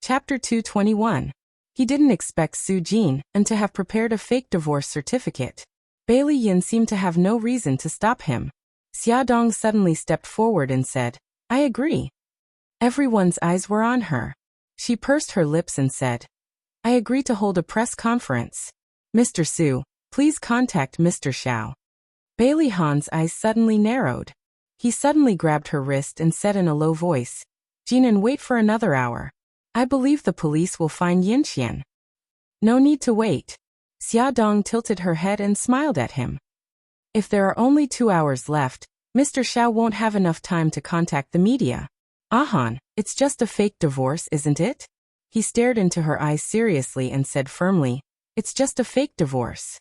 Chapter 221. He didn't expect Su Jin and to have prepared a fake divorce certificate. Bailey Yin seemed to have no reason to stop him. Xia Dong suddenly stepped forward and said, "I agree." Everyone's eyes were on her. She pursed her lips and said, "I agree to hold a press conference. Mr. Su, please contact Mr. Xiao." Bailey Han's eyes suddenly narrowed. He suddenly grabbed her wrist and said in a low voice, "Jinan, wait for another hour. I believe the police will find Yinxian." "No need to wait." Xia Dong tilted her head and smiled at him. "If there are only 2 hours left, Mr. Xiao won't have enough time to contact the media. Ahan, it's just a fake divorce, isn't it?" He stared into her eyes seriously and said firmly, "It's just a fake divorce."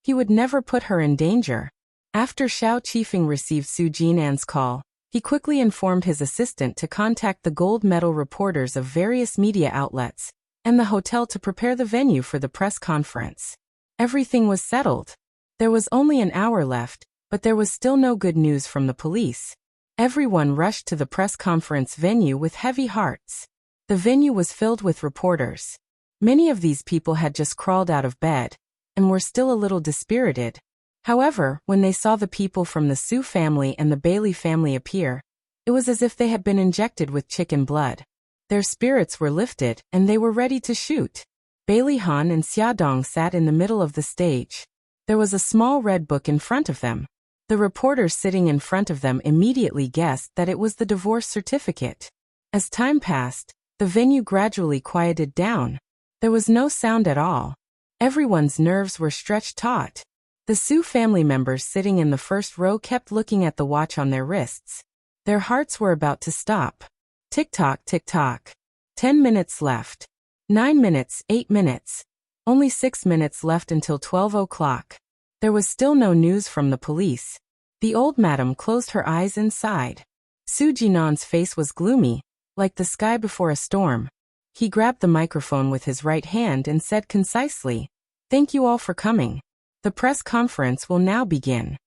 He would never put her in danger. After Xiao Qifeng received Su Jinan's call, he quickly informed his assistant to contact the gold medal reporters of various media outlets and the hotel to prepare the venue for the press conference. Everything was settled. There was only an hour left, but there was still no good news from the police. Everyone rushed to the press conference venue with heavy hearts. The venue was filled with reporters. Many of these people had just crawled out of bed and were still a little dispirited. However, when they saw the people from the Su family and the Bailey family appear, it was as if they had been injected with chicken blood. Their spirits were lifted, and they were ready to shoot. Bailey Han and Xia Dong sat in the middle of the stage. There was a small red book in front of them. The reporters sitting in front of them immediately guessed that it was the divorce certificate. As time passed, the venue gradually quieted down. There was no sound at all. Everyone's nerves were stretched taut. The Su family members sitting in the first row kept looking at the watch on their wrists. Their hearts were about to stop. Tick-tock, tick-tock. 10 minutes left. 9 minutes, 8 minutes. Only 6 minutes left until 12 o'clock. There was still no news from the police. The old madam closed her eyes and sighed. Su Jinan's face was gloomy, like the sky before a storm. He grabbed the microphone with his right hand and said concisely, "Thank you all for coming. The press conference will now begin."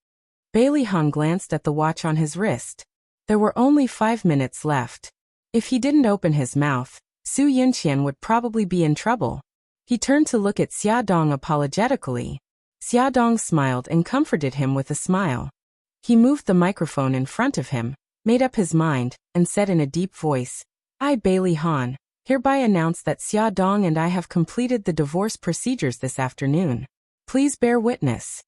Bailey Han glanced at the watch on his wrist. There were only 5 minutes left. If he didn't open his mouth, Su Yinxian would probably be in trouble. He turned to look at Xia Dong apologetically. Xia Dong smiled and comforted him with a smile. He moved the microphone in front of him, made up his mind, and said in a deep voice, "I, Bailey Han, hereby announce that Xia Dong and I have completed the divorce procedures this afternoon. Please bear witness."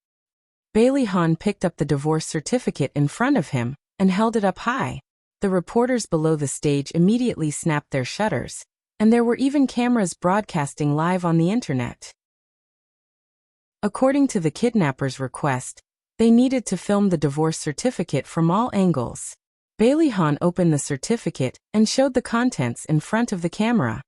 Bailey Han picked up the divorce certificate in front of him and held it up high. The reporters below the stage immediately snapped their shutters, and there were even cameras broadcasting live on the internet. According to the kidnapper's request, they needed to film the divorce certificate from all angles. Bailey Han opened the certificate and showed the contents in front of the camera.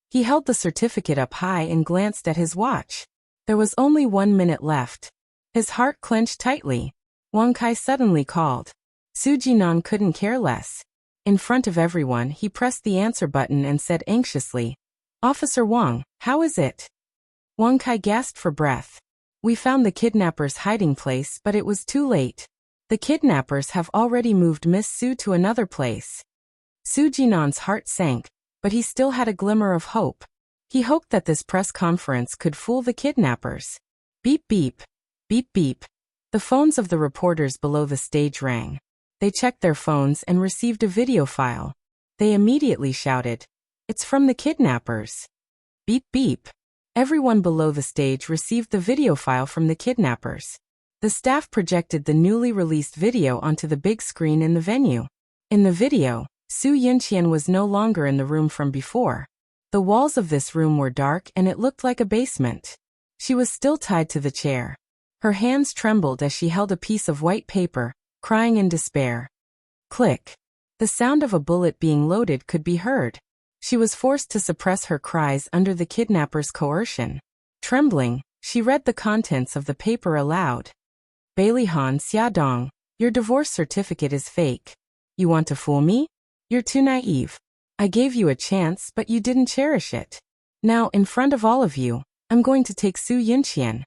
He held the certificate up high and glanced at his watch. There was only 1 minute left. His heart clenched tightly. Wang Kai suddenly called. Su Jinan couldn't care less. In front of everyone, he pressed the answer button and said anxiously, "Officer Wang, how is it?" Wang Kai gasped for breath. "We found the kidnapper's hiding place, but it was too late. The kidnappers have already moved Miss Su to another place." Su Jinan's heart sank, but he still had a glimmer of hope. He hoped that this press conference could fool the kidnappers. Beep beep. Beep beep. The phones of the reporters below the stage rang. They checked their phones and received a video file. They immediately shouted, "It's from the kidnappers." Beep beep. Everyone below the stage received the video file from the kidnappers. The staff projected the newly released video onto the big screen in the venue. In the video, Su Yinxian was no longer in the room from before. The walls of this room were dark and it looked like a basement. She was still tied to the chair. Her hands trembled as she held a piece of white paper, crying in despair. Click. The sound of a bullet being loaded could be heard. She was forced to suppress her cries under the kidnapper's coercion. Trembling, she read the contents of the paper aloud. "Bailey Han Xia Dong, your divorce certificate is fake. You want to fool me? You're too naive. I gave you a chance, but you didn't cherish it. Now, in front of all of you, I'm going to take Su Yinxian."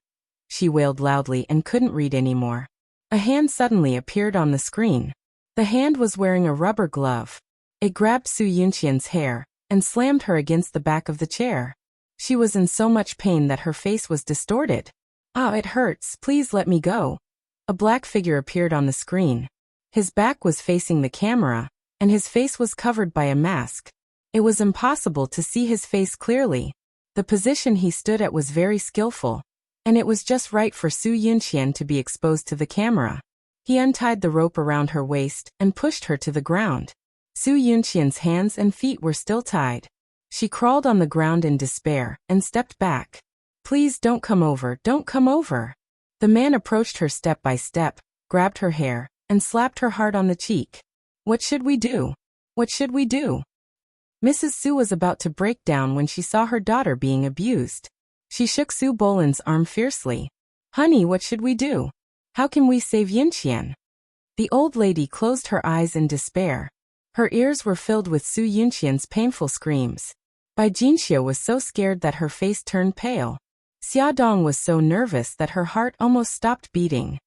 She wailed loudly and couldn't read anymore. A hand suddenly appeared on the screen. The hand was wearing a rubber glove. It grabbed Su Yinxian's hair, and slammed her against the back of the chair. She was in so much pain that her face was distorted. "Ah, it hurts, please let me go." A black figure appeared on the screen. His back was facing the camera, and his face was covered by a mask. It was impossible to see his face clearly. The position he stood at was very skillful, and it was just right for Su Yunqian to be exposed to the camera. He untied the rope around her waist and pushed her to the ground. Su Yunqian's hands and feet were still tied. She crawled on the ground in despair and stepped back. "Please don't come over, don't come over." The man approached her step by step, grabbed her hair, and slapped her hard on the cheek. "What should we do? What should we do?" Mrs. Su was about to break down when she saw her daughter being abused. She shook Su Bolan's arm fiercely. "Honey, what should we do? How can we save Yunqian?" The old lady closed her eyes in despair. Her ears were filled with Su Yunqian's painful screams. Bai Jinxiu was so scared that her face turned pale. Xia Dong was so nervous that her heart almost stopped beating.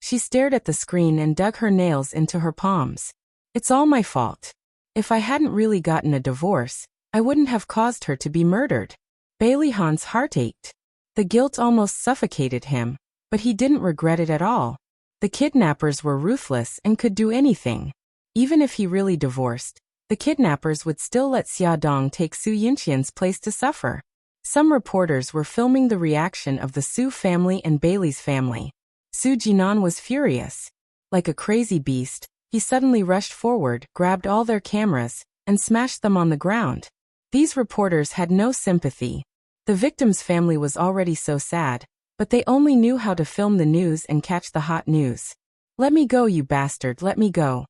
She stared at the screen and dug her nails into her palms. "It's all my fault. If I hadn't really gotten a divorce, I wouldn't have caused her to be murdered." Bailey Han's heart ached. The guilt almost suffocated him, but he didn't regret it at all. The kidnappers were ruthless and could do anything. Even if he really divorced, the kidnappers would still let Xia Dong take Su Yunqian's place to suffer. Some reporters were filming the reaction of the Su family and Bailey's family. Su Jinan was furious. Like a crazy beast, he suddenly rushed forward, grabbed all their cameras, and smashed them on the ground. These reporters had no sympathy. The victim's family was already so sad, but they only knew how to film the news and catch the hot news. "Let me go, you bastard, let me go."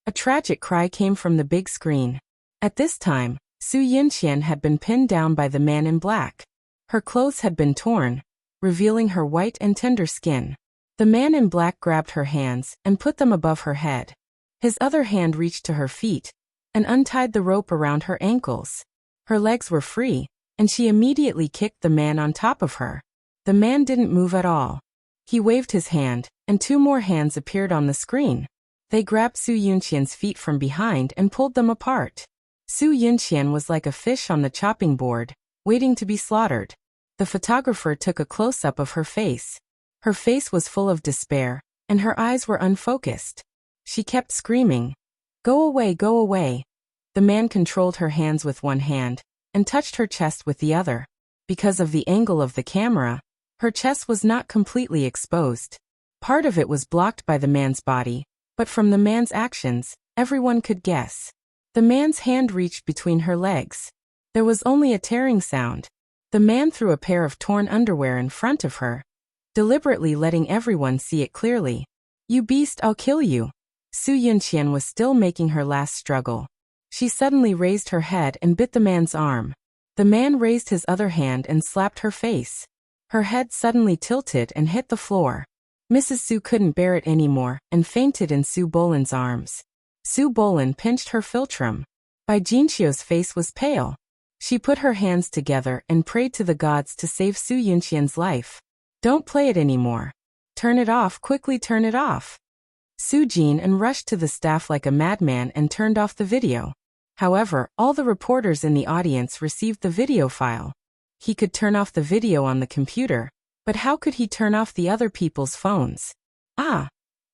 A tragic cry came from the big screen. At this time, Su Yunqian had been pinned down by the man in black. Her clothes had been torn, revealing her white and tender skin. The man in black grabbed her hands and put them above her head. His other hand reached to her feet and untied the rope around her ankles. Her legs were free, and she immediately kicked the man on top of her. The man didn't move at all. He waved his hand, and two more hands appeared on the screen. They grabbed Su Yunqian's feet from behind and pulled them apart. Su Yunqian was like a fish on the chopping board, waiting to be slaughtered. The photographer took a close-up of her face. Her face was full of despair, and her eyes were unfocused. She kept screaming, "Go away, go away." The man controlled her hands with one hand and touched her chest with the other. Because of the angle of the camera, her chest was not completely exposed. Part of it was blocked by the man's body, but from the man's actions, everyone could guess. The man's hand reached between her legs. There was only a tearing sound. The man threw a pair of torn underwear in front of her, deliberately letting everyone see it clearly. "You beast, I'll kill you." Su Yunqian was still making her last struggle. She suddenly raised her head and bit the man's arm. The man raised his other hand and slapped her face. Her head suddenly tilted and hit the floor. Mrs. Su couldn't bear it anymore and fainted in Su Bolan's arms. Su Bolan pinched her philtrum. Bai Jinxiu's face was pale. She put her hands together and prayed to the gods to save Su Yunqian's life. "Don't play it anymore. Turn it off, quickly turn it off." Su Jin and rushed to the staff like a madman and turned off the video. However, all the reporters in the audience received the video file. He could turn off the video on the computer, but how could he turn off the other people's phones? "Ah!"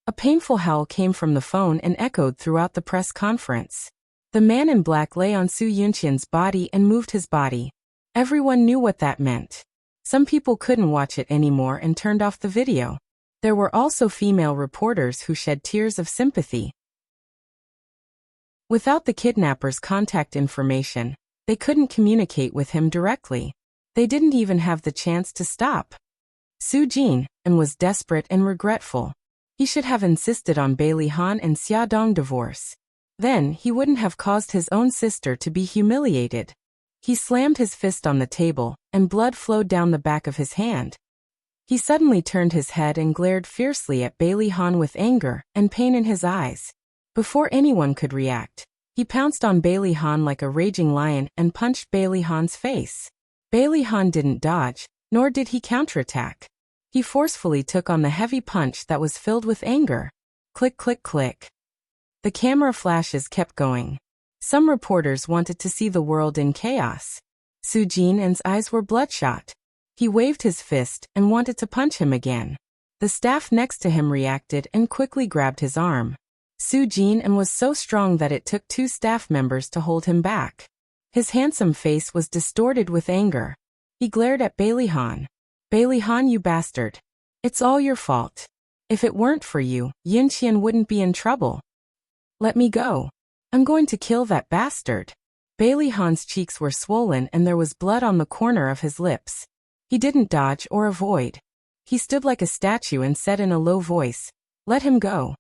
A painful howl came from the phone and echoed throughout the press conference. The man in black lay on Su Yunqian's body and moved his body. Everyone knew what that meant. Some people couldn't watch it anymore and turned off the video. There were also female reporters who shed tears of sympathy. Without the kidnapper's contact information, they couldn't communicate with him directly. They didn't even have the chance to stop. Su Jin was desperate and regretful. He should have insisted on Bailey Han and Xia Dong divorce. Then he wouldn't have caused his own sister to be humiliated. He slammed his fist on the table, and blood flowed down the back of his hand. He suddenly turned his head and glared fiercely at Bailey Han with anger and pain in his eyes. Before anyone could react, he pounced on Bailey Han like a raging lion and punched Bailey Han's face. Bailey Han didn't dodge, nor did he counterattack. He forcefully took on the heavy punch that was filled with anger. Click, click, click. The camera flashes kept going. Some reporters wanted to see the world in chaos. Su Jin's eyes were bloodshot. He waved his fist and wanted to punch him again. The staff next to him reacted and quickly grabbed his arm. Su Jin was so strong that it took 2 staff members to hold him back. His handsome face was distorted with anger. He glared at Bailey Han. Bailey Han, you bastard. It's all your fault. If it weren't for you, Yinqian wouldn't be in trouble. Let me go. I'm going to kill that bastard. Bailey Han's cheeks were swollen and there was blood on the corner of his lips. He didn't dodge or avoid. He stood like a statue and said in a low voice, "Let him go."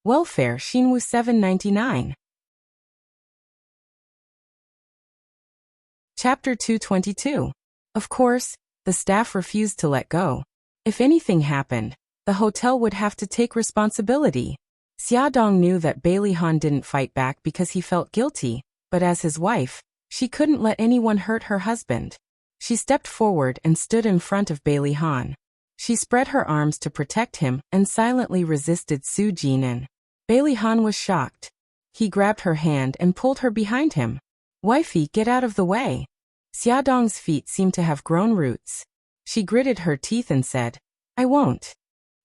Welfare Xinwu 799. Chapter 222. Of course, the staff refused to let go. If anything happened, the hotel would have to take responsibility. Xiaodong knew that Bailey Han didn't fight back because he felt guilty, but as his wife, she couldn't let anyone hurt her husband. She stepped forward and stood in front of Bailey Han. She spread her arms to protect him and silently resisted Su Jin. Bailey Han was shocked. He grabbed her hand and pulled her behind him. "Wifey, get out of the way." Xiaodong's feet seemed to have grown roots. She gritted her teeth and said, "I won't."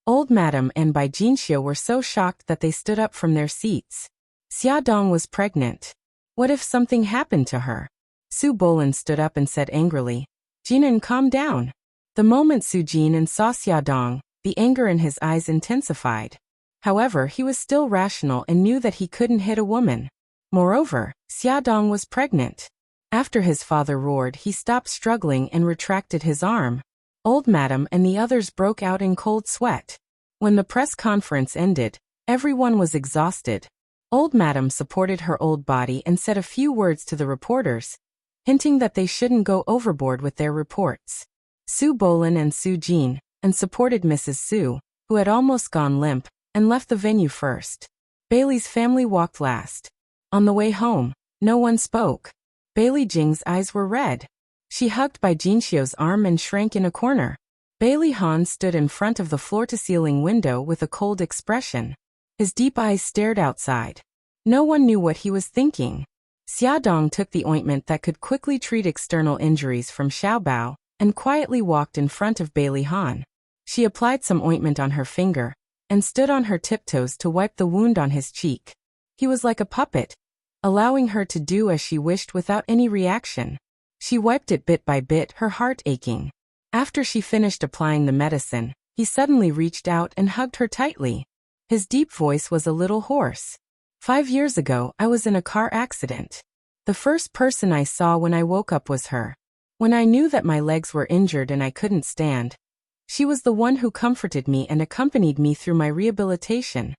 Old Madam and Bai Jinxiu were so shocked that they stood up from their seats. Xiaodong was pregnant. What if something happened to her? Su Bolin stood up and said angrily, "Jinan, calm down." The moment Su Jin saw Xiaodong, the anger in his eyes intensified. However, he was still rational and knew that he couldn't hit a woman. Moreover, Xiaodong was pregnant. After his father roared, he stopped struggling and retracted his arm. Old Madam and the others broke out in cold sweat. When the press conference ended, everyone was exhausted. Old Madam supported her old body and said a few words to the reporters, hinting that they shouldn't go overboard with their reports. Su Bolin and Su Jin, and supported Mrs. Su, who had almost gone limp, and left the venue first. Bailey's family walked last. On the way home, no one spoke. Bailey Jing's eyes were red. She hugged Bai Jinxiu's arm and shrank in a corner. Bailey Han stood in front of the floor-to-ceiling window with a cold expression. His deep eyes stared outside. No one knew what he was thinking. Xiaodong took the ointment that could quickly treat external injuries from Xiaobao, and quietly walked in front of Bailey Han. She applied some ointment on her finger, and stood on her tiptoes to wipe the wound on his cheek. He was like a puppet, allowing her to do as she wished without any reaction. She wiped it bit by bit, her heart aching. After she finished applying the medicine, he suddenly reached out and hugged her tightly. His deep voice was a little hoarse. 5 years ago, I was in a car accident. The first person I saw when I woke up was her. When I knew that my legs were injured and I couldn't stand, she was the one who comforted me and accompanied me through my rehabilitation.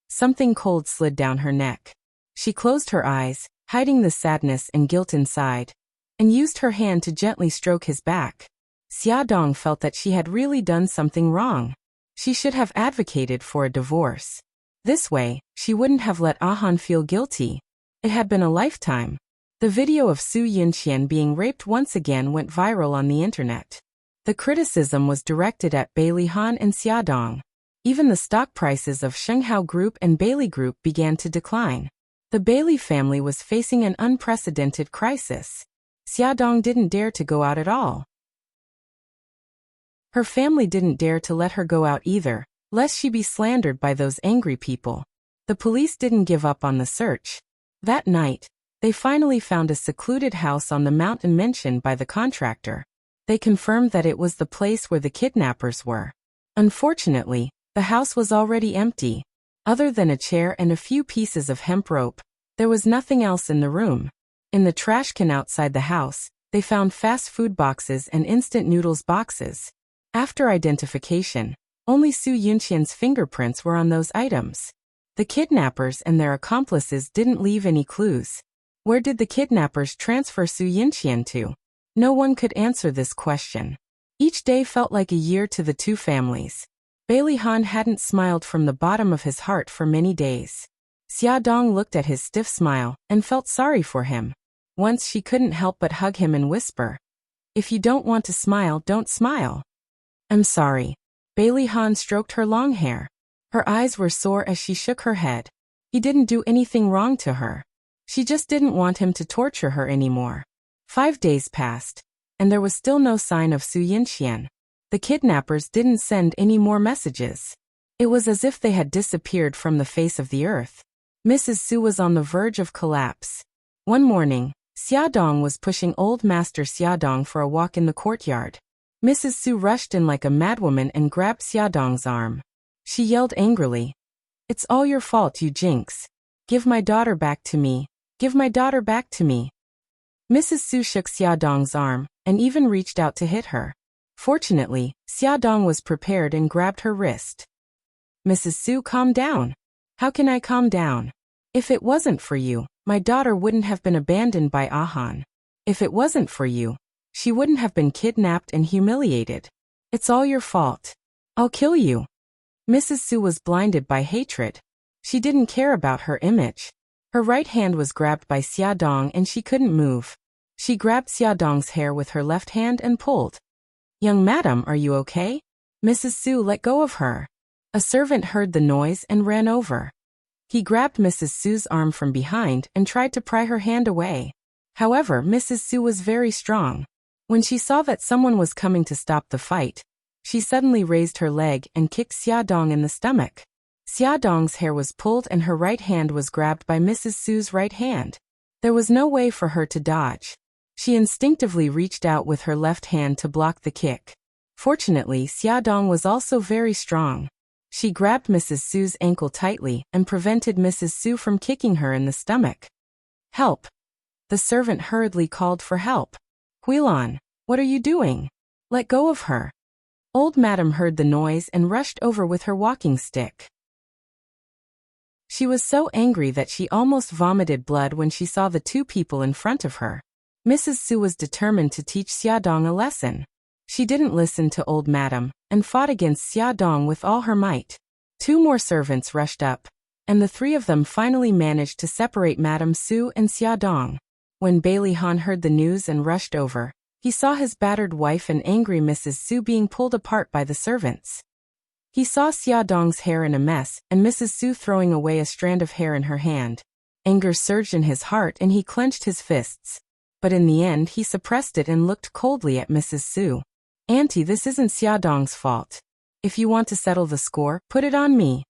Something cold slid down her neck. She closed her eyes, hiding the sadness and guilt inside, and used her hand to gently stroke his back. Xiaodong felt that she had really done something wrong. She should have advocated for a divorce. This way, she wouldn't have let Ahan feel guilty. It had been a lifetime. The video of Su Yunqian being raped once again went viral on the internet. The criticism was directed at Bailey Han and Xiaodong. Even the stock prices of Shenghao Group and Bailey Group began to decline. The Bailey family was facing an unprecedented crisis. Xiaodong didn't dare to go out at all. Her family didn't dare to let her go out either, lest she be slandered by those angry people. The police didn't give up on the search. That night, they finally found a secluded house on the mountain mentioned by the contractor. They confirmed that it was the place where the kidnappers were. Unfortunately, the house was already empty. Other than a chair and a few pieces of hemp rope, there was nothing else in the room. In the trash can outside the house, they found fast food boxes and instant noodles boxes. After identification, only Su Yunqian's fingerprints were on those items. The kidnappers and their accomplices didn't leave any clues. Where did the kidnappers transfer Su Yunqian to? No one could answer this question. Each day felt like a year to the two families. Bailey Han hadn't smiled from the bottom of his heart for many days. Xiaodong looked at his stiff smile and felt sorry for him. Once she couldn't help but hug him and whisper, "If you don't want to smile, don't smile." "I'm sorry." Bailey Han stroked her long hair. Her eyes were sore as she shook her head. He didn't do anything wrong to her. She just didn't want him to torture her anymore. 5 days passed, and there was still no sign of Su Yinxian. The kidnappers didn't send any more messages. It was as if they had disappeared from the face of the earth. Mrs. Su was on the verge of collapse. One morning, Xiaodong was pushing old Master Xiaodong for a walk in the courtyard. Mrs. Su rushed in like a madwoman and grabbed Xiaodong's arm. She yelled angrily, "It's all your fault, you jinx. Give my daughter back to me. Give my daughter back to me." Mrs. Su shook Xiaodong's arm, and even reached out to hit her. Fortunately, Xiaodong was prepared and grabbed her wrist. "Mrs. Su, calm down." "How can I calm down? If it wasn't for you, my daughter wouldn't have been abandoned by Ahan. If it wasn't for you, she wouldn't have been kidnapped and humiliated. It's all your fault. I'll kill you." Mrs. Su was blinded by hatred. She didn't care about her image. Her right hand was grabbed by Xiaodong and she couldn't move. She grabbed Xiaodong's hair with her left hand and pulled. "Young madam, are you okay?" Mrs. Su let go of her. A servant heard the noise and ran over. He grabbed Mrs. Su's arm from behind and tried to pry her hand away. However, Mrs. Su was very strong. When she saw that someone was coming to stop the fight, she suddenly raised her leg and kicked Xiaodong in the stomach. Xiaodong's hair was pulled and her right hand was grabbed by Mrs. Su's right hand. There was no way for her to dodge. She instinctively reached out with her left hand to block the kick. Fortunately, Xiaodong was also very strong. She grabbed Mrs. Su's ankle tightly and prevented Mrs. Su from kicking her in the stomach. "Help!" The servant hurriedly called for help. "Huilan, what are you doing? Let go of her." Old Madam heard the noise and rushed over with her walking stick. She was so angry that she almost vomited blood when she saw the two people in front of her. Mrs. Su was determined to teach Xiaodong a lesson. She didn't listen to Old Madam and fought against Xiaodong with all her might. 2 more servants rushed up, and the 3 of them finally managed to separate Madame Su and Xiaodong. When Bailey Han heard the news and rushed over, he saw his battered wife and angry Mrs. Su being pulled apart by the servants. He saw Xiaodong's hair in a mess and Mrs. Su throwing away a strand of hair in her hand. Anger surged in his heart and he clenched his fists. But in the end he suppressed it and looked coldly at Mrs. Su. "Auntie, this isn't Xiaodong's fault. If you want to settle the score, put it on me."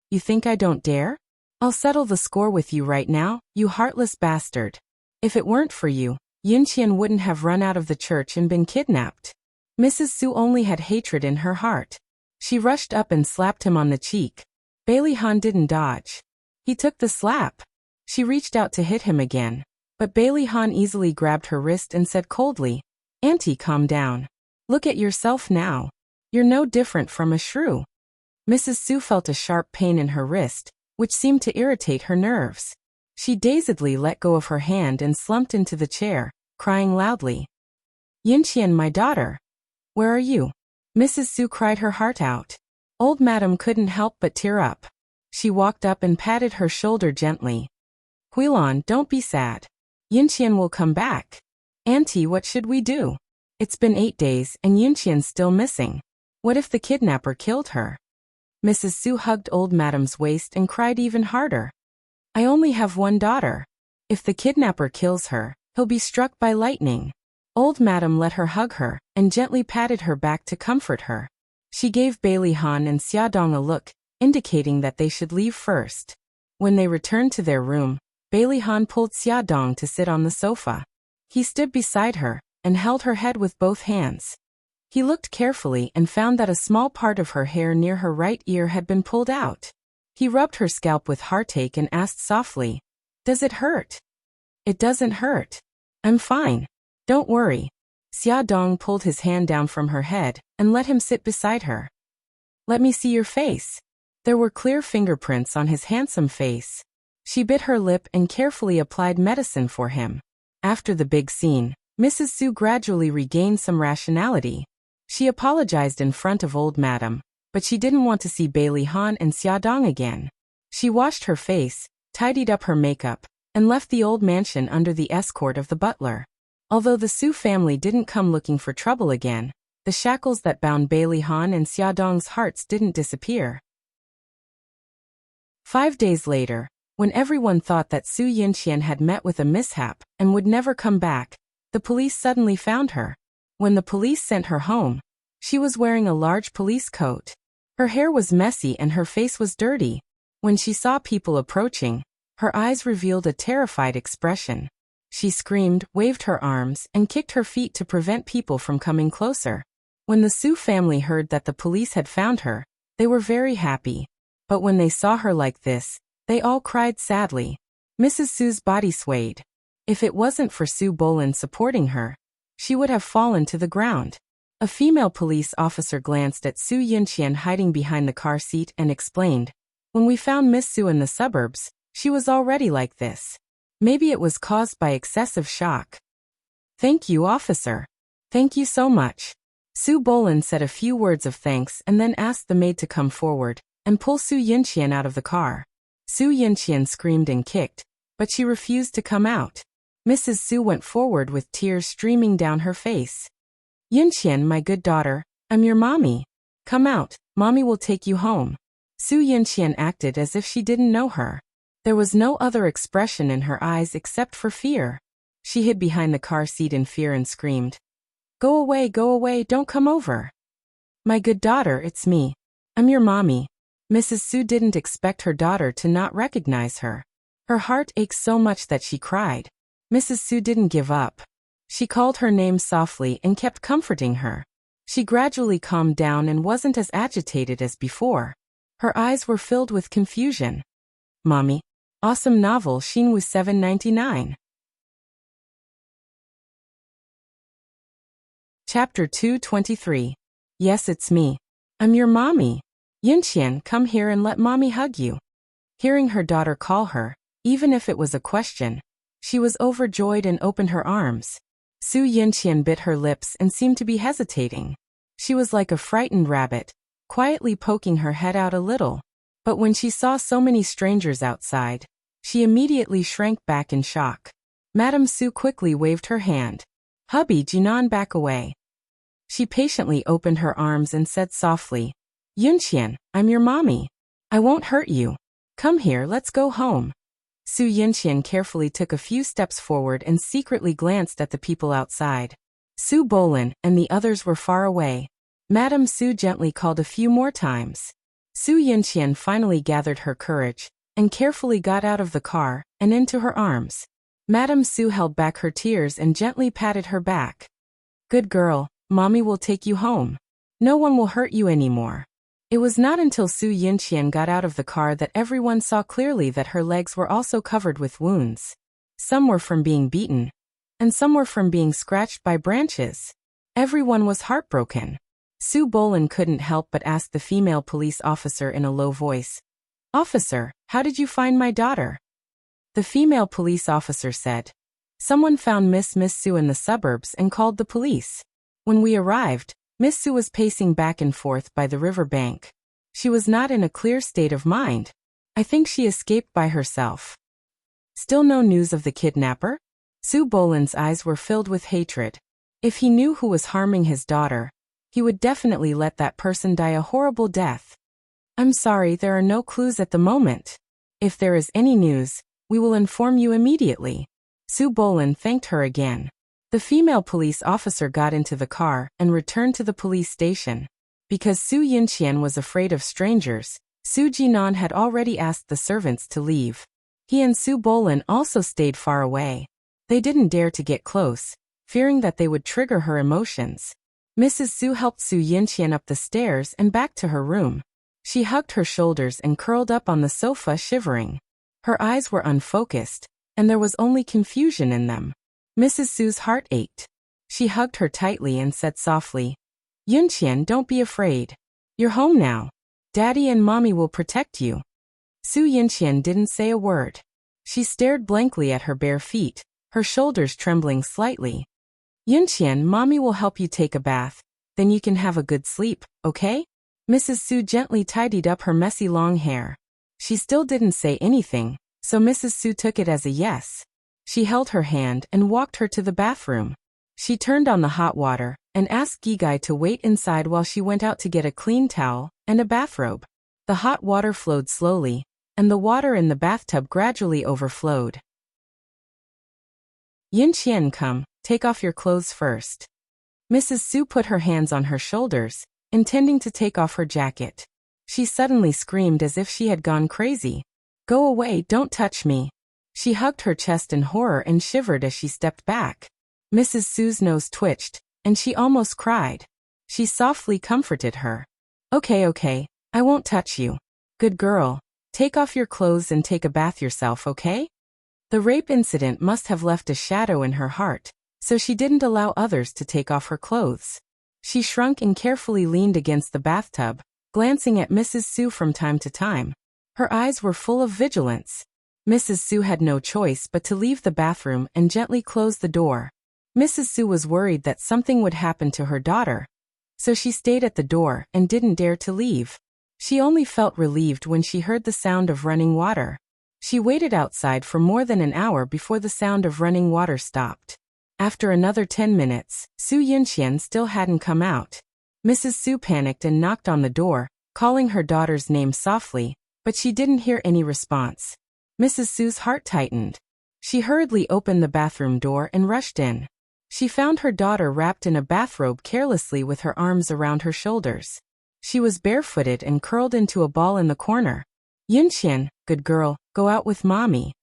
"You think I don't dare? I'll settle the score with you right now, you heartless bastard. If it weren't for you, Yunqian wouldn't have run out of the church and been kidnapped." Mrs. Su only had hatred in her heart. She rushed up and slapped him on the cheek. Bailey Han didn't dodge. He took the slap. She reached out to hit him again, but Bailey Han easily grabbed her wrist and said coldly, "Auntie, calm down. Look at yourself now. You're no different from a shrew." Mrs. Su felt a sharp pain in her wrist, which seemed to irritate her nerves. She dazedly let go of her hand and slumped into the chair, crying loudly. "Yunqian, my daughter. Where are you?" Mrs. Su cried her heart out. Old Madam couldn't help but tear up. She walked up and patted her shoulder gently. "Huilan, don't be sad. Yunqian will come back. Auntie, what should we do? It's been 8 days and Yunqian's still missing. What if the kidnapper killed her?" Mrs. Su hugged Old Madam's waist and cried even harder. "I only have one daughter. If the kidnapper kills her, he'll be struck by lightning." Old Madam let her hug her and gently patted her back to comfort her. She gave Bailey Han and Xiaodong a look, indicating that they should leave first. When they returned to their room, Bailey Han pulled Xiaodong to sit on the sofa. He stood beside her and held her head with both hands. He looked carefully and found that a small part of her hair near her right ear had been pulled out. He rubbed her scalp with heartache and asked softly, "Does it hurt?" "It doesn't hurt. I'm fine. Don't worry." Xiaodong pulled his hand down from her head and let him sit beside her. "Let me see your face." There were clear fingerprints on his handsome face. She bit her lip and carefully applied medicine for him. After the big scene, Mrs. Su gradually regained some rationality. She apologized in front of Old Madam, but she didn't want to see Bailey Han and Xiaodong again. She washed her face, tidied up her makeup, and left the old mansion under the escort of the butler. Although the Su family didn't come looking for trouble again, the shackles that bound Bailey Han and Xiaodong's hearts didn't disappear. 5 days later, When everyone thought that Su Yinqian had met with a mishap and would never come back, the police suddenly found her. When the police sent her home, she was wearing a large police coat. Her hair was messy and her face was dirty. When she saw people approaching, her eyes revealed a terrified expression. She screamed, waved her arms, and kicked her feet to prevent people from coming closer. When the Su family heard that the police had found her, they were very happy. But when they saw her like this, they all cried sadly. Mrs. Su's body swayed. If it wasn't for Su Bolin supporting her, she would have fallen to the ground. A female police officer glanced at Su Yinqian hiding behind the car seat and explained, "When we found Miss Su in the suburbs, she was already like this. Maybe it was caused by excessive shock." "Thank you, officer. Thank you so much." Su Bolin said a few words of thanks and then asked the maid to come forward and pull Su Yinqian out of the car. Su Yinqian screamed and kicked, but she refused to come out. Mrs. Su went forward with tears streaming down her face. "Yinqian, my good daughter, I'm your mommy. Come out, mommy will take you home." Su Yinqian acted as if she didn't know her. There was no other expression in her eyes except for fear. She hid behind the car seat in fear and screamed, go away, don't come over." "My good daughter, it's me. I'm your mommy." Mrs. Su didn't expect her daughter to not recognize her. Her heart ached so much that she cried. Mrs. Su didn't give up. She called her name softly and kept comforting her. She gradually calmed down and wasn't as agitated as before. Her eyes were filled with confusion. Mommy. Awesome novel Xinwu 799. Chapter 223. Yes, it's me. I'm your mommy. Yinqian, come here and let mommy hug you. Hearing her daughter call her, even if it was a question, she was overjoyed and opened her arms. Su Yinqian bit her lips and seemed to be hesitating. She was like a frightened rabbit, quietly poking her head out a little. But when she saw so many strangers outside, she immediately shrank back in shock. Madame Su quickly waved her hand. "Hubby Jinan, back away." She patiently opened her arms and said softly, "Yinqian, I'm your mommy. I won't hurt you. Come here, let's go home." Su Yinqian carefully took a few steps forward and secretly glanced at the people outside. Su Bolin and the others were far away. Madame Su gently called a few more times. Su Yinqian finally gathered her courage and carefully got out of the car and into her arms. Madame Su held back her tears and gently patted her back. "Good girl, mommy will take you home. No one will hurt you anymore." It was not until Su Yinqian got out of the car that everyone saw clearly that her legs were also covered with wounds. Some were from being beaten, and some were from being scratched by branches. Everyone was heartbroken. Su Bolin couldn't help but ask the female police officer in a low voice, "Officer, how did you find my daughter?" The female police officer said, "Someone found Miss Su in the suburbs and called the police. When we arrived, Miss Su was pacing back and forth by the river bank. She was not in a clear state of mind. I think she escaped by herself." Still no news of the kidnapper? Su Bolin's eyes were filled with hatred. If he knew who was harming his daughter, he would definitely let that person die a horrible death. "I'm sorry, there are no clues at the moment. If there is any news, we will inform you immediately." Su Bolin thanked her again. The female police officer got into the car and returned to the police station. Because Su Yinqian was afraid of strangers, Su Jinan had already asked the servants to leave. He and Su Bolin also stayed far away. They didn't dare to get close, fearing that they would trigger her emotions. Mrs. Su helped Su Yinqian up the stairs and back to her room. She hugged her shoulders and curled up on the sofa shivering. Her eyes were unfocused, and there was only confusion in them. Mrs. Su's heart ached. She hugged her tightly and said softly, "Yinqian, don't be afraid. You're home now. Daddy and mommy will protect you." Su Yinqian didn't say a word. She stared blankly at her bare feet, her shoulders trembling slightly. "Yinqian, mommy will help you take a bath. Then you can have a good sleep, okay?" Mrs. Su gently tidied up her messy long hair. She still didn't say anything, so Mrs. Su took it as a yes. She held her hand and walked her to the bathroom. She turned on the hot water and asked Gigai to wait inside while she went out to get a clean towel and a bathrobe. The hot water flowed slowly, and the water in the bathtub gradually overflowed. Yinqian, come, take off your clothes first. Mrs. Su put her hands on her shoulders, intending to take off her jacket. She suddenly screamed as if she had gone crazy. Go away, don't touch me. She hugged her chest in horror and shivered as she stepped back. Mrs. Su's nose twitched, and she almost cried. She softly comforted her. Okay, I won't touch you. Good girl. Take off your clothes and take a bath yourself, okay? The rape incident must have left a shadow in her heart, so she didn't allow others to take off her clothes. She shrunk and carefully leaned against the bathtub, glancing at Mrs. Su from time to time. Her eyes were full of vigilance. Mrs. Su had no choice but to leave the bathroom and gently close the door. Mrs. Su was worried that something would happen to her daughter, so she stayed at the door and didn't dare to leave. She only felt relieved when she heard the sound of running water. She waited outside for more than an hour before the sound of running water stopped. After another 10 minutes, Su Yinqian still hadn't come out. Mrs. Su panicked and knocked on the door, calling her daughter's name softly, but she didn't hear any response. Mrs. Su's heart tightened. She hurriedly opened the bathroom door and rushed in. She found her daughter wrapped in a bathrobe carelessly with her arms around her shoulders. She was barefooted and curled into a ball in the corner. Yinqian, good girl, go out with mommy.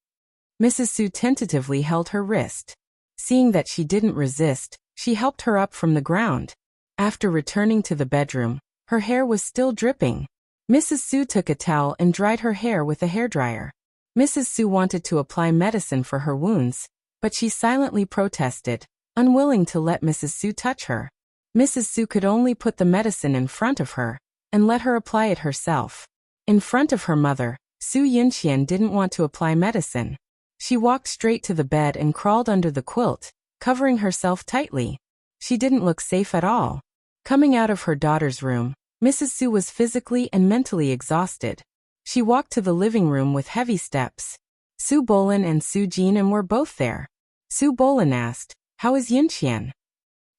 Mrs. Su tentatively held her wrist. Seeing that she didn't resist, she helped her up from the ground. After returning to the bedroom, her hair was still dripping. Mrs. Su took a towel and dried her hair with a hairdryer. Mrs. Su wanted to apply medicine for her wounds, but she silently protested, unwilling to let Mrs. Su touch her. Mrs. Su could only put the medicine in front of her and let her apply it herself. In front of her mother, Su Yinqian didn't want to apply medicine. She walked straight to the bed and crawled under the quilt, covering herself tightly. She didn't look safe at all. Coming out of her daughter's room, Mrs. Su was physically and mentally exhausted. She walked to the living room with heavy steps. Su Bolin and Su Jinan were both there. Su Bolin asked, "How is Yinqian?"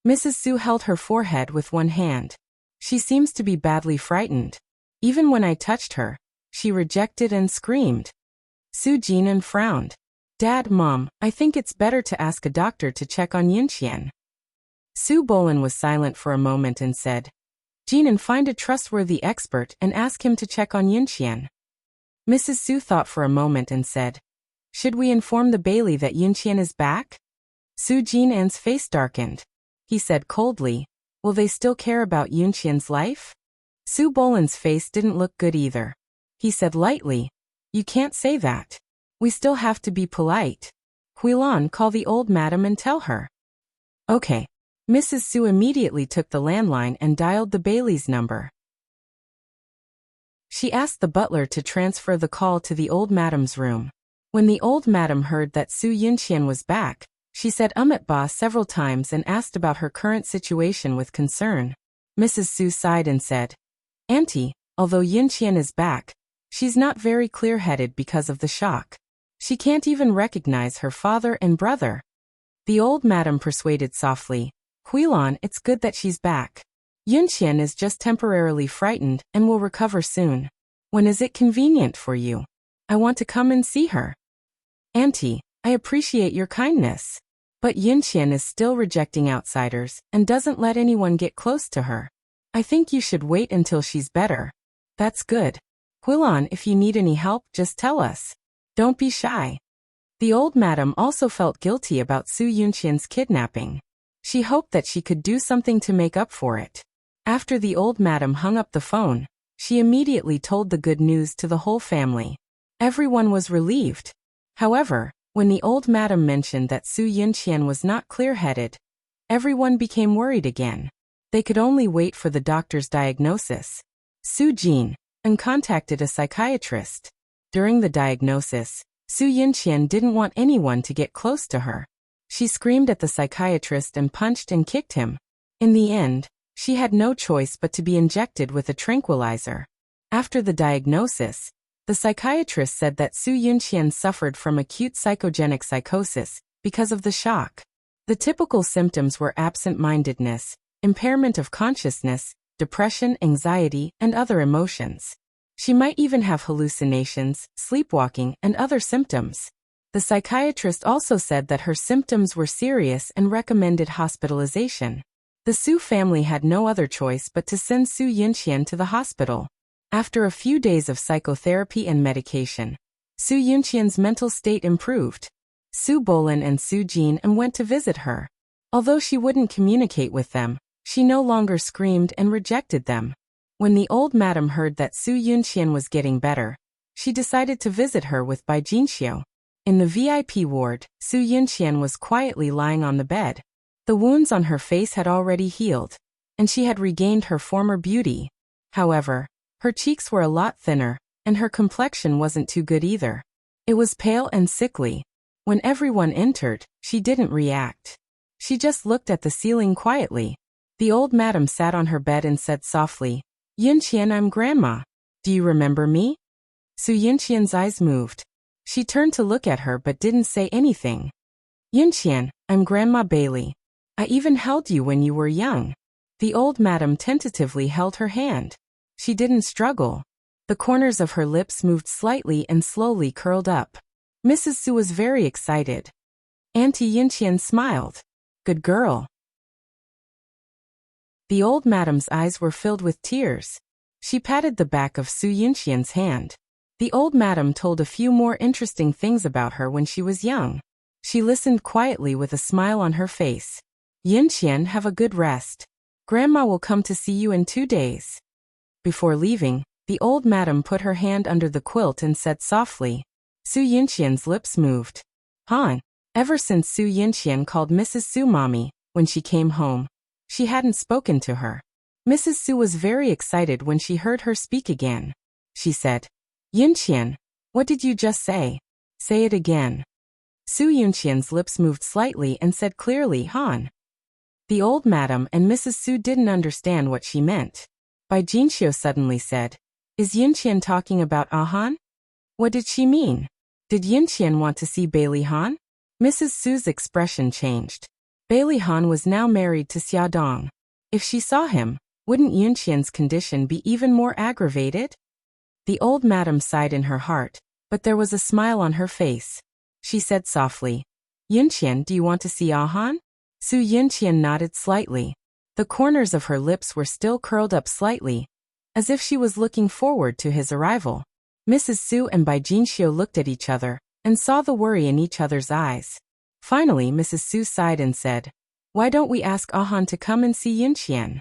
Mrs. Su held her forehead with one hand. She seems to be badly frightened. Even when I touched her, she rejected and screamed. Su Jinan frowned. Dad, Mom, I think it's better to ask a doctor to check on Yinqian. Su Bolin was silent for a moment and said, Jinan, find a trustworthy expert and ask him to check on Yinqian. Mrs. Su thought for a moment and said, should we inform the Bailey that Yinqian is back? Su Jinan's face darkened. He said coldly, will they still care about Yinqian's life? Su Bolin's face didn't look good either. He said lightly, you can't say that. We still have to be polite. Huilan, call the old madam and tell her. Okay. Mrs. Su immediately took the landline and dialed the Bailey's number. She asked the butler to transfer the call to the old madam's room. When the old madam heard that Su Yinqian was back, she said at ba several times and asked about her current situation with concern. Mrs. Su sighed and said, Auntie, although Yinqian is back, she's not very clear-headed because of the shock. She can't even recognize her father and brother. The old madam persuaded softly, Huilan, it's good that she's back. Yinqian is just temporarily frightened and will recover soon. When is it convenient for you? I want to come and see her. Auntie, I appreciate your kindness. But Yinqian is still rejecting outsiders and doesn't let anyone get close to her. I think you should wait until she's better. That's good. Huilan, if you need any help, just tell us. Don't be shy. The old madam also felt guilty about Su Yinqian's kidnapping. She hoped that she could do something to make up for it. After the old madam hung up the phone, she immediately told the good news to the whole family. Everyone was relieved. However, when the old madam mentioned that Su Yinqian was not clear-headed, everyone became worried again. They could only wait for the doctor's diagnosis. Su Jin contacted a psychiatrist. During the diagnosis, Su Yinqian didn't want anyone to get close to her. She screamed at the psychiatrist and punched and kicked him. In the end, she had no choice but to be injected with a tranquilizer. After the diagnosis, the psychiatrist said that Su Yinqian suffered from acute psychogenic psychosis because of the shock. The typical symptoms were absent-mindedness, impairment of consciousness, depression, anxiety, and other emotions. She might even have hallucinations, sleepwalking, and other symptoms. The psychiatrist also said that her symptoms were serious and recommended hospitalization. The Su family had no other choice but to send Su Yunqian to the hospital. After a few days of psychotherapy and medication, Su Yunqian's mental state improved. Su Bolin and Su Jin went to visit her. Although she wouldn't communicate with them, she no longer screamed and rejected them. When the old madam heard that Su Yunqian was getting better, she decided to visit her with Bai Jinxiu. In the VIP ward, Su Yunqian was quietly lying on the bed. The wounds on her face had already healed, and she had regained her former beauty. However, her cheeks were a lot thinner, and her complexion wasn't too good either. It was pale and sickly. When everyone entered, she didn't react. She just looked at the ceiling quietly. The old madam sat on her bed and said softly, "Yunqian, I'm Grandma. Do you remember me?" Su Yunqian's eyes moved. She turned to look at her but didn't say anything. "Yunqian, I'm Grandma Bailey. I even held you when you were young." The old madam tentatively held her hand. She didn't struggle. The corners of her lips moved slightly and slowly curled up. Mrs. Su was very excited. Auntie Yunqian smiled. "Good girl." The old madam's eyes were filled with tears. She patted the back of Su Yunqian's hand. The old madam told a few more interesting things about her when she was young. She listened quietly with a smile on her face. "Yunqian, have a good rest. Grandma will come to see you in 2 days." Before leaving, the old madam put her hand under the quilt and said softly. Su Yunqian's lips moved. Han. Ever since Su Yunqian called Mrs. Su Mommy, when she came home, she hadn't spoken to her. Mrs. Su was very excited when she heard her speak again. She said, "Yunqian, what did you just say? Say it again." Su Yunqian's lips moved slightly and said clearly, "Han." The old madam and Mrs. Su didn't understand what she meant. Bai Jinxiu suddenly said, "Is Yunqian talking about Han?" What did she mean? Did Yunqian want to see Bailey Han? Mrs. Su's expression changed. Bailey Han was now married to Xiaodong. If she saw him, wouldn't Yunqian's condition be even more aggravated? The old madam sighed in her heart, but there was a smile on her face. She said softly, "Yunqian, do you want to see Han?" Su Yunqian nodded slightly. The corners of her lips were still curled up slightly, as if she was looking forward to his arrival. Mrs. Su and Bai Jinxiu looked at each other and saw the worry in each other's eyes. Finally, Mrs. Su sighed and said, "Why don't we ask Han to come and see Yunqian?"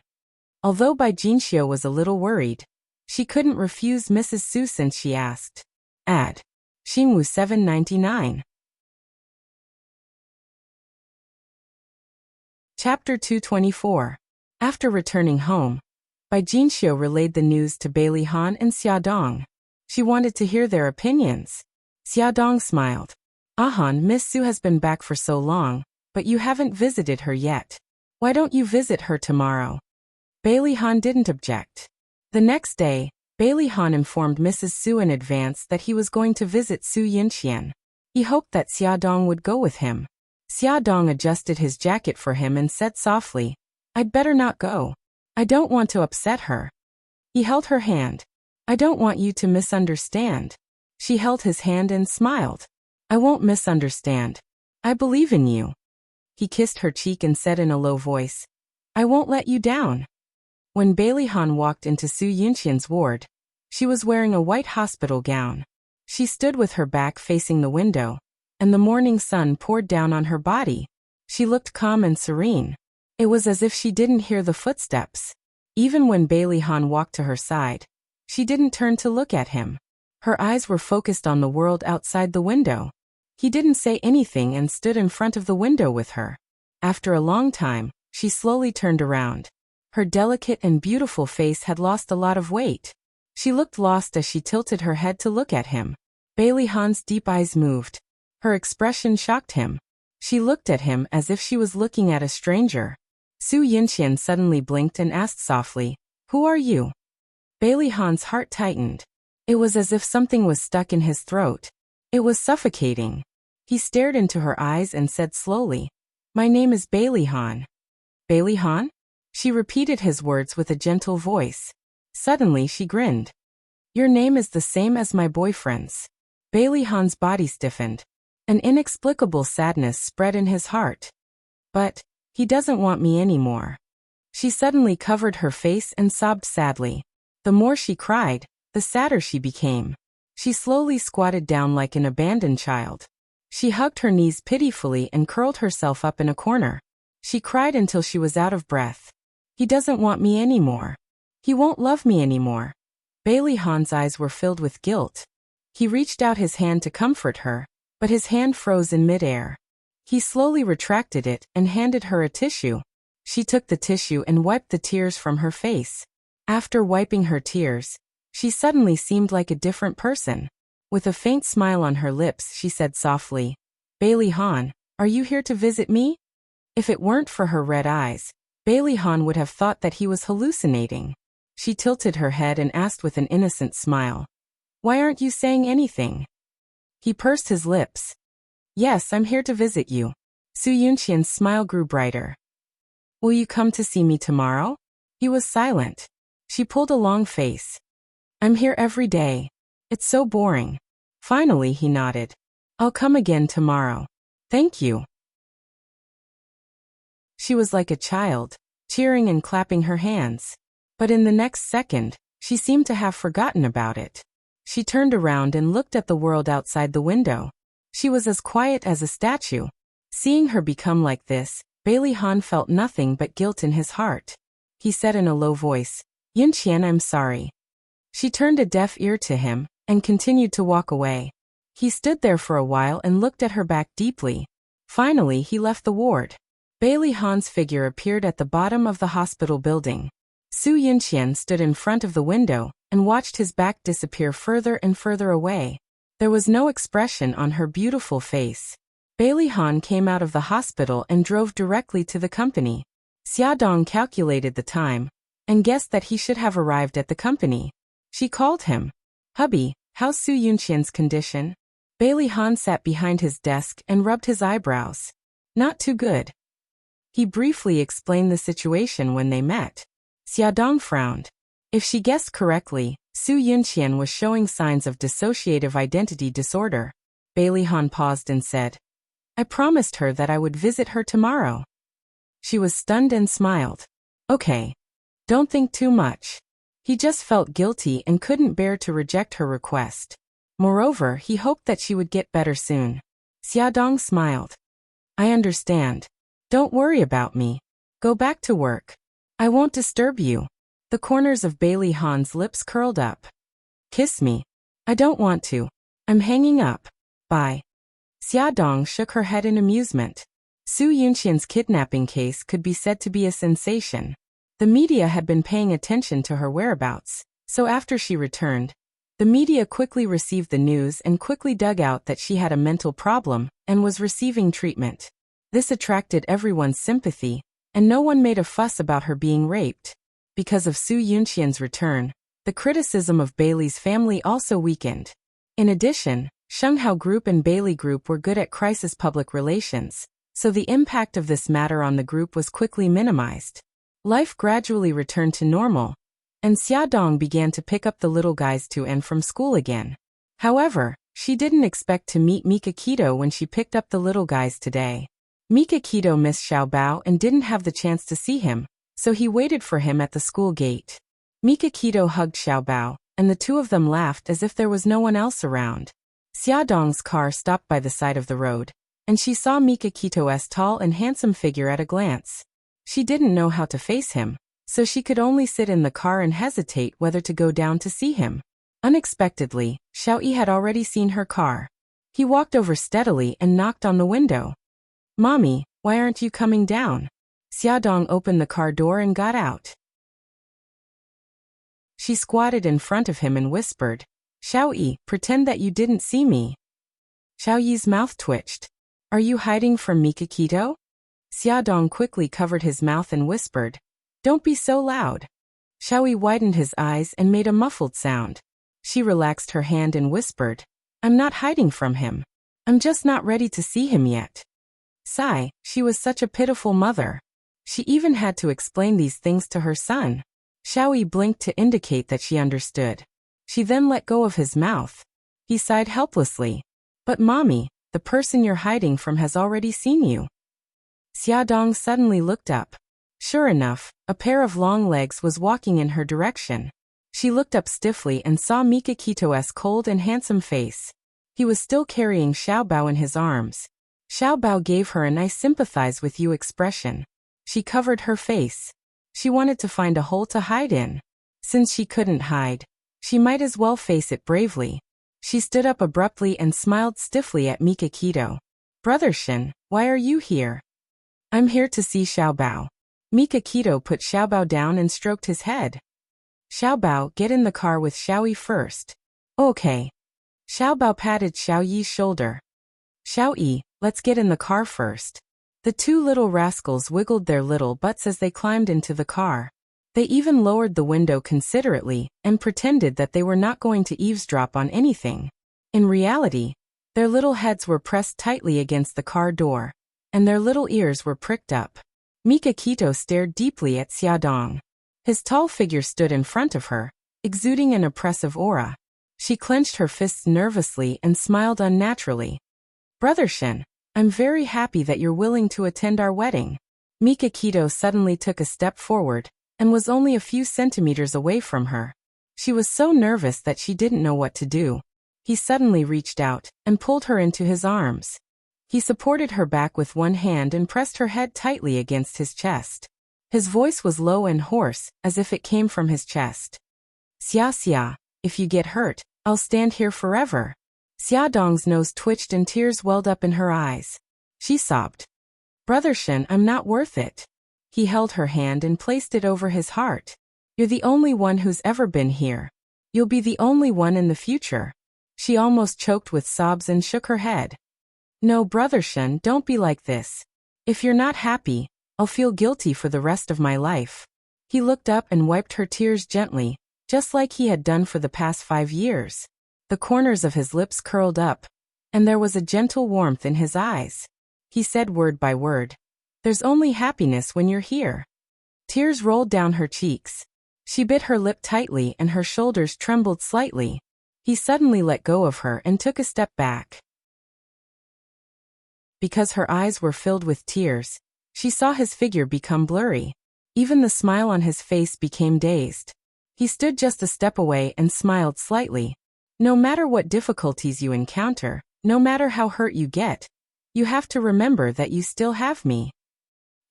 Although Bai Jinxiu was a little worried, she couldn't refuse Mrs. Su since she asked. Ad. Xingwu 799. Chapter 224. After returning home, Bai Jinxiu relayed the news to Bailey Han and Xiaodong. She wanted to hear their opinions. Xiaodong smiled. "Han, Miss Su has been back for so long, but you haven't visited her yet. Why don't you visit her tomorrow?" Bailey Han didn't object. The next day, Bailey Han informed Mrs. Su in advance that he was going to visit Su Yunqian. He hoped that Xiaodong would go with him. Xiaodong adjusted his jacket for him and said softly, "I'd better not go. I don't want to upset her." He held her hand. "I don't want you to misunderstand." She held his hand and smiled. "I won't misunderstand. I believe in you." He kissed her cheek and said in a low voice, "I won't let you down." When Bailey Han walked into Su Yunqian's ward, she was wearing a white hospital gown. She stood with her back facing the window, and the morning sun poured down on her body. She looked calm and serene. It was as if she didn't hear the footsteps. Even when Bailey Han walked to her side, she didn't turn to look at him. Her eyes were focused on the world outside the window. He didn't say anything and stood in front of the window with her. After a long time, she slowly turned around. Her delicate and beautiful face had lost a lot of weight. She looked lost as she tilted her head to look at him. Bailey Han's deep eyes moved. Her expression shocked him. She looked at him as if she was looking at a stranger. Su Yunqian suddenly blinked and asked softly, "Who are you?" Bailey Han's heart tightened. It was as if something was stuck in his throat. It was suffocating. He stared into her eyes and said slowly, "My name is Bailey Han." "Bailey Han?" She repeated his words with a gentle voice. Suddenly she grinned. Your name is the same as my boyfriend's. Bailey Han's body stiffened. An inexplicable sadness spread in his heart. But he doesn't want me anymore. She suddenly covered her face and sobbed sadly. The more she cried, the sadder she became. She slowly squatted down like an abandoned child. She hugged her knees pitifully and curled herself up in a corner. She cried until she was out of breath. He doesn't want me anymore. He won't love me anymore. Bailey Han's eyes were filled with guilt. He reached out his hand to comfort her, but his hand froze in midair. He slowly retracted it and handed her a tissue. She took the tissue and wiped the tears from her face. After wiping her tears, she suddenly seemed like a different person. With a faint smile on her lips, she said softly, Bailey Han, are you here to visit me? If it weren't for her red eyes, Bailey Han would have thought that he was hallucinating. She tilted her head and asked with an innocent smile, why aren't you saying anything? He pursed his lips. Yes, I'm here to visit you. Su Yunqian's smile grew brighter. Will you come to see me tomorrow? He was silent. She pulled a long face. I'm here every day. It's so boring. Finally, he nodded. I'll come again tomorrow. Thank you. She was like a child, cheering and clapping her hands. But in the next second, she seemed to have forgotten about it. She turned around and looked at the world outside the window. She was as quiet as a statue. Seeing her become like this, Bailey Han felt nothing but guilt in his heart. He said in a low voice, Yunqian, I'm sorry. She turned a deaf ear to him and continued to walk away. He stood there for a while and looked at her back deeply. Finally, he left the ward. Bailey Han's figure appeared at the bottom of the hospital building. Su Yunqian stood in front of the window and watched his back disappear further and further away. There was no expression on her beautiful face. Bailey Han came out of the hospital and drove directly to the company. Xiaodong calculated the time and guessed that he should have arrived at the company. She called him. Hubby, how's Su Yunqian's condition? Bailey Han sat behind his desk and rubbed his eyebrows. Not too good. He briefly explained the situation when they met. Xiaodong frowned. If she guessed correctly, Su Yunqian was showing signs of dissociative identity disorder. Bailey Han paused and said, I promised her that I would visit her tomorrow. She was stunned and smiled. Okay. Don't think too much. He just felt guilty and couldn't bear to reject her request. Moreover, he hoped that she would get better soon. Xiaodong smiled. I understand. Don't worry about me. Go back to work. I won't disturb you. The corners of Bailey Han's lips curled up. Kiss me. I don't want to. I'm hanging up. Bye. Xiaodong shook her head in amusement. Su Yunqian's kidnapping case could be said to be a sensation. The media had been paying attention to her whereabouts, so after she returned, the media quickly received the news and quickly dug out that she had a mental problem and was receiving treatment. This attracted everyone's sympathy, and no one made a fuss about her being raped. Because of Su Yunqian's return, the criticism of Bailey's family also weakened. In addition, Shenghao Group and Bailey Group were good at crisis public relations, so the impact of this matter on the group was quickly minimized. Life gradually returned to normal, and Xiaodong began to pick up the little guys to and from school again. However, she didn't expect to meet Mika Keto when she picked up the little guys today. Mika Keto missed Xiao Bao and didn't have the chance to see him, so he waited for him at the school gate. Mika Keto hugged Xiao Bao, and the two of them laughed as if there was no one else around. Xiaodong's car stopped by the side of the road, and she saw Mika Keto's tall and handsome figure at a glance. She didn't know how to face him, so she could only sit in the car and hesitate whether to go down to see him. Unexpectedly, Xiao Yi had already seen her car. He walked over steadily and knocked on the window. Mommy, why aren't you coming down? Xiaodong opened the car door and got out. She squatted in front of him and whispered, Xiao Yi, pretend that you didn't see me. Xiao Yi's mouth twitched. Are you hiding from Mika Keto? Xiaodong quickly covered his mouth and whispered, Don't be so loud. Xiao Yi widened his eyes and made a muffled sound. She relaxed her hand and whispered, I'm not hiding from him. I'm just not ready to see him yet. Sigh, she was such a pitiful mother. She even had to explain these things to her son. Xiao Yi blinked to indicate that she understood. She then let go of his mouth. He sighed helplessly. But mommy, the person you're hiding from has already seen you. Xiaodong suddenly looked up. Sure enough, a pair of long legs was walking in her direction. She looked up stiffly and saw Mikakito's cold and handsome face. He was still carrying Xiaobao in his arms. Xiaobao gave her a nice sympathize with you expression. She covered her face. She wanted to find a hole to hide in. Since she couldn't hide, she might as well face it bravely. She stood up abruptly and smiled stiffly at Mikakito. Brother Shin, why are you here? I'm here to see Xiaobao. Mikakito put Xiaobao down and stroked his head. Xiaobao, get in the car with Xiaoyi first. Okay. Xiaobao patted Xiaoyi's shoulder. Xiaoyi, let's get in the car first. The two little rascals wiggled their little butts as they climbed into the car. They even lowered the window considerately and pretended that they were not going to eavesdrop on anything. In reality, their little heads were pressed tightly against the car door, and their little ears were pricked up. Mikakito stared deeply at Xiaodong. His tall figure stood in front of her, exuding an oppressive aura. She clenched her fists nervously and smiled unnaturally. Brother Shin, I'm very happy that you're willing to attend our wedding. Mikakito suddenly took a step forward and was only a few centimeters away from her. She was so nervous that she didn't know what to do. He suddenly reached out and pulled her into his arms. He supported her back with one hand and pressed her head tightly against his chest. His voice was low and hoarse, as if it came from his chest. Xia, if you get hurt, I'll stand here forever. Xiaodong's nose twitched and tears welled up in her eyes. She sobbed. Brother Shin, I'm not worth it. He held her hand and placed it over his heart. You're the only one who's ever been here. You'll be the only one in the future. She almost choked with sobs and shook her head. No, Brother Shin, don't be like this. If you're not happy, I'll feel guilty for the rest of my life. He looked up and wiped her tears gently, just like he had done for the past 5 years. The corners of his lips curled up, and there was a gentle warmth in his eyes. He said word by word, There's only happiness when you're here. Tears rolled down her cheeks. She bit her lip tightly and her shoulders trembled slightly. He suddenly let go of her and took a step back. Because her eyes were filled with tears, she saw his figure become blurry. Even the smile on his face became dazed. He stood just a step away and smiled slightly. No matter what difficulties you encounter, no matter how hurt you get, you have to remember that you still have me.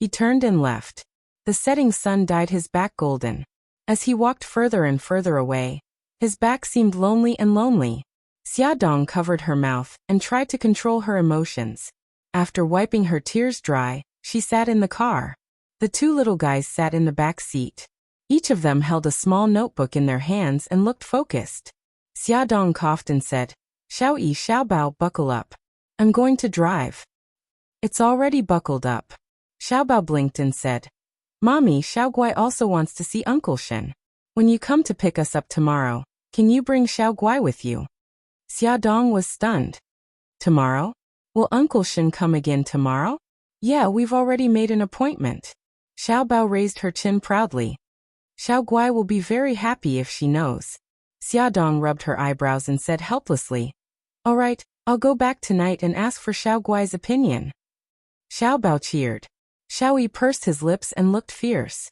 He turned and left. The setting sun dyed his back golden. As he walked further and further away, his back seemed lonely and lonely. Xiaodong covered her mouth and tried to control her emotions. After wiping her tears dry, she sat in the car. The two little guys sat in the back seat. Each of them held a small notebook in their hands and looked focused. Xiaodong coughed and said, Xiaobao, buckle up. I'm going to drive. It's already buckled up. Xiaobao blinked and said, Mommy, Xiaoguai also wants to see Uncle Shen. When you come to pick us up tomorrow, can you bring Xiaoguai with you? Xiaodong was stunned. Tomorrow? Will Uncle Shen come again tomorrow? Yeah, we've already made an appointment. Xiaobao raised her chin proudly. Xiaoguai will be very happy if she knows. Xiaodong rubbed her eyebrows and said helplessly, All right, I'll go back tonight and ask for Xiaoguai's opinion. Xiaobao cheered. Xiaoyi pursed his lips and looked fierce.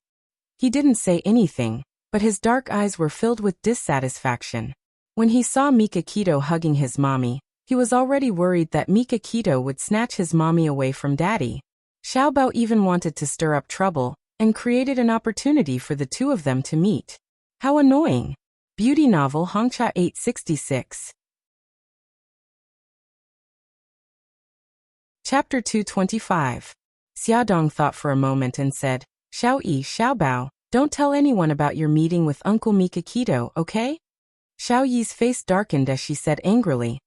He didn't say anything, but his dark eyes were filled with dissatisfaction. When he saw Mikakito hugging his mommy, he was already worried that Mikakito would snatch his mommy away from daddy. Xiaobao even wanted to stir up trouble and created an opportunity for the two of them to meet. How annoying! Beauty novel Hongcha 866. Chapter 225. Xiaodong thought for a moment and said, Xiaobao, don't tell anyone about your meeting with Uncle Mikakito, okay? Xiaoyi's face darkened as she said angrily,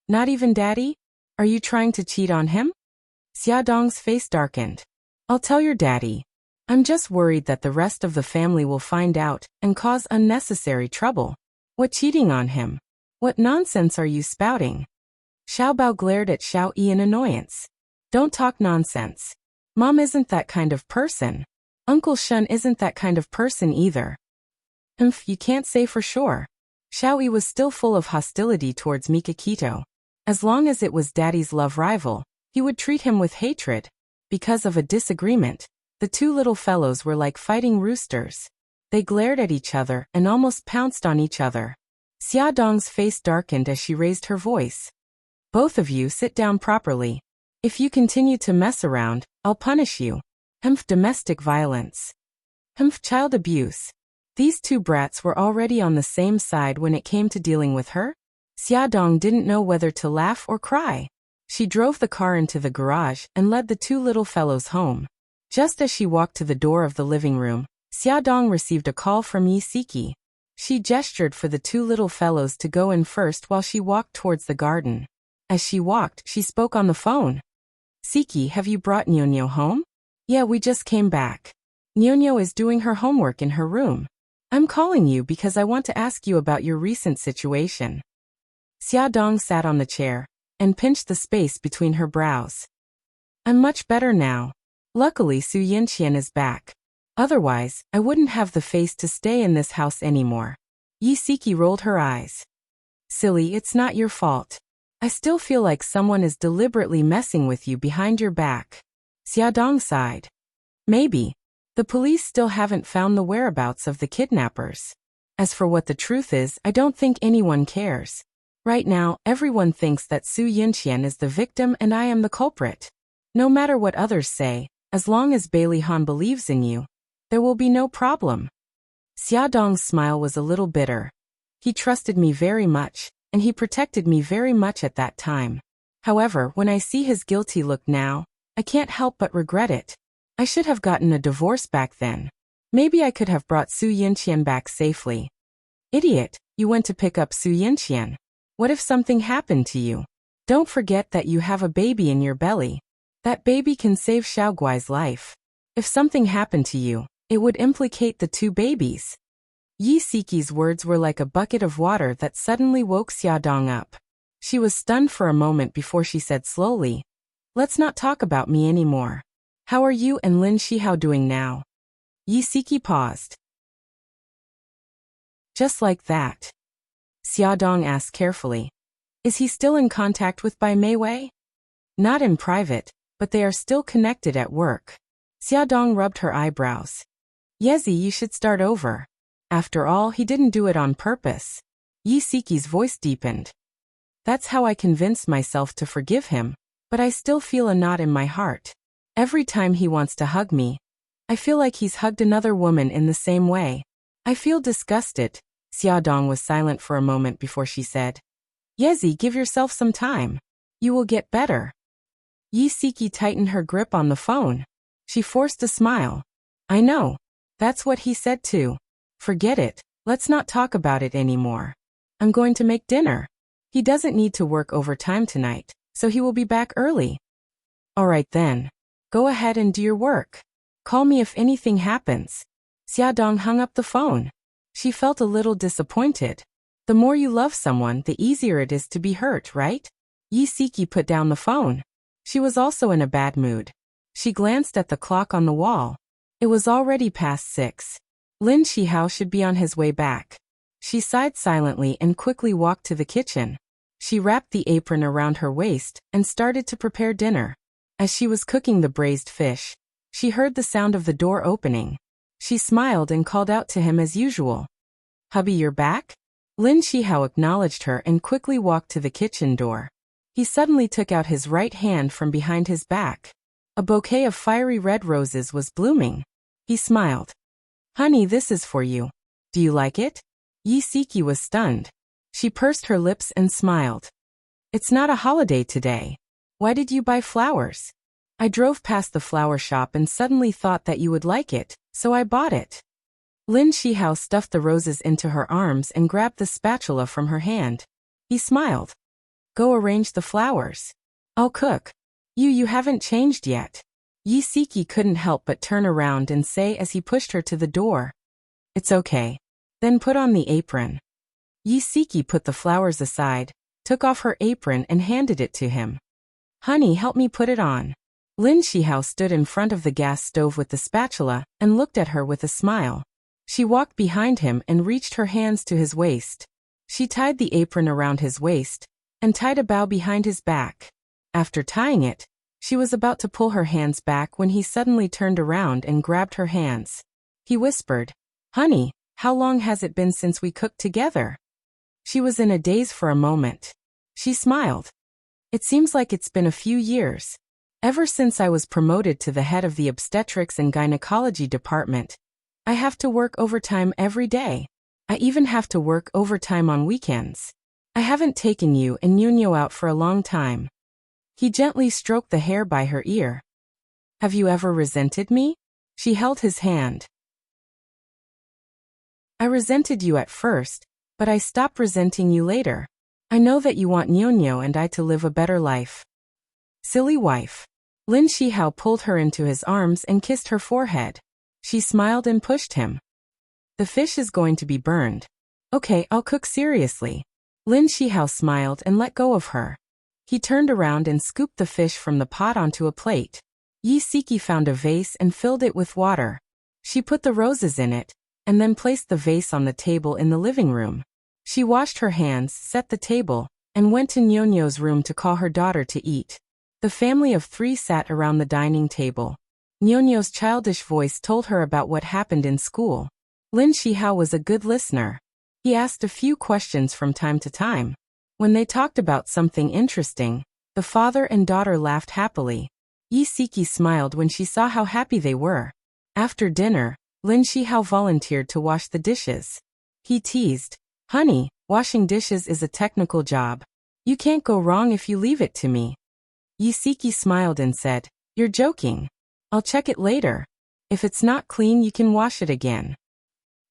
Not even daddy? Are you trying to cheat on him? Xiaodong's face darkened. I'll tell your daddy. I'm just worried that the rest of the family will find out and cause unnecessary trouble. What cheating on him? What nonsense are you spouting? Xiaobao glared at Xiaoyi in annoyance. Don't talk nonsense. Mom isn't that kind of person. Uncle Shen isn't that kind of person either. You can't say for sure. Xiaoyi was still full of hostility towards Mikakito. As long as it was Daddy's love rival, he would treat him with hatred. Because of a disagreement, the two little fellows were like fighting roosters. They glared at each other and almost pounced on each other. Xia Dong's face darkened as she raised her voice. Both of you sit down properly. If you continue to mess around, I'll punish you. Domestic violence. Child abuse. These two brats were already on the same side when it came to dealing with her. Xia Dong didn't know whether to laugh or cry. She drove the car into the garage and led the two little fellows home. Just as she walked to the door of the living room, Xia Dong received a call from Yi Siki. She gestured for the two little fellows to go in first while she walked towards the garden. As she walked, she spoke on the phone. Siki, have you brought Nyonyo home? Yeah, we just came back. Nyonyo is doing her homework in her room. I'm calling you because I want to ask you about your recent situation. Xia Dong sat on the chair and pinched the space between her brows. I'm much better now. Luckily Su Yinqian is back. Otherwise, I wouldn't have the face to stay in this house anymore. Yi Siki rolled her eyes. Silly, it's not your fault. I still feel like someone is deliberately messing with you behind your back. Xia Dong sighed. Maybe. The police still haven't found the whereabouts of the kidnappers. As for what the truth is, I don't think anyone cares. Right now, everyone thinks that Su Yinqian is the victim and I am the culprit. No matter what others say, as long as Bailey Han believes in you, there will be no problem. Xia Dong's smile was a little bitter. He trusted me very much, and he protected me very much at that time. However, when I see his guilty look now, I can't help but regret it. I should have gotten a divorce back then. Maybe I could have brought Su Yinqian back safely. Idiot, you went to pick up Su Yinqian. What if something happened to you? Don't forget that you have a baby in your belly. That baby can save Xiaoguai's life. If something happened to you, it would implicate the two babies. Yi Siki's words were like a bucket of water that suddenly woke Xia Dong up. She was stunned for a moment before she said slowly, Let's not talk about me anymore. How are you and Lin Shihao doing now? Yi Siki paused. Just like that. Xia Dong asked carefully. Is he still in contact with Bai Meiwei? Not in private, but they are still connected at work. Xia Dong rubbed her eyebrows. Yezi, you should start over. After all, he didn't do it on purpose. Yi Siki's voice deepened. That's how I convinced myself to forgive him, but I still feel a knot in my heart. Every time he wants to hug me, I feel like he's hugged another woman in the same way. I feel disgusted. Xia Dong was silent for a moment before she said, Yezi, give yourself some time. You will get better. Yi Siki tightened her grip on the phone. She forced a smile. I know. That's what he said too. Forget it. Let's not talk about it anymore. I'm going to make dinner. He doesn't need to work overtime tonight, so he will be back early. All right then. Go ahead and do your work. Call me if anything happens. Xia Dong hung up the phone. She felt a little disappointed. The more you love someone, the easier it is to be hurt, right? Yi Siki put down the phone. She was also in a bad mood. She glanced at the clock on the wall. It was already past 6. Lin Shihao should be on his way back. She sighed silently and quickly walked to the kitchen. She wrapped the apron around her waist and started to prepare dinner. As she was cooking the braised fish, she heard the sound of the door opening. She smiled and called out to him as usual. Hubby, you're back? Lin Shihao acknowledged her and quickly walked to the kitchen door. He suddenly took out his right hand from behind his back. A bouquet of fiery red roses was blooming. He smiled. Honey, this is for you. Do you like it? Yi Siki was stunned. She pursed her lips and smiled. It's not a holiday today. Why did you buy flowers? I drove past the flower shop and suddenly thought that you would like it, so I bought it. Lin Shihao stuffed the roses into her arms and grabbed the spatula from her hand. He smiled. Go arrange the flowers. I'll cook. You haven't changed yet. Yi Siki couldn't help but turn around and say as he pushed her to the door. It's okay. Then put on the apron. Yi Siki put the flowers aside, took off her apron and handed it to him. Honey, help me put it on. Lin Shihao stood in front of the gas stove with the spatula and looked at her with a smile. She walked behind him and reached her hands to his waist. She tied the apron around his waist and tied a bow behind his back. After tying it, she was about to pull her hands back when he suddenly turned around and grabbed her hands. He whispered, "Honey, how long has it been since we cooked together?" She was in a daze for a moment. She smiled. "It seems like it's been a few years. Ever since I was promoted to the head of the obstetrics and gynecology department. I have to work overtime every day. I even have to work overtime on weekends. I haven't taken you and Nuno out for a long time." He gently stroked the hair by her ear. "Have you ever resented me?" She held his hand. "I resented you at first, but I stopped resenting you later. I know that you want Nuno and I to live a better life." "Silly wife." Lin Shihao pulled her into his arms and kissed her forehead. She smiled and pushed him. "The fish is going to be burned." "Okay, I'll cook seriously." Lin Shihao smiled and let go of her. He turned around and scooped the fish from the pot onto a plate. Yi Siki found a vase and filled it with water. She put the roses in it, and then placed the vase on the table in the living room. She washed her hands, set the table, and went to Nuno's room to call her daughter to eat. The family of 3 sat around the dining table. Nuno's childish voice told her about what happened in school. Lin Shihao was a good listener. He asked a few questions from time to time. When they talked about something interesting, the father and daughter laughed happily. Yi Siki smiled when she saw how happy they were. After dinner, Lin Shihao volunteered to wash the dishes. He teased, "Honey, washing dishes is a technical job. You can't go wrong if you leave it to me." Yi Siki smiled and said, "You're joking. I'll check it later. If it's not clean, you can wash it again."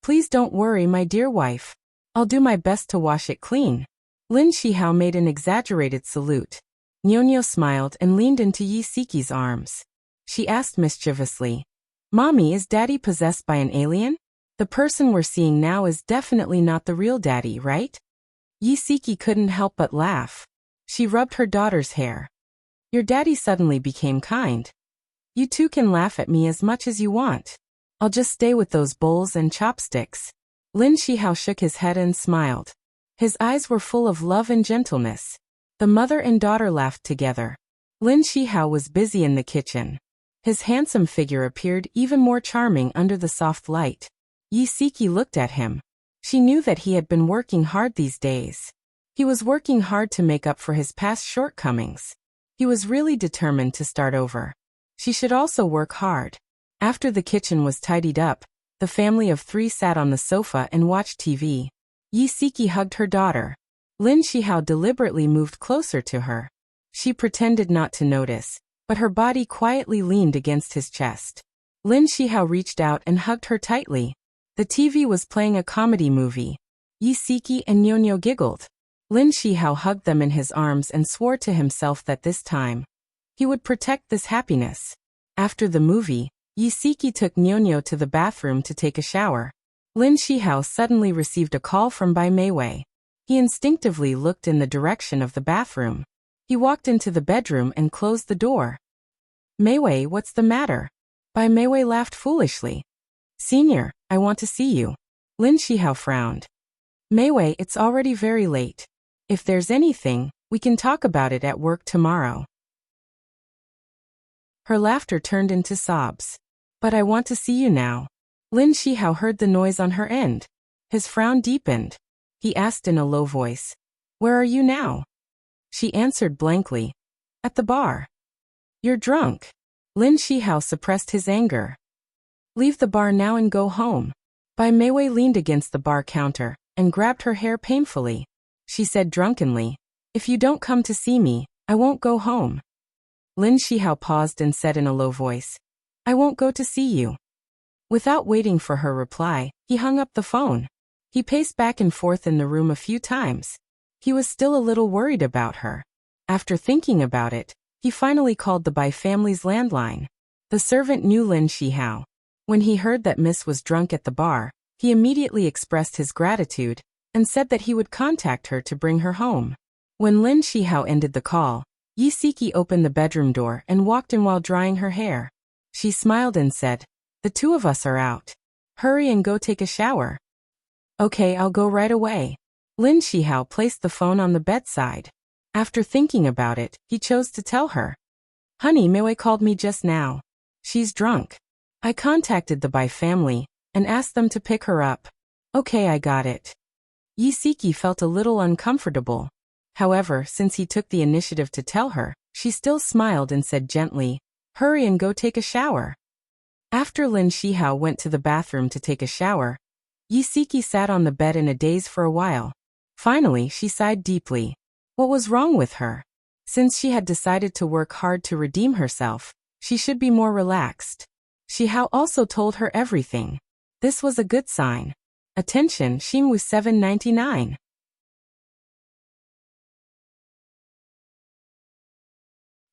"Please don't worry, my dear wife. I'll do my best to wash it clean." Lin Shihao made an exaggerated salute. Nuno smiled and leaned into Yi Siki's arms. She asked mischievously, "Mommy, is Daddy possessed by an alien? The person we're seeing now is definitely not the real Daddy, right?" Yi Siki couldn't help but laugh. She rubbed her daughter's hair. "Your daddy suddenly became kind. You two can laugh at me as much as you want. I'll just stay with those bowls and chopsticks." Lin Shihao shook his head and smiled. His eyes were full of love and gentleness. The mother and daughter laughed together. Lin Shihao was busy in the kitchen. His handsome figure appeared even more charming under the soft light. Yi Siki looked at him. She knew that he had been working hard these days. He was working hard to make up for his past shortcomings. He was really determined to start over. She should also work hard. After the kitchen was tidied up, the family of 3 sat on the sofa and watched TV. Yi Siki hugged her daughter. Lin Shihao deliberately moved closer to her. She pretended not to notice, but her body quietly leaned against his chest. Lin Shihao reached out and hugged her tightly. The TV was playing a comedy movie. Yi Siki and Nuno giggled. Lin Shihao hugged them in his arms and swore to himself that this time, he would protect this happiness. After the movie, Yi Siki took Nuno to the bathroom to take a shower. Lin Shihao suddenly received a call from Bai Meiwei. He instinctively looked in the direction of the bathroom. He walked into the bedroom and closed the door. "Meiwei, what's the matter?" Bai Meiwei laughed foolishly. "Senior, I want to see you." Lin Shihao frowned. "Meiwei, it's already very late. If there's anything, we can talk about it at work tomorrow." Her laughter turned into sobs. "But I want to see you now." Lin Shihao heard the noise on her end. His frown deepened. He asked in a low voice, "Where are you now?" She answered blankly, "At the bar." "You're drunk." Lin Shihao suppressed his anger. "Leave the bar now and go home." Bai Meiwei leaned against the bar counter and grabbed her hair painfully. She said drunkenly, "If you don't come to see me, I won't go home." Lin Shihao paused and said in a low voice, "I won't go to see you." Without waiting for her reply, he hung up the phone. He paced back and forth in the room a few times. He was still a little worried about her. After thinking about it, he finally called the Bai family's landline. The servant knew Lin Shihao. When he heard that Miss was drunk at the bar, he immediately expressed his gratitude and said that he would contact her to bring her home. When Lin Shihao ended the call, Yi Siki opened the bedroom door and walked in while drying her hair. She smiled and said, "The 2 of us are out. Hurry and go take a shower." "Okay, I'll go right away." Lin Shihao placed the phone on the bedside. After thinking about it, he chose to tell her. Honey, Mei called me just now. She's drunk. I contacted the Bai family and asked them to pick her up. Okay, I got it. Yi Siki felt a little uncomfortable. However, since he took the initiative to tell her, she still smiled and said gently, hurry and go take a shower. After Lin Shihao went to the bathroom to take a shower, Yi Siki sat on the bed in a daze for a while. Finally, she sighed deeply. What was wrong with her? Since she had decided to work hard to redeem herself, she should be more relaxed. Shihao also told her everything. This was a good sign. Attention, Xingwu 799.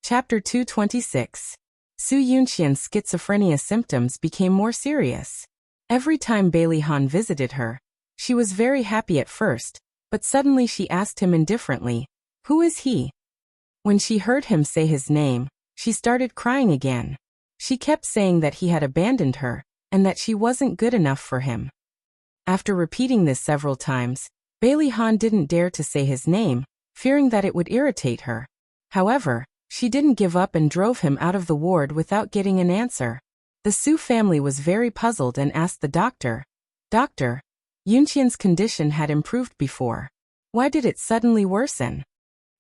Chapter 226. Su Yunqian's schizophrenia symptoms became more serious. Every time Bailey Han visited her, she was very happy at first, but suddenly she asked him indifferently, who is he? When she heard him say his name, she started crying again. She kept saying that he had abandoned her, and that she wasn't good enough for him. After repeating this several times, Bailey Han didn't dare to say his name, fearing that it would irritate her. However, she didn't give up and drove him out of the ward without getting an answer. The Su family was very puzzled and asked the doctor, Doctor, Yunqian's condition had improved before. Why did it suddenly worsen?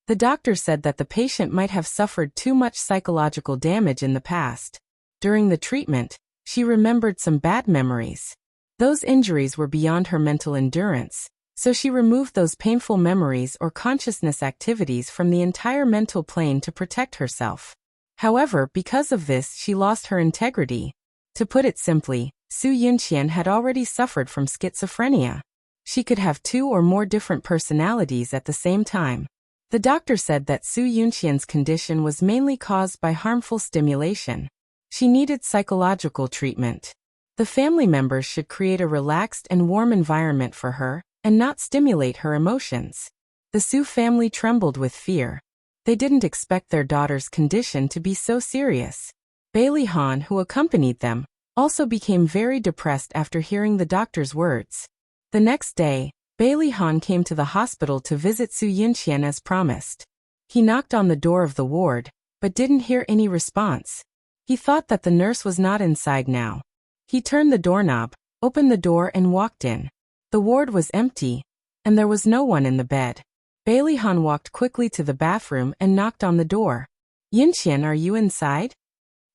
The doctor said that the patient might have suffered too much psychological damage in the past. During the treatment, she remembered some bad memories. Those injuries were beyond her mental endurance, so she removed those painful memories or consciousness activities from the entire mental plane to protect herself. However, because of this, she lost her integrity. To put it simply, Su Yunqian had already suffered from schizophrenia. She could have 2 or more different personalities at the same time. The doctor said that Su Yunqian's condition was mainly caused by harmful stimulation. She needed psychological treatment. The family members should create a relaxed and warm environment for her, and not stimulate her emotions. The Su family trembled with fear. They didn't expect their daughter's condition to be so serious. Bailey Han, who accompanied them, also became very depressed after hearing the doctor's words. The next day, Bailey Han came to the hospital to visit Su Yunqian as promised. He knocked on the door of the ward, but didn't hear any response. He thought that the nurse was not inside now. He turned the doorknob, opened the door and walked in. The ward was empty, and there was no one in the bed. Bailey Han walked quickly to the bathroom and knocked on the door. Yunqian, are you inside?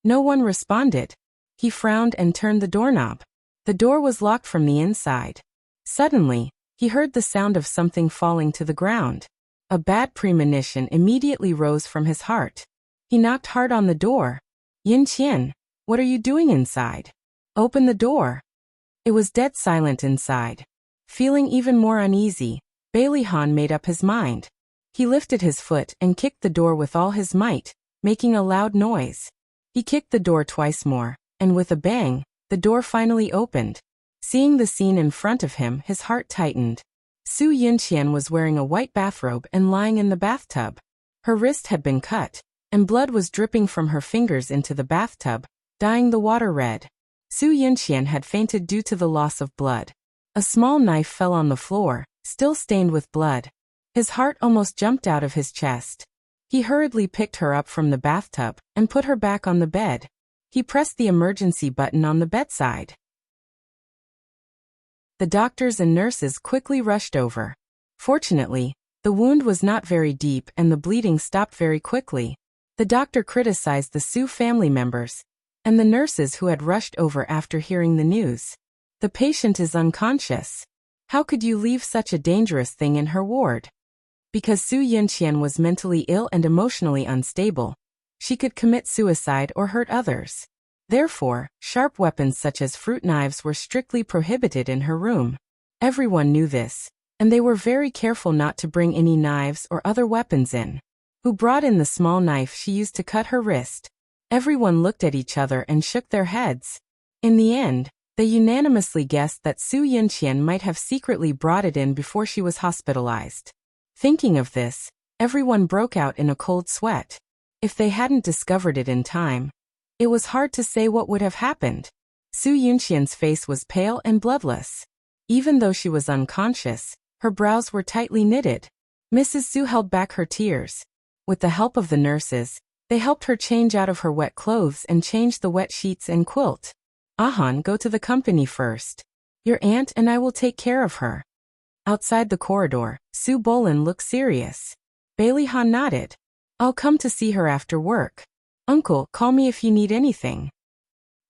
No one responded. He frowned and turned the doorknob. The door was locked from the inside. Suddenly, he heard the sound of something falling to the ground. A bad premonition immediately rose from his heart. He knocked hard on the door. Yunqian, what are you doing inside? Open the door. It was dead silent inside. Feeling even more uneasy, Bailey Han made up his mind. He lifted his foot and kicked the door with all his might, making a loud noise. He kicked the door twice more, and with a bang, the door finally opened. Seeing the scene in front of him, his heart tightened. Su Yunqian was wearing a white bathrobe and lying in the bathtub. Her wrist had been cut, and blood was dripping from her fingers into the bathtub, dyeing the water red. Su Yunqian had fainted due to the loss of blood. A small knife fell on the floor, still stained with blood. His heart almost jumped out of his chest. He hurriedly picked her up from the bathtub and put her back on the bed. He pressed the emergency button on the bedside. The doctors and nurses quickly rushed over. Fortunately, the wound was not very deep and the bleeding stopped very quickly. The doctor criticized the Su family members and the nurses who had rushed over after hearing the news. The patient is unconscious. How could you leave such a dangerous thing in her ward? Because Su Yunqian was mentally ill and emotionally unstable, she could commit suicide or hurt others. Therefore, sharp weapons such as fruit knives were strictly prohibited in her room. Everyone knew this, and they were very careful not to bring any knives or other weapons in. Who brought in the small knife she used to cut her wrist? Everyone looked at each other and shook their heads. In the end, they unanimously guessed that Su Yunqian might have secretly brought it in before she was hospitalized. Thinking of this, everyone broke out in a cold sweat. If they hadn't discovered it in time, it was hard to say what would have happened. Su Yunqian's face was pale and bloodless. Even though she was unconscious, Her brows were tightly knitted. Mrs. Su held back her tears. With the help of the nurses, they helped her change out of her wet clothes and change the wet sheets and quilt. Ahan, go to the company first. Your aunt and I will take care of her. Outside the corridor, Su Bolin looked serious. Bailey Han nodded. I'll come to see her after work. Uncle, call me if you need anything.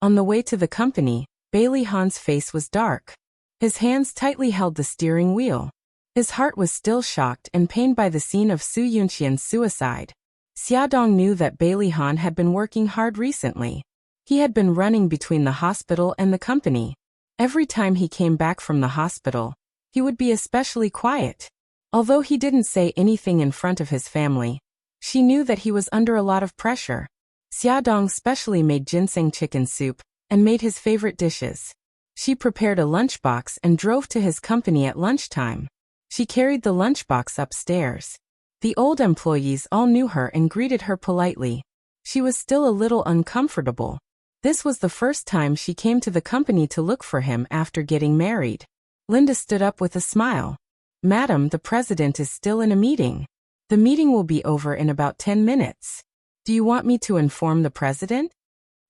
On the way to the company, Bailey Han's face was dark. His hands tightly held the steering wheel. His heart was still shocked and pained by the scene of Su Yunxian's suicide. Xiaodong knew that Bailey Han had been working hard recently. He had been running between the hospital and the company. Every time he came back from the hospital, he would be especially quiet. Although he didn't say anything in front of his family, she knew that he was under a lot of pressure. Xiaodong specially made ginseng chicken soup and made his favorite dishes. She prepared a lunchbox and drove to his company at lunchtime. She carried the lunchbox upstairs. The old employees all knew her and greeted her politely. She was still a little uncomfortable. This was the first time she came to the company to look for him after getting married. Linda stood up with a smile. Madam, the president is still in a meeting. The meeting will be over in about 10 minutes. Do you want me to inform the president?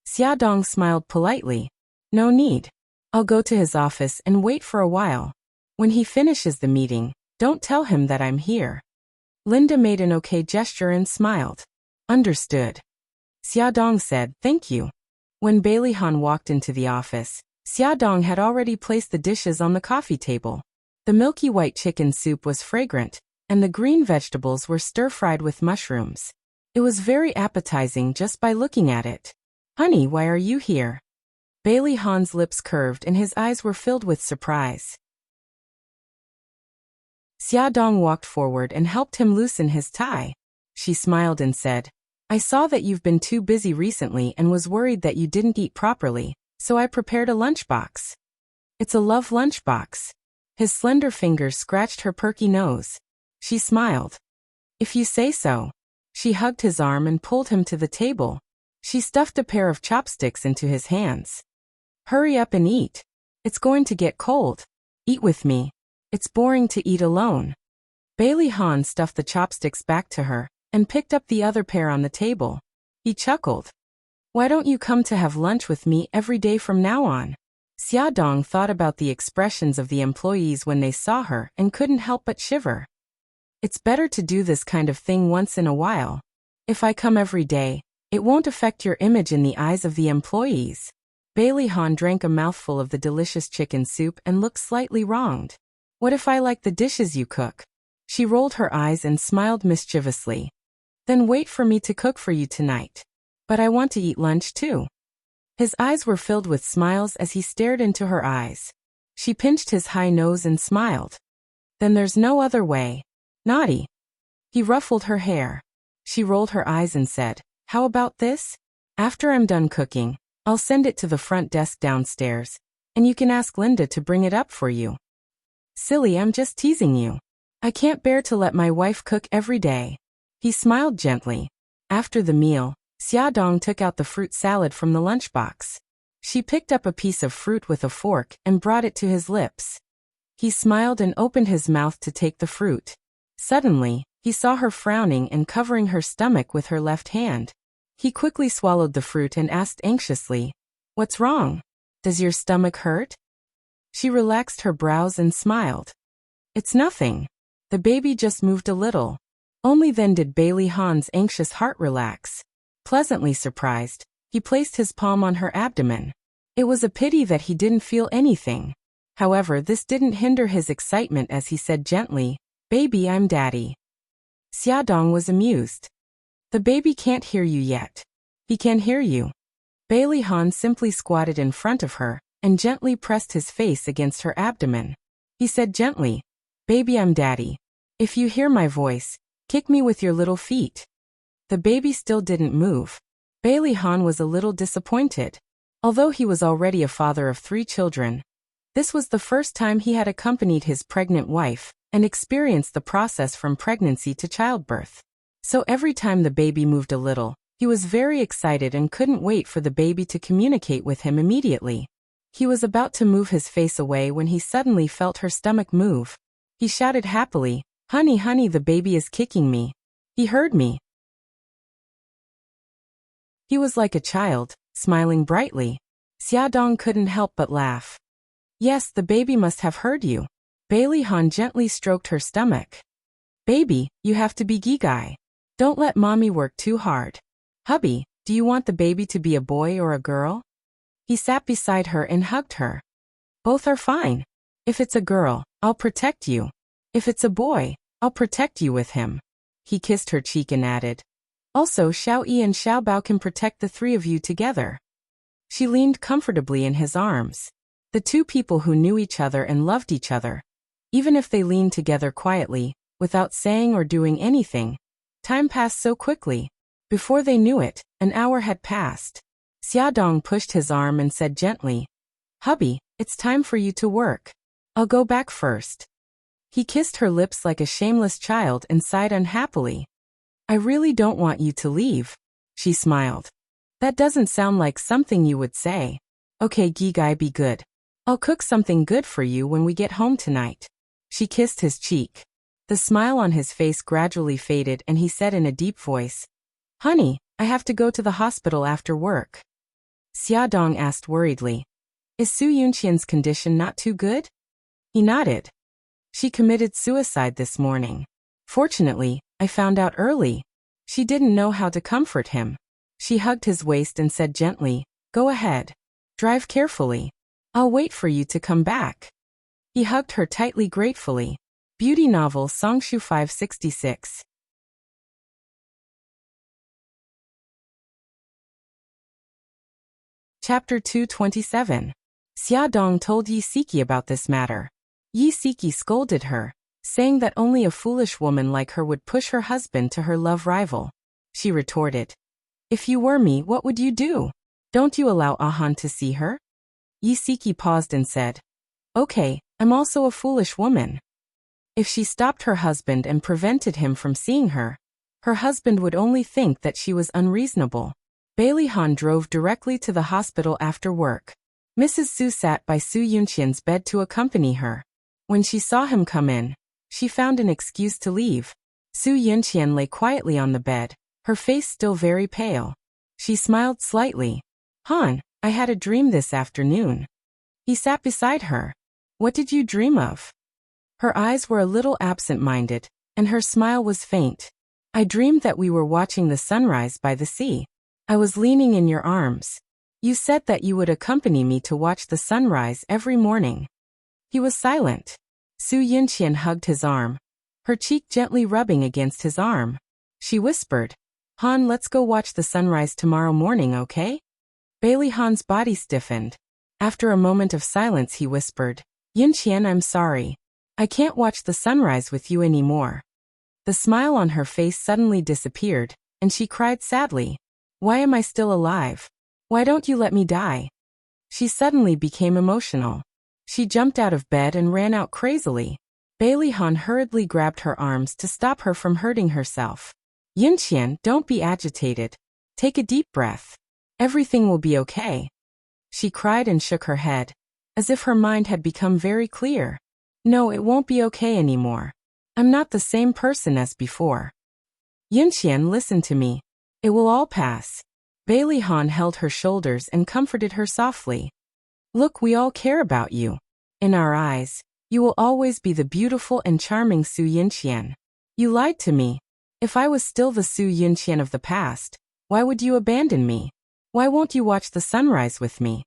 Xiaodong smiled politely. No need. I'll go to his office and wait for a while. When he finishes the meeting, don't tell him that I'm here. Linda made an okay gesture and smiled. Understood. Xiaodong said, thank you. When Bailey Han walked into the office, Xiaodong had already placed the dishes on the coffee table. The milky white chicken soup was fragrant, and the green vegetables were stir-fried with mushrooms. It was very appetizing just by looking at it. Honey, why are you here? Bailey Han's lips curved and his eyes were filled with surprise. Xiaodong walked forward and helped him loosen his tie. She smiled and said, I saw that you've been too busy recently and was worried that you didn't eat properly, so I prepared a lunchbox. It's a love lunchbox. His slender fingers scratched her perky nose. She smiled. If you say so. She hugged his arm and pulled him to the table. She stuffed a pair of chopsticks into his hands. Hurry up and eat. It's going to get cold. Eat with me. It's boring to eat alone. Bailey Han stuffed the chopsticks back to her and picked up the other pair on the table. He chuckled. Why don't you come to have lunch with me every day from now on? Xiaodong thought about the expressions of the employees when they saw her and couldn't help but shiver. It's better to do this kind of thing once in a while. If I come every day, it won't affect your image in the eyes of the employees. Bailey Han drank a mouthful of the delicious chicken soup and looked slightly wronged. What if I like the dishes you cook? She rolled her eyes and smiled mischievously. Then wait for me to cook for you tonight. But I want to eat lunch too. His eyes were filled with smiles as he stared into her eyes. She pinched his high nose and smiled. Then there's no other way. Naughty. He ruffled her hair. She rolled her eyes and said, how about this? After I'm done cooking, I'll send it to the front desk downstairs, and you can ask Linda to bring it up for you. Silly, I'm just teasing you. I can't bear to let my wife cook every day. He smiled gently. After the meal, Xiaodong took out the fruit salad from the lunchbox. She picked up a piece of fruit with a fork and brought it to his lips. He smiled and opened his mouth to take the fruit. Suddenly, he saw her frowning and covering her stomach with her left hand. He quickly swallowed the fruit and asked anxiously, What's wrong? Does your stomach hurt? She relaxed her brows and smiled. It's nothing. The baby just moved a little. Only then did Bailey Han's anxious heart relax. Pleasantly surprised, he placed his palm on her abdomen. It was a pity that he didn't feel anything. However, this didn't hinder his excitement as he said gently, Baby, I'm daddy. Xiaodong was amused. The baby can't hear you yet. He can hear you. Bailey Han simply squatted in front of her and gently pressed his face against her abdomen. He said gently, Baby, I'm daddy. If you hear my voice, kick me with your little feet. The baby still didn't move. Bailey Han was a little disappointed. Although he was already a father of 3 children, this was the first time he had accompanied his pregnant wife and experienced the process from pregnancy to childbirth. So every time the baby moved a little, he was very excited and couldn't wait for the baby to communicate with him immediately. He was about to move his face away when he suddenly felt her stomach move. He shouted happily, "Honey, honey, the baby is kicking me." He heard me. He was like a child, smiling brightly. Xiaodong couldn't help but laugh. Yes, the baby must have heard you. Bailey Han gently stroked her stomach. Baby, you have to be gigai. Don't let mommy work too hard. Hubby, do you want the baby to be a boy or a girl? He sat beside her and hugged her. Both are fine. If it's a girl, I'll protect you. If it's a boy, I'll protect you with him. He kissed her cheek and added, also Xiao Yi and Xiao Bao can protect the three of you together. She leaned comfortably in his arms. The two people who knew each other and loved each other. Even if they leaned together quietly, without saying or doing anything, time passed so quickly. Before they knew it, an hour had passed. Xiaodong pushed his arm and said gently, Hubby, it's time for you to work. I'll go back first. He kissed her lips like a shameless child and sighed unhappily. I really don't want you to leave. She smiled. That doesn't sound like something you would say. Okay, Gigai, be good. I'll cook something good for you when we get home tonight. She kissed his cheek. The smile on his face gradually faded and he said in a deep voice, Honey, I have to go to the hospital after work. Xiaodong asked worriedly, Is Su Yunqian's condition not too good? He nodded. She committed suicide this morning. Fortunately, I found out early. She didn't know how to comfort him. She hugged his waist and said gently, Go ahead. Drive carefully. I'll wait for you to come back. He hugged her tightly gratefully. Beauty novel Songshu 566. Chapter 227. Xiaodong told Yi Siki about this matter. Yi Siki scolded her, saying that only a foolish woman like her would push her husband to her love rival. She retorted, If you were me, what would you do? Don't you allow Ahan to see her? Yi Siki paused and said, Okay, I'm also a foolish woman. If she stopped her husband and prevented him from seeing her, her husband would only think that she was unreasonable. Bailey Han drove directly to the hospital after work. Mrs. Su sat by Su Yunqian's bed to accompany her. When she saw him come in, she found an excuse to leave. Su Yunqian lay quietly on the bed, her face still very pale. She smiled slightly. Han, I had a dream this afternoon. He sat beside her. What did you dream of? Her eyes were a little absent-minded, and her smile was faint. I dreamed that we were watching the sunrise by the sea. I was leaning in your arms. You said that you would accompany me to watch the sunrise every morning. He was silent. Su Yunqian hugged his arm, her cheek gently rubbing against his arm. She whispered, Han, let's go watch the sunrise tomorrow morning, okay? Bailey Han's body stiffened. After a moment of silence he whispered, Yunqian, I'm sorry. I can't watch the sunrise with you anymore. The smile on her face suddenly disappeared, and she cried sadly. Why am I still alive? Why don't you let me die? She suddenly became emotional. She jumped out of bed and ran out crazily. Bailey Han hurriedly grabbed her arms to stop her from hurting herself. Yunqian, don't be agitated. Take a deep breath. Everything will be okay. She cried and shook her head, as if her mind had become very clear. No, it won't be okay anymore. I'm not the same person as before. Yunqian, listen to me. It will all pass. Bailey Han held her shoulders and comforted her softly. Look, we all care about you. In our eyes, you will always be the beautiful and charming Su Yunqian. You lied to me. If I was still the Su Yunqian of the past, why would you abandon me? Why won't you watch the sunrise with me?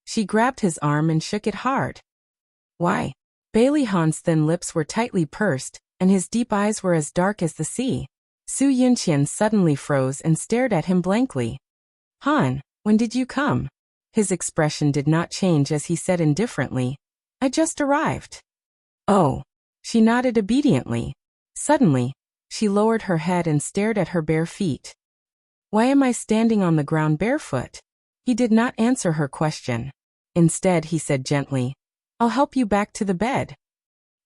She grabbed his arm and shook it hard. Why? Bailey Han's thin lips were tightly pursed, and his deep eyes were as dark as the sea. Su Yunqian suddenly froze and stared at him blankly. Han, when did you come? His expression did not change as he said indifferently, I just arrived. Oh. She nodded obediently. Suddenly, she lowered her head and stared at her bare feet. Why am I standing on the ground barefoot? He did not answer her question. Instead, he said gently, I'll help you back to the bed.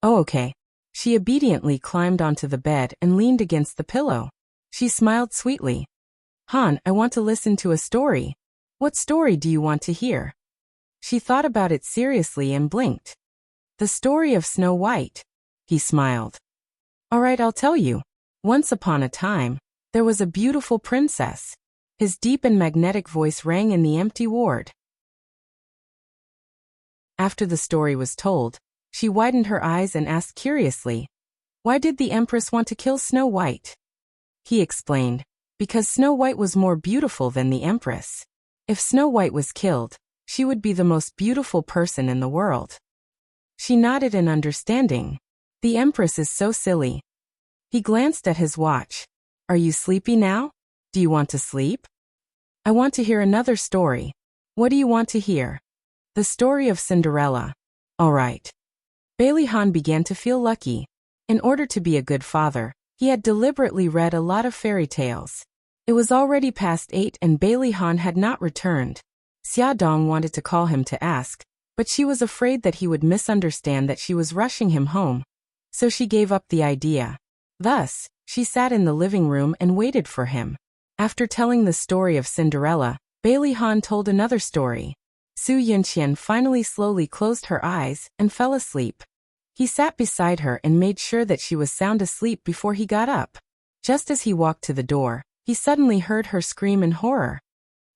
Oh, okay. She obediently climbed onto the bed and leaned against the pillow. She smiled sweetly. Han, I want to listen to a story. What story do you want to hear? She thought about it seriously and blinked. The story of Snow White. He smiled. All right, I'll tell you. Once upon a time, there was a beautiful princess. His deep and magnetic voice rang in the empty ward. After the story was told, she widened her eyes and asked curiously, why did the Empress want to kill Snow White? He explained, because Snow White was more beautiful than the Empress. If Snow White was killed, she would be the most beautiful person in the world. She nodded in understanding. The Empress is so silly. He glanced at his watch. Are you sleepy now? Do you want to sleep? I want to hear another story. What do you want to hear? The story of Cinderella. All right. Bailey Han began to feel lucky. In order to be a good father, he had deliberately read a lot of fairy tales. It was already past 8 and Bailey Han had not returned. Xia Dong wanted to call him to ask, but she was afraid that he would misunderstand that she was rushing him home. So she gave up the idea. Thus, she sat in the living room and waited for him. After telling the story of Cinderella, Bailey Han told another story. Su Yunqian finally slowly closed her eyes and fell asleep. He sat beside her and made sure that she was sound asleep before he got up. Just as he walked to the door, he suddenly heard her scream in horror.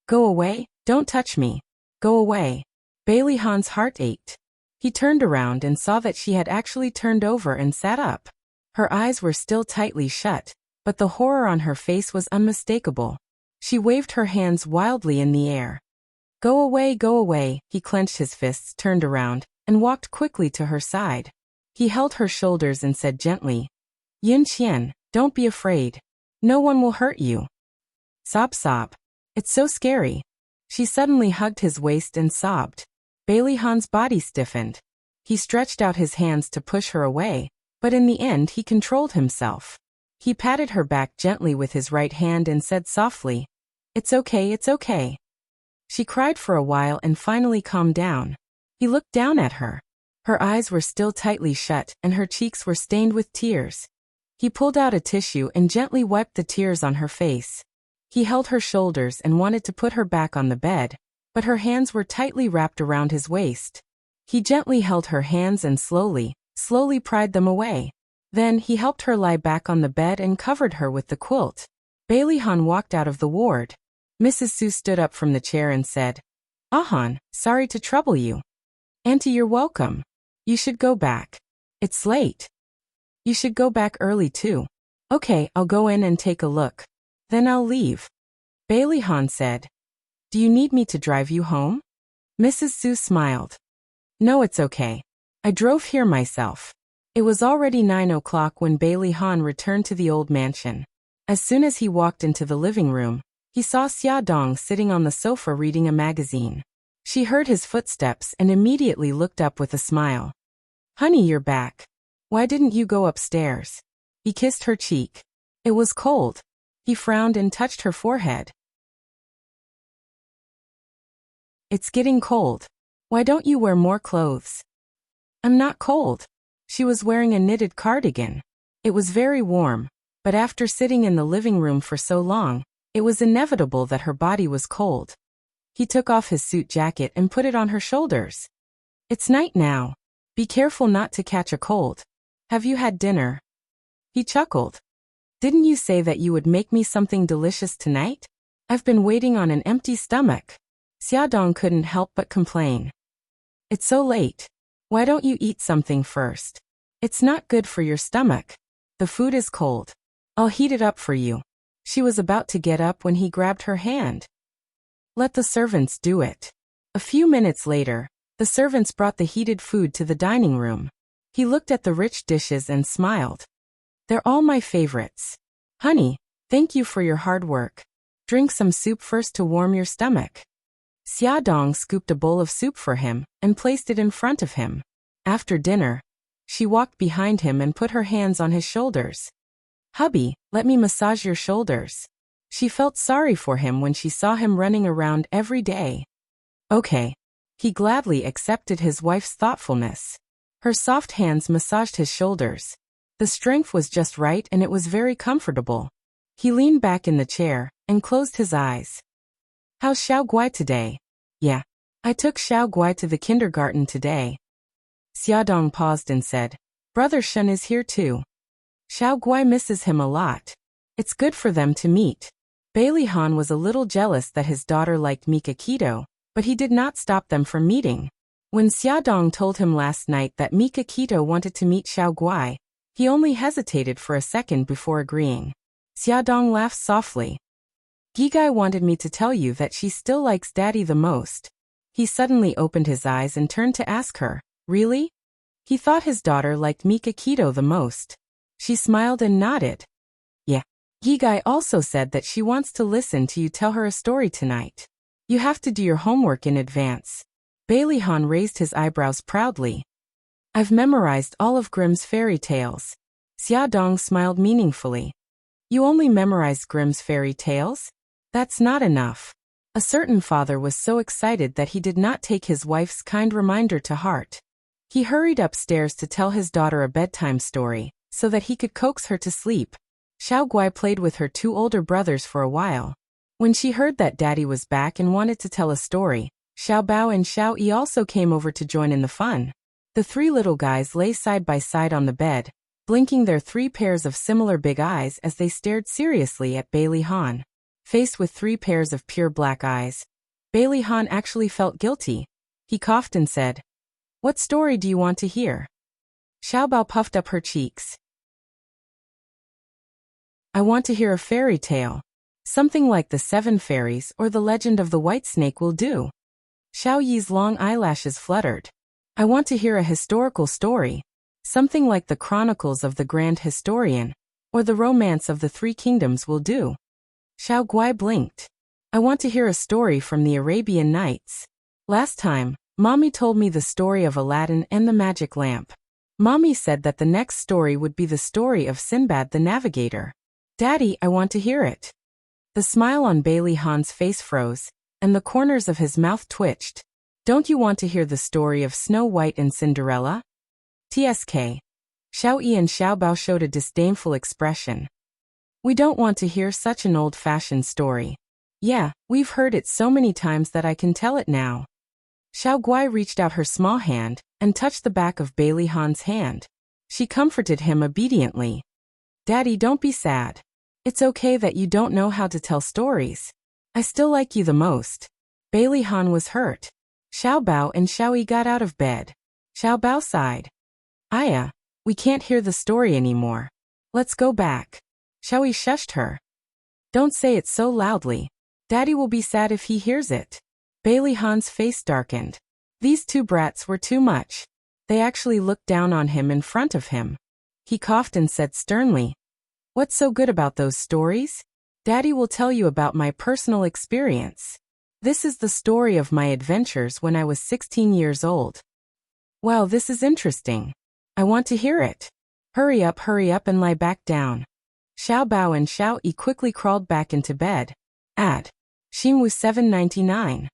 Go away, don't touch me. Go away. Bailey Han's heart ached. He turned around and saw that she had actually turned over and sat up. Her eyes were still tightly shut, but the horror on her face was unmistakable. She waved her hands wildly in the air. Go away, go away. He clenched his fists, turned around, and walked quickly to her side. He held her shoulders and said gently, Yun Qian, don't be afraid. No one will hurt you. Sob sob. It's so scary. She suddenly hugged his waist and sobbed. Bailey Han's body stiffened. He stretched out his hands to push her away, but in the end he controlled himself. He patted her back gently with his right hand and said softly, It's okay, it's okay. She cried for a while and finally calmed down. He looked down at her. Her eyes were still tightly shut and her cheeks were stained with tears. He pulled out a tissue and gently wiped the tears on her face. He held her shoulders and wanted to put her back on the bed, but her hands were tightly wrapped around his waist. He gently held her hands and slowly pried them away. Then he helped her lie back on the bed and covered her with the quilt. Bailey Han walked out of the ward. Mrs. Su stood up from the chair and said, Han, sorry to trouble you. Auntie, you're welcome. You should go back. It's late. You should go back early too. Okay, I'll go in and take a look. Then I'll leave. Bailey Han said, Do you need me to drive you home? Mrs. Su smiled. No, it's okay. I drove here myself. It was already 9 o'clock when Bailey Han returned to the old mansion. As soon as he walked into the living room, he saw Xia Dong sitting on the sofa reading a magazine. She heard his footsteps and immediately looked up with a smile. Honey, you're back. Why didn't you go upstairs? He kissed her cheek. It was cold. He frowned and touched her forehead. It's getting cold. Why don't you wear more clothes? I'm not cold. She was wearing a knitted cardigan. It was very warm, but after sitting in the living room for so long, it was inevitable that her body was cold. He took off his suit jacket and put it on her shoulders. It's night now. Be careful not to catch a cold. Have you had dinner? He chuckled. Didn't you say that you would make me something delicious tonight? I've been waiting on an empty stomach. Xia Dong couldn't help but complain. It's so late. Why don't you eat something first? It's not good for your stomach. The food is cold. I'll heat it up for you. She was about to get up when he grabbed her hand. Let the servants do it. A few minutes later, the servants brought the heated food to the dining room. He looked at the rich dishes and smiled. They're all my favorites. Honey, thank you for your hard work. Drink some soup first to warm your stomach. Xia Dong scooped a bowl of soup for him and placed it in front of him. After dinner, she walked behind him and put her hands on his shoulders. Hubby, let me massage your shoulders. She felt sorry for him when she saw him running around every day. Okay. He gladly accepted his wife's thoughtfulness. Her soft hands massaged his shoulders. The strength was just right and it was very comfortable. He leaned back in the chair and closed his eyes. How's Xiao Guai today? Yeah. I took Xiao Guai to the kindergarten today. Xia Dong paused and said, Brother Shun is here too. Xiao Guai misses him a lot. It's good for them to meet. Bailey Han was a little jealous that his daughter liked Mikakito, but he did not stop them from meeting. When Xiaodong told him last night that Mikakito wanted to meet Xiao Guai, he only hesitated for a second before agreeing. Xiaodong laughed softly. Gigai wanted me to tell you that she still likes Daddy the most. He suddenly opened his eyes and turned to ask her, really? He thought his daughter liked Mikakito the most. She smiled and nodded. Yeah. Gigai also said that she wants to listen to you tell her a story tonight. You have to do your homework in advance. Bailey Han raised his eyebrows proudly. I've memorized all of Grimm's fairy tales. Xiaodong smiled meaningfully. You only memorized Grimm's fairy tales? That's not enough. A certain father was so excited that he did not take his wife's kind reminder to heart. He hurried upstairs to tell his daughter a bedtime story, so that he could coax her to sleep. Xiao Guai played with her two older brothers for a while. When she heard that Daddy was back and wanted to tell a story, Xiao Bao and Xiao Yi also came over to join in the fun. The three little guys lay side by side on the bed, blinking their 3 pairs of similar big eyes as they stared seriously at Bailey Han. Faced with 3 pairs of pure black eyes, Bailey Han actually felt guilty. He coughed and said, "What story do you want to hear?" Xiao Bao puffed up her cheeks. I want to hear a fairy tale. Something like the 7 fairies or the legend of the white snake will do. Xiao Yi's long eyelashes fluttered. I want to hear a historical story. Something like the Chronicles of the Grand Historian, or the Romance of the 3 Kingdoms will do. Xiao Guai blinked. I want to hear a story from the Arabian Nights. Last time, Mommy told me the story of Aladdin and the magic lamp. Mommy said that the next story would be the story of Sinbad the Navigator. Daddy, I want to hear it. The smile on Bailey Han's face froze, and the corners of his mouth twitched. Don't you want to hear the story of Snow White and Cinderella? TSK. Xiao Yi and Xiao Bao showed a disdainful expression. We don't want to hear such an old-fashioned story. Yeah, we've heard it so many times that I can tell it now. Xiao Guai reached out her small hand and touched the back of Bailey Han's hand. She comforted him obediently. Daddy, don't be sad. It's okay that you don't know how to tell stories. I still like you the most. Bailey Han was hurt. Xiao Bao and Xiao Yi got out of bed. Xiao Bao sighed. Aya, we can't hear the story anymore. Let's go back. Xiao Yi shushed her. Don't say it so loudly. Daddy will be sad if he hears it. Bailey Han's face darkened. These 2 brats were too much. They actually looked down on him in front of him. He coughed and said sternly, "What's so good about those stories? Daddy will tell you about my personal experience. This is the story of my adventures when I was 16 years old." Wow, this is interesting. I want to hear it. Hurry up and lie back down. Xiao Bao and Xiao Yi quickly crawled back into bed. Ad. Xinwu 799.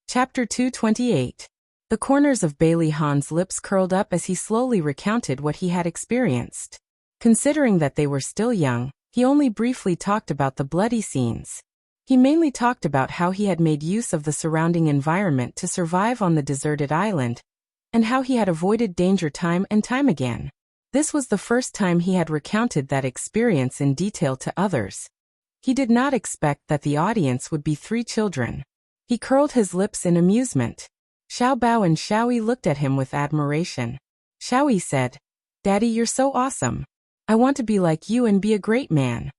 Chapter 228. The corners of Bailey Han's lips curled up as he slowly recounted what he had experienced. Considering that they were still young, he only briefly talked about the bloody scenes. He mainly talked about how he had made use of the surrounding environment to survive on the deserted island, and how he had avoided danger time and time again. This was the first time he had recounted that experience in detail to others. He did not expect that the audience would be 3 children. He curled his lips in amusement. Xiao Bao and Xiao Yi looked at him with admiration. Xiao Yi said, "Daddy, you're so awesome. I want to be like you and be a great man."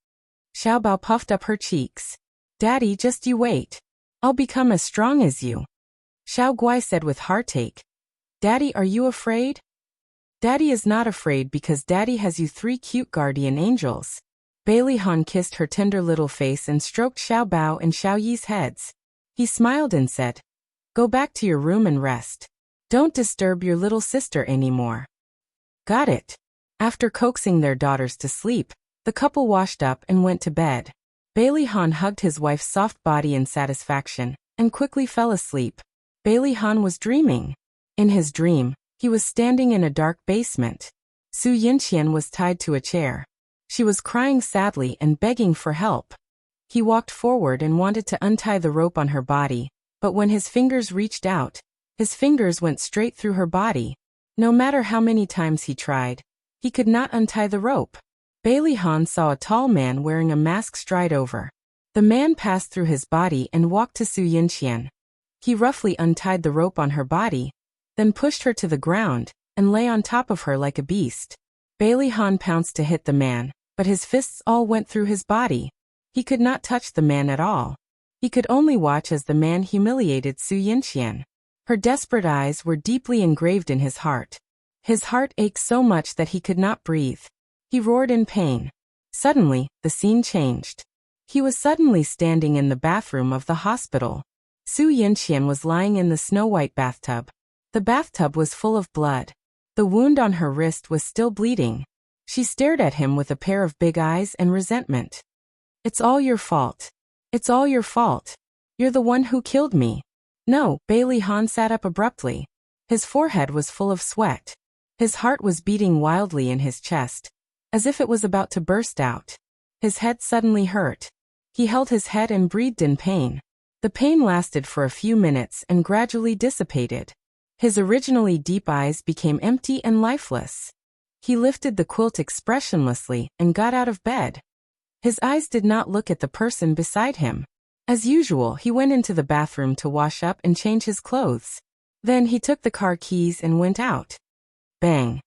Xiao Bao puffed up her cheeks. "Daddy, just you wait. I'll become as strong as you." Xiao Guai said with heartache, "Daddy, are you afraid?" Daddy is not afraid because Daddy has you 3 cute guardian angels. Bailey Han kissed her tender little face and stroked Xiao Bao and Xiao Yi's heads. He smiled and said, "Go back to your room and rest. Don't disturb your little sister anymore." Got it. After coaxing their daughters to sleep, the couple washed up and went to bed. Bailey Han hugged his wife's soft body in satisfaction and quickly fell asleep. Bailey Han was dreaming. In his dream, he was standing in a dark basement. Su Yinqian was tied to a chair. She was crying sadly and begging for help. He walked forward and wanted to untie the rope on her body, But when his fingers reached out, his fingers went straight through her body. No matter how many times he tried, he could not untie the rope. Bailey Han saw a tall man wearing a mask stride over. The man passed through his body and walked to Su Yinqian. He roughly untied the rope on her body, then pushed her to the ground, and lay on top of her like a beast. Bailey Han pounced to hit the man, but his fists all went through his body. He could not touch the man at all. He could only watch as the man humiliated Su Yinqian. Her desperate eyes were deeply engraved in his heart. His heart ached so much that he could not breathe. He roared in pain. Suddenly, the scene changed. He was suddenly standing in the bathroom of the hospital. Su Yinqian was lying in the snow-white bathtub. The bathtub was full of blood. The wound on her wrist was still bleeding. She stared at him with a pair of big eyes and resentment. "It's all your fault. It's all your fault. You're the one who killed me." "No." Bailey Han sat up abruptly. His forehead was full of sweat. His heart was beating wildly in his chest, as if it was about to burst out. His head suddenly hurt. He held his head and breathed in pain. The pain lasted for a few minutes and gradually dissipated. His originally deep eyes became empty and lifeless. He lifted the quilt expressionlessly and got out of bed. His eyes did not look at the person beside him. As usual, he went into the bathroom to wash up and change his clothes. Then he took the car keys and went out. Bang!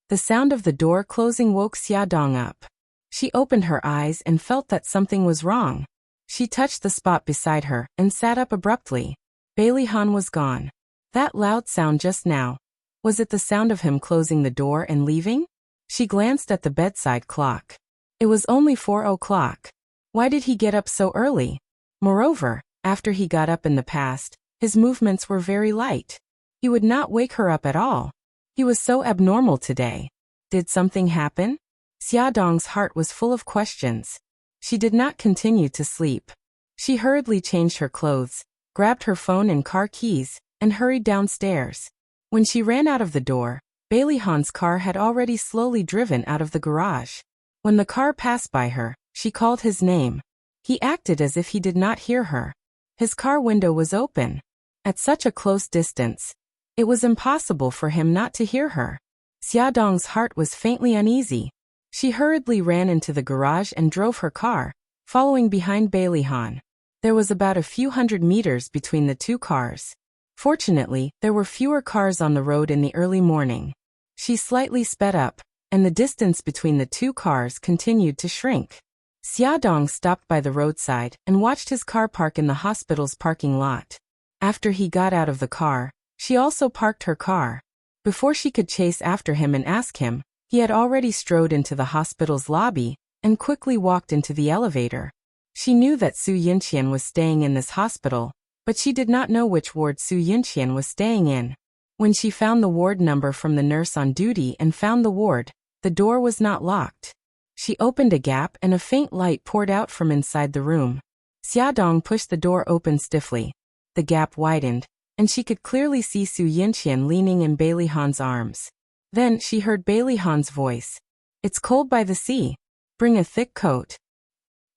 The sound of the door closing woke Xiaodong up. She opened her eyes and felt that something was wrong. She touched the spot beside her and sat up abruptly. Bailey Han was gone. That loud sound just now. Was it the sound of him closing the door and leaving? She glanced at the bedside clock. It was only 4 o'clock. Why did he get up so early? Moreover, after he got up in the past, his movements were very light. He would not wake her up at all. He was so abnormal today. Did something happen? Xiaodong's heart was full of questions. She did not continue to sleep. She hurriedly changed her clothes, grabbed her phone and car keys, and hurried downstairs. When she ran out of the door, Bailey Han's car had already slowly driven out of the garage. When the car passed by her, she called his name. He acted as if he did not hear her. His car window was open. At such a close distance, it was impossible for him not to hear her. Xiaodong's heart was faintly uneasy. She hurriedly ran into the garage and drove her car, following behind Bailey Han. There was about a few hundred meters between the two cars. Fortunately, there were fewer cars on the road in the early morning. She slightly sped up, and the distance between the two cars continued to shrink. Xiaodong stopped by the roadside and watched his car park in the hospital's parking lot. After he got out of the car, she also parked her car. Before she could chase after him and ask him, he had already strode into the hospital's lobby and quickly walked into the elevator. She knew that Su Yinqian was staying in this hospital, but she did not know which ward Su Yinqian was staying in. When she found the ward number from the nurse on duty and found the ward, the door was not locked. She opened a gap and a faint light poured out from inside the room. Xiaodong pushed the door open stiffly. The gap widened, and she could clearly see Su Yinqian leaning in Bailey Han's arms. Then she heard Bailey Han's voice. "It's cold by the sea. Bring a thick coat."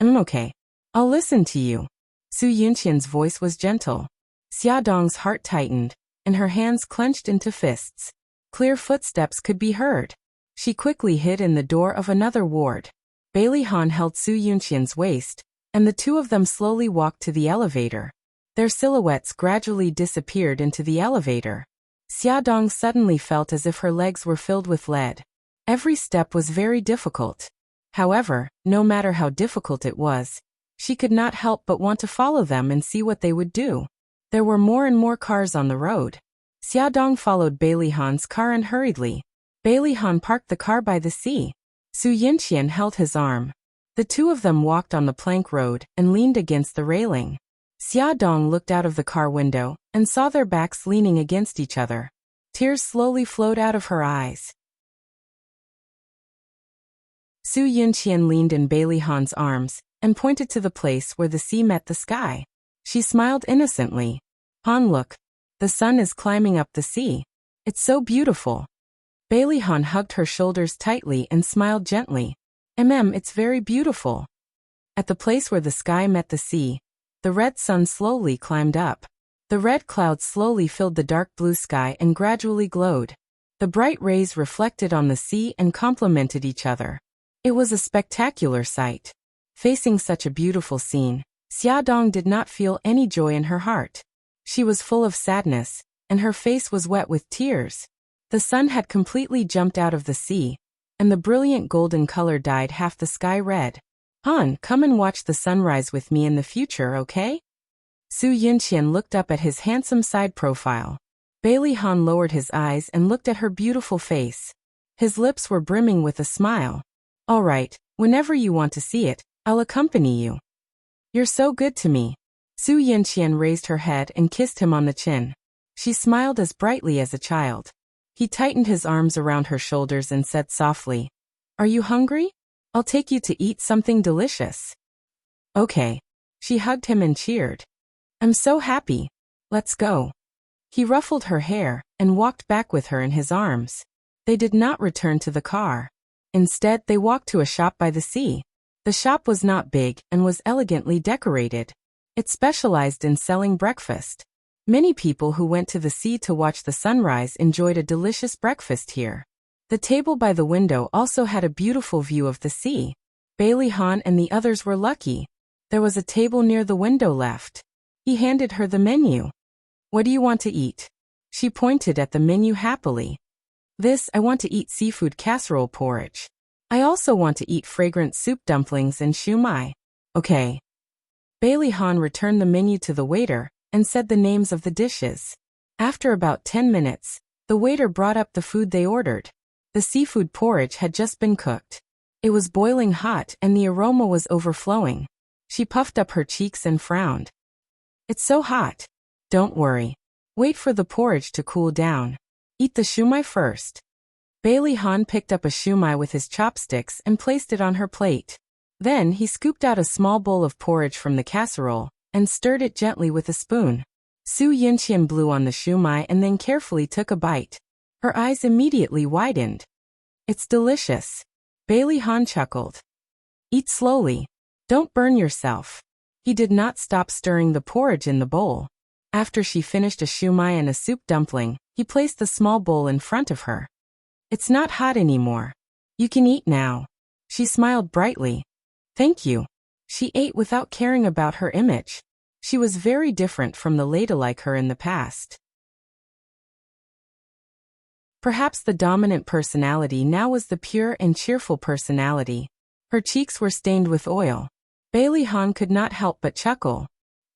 Okay. I'll listen to you." Su Yinqian's voice was gentle. Xiaodong's heart tightened, and her hands clenched into fists. Clear footsteps could be heard. She quickly hid in the door of another ward. Bailey Han held Su Yinqian's waist, and the two of them slowly walked to the elevator. Their silhouettes gradually disappeared into the elevator. Xiaodong suddenly felt as if her legs were filled with lead. Every step was very difficult. However, no matter how difficult it was, she could not help but want to follow them and see what they would do. There were more and more cars on the road. Xiaodong followed Bailey Han's car and hurriedly. Bailey Han parked the car by the sea. Su Yinqian held his arm. The two of them walked on the plank road and leaned against the railing. Xiaodong looked out of the car window and saw their backs leaning against each other. Tears slowly flowed out of her eyes. Su Yinqian leaned in Bailey Han's arms and pointed to the place where the sea met the sky. She smiled innocently. "Han, look. The sun is climbing up the sea. It's so beautiful." Bailey Han hugged her shoulders tightly and smiled gently. It's very beautiful." At the place where the sky met the sea, The red sun slowly climbed up. The red clouds slowly filled the dark blue sky and gradually glowed. The bright rays reflected on the sea and complemented each other. It was a spectacular sight. Facing such a beautiful scene, Xiaodong did not feel any joy in her heart. She was full of sadness, and her face was wet with tears. The sun had completely jumped out of the sea, and the brilliant golden color dyed half the sky red. Han, come and watch the sunrise with me in the future, okay? Su Yinqian looked up at his handsome side profile. Bailey Han lowered his eyes and looked at her beautiful face. His lips were brimming with a smile. All right, whenever you want to see it, I'll accompany you. You're so good to me. Su Yinqian raised her head and kissed him on the chin. She smiled as brightly as a child. He tightened his arms around her shoulders and said softly, Are you hungry? I'll take you to eat something delicious. Okay. She hugged him and cheered. I'm so happy. Let's go. He ruffled her hair and walked back with her in his arms. They did not return to the car. Instead, they walked to a shop by the sea. The shop was not big and was elegantly decorated. It specialized in selling breakfast. Many people who went to the sea to watch the sunrise enjoyed a delicious breakfast here. The table by the window also had a beautiful view of the sea. Bailey Han and the others were lucky. There was a table near the window left. He handed her the menu. What do you want to eat? She pointed at the menu happily. I want to eat seafood casserole porridge. I also want to eat fragrant soup dumplings and shumai. Okay. Bailey Han returned the menu to the waiter and said the names of the dishes. After about 10 minutes, the waiter brought up the food they ordered. The seafood porridge had just been cooked. It was boiling hot and the aroma was overflowing. She puffed up her cheeks and frowned. It's so hot. Don't worry. Wait for the porridge to cool down. Eat the shumai first. Bailey Han picked up a shumai with his chopsticks and placed it on her plate. Then he scooped out a small bowl of porridge from the casserole and stirred it gently with a spoon. Su Yinqian blew on the shumai and then carefully took a bite. Her eyes immediately widened. It's delicious. Bailey Han chuckled. Eat slowly. Don't burn yourself. He did not stop stirring the porridge in the bowl. After she finished a shumai and a soup dumpling, he placed the small bowl in front of her. It's not hot anymore. You can eat now. She smiled brightly. Thank you. She ate without caring about her image. She was very different from the ladylike her in the past. Perhaps the dominant personality now was the pure and cheerful personality. Her cheeks were stained with oil. Bailey Han could not help but chuckle.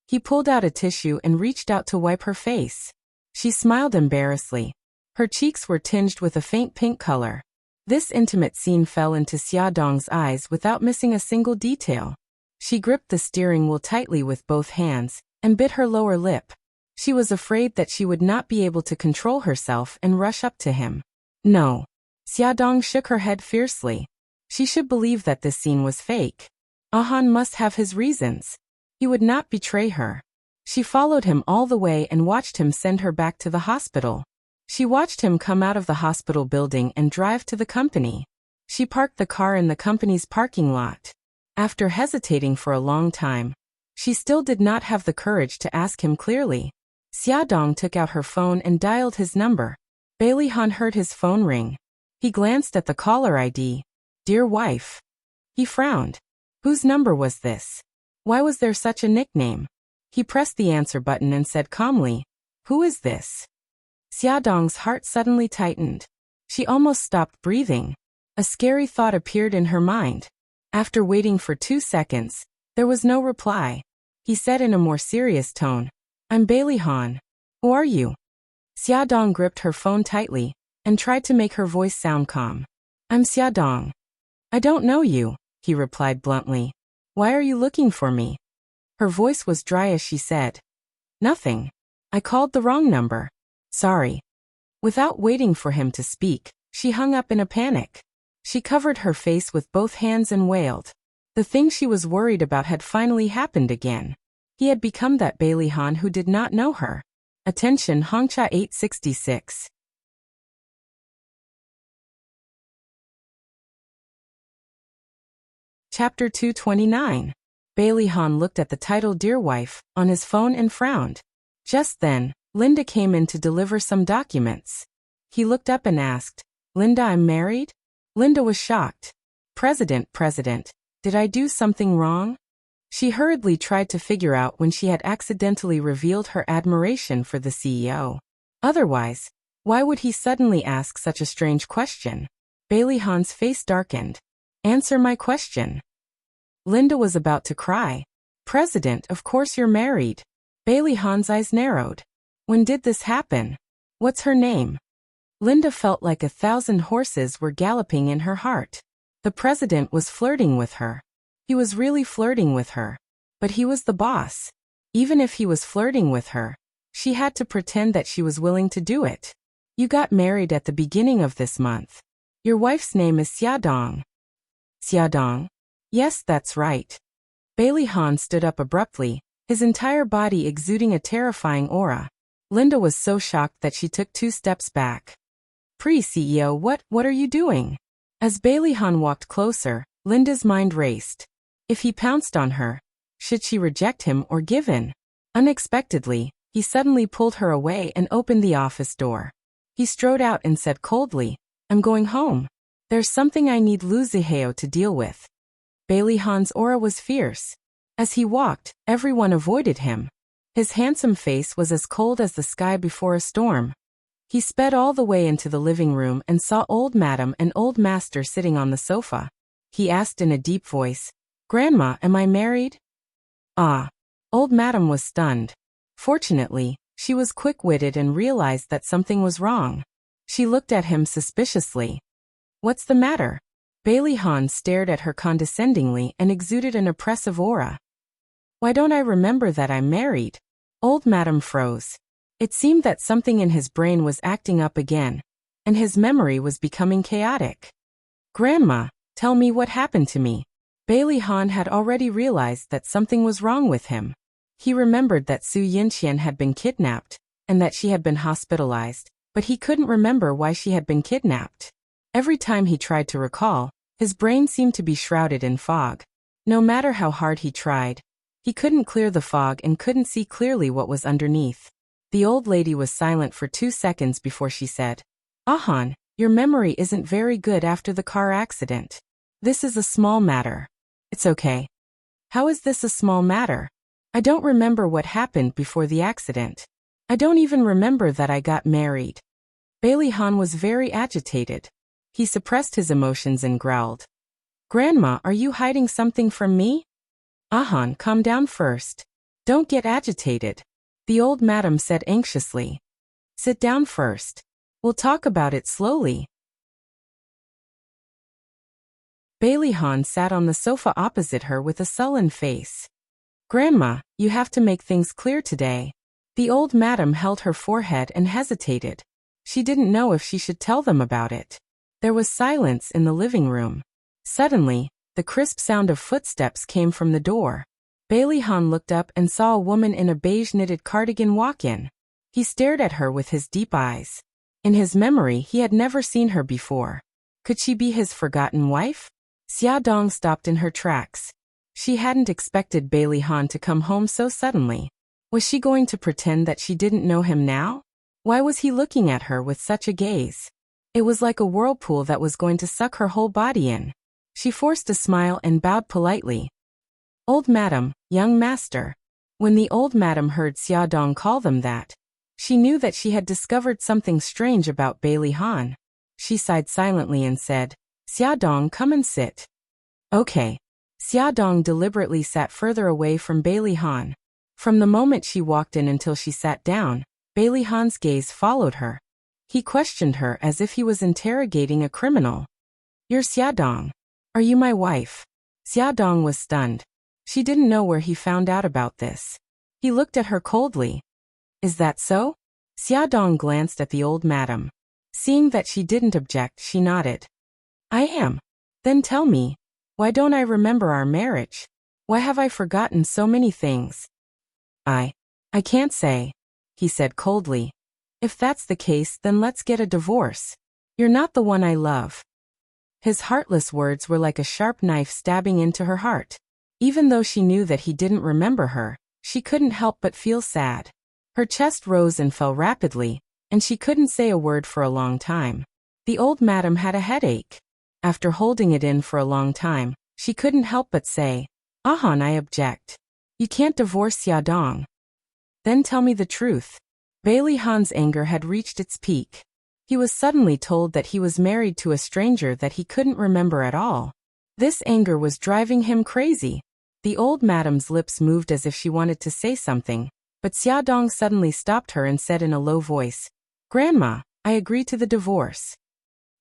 He pulled out a tissue and reached out to wipe her face. She smiled embarrassedly. Her cheeks were tinged with a faint pink color. This intimate scene fell into Xiaodong's eyes without missing a single detail. She gripped the steering wheel tightly with both hands and bit her lower lip. She was afraid that she would not be able to control herself and rush up to him. No. Xiaodong shook her head fiercely. She should believe that this scene was fake. Han must have his reasons. He would not betray her. She followed him all the way and watched him send her back to the hospital. She watched him come out of the hospital building and drive to the company. She parked the car in the company's parking lot. After hesitating for a long time, she still did not have the courage to ask him clearly. Xiaodong took out her phone and dialed his number. Bailey Han heard his phone ring. He glanced at the caller ID. Dear wife. He frowned. Whose number was this? Why was there such a nickname? He pressed the answer button and said calmly, Who is this? Xiaodong's heart suddenly tightened. She almost stopped breathing. A scary thought appeared in her mind. After waiting for 2 seconds, there was no reply. He said in a more serious tone, I'm Bailey Han. Who are you? Xiaodong gripped her phone tightly and tried to make her voice sound calm. I'm Xiaodong. I don't know you, he replied bluntly. Why are you looking for me? Her voice was dry as she said, Nothing. I called the wrong number. Sorry. Without waiting for him to speak, she hung up in a panic. She covered her face with both hands and wailed. The thing she was worried about had finally happened again. He had become that Bailey Han who did not know her. Attention Hongcha 866. Chapter 229. Bailey Han looked at the title Dear Wife on his phone and frowned. Just then, Linda came in to deliver some documents. He looked up and asked, Linda, I'm married? Linda was shocked. President, did I do something wrong? She hurriedly tried to figure out when she had accidentally revealed her admiration for the CEO. Otherwise, why would he suddenly ask such a strange question? Bailey Han's face darkened. Answer my question. Linda was about to cry. President, of course you're married. Bailey Han's eyes narrowed. When did this happen? What's her name? Linda felt like 1,000 horses were galloping in her heart. The president was flirting with her. He was really flirting with her. But he was the boss. Even if he was flirting with her, she had to pretend that she was willing to do it. You got married at the beginning of this month. Your wife's name is Xiaodong. Xiaodong? Yes, that's right. Bailey Han stood up abruptly, his entire body exuding a terrifying aura. Linda was so shocked that she took 2 steps back. Pre-CEO, what are you doing? As Bailey Han walked closer, Linda's mind raced. If he pounced on her, should she reject him or give in? Unexpectedly, he suddenly pulled her away and opened the office door. He strode out and said coldly, I'm going home. There's something I need Lu Zihao to deal with. Bailey Han's aura was fierce. As he walked, everyone avoided him. His handsome face was as cold as the sky before a storm. He sped all the way into the living room and saw old Madam and old Master sitting on the sofa. He asked in a deep voice, Grandma, am I married? Ah. Old Madam was stunned. Fortunately, she was quick-witted and realized that something was wrong. She looked at him suspiciously. What's the matter? Bailey Han stared at her condescendingly and exuded an oppressive aura. Why don't I remember that I'm married? Old Madam froze. It seemed that something in his brain was acting up again, and his memory was becoming chaotic. Grandma, tell me what happened to me. Bailey Han had already realized that something was wrong with him. He remembered that Su Yinqian had been kidnapped, and that she had been hospitalized, but he couldn't remember why she had been kidnapped. Every time he tried to recall, his brain seemed to be shrouded in fog. No matter how hard he tried, he couldn't clear the fog and couldn't see clearly what was underneath. The old lady was silent for 2 seconds before she said, Han, your memory isn't very good after the car accident. This is a small matter. It's okay. How is this a small matter? I don't remember what happened before the accident. I don't even remember that I got married. Bailey Han was very agitated. He suppressed his emotions and growled. Grandma, are you hiding something from me? Han, calm down first. Don't get agitated. The old madam said anxiously. Sit down first. We'll talk about it slowly. Bailey Han sat on the sofa opposite her with a sullen face. Grandma, you have to make things clear today. The old madam held her forehead and hesitated. She didn't know if she should tell them about it. There was silence in the living room. Suddenly, the crisp sound of footsteps came from the door. Bailey Han looked up and saw a woman in a beige knitted cardigan walk in. He stared at her with his deep eyes. In his memory, he had never seen her before. Could she be his forgotten wife? Xiaodong stopped in her tracks. She hadn't expected Bailey Han to come home so suddenly. Was she going to pretend that she didn't know him now? Why was he looking at her with such a gaze? It was like a whirlpool that was going to suck her whole body in. She forced a smile and bowed politely. Old Madam, young master. When the old madam heard Xiaodong call them that, she knew that she had discovered something strange about Bailey Han. She sighed silently and said, Xiaodong, come and sit. Okay. Xiaodong deliberately sat further away from Bailey Han. From the moment she walked in until she sat down, Bailey Han's gaze followed her. He questioned her as if he was interrogating a criminal. You're Xiaodong. Are you my wife? Xiaodong was stunned. She didn't know where he found out about this. He looked at her coldly. Is that so? Xiaodong glanced at the old madam. Seeing that she didn't object, she nodded. I am. Then tell me, why don't I remember our marriage? Why have I forgotten so many things? I can't say, he said coldly. If that's the case, then let's get a divorce. You're not the one I love. His heartless words were like a sharp knife stabbing into her heart. Even though she knew that he didn't remember her, she couldn't help but feel sad. Her chest rose and fell rapidly, and she couldn't say a word for a long time. The old madam had a headache. After holding it in for a long time, she couldn't help but say, "Ahan, I object. You can't divorce Xiaodong." "Then tell me the truth." Bailey Han's anger had reached its peak. He was suddenly told that he was married to a stranger that he couldn't remember at all. This anger was driving him crazy. The old madam's lips moved as if she wanted to say something, but Xiaodong suddenly stopped her and said in a low voice, "Grandma, I agree to the divorce."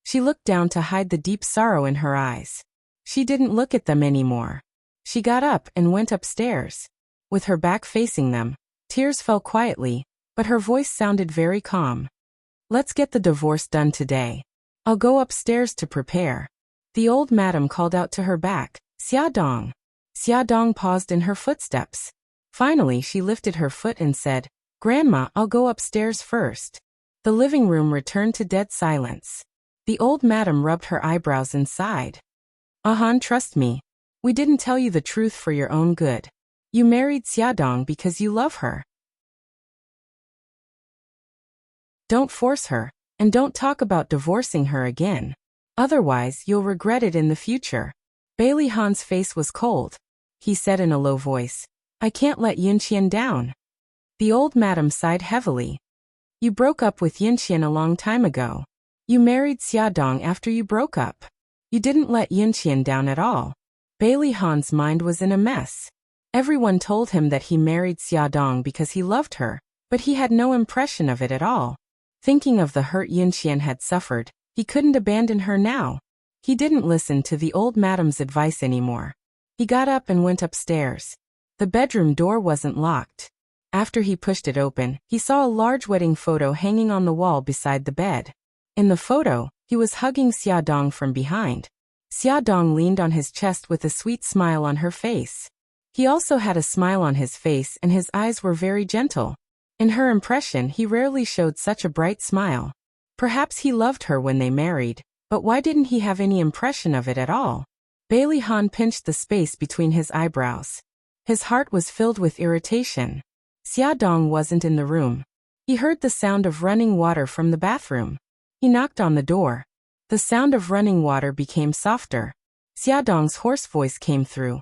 She looked down to hide the deep sorrow in her eyes. She didn't look at them anymore. She got up and went upstairs. With her back facing them, tears fell quietly, but her voice sounded very calm. "Let's get the divorce done today. I'll go upstairs to prepare." The old madam called out to her back, "Xiaodong." Xiaodong paused in her footsteps. Finally she lifted her foot and said, "Grandma, I'll go upstairs first." The living room returned to dead silence. The old madam rubbed her eyebrows and sighed. "Ahan, trust me. We didn't tell you the truth for your own good. You married Xiaodong because you love her. Don't force her, and don't talk about divorcing her again. Otherwise, you'll regret it in the future." Bailey Han's face was cold. He said in a low voice, "I can't let Yunqian down." The old madam sighed heavily. "You broke up with Yunqian a long time ago. You married Xiaodong after you broke up. You didn't let Yunqian down at all." Bailey Han's mind was in a mess. Everyone told him that he married Xiaodong because he loved her, but he had no impression of it at all. Thinking of the hurt Yunqian had suffered, he couldn't abandon her now. He didn't listen to the old madam's advice anymore. He got up and went upstairs. The bedroom door wasn't locked. After he pushed it open, he saw a large wedding photo hanging on the wall beside the bed. In the photo, he was hugging Xiaodong from behind. Xiaodong leaned on his chest with a sweet smile on her face. He also had a smile on his face and his eyes were very gentle. In her impression, he rarely showed such a bright smile. Perhaps he loved her when they married, but why didn't he have any impression of it at all? Bailey Han pinched the space between his eyebrows. His heart was filled with irritation. Xiaodong wasn't in the room. He heard the sound of running water from the bathroom. He knocked on the door. The sound of running water became softer. Xiaodong's hoarse voice came through.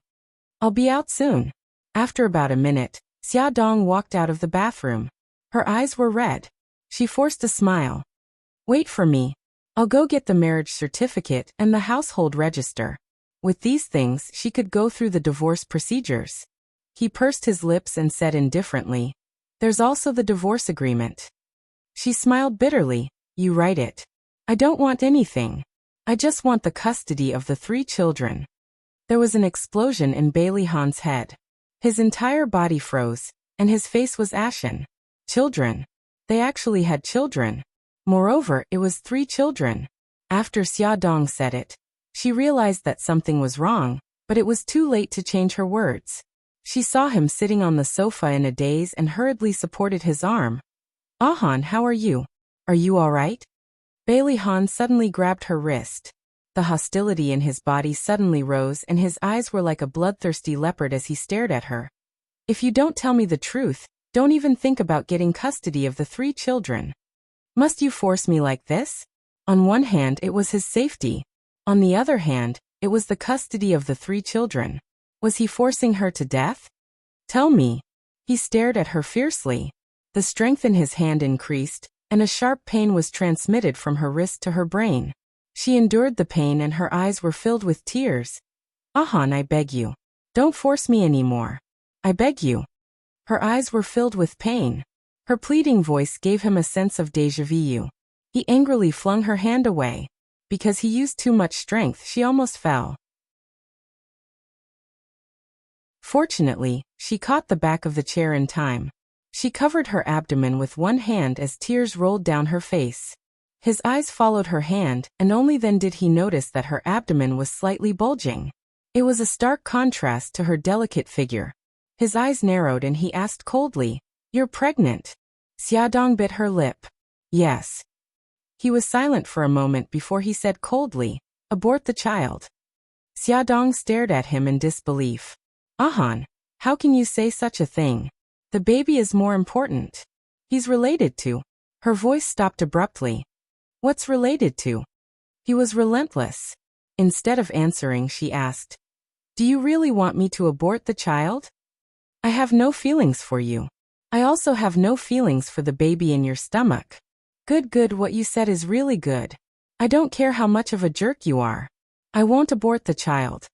"I'll be out soon." After about a minute, Xiaodong walked out of the bathroom. Her eyes were red. She forced a smile. "Wait for me. I'll go get the marriage certificate and the household register." With these things, she could go through the divorce procedures. He pursed his lips and said indifferently, "There's also the divorce agreement." She smiled bitterly. "You write it. I don't want anything. I just want the custody of the 3 children." There was an explosion in Bailey Han's head. His entire body froze, and his face was ashen. Children. They actually had children. Moreover, it was 3 children. After Xiaodong said it, she realized that something was wrong, but it was too late to change her words. She saw him sitting on the sofa in a daze and hurriedly supported his arm. "Ahan, how are you? Are you all right?" Bailey Han suddenly grabbed her wrist. The hostility in his body suddenly rose and his eyes were like a bloodthirsty leopard as he stared at her. "If you don't tell me the truth, don't even think about getting custody of the 3 children. Must you force me like this?" On one hand, it was his safety. On the other hand, it was the custody of the 3 children. Was he forcing her to death? "Tell me." He stared at her fiercely. The strength in his hand increased, and a sharp pain was transmitted from her wrist to her brain. She endured the pain and her eyes were filled with tears. "Ahan, I beg you. Don't force me anymore. I beg you." Her eyes were filled with pain. Her pleading voice gave him a sense of déjà vu. He angrily flung her hand away. Because he used too much strength, she almost fell. Fortunately, she caught the back of the chair in time. She covered her abdomen with one hand as tears rolled down her face. His eyes followed her hand, and only then did he notice that her abdomen was slightly bulging. It was a stark contrast to her delicate figure. His eyes narrowed and he asked coldly, "You're pregnant?" Xiaodong bit her lip. "Yes." He was silent for a moment before he said coldly, "Abort the child." Xiaodong stared at him in disbelief. Ahan, how can you say such a thing? The baby is more important. He's related to. Her voice stopped abruptly. What's related to? He was relentless. Instead of answering, she asked, do you really want me to abort the child? I have no feelings for you. I also have no feelings for the baby in your stomach. Good, what you said is really good. I don't care how much of a jerk you are. I won't abort the child.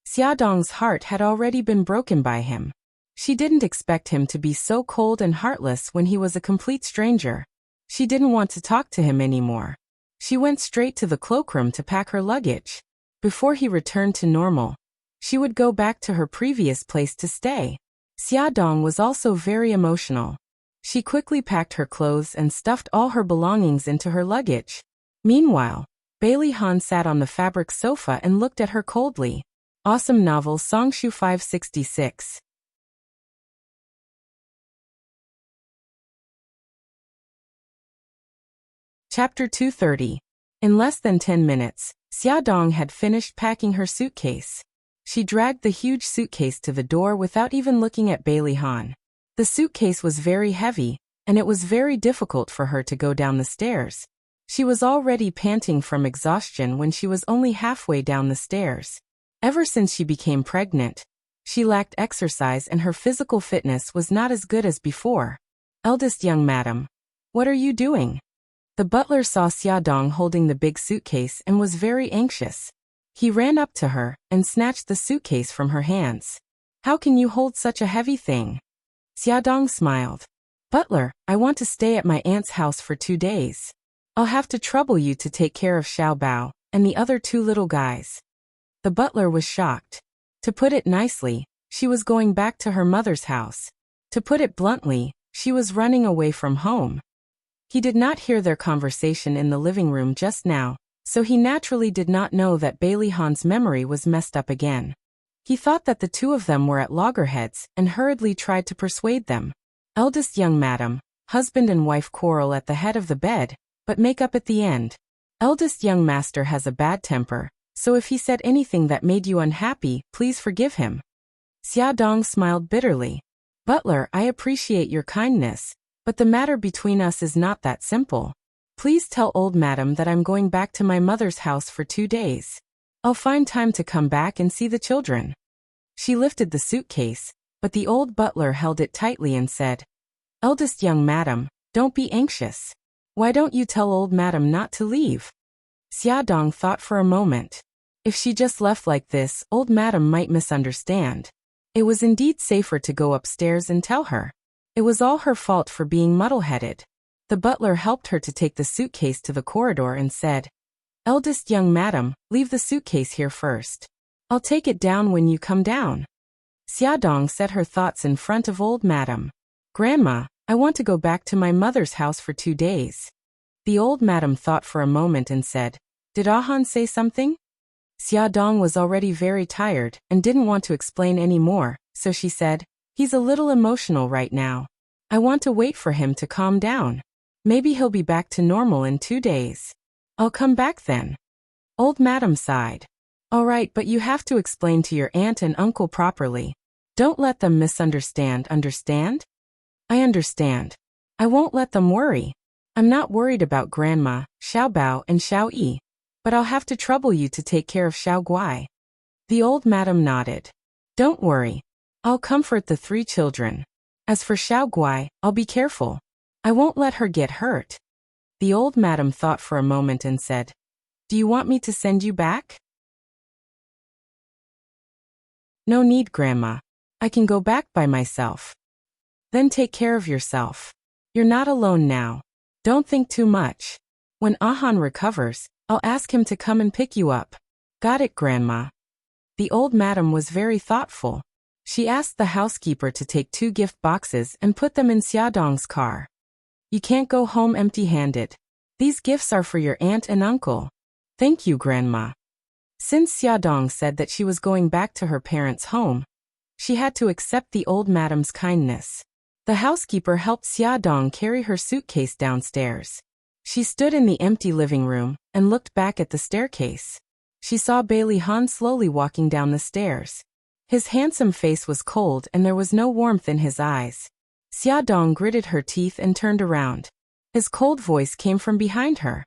Xiaodong's heart had already been broken by him. She didn't expect him to be so cold and heartless when he was a complete stranger. She didn't want to talk to him anymore. She went straight to the cloakroom to pack her luggage. Before he returned to normal, she would go back to her previous place to stay. Xiaodong was also very emotional. She quickly packed her clothes and stuffed all her belongings into her luggage. Meanwhile, Bailey Han sat on the fabric sofa and looked at her coldly. Awesome novel Songshu 566. Chapter 230. In less than 10 minutes, Xiaodong had finished packing her suitcase. She dragged the huge suitcase to the door without even looking at Bailey Han. The suitcase was very heavy, and it was very difficult for her to go down the stairs. She was already panting from exhaustion when she was only halfway down the stairs. Ever since she became pregnant, she lacked exercise and her physical fitness was not as good as before. Eldest young madam, what are you doing? The butler saw Xiaodong holding the big suitcase and was very anxious. He ran up to her and snatched the suitcase from her hands. How can you hold such a heavy thing? Xiaodong smiled. Butler, I want to stay at my aunt's house for 2 days. I'll have to trouble you to take care of Xiao Bao and the other 2 little guys. The butler was shocked. To put it nicely, she was going back to her mother's house. To put it bluntly, she was running away from home. He did not hear their conversation in the living room just now, so he naturally did not know that Bailey Han's memory was messed up again. He thought that the 2 of them were at loggerheads and hurriedly tried to persuade them. Eldest young madam, husband and wife quarrel at the head of the bed, but make up at the end. Eldest young master has a bad temper, so if he said anything that made you unhappy, please forgive him. Xiaodong smiled bitterly. Butler, I appreciate your kindness, but the matter between us is not that simple. Please tell old madam that I'm going back to my mother's house for 2 days. I'll find time to come back and see the children. She lifted the suitcase, but the old butler held it tightly and said, Eldest young madam, don't be anxious. Why don't you tell old madam not to leave? Xiaodong thought for a moment. If she just left like this, old madam might misunderstand. It was indeed safer to go upstairs and tell her. It was all her fault for being muddle-headed. The butler helped her to take the suitcase to the corridor and said, Eldest young madam, leave the suitcase here first. I'll take it down when you come down. Xiaodong said her thoughts in front of old madam. Grandma, I want to go back to my mother's house for 2 days. The old madam thought for a moment and said, Did Ahan say something? Xiaodong was already very tired and didn't want to explain any more, so she said, He's a little emotional right now. I want to wait for him to calm down. Maybe he'll be back to normal in 2 days. I'll come back then. Old madam sighed. All right, but you have to explain to your aunt and uncle properly. Don't let them misunderstand, understand? I understand. I won't let them worry. I'm not worried about Grandma, Xiao Bao and Xiao Yi, but I'll have to trouble you to take care of Xiao Guai. The old madam nodded. Don't worry. I'll comfort the 3 children. As for Xiao Guai, I'll be careful. I won't let her get hurt. The old madam thought for a moment and said, Do you want me to send you back? No need, Grandma. I can go back by myself. Then take care of yourself. You're not alone now. Don't think too much. When Ahan recovers, I'll ask him to come and pick you up. Got it, Grandma. The old madam was very thoughtful. She asked the housekeeper to take 2 gift boxes and put them in Xiaodong's car. You can't go home empty-handed. These gifts are for your aunt and uncle. Thank you, Grandma. Since Xiaodong said that she was going back to her parents' home, she had to accept the old madam's kindness. The housekeeper helped Xiaodong carry her suitcase downstairs. She stood in the empty living room and looked back at the staircase. She saw Bailey Han slowly walking down the stairs. His handsome face was cold and there was no warmth in his eyes. Xiaodong gritted her teeth and turned around. His cold voice came from behind her.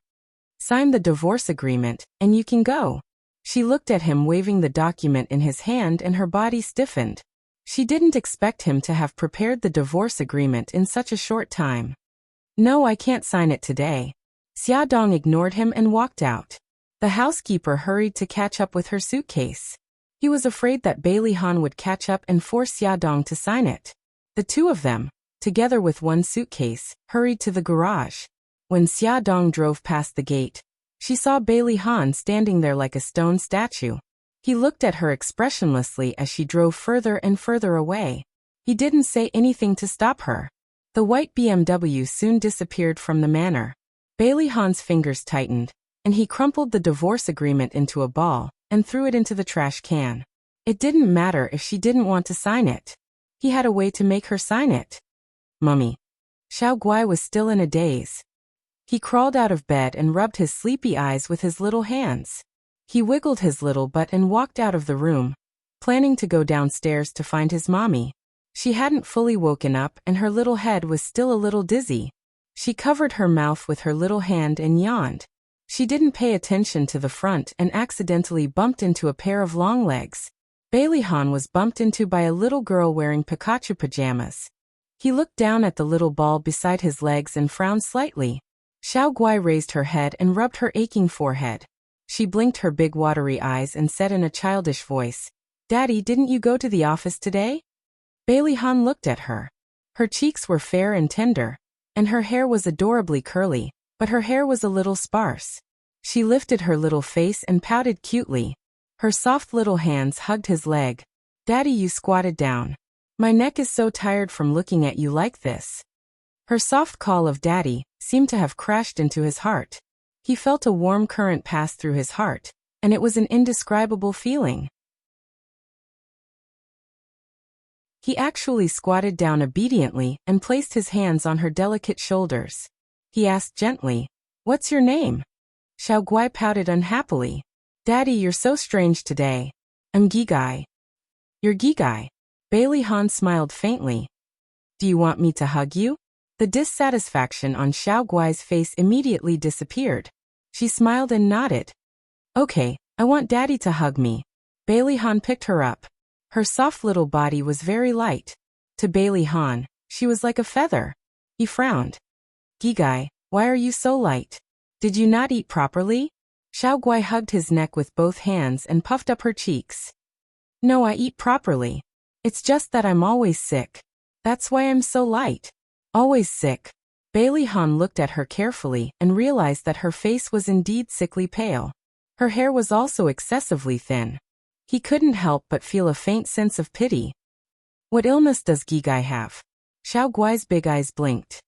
Sign the divorce agreement, and you can go. She looked at him waving the document in his hand and her body stiffened. She didn't expect him to have prepared the divorce agreement in such a short time. No, I can't sign it today. Xiaodong ignored him and walked out. The housekeeper hurried to catch up with her suitcase. He was afraid that Bailey Han would catch up and force Xiaodong to sign it. The two of them, together with one suitcase, hurried to the garage. When Xiaodong drove past the gate, she saw Bailey Han standing there like a stone statue. He looked at her expressionlessly as she drove further and further away. He didn't say anything to stop her. The white BMW soon disappeared from the manor. Bailey Han's fingers tightened, and he crumpled the divorce agreement into a ball and threw it into the trash can. It didn't matter if she didn't want to sign it. He had a way to make her sign it. Mummy. Xiao Guai was still in a daze. He crawled out of bed and rubbed his sleepy eyes with his little hands. He wiggled his little butt and walked out of the room, planning to go downstairs to find his mommy. She hadn't fully woken up and her little head was still a little dizzy. She covered her mouth with her little hand and yawned. She didn't pay attention to the front and accidentally bumped into a pair of long legs. Bailey Han was bumped into by a little girl wearing Pikachu pajamas. He looked down at the little ball beside his legs and frowned slightly. Xiao Guai raised her head and rubbed her aching forehead. She blinked her big watery eyes and said in a childish voice, "Daddy, didn't you go to the office today?" Bailey Han looked at her. Her cheeks were fair and tender, and her hair was adorably curly, but her hair was a little sparse. She lifted her little face and pouted cutely. Her soft little hands hugged his leg. "Daddy, you squatted down. My neck is so tired from looking at you like this." Her soft call of daddy seemed to have crashed into his heart. He felt a warm current pass through his heart, and it was an indescribable feeling. He actually squatted down obediently and placed his hands on her delicate shoulders. He asked gently, "What's your name?" Xiao Guai pouted unhappily. "Daddy, you're so strange today. I'm Gigai." "You're Gigai." Bailey Han smiled faintly. "Do you want me to hug you?" The dissatisfaction on Xiao Guai's face immediately disappeared. She smiled and nodded. "Okay, I want Daddy to hug me." Bailey Han picked her up. Her soft little body was very light. To Bailey Han, she was like a feather. He frowned. "Gigai, why are you so light? Did you not eat properly?" Xiao Guai hugged his neck with both hands and puffed up her cheeks. "No, I eat properly. It's just that I'm always sick. That's why I'm so light." "Always sick." Bailey Han looked at her carefully and realized that her face was indeed sickly pale. Her hair was also excessively thin. He couldn't help but feel a faint sense of pity. "What illness does Gigai have?" Xiao Guai's big eyes blinked.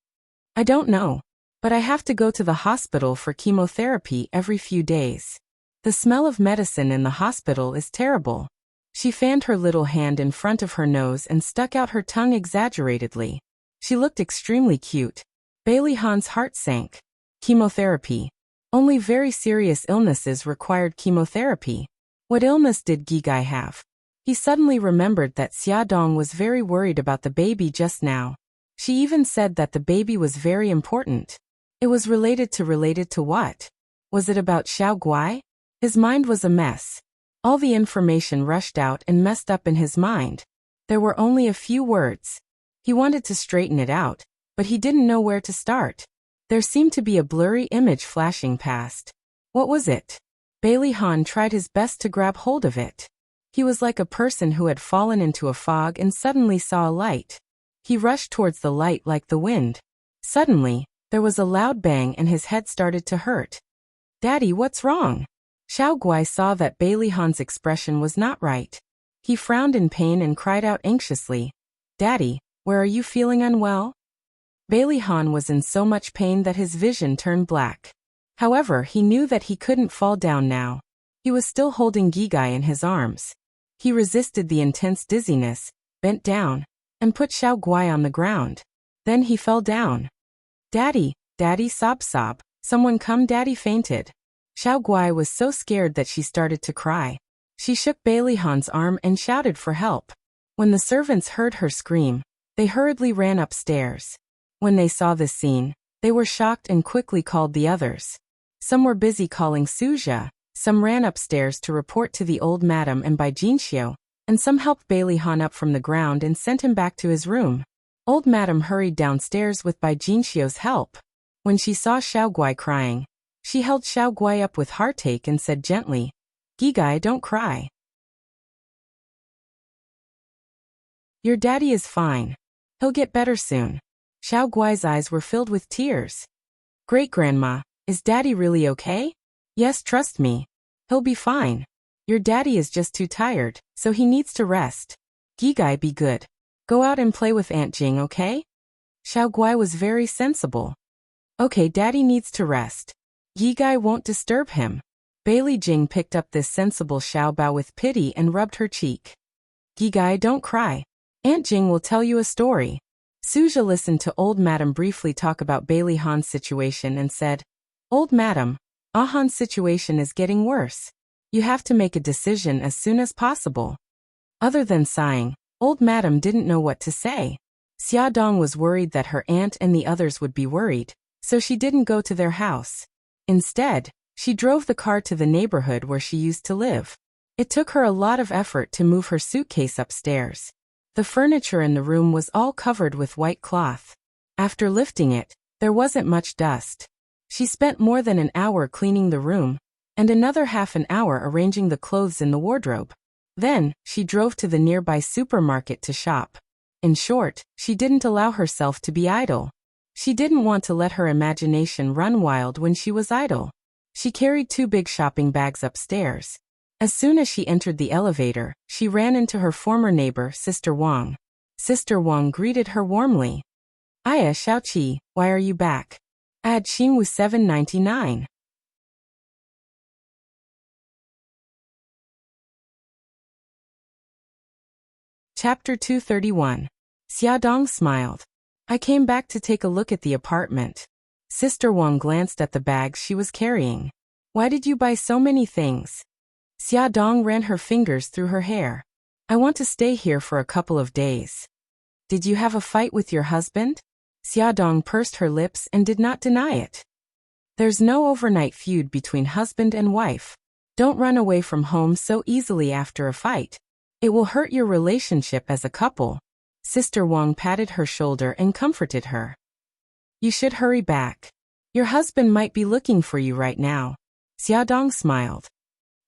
"I don't know, but I have to go to the hospital for chemotherapy every few days. The smell of medicine in the hospital is terrible." She fanned her little hand in front of her nose and stuck out her tongue exaggeratedly. She looked extremely cute. Bailey Han's heart sank. Chemotherapy. Only very serious illnesses required chemotherapy. What illness did Gigai have? He suddenly remembered that Xiaodong was very worried about the baby just now. She even said that the baby was very important. It was related to what? Was it about Xiao Guai? His mind was a mess. All the information rushed out and messed up in his mind. There were only a few words. He wanted to straighten it out, but he didn't know where to start. There seemed to be a blurry image flashing past. What was it? Bailey Han tried his best to grab hold of it. He was like a person who had fallen into a fog and suddenly saw a light. He rushed towards the light like the wind. Suddenly, there was a loud bang and his head started to hurt. "Daddy, what's wrong?" Xiao Guai saw that Bailey Han's expression was not right. He frowned in pain and cried out anxiously, "Daddy, where are you feeling unwell?" Bailey Han was in so much pain that his vision turned black. However, he knew that he couldn't fall down now. He was still holding Gigai in his arms. He resisted the intense dizziness, bent down, and put Xiao Guai on the ground. Then he fell down. "Daddy, Daddy, sob sob, someone come." Daddy fainted. Xiao Guai was so scared that she started to cry. She shook Bailey Han's arm and shouted for help. When the servants heard her scream, they hurriedly ran upstairs. When they saw this scene, they were shocked and quickly called the others. Some were busy calling Suja, some ran upstairs to report to the old madam and Baijinxiu, and some helped Bailey Han up from the ground and sent him back to his room. Old madam hurried downstairs with Baijinxiu's help. When she saw Xiaoguai crying, she held Xiaoguai up with heartache and said gently, "Gigai, don't cry. Your daddy is fine. He'll get better soon." Xiaoguai's eyes were filled with tears. "Great-grandma, is daddy really okay?" "Yes, trust me. He'll be fine. Your daddy is just too tired, so he needs to rest. Gigai, be good. Go out and play with Aunt Jing, okay?" Xiaoguai was very sensible. "Okay, daddy needs to rest. Gigai won't disturb him." Bailey Jing picked up this sensible Xiaobao with pity and rubbed her cheek. "Gigai, don't cry. Aunt Jing will tell you a story." Suja listened to old madam briefly talk about Bailey Han's situation and said, "Old madam, Han's situation is getting worse. You have to make a decision as soon as possible." Other than sighing, old madam didn't know what to say. Xia Dong was worried that her aunt and the others would be worried, so she didn't go to their house. Instead, she drove the car to the neighborhood where she used to live. It took her a lot of effort to move her suitcase upstairs. The furniture in the room was all covered with white cloth. After lifting it, there wasn't much dust. She spent more than an hour cleaning the room, and another half an hour arranging the clothes in the wardrobe. Then, she drove to the nearby supermarket to shop. In short, she didn't allow herself to be idle. She didn't want to let her imagination run wild when she was idle. She carried 2 big shopping bags upstairs. As soon as she entered the elevator, she ran into her former neighbor, Sister Wang. Sister Wang greeted her warmly. "Aya Xiaoqi, why are you back? Add Xingwu 799. Chapter 231. Xiaodong smiled. "I came back to take a look at the apartment." Sister Wang glanced at the bags she was carrying. "Why did you buy so many things?" Xiaodong ran her fingers through her hair. "I want to stay here for a couple of days." "Did you have a fight with your husband?" Xiaodong pursed her lips and did not deny it. "There's no overnight feud between husband and wife. Don't run away from home so easily after a fight. It will hurt your relationship as a couple." Sister Wang patted her shoulder and comforted her. "You should hurry back. Your husband might be looking for you right now." Xiaodong smiled.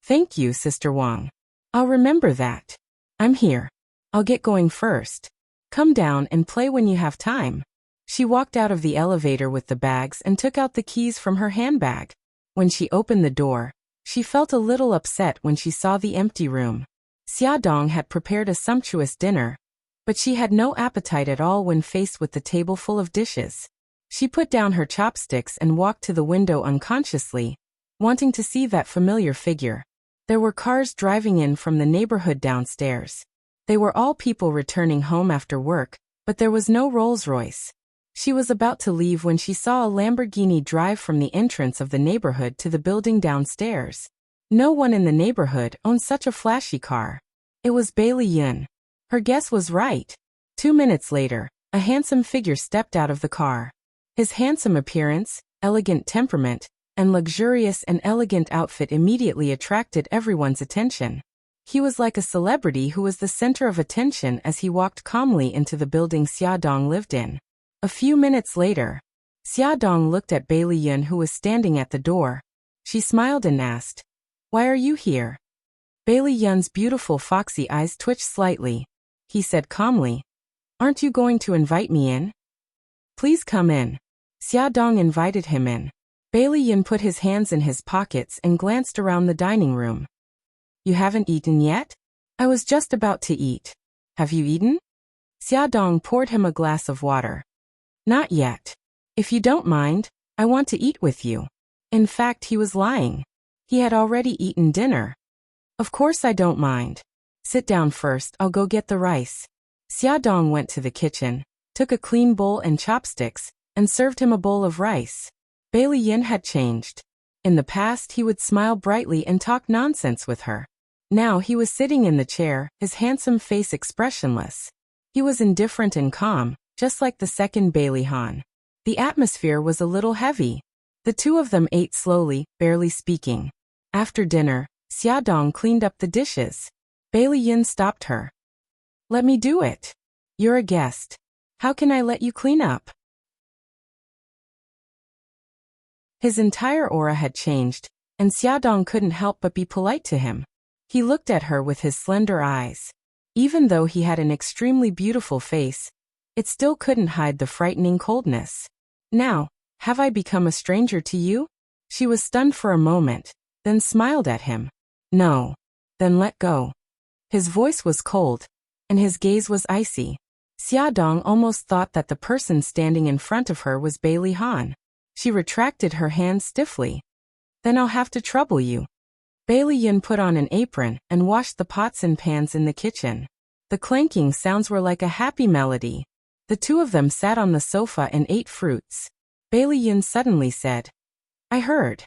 "Thank you, Sister Wang. I'll remember that. I'm here. I'll get going first. Come down and play when you have time." She walked out of the elevator with the bags and took out the keys from her handbag. When she opened the door, she felt a little upset when she saw the empty room. Xiaodong had prepared a sumptuous dinner, but she had no appetite at all when faced with the table full of dishes. She put down her chopsticks and walked to the window unconsciously, wanting to see that familiar figure. There were cars driving in from the neighborhood downstairs. They were all people returning home after work, but there was no Rolls-Royce. She was about to leave when she saw a Lamborghini drive from the entrance of the neighborhood to the building downstairs. No one in the neighborhood owned such a flashy car. It was Bailey Yun. Her guess was right. 2 minutes later, a handsome figure stepped out of the car. His handsome appearance, elegant temperament, and luxurious and elegant outfit immediately attracted everyone's attention. He was like a celebrity who was the center of attention as he walked calmly into the building Xiaodong lived in. A few minutes later, Xiaodong looked at Bailey Yun, who was standing at the door. She smiled and asked, "Why are you here?" Bailey Yun's beautiful foxy eyes twitched slightly. He said calmly, "Aren't you going to invite me in?" "Please come in." Xiaodong invited him in. Bailey Yun put his hands in his pockets and glanced around the dining room. "You haven't eaten yet?" "I was just about to eat." "Have you eaten?" Xiaodong poured him a glass of water. "Not yet. If you don't mind, I want to eat with you." In fact, he was lying. He had already eaten dinner. "Of course I don't mind. Sit down first, I'll go get the rice." Xiaodong went to the kitchen, took a clean bowl and chopsticks, and served him a bowl of rice. Bailey Yin had changed. In the past he would smile brightly and talk nonsense with her. Now he was sitting in the chair, his handsome face expressionless. He was indifferent and calm, just like the second Bailey Han. The atmosphere was a little heavy. The two of them ate slowly, barely speaking. After dinner, Xiaodong cleaned up the dishes. Bailey Yin stopped her. "Let me do it. You're a guest. How can I let you clean up?" His entire aura had changed, and Xiaodong couldn't help but be polite to him. He looked at her with his slender eyes. Even though he had an extremely beautiful face, it still couldn't hide the frightening coldness. "Now, have I become a stranger to you?" She was stunned for a moment, then smiled at him. "No." "Then let go." His voice was cold, and his gaze was icy. Xiaodong almost thought that the person standing in front of her was Bailey Han. She retracted her hand stiffly. "Then I'll have to trouble you." Bailey Yin put on an apron and washed the pots and pans in the kitchen. The clanking sounds were like a happy melody. The two of them sat on the sofa and ate fruits. Bailey Yin suddenly said, "I heard."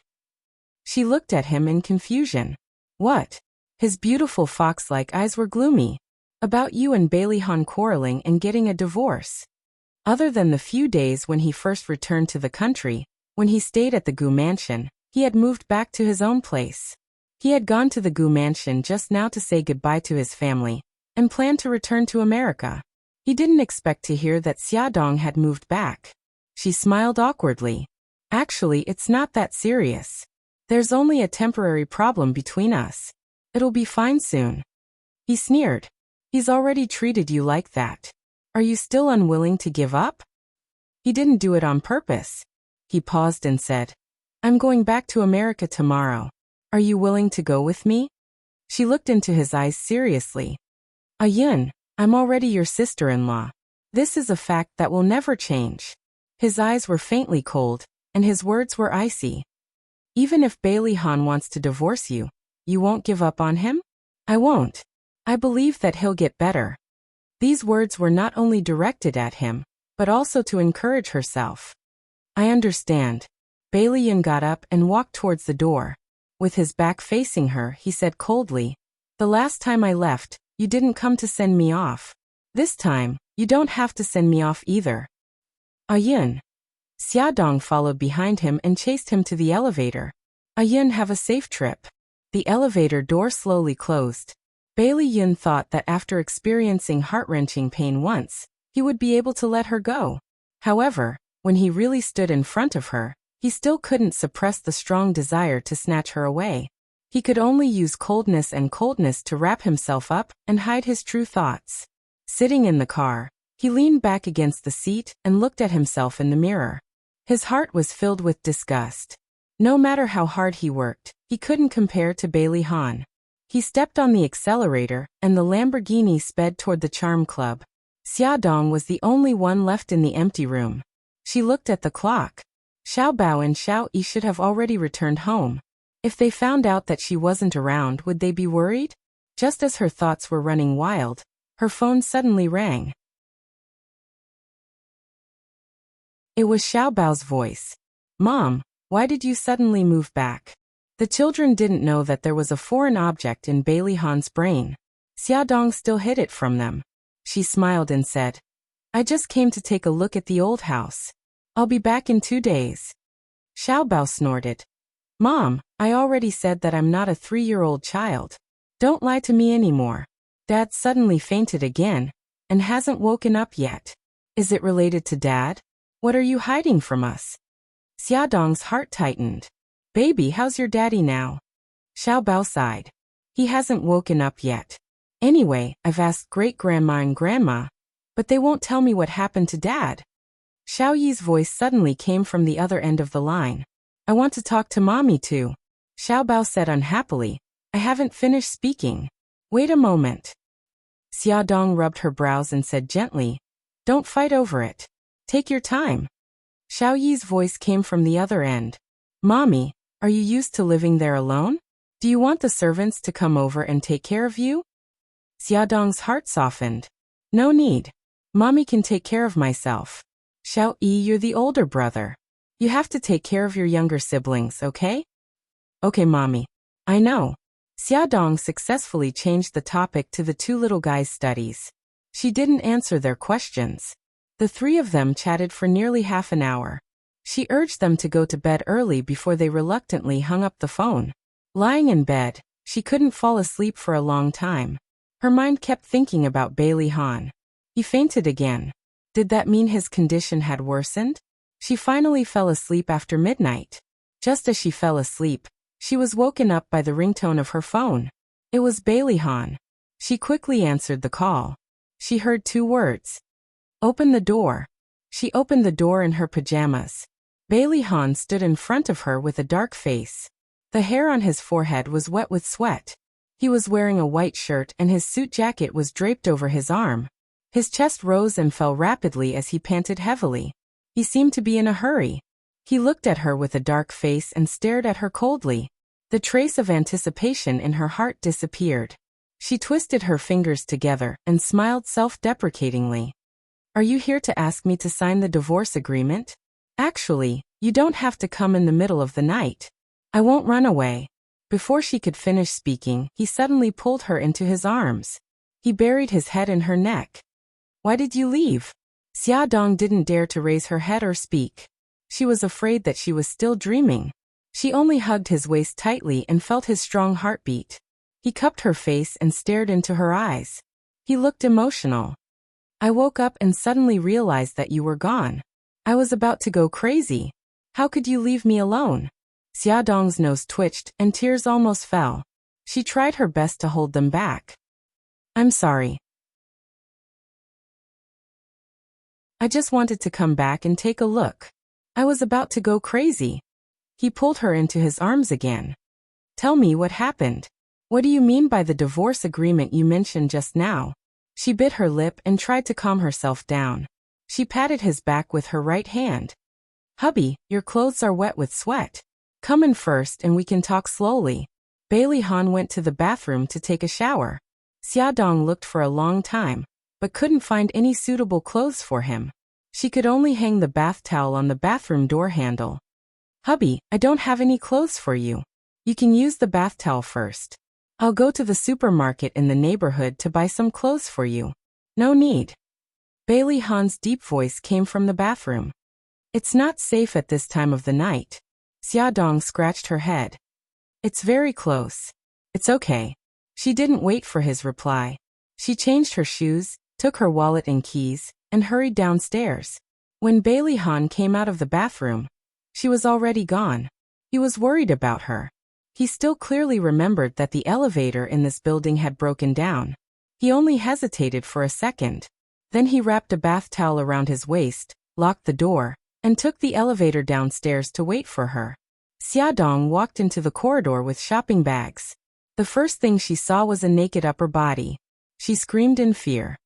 She looked at him in confusion. "What?" His beautiful fox-like eyes were gloomy. "About you and Bailey Han quarreling and getting a divorce." Other than the few days when he first returned to the country, when he stayed at the Gu Mansion, he had moved back to his own place. He had gone to the Gu Mansion just now to say goodbye to his family, and planned to return to America. He didn't expect to hear that Xiaodong had moved back. She smiled awkwardly. "Actually, it's not that serious. There's only a temporary problem between us. It'll be fine soon." He sneered. "He's already treated you like that. Are you still unwilling to give up?" He didn't do it on purpose. He paused and said, "I'm going back to America tomorrow. Are you willing to go with me?" She looked into his eyes seriously. "Yun, I'm already your sister-in-law. This is a fact that will never change." His eyes were faintly cold, and his words were icy. "Even if Bailey Han wants to divorce you, you won't give up on him?" "I won't. I believe that he'll get better." These words were not only directed at him, but also to encourage herself. "I understand." Bailey Yin got up and walked towards the door. With his back facing her, he said coldly, "The last time I left, you didn't come to send me off. This time, you don't have to send me off either." "Yun." Xiaodong followed behind him and chased him to the elevator. "Yun, have a safe trip." The elevator door slowly closed. Bailey Yin thought that after experiencing heart-wrenching pain once, he would be able to let her go. However, when he really stood in front of her, he still couldn't suppress the strong desire to snatch her away. He could only use coldness to wrap himself up and hide his true thoughts. Sitting in the car, he leaned back against the seat and looked at himself in the mirror. His heart was filled with disgust. No matter how hard he worked, he couldn't compare to Bailey Han. He stepped on the accelerator, and the Lamborghini sped toward the charm club. Xiaodong was the only one left in the empty room. She looked at the clock. Xiao Bao and Xiao Yi should have already returned home. If they found out that she wasn't around, would they be worried? Just as her thoughts were running wild, her phone suddenly rang. It was Xiao Bao's voice. "Mom, why did you suddenly move back?" The children didn't know that there was a foreign object in Bailey Han's brain. Xiaodong still hid it from them. She smiled and said, "I just came to take a look at the old house. I'll be back in 2 days." Xiao Bao snorted. "Mom, I already said that I'm not a 3-year-old child. Don't lie to me anymore." Dad suddenly fainted again, and hasn't woken up yet. Is it related to Dad? What are you hiding from us? Xiaodong's heart tightened. "Baby, how's your daddy now?" Xiao Bao sighed. "He hasn't woken up yet. Anyway, I've asked great-grandma and grandma, but they won't tell me what happened to Dad." Xiao Yi's voice suddenly came from the other end of the line. "I want to talk to Mommy too." Xiao Bao said unhappily, "I haven't finished speaking. Wait a moment." Xiaodong rubbed her brows and said gently, "Don't fight over it. Take your time." Xiao Yi's voice came from the other end. "Mommy, are you used to living there alone? Do you want the servants to come over and take care of you?" Xiaodong's heart softened. "No need. Mommy can take care of myself. Xiao Yi, you're the older brother. You have to take care of your younger siblings, okay?" "Okay, Mommy. I know." Xiaodong successfully changed the topic to the two little guys' studies. She didn't answer their questions. The three of them chatted for nearly half an hour. She urged them to go to bed early before they reluctantly hung up the phone. Lying in bed, she couldn't fall asleep for a long time. Her mind kept thinking about Bailey Han. He fainted again. Did that mean his condition had worsened? She finally fell asleep after midnight. Just as she fell asleep, she was woken up by the ringtone of her phone. It was Bailey Han. She quickly answered the call. She heard two words. Open the door. She opened the door in her pajamas. Bailey Han stood in front of her with a dark face. The hair on his forehead was wet with sweat. He was wearing a white shirt and his suit jacket was draped over his arm. His chest rose and fell rapidly as he panted heavily. He seemed to be in a hurry. He looked at her with a dark face and stared at her coldly. The trace of anticipation in her heart disappeared. She twisted her fingers together and smiled self-deprecatingly. Are you here to ask me to sign the divorce agreement? Actually, you don't have to come in the middle of the night. I won't run away. Before she could finish speaking, he suddenly pulled her into his arms. He buried his head in her neck. Why did you leave? Xiaodong didn't dare to raise her head or speak. She was afraid that she was still dreaming. She only hugged his waist tightly and felt his strong heartbeat. He cupped her face and stared into her eyes. He looked emotional. I woke up and suddenly realized that you were gone. I was about to go crazy. How could you leave me alone? Xiaodong's nose twitched and tears almost fell. She tried her best to hold them back. I'm sorry. I just wanted to come back and take a look. I was about to go crazy. He pulled her into his arms again. Tell me what happened. What do you mean by the divorce agreement you mentioned just now? She bit her lip and tried to calm herself down. She patted his back with her right hand. Hubby, your clothes are wet with sweat. Come in first and we can talk slowly. Bailey Han went to the bathroom to take a shower. Xiaodong looked for a long time, but couldn't find any suitable clothes for him. She could only hang the bath towel on the bathroom door handle. Hubby, I don't have any clothes for you. You can use the bath towel first. I'll go to the supermarket in the neighborhood to buy some clothes for you. No need. Bailey Han's deep voice came from the bathroom. It's not safe at this time of the night. Xiaodong scratched her head. It's very close. It's okay. She didn't wait for his reply. She changed her shoes, took her wallet and keys, and hurried downstairs. When Bailey Han came out of the bathroom, she was already gone. He was worried about her. He still clearly remembered that the elevator in this building had broken down. He only hesitated for a second. Then he wrapped a bath towel around his waist, locked the door, and took the elevator downstairs to wait for her. Xiaodong walked into the corridor with shopping bags. The first thing she saw was a naked upper body. She screamed in fear.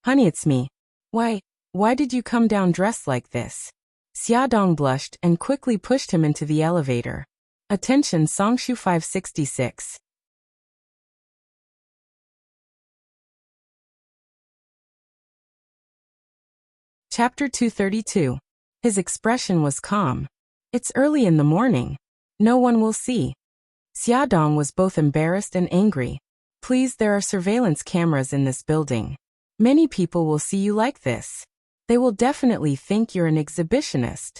Honey, it's me. Why did you come down dressed like this? Xiaodong blushed and quickly pushed him into the elevator. Attention Songshu 566. Chapter 232. His expression was calm. It's early in the morning. No one will see. Xiaodong was both embarrassed and angry. Please, there are surveillance cameras in this building. Many people will see you like this. They will definitely think you're an exhibitionist.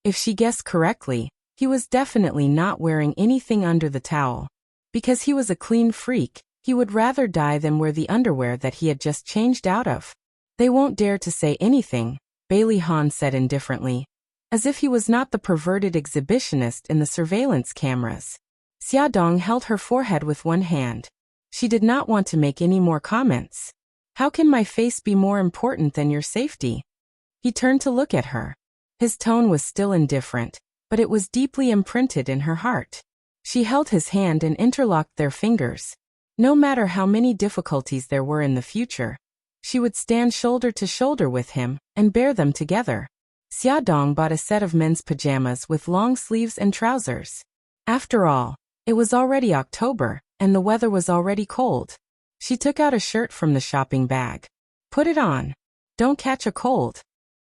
If she guessed correctly, he was definitely not wearing anything under the towel. Because he was a clean freak, he would rather die than wear the underwear that he had just changed out of. They won't dare to say anything, Bailey Han said indifferently, as if he was not the perverted exhibitionist in the surveillance cameras. Xiaodong held her forehead with one hand. She did not want to make any more comments. How can my face be more important than your safety? He turned to look at her. His tone was still indifferent, but it was deeply imprinted in her heart. She held his hand and interlocked their fingers. No matter how many difficulties there were in the future, she would stand shoulder to shoulder with him and bear them together. Xiaodong bought a set of men's pajamas with long sleeves and trousers. After all, it was already October, and the weather was already cold. She took out a shirt from the shopping bag. Put it on. Don't catch a cold.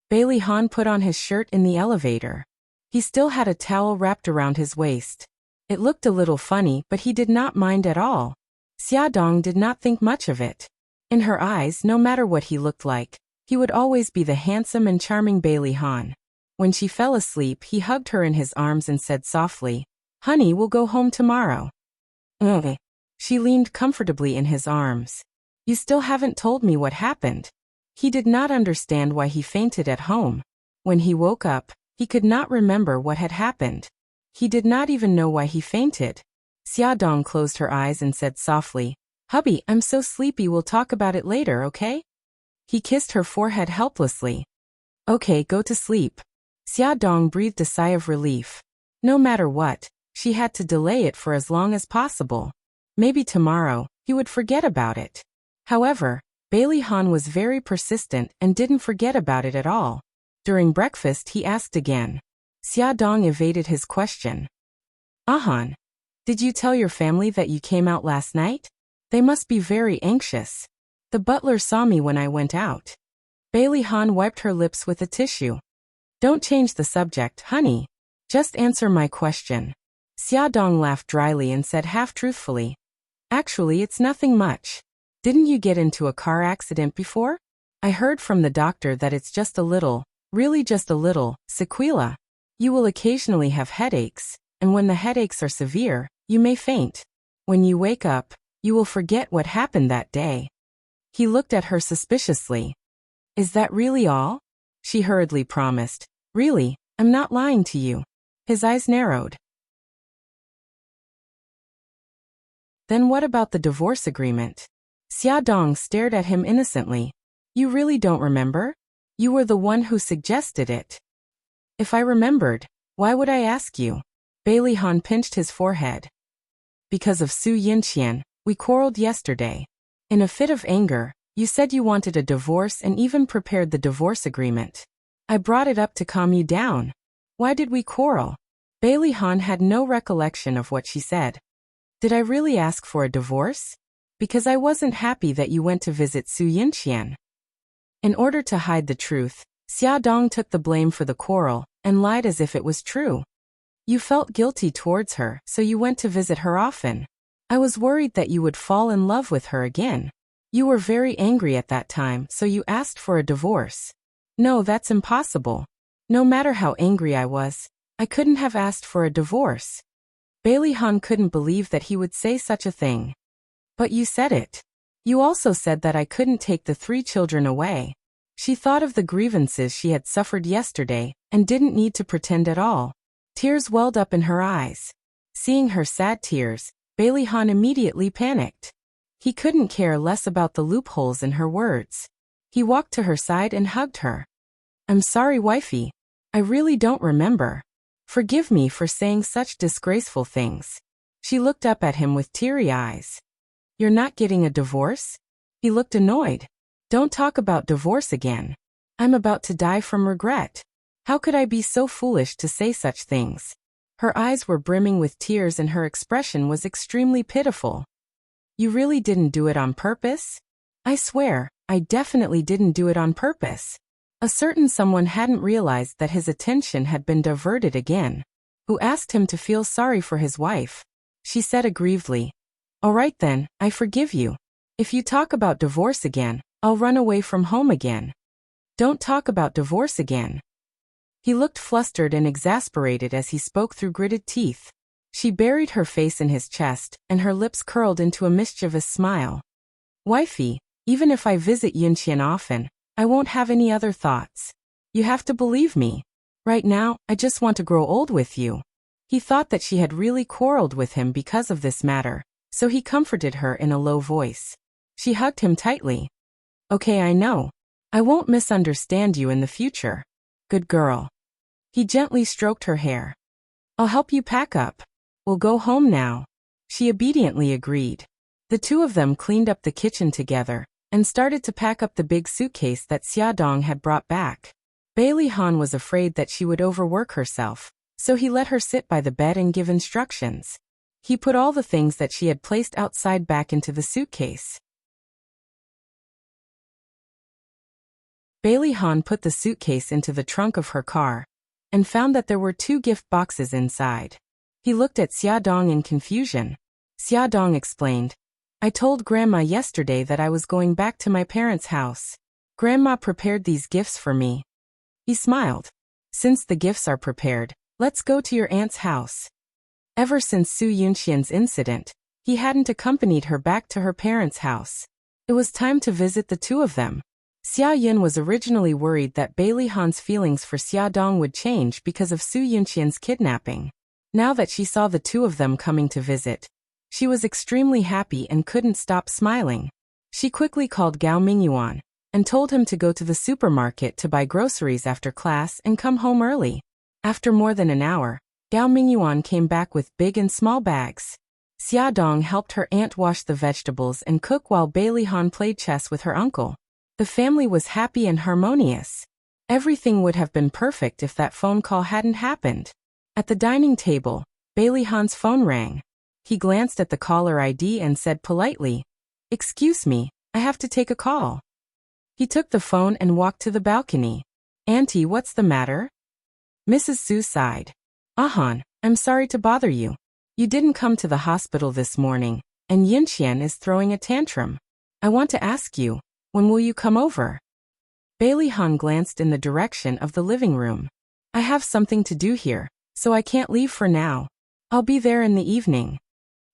Bailey Han put on his shirt in the elevator. He still had a towel wrapped around his waist. It looked a little funny, but he did not mind at all. Xiaodong did not think much of it. In her eyes, no matter what he looked like, he would always be the handsome and charming Bailey Han. When she fell asleep, he hugged her in his arms and said softly, "Honey, we'll go home tomorrow." She leaned comfortably in his arms. "You still haven't told me what happened." He did not understand why he fainted at home. When he woke up, he could not remember what had happened. He did not even know why he fainted. Xiaodong closed her eyes and said softly, "Hubby, I'm so sleepy, we'll talk about it later, okay?" He kissed her forehead helplessly. "Okay, go to sleep." Xiaodong breathed a sigh of relief. No matter what, she had to delay it for as long as possible. Maybe tomorrow, he would forget about it. However, Bailey Han was very persistent and didn't forget about it at all. During breakfast, he asked again. Xiaodong evaded his question. "Han, did you tell your family that you came out last night? They must be very anxious. The butler saw me when I went out." Bailey Han wiped her lips with a tissue. "Don't change the subject, honey. Just answer my question." Xiaodong laughed dryly and said half-truthfully, "Actually, it's nothing much. Didn't you get into a car accident before? I heard from the doctor that it's just a little, really just a little, sequela. You will occasionally have headaches, and when the headaches are severe, you may faint. When you wake up, you will forget what happened that day." He looked at her suspiciously. "Is that really all?" She hurriedly promised. "Really, I'm not lying to you." His eyes narrowed. "Then what about the divorce agreement?" Xiaodong stared at him innocently. "You really don't remember? You were the one who suggested it." "If I remembered, why would I ask you?" Bailey Han pinched his forehead. "Because of Su Yinqian, we quarreled yesterday. In a fit of anger, you said you wanted a divorce and even prepared the divorce agreement. I brought it up to calm you down. Why did we quarrel?" Bailey Han had no recollection of what she said. "Did I really ask for a divorce? Because I wasn't happy that you went to visit Su Yinqian." In order to hide the truth, Xiaodong took the blame for the quarrel and lied as if it was true. "You felt guilty towards her, so you went to visit her often. I was worried that you would fall in love with her again. You were very angry at that time, so you asked for a divorce." "No, that's impossible. No matter how angry I was, I couldn't have asked for a divorce." Bailey Han couldn't believe that he would say such a thing. "But you said it. You also said that I couldn't take the 3 children away." She thought of the grievances she had suffered yesterday and didn't need to pretend at all. Tears welled up in her eyes. Seeing her sad tears, Bailey Han immediately panicked. He couldn't care less about the loopholes in her words. He walked to her side and hugged her. "I'm sorry, wifey. I really don't remember. Forgive me for saying such disgraceful things." She looked up at him with teary eyes. "You're not getting a divorce?" He looked annoyed. "Don't talk about divorce again. I'm about to die from regret. How could I be so foolish to say such things?" Her eyes were brimming with tears and her expression was extremely pitiful. "You really didn't do it on purpose?" "I swear, I definitely didn't do it on purpose." A certain someone hadn't realized that his attention had been diverted again, who asked him to feel sorry for his wife. She said aggrievedly, "All right then, I forgive you. If you talk about divorce again, I'll run away from home again." "Don't talk about divorce again." He looked flustered and exasperated as he spoke through gritted teeth. She buried her face in his chest, and her lips curled into a mischievous smile. "Wifey, even if I visit Yinqian often, I won't have any other thoughts. You have to believe me. Right now, I just want to grow old with you." He thought that she had really quarreled with him because of this matter, so he comforted her in a low voice. She hugged him tightly. "Okay, I know. I won't misunderstand you in the future. Good girl." He gently stroked her hair. "I'll help you pack up. We'll go home now." She obediently agreed. The two of them cleaned up the kitchen together and started to pack up the big suitcase that Xiaodong had brought back. Bailey Han was afraid that she would overwork herself, so he let her sit by the bed and give instructions. He put all the things that she had placed outside back into the suitcase. Bailey Han put the suitcase into the trunk of her car and found that there were 2 gift boxes inside. He looked at Xiaodong in confusion. Xiaodong explained, I told Grandma yesterday that I was going back to my parents' house. Grandma prepared these gifts for me. He smiled. Since the gifts are prepared, let's go to your aunt's house. Ever since Su Yunxian's incident, he hadn't accompanied her back to her parents' house. It was time to visit the two of them. Xia Yin was originally worried that Bailey Han's feelings for Xiaodong would change because of Su Yunxian's kidnapping. Now that she saw the two of them coming to visit, she was extremely happy and couldn't stop smiling. She quickly called Gao Mingyuan and told him to go to the supermarket to buy groceries after class and come home early. After more than an hour, Gao Mingyuan came back with big and small bags. Xiaodong helped her aunt wash the vegetables and cook while Bailey Han played chess with her uncle. The family was happy and harmonious. Everything would have been perfect if that phone call hadn't happened. At the dining table, Bailey Han's phone rang. He glanced at the caller ID and said politely, Excuse me, I have to take a call. He took the phone and walked to the balcony. Auntie, what's the matter? Mrs. Su sighed. Han, I'm sorry to bother you. You didn't come to the hospital this morning, and Yinxian is throwing a tantrum. I want to ask you, when will you come over? Bailey Han glanced in the direction of the living room. I have something to do here, so I can't leave for now. I'll be there in the evening.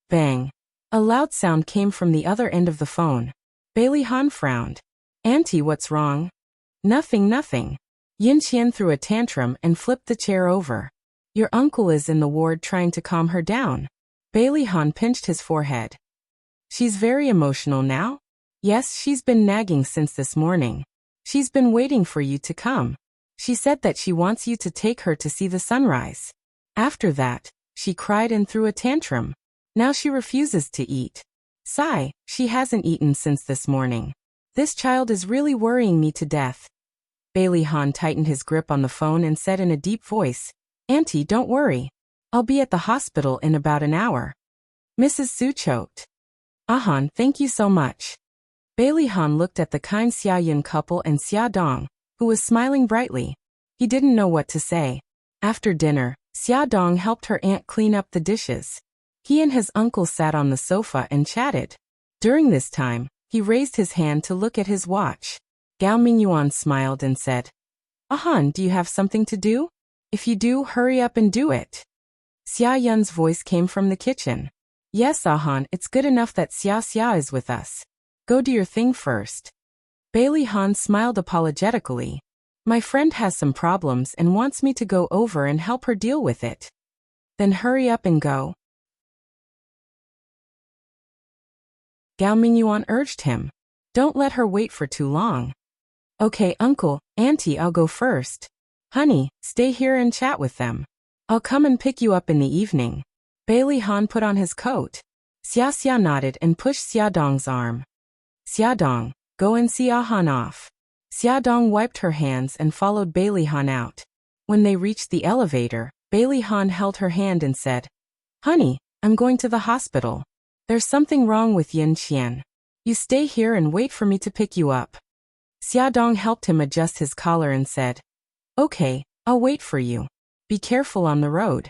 Bang. A loud sound came from the other end of the phone. Bailey Han frowned. Auntie, what's wrong? Nothing. Yinxian threw a tantrum and flipped the chair over. Your uncle is in the ward trying to calm her down. Bailey Han pinched his forehead. She's very emotional now? Yes, she's been nagging since this morning. She's been waiting for you to come. She said that she wants you to take her to see the sunrise. After that, she cried and threw a tantrum. Now she refuses to eat. Sigh, she hasn't eaten since this morning. This child is really worrying me to death. Bailey Han tightened his grip on the phone and said in a deep voice, Auntie, don't worry. I'll be at the hospital in about an hour. Mrs. Su choked. Han, thank you so much. Bailey Han looked at the kind Xia Yin couple and Xiaodong, who was smiling brightly. He didn't know what to say. After dinner, Xiaodong helped her aunt clean up the dishes. He and his uncle sat on the sofa and chatted. During this time, he raised his hand to look at his watch. Gao Mingyuan smiled and said, Han, do you have something to do? If you do, hurry up and do it. Xia Yun's voice came from the kitchen. Yes, Han, it's good enough that Xia is with us. Go do your thing first. Bailey Han smiled apologetically. My friend has some problems and wants me to go over and help her deal with it. Then hurry up and go. Gao Mingyuan urged him. Don't let her wait for too long. Okay, uncle, auntie, I'll go first. Honey, stay here and chat with them. I'll come and pick you up in the evening. Bailey Han put on his coat. Xia nodded and pushed Xiaodong's arm. Xiaodong, go and see Han off. Xiaodong wiped her hands and followed Bailey Han out. When they reached the elevator, Bailey Han held her hand and said, Honey, I'm going to the hospital. There's something wrong with Yinxian. You stay here and wait for me to pick you up. Xiaodong helped him adjust his collar and said, Okay, I'll wait for you. Be careful on the road.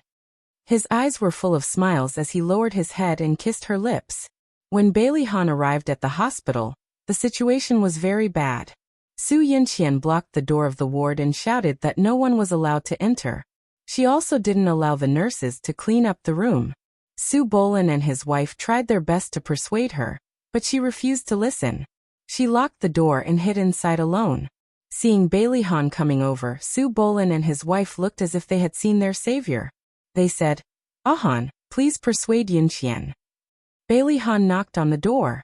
His eyes were full of smiles as he lowered his head and kissed her lips. When Bailey Han arrived at the hospital, the situation was very bad. Su Yinxian blocked the door of the ward and shouted that no one was allowed to enter. She also didn't allow the nurses to clean up the room. Su Bolin and his wife tried their best to persuade her, but she refused to listen. She locked the door and hid inside alone. Seeing Bailey Han coming over, Su Bolin and his wife looked as if they had seen their savior. They said, Han, please persuade Yinxian. Bailey Han knocked on the door.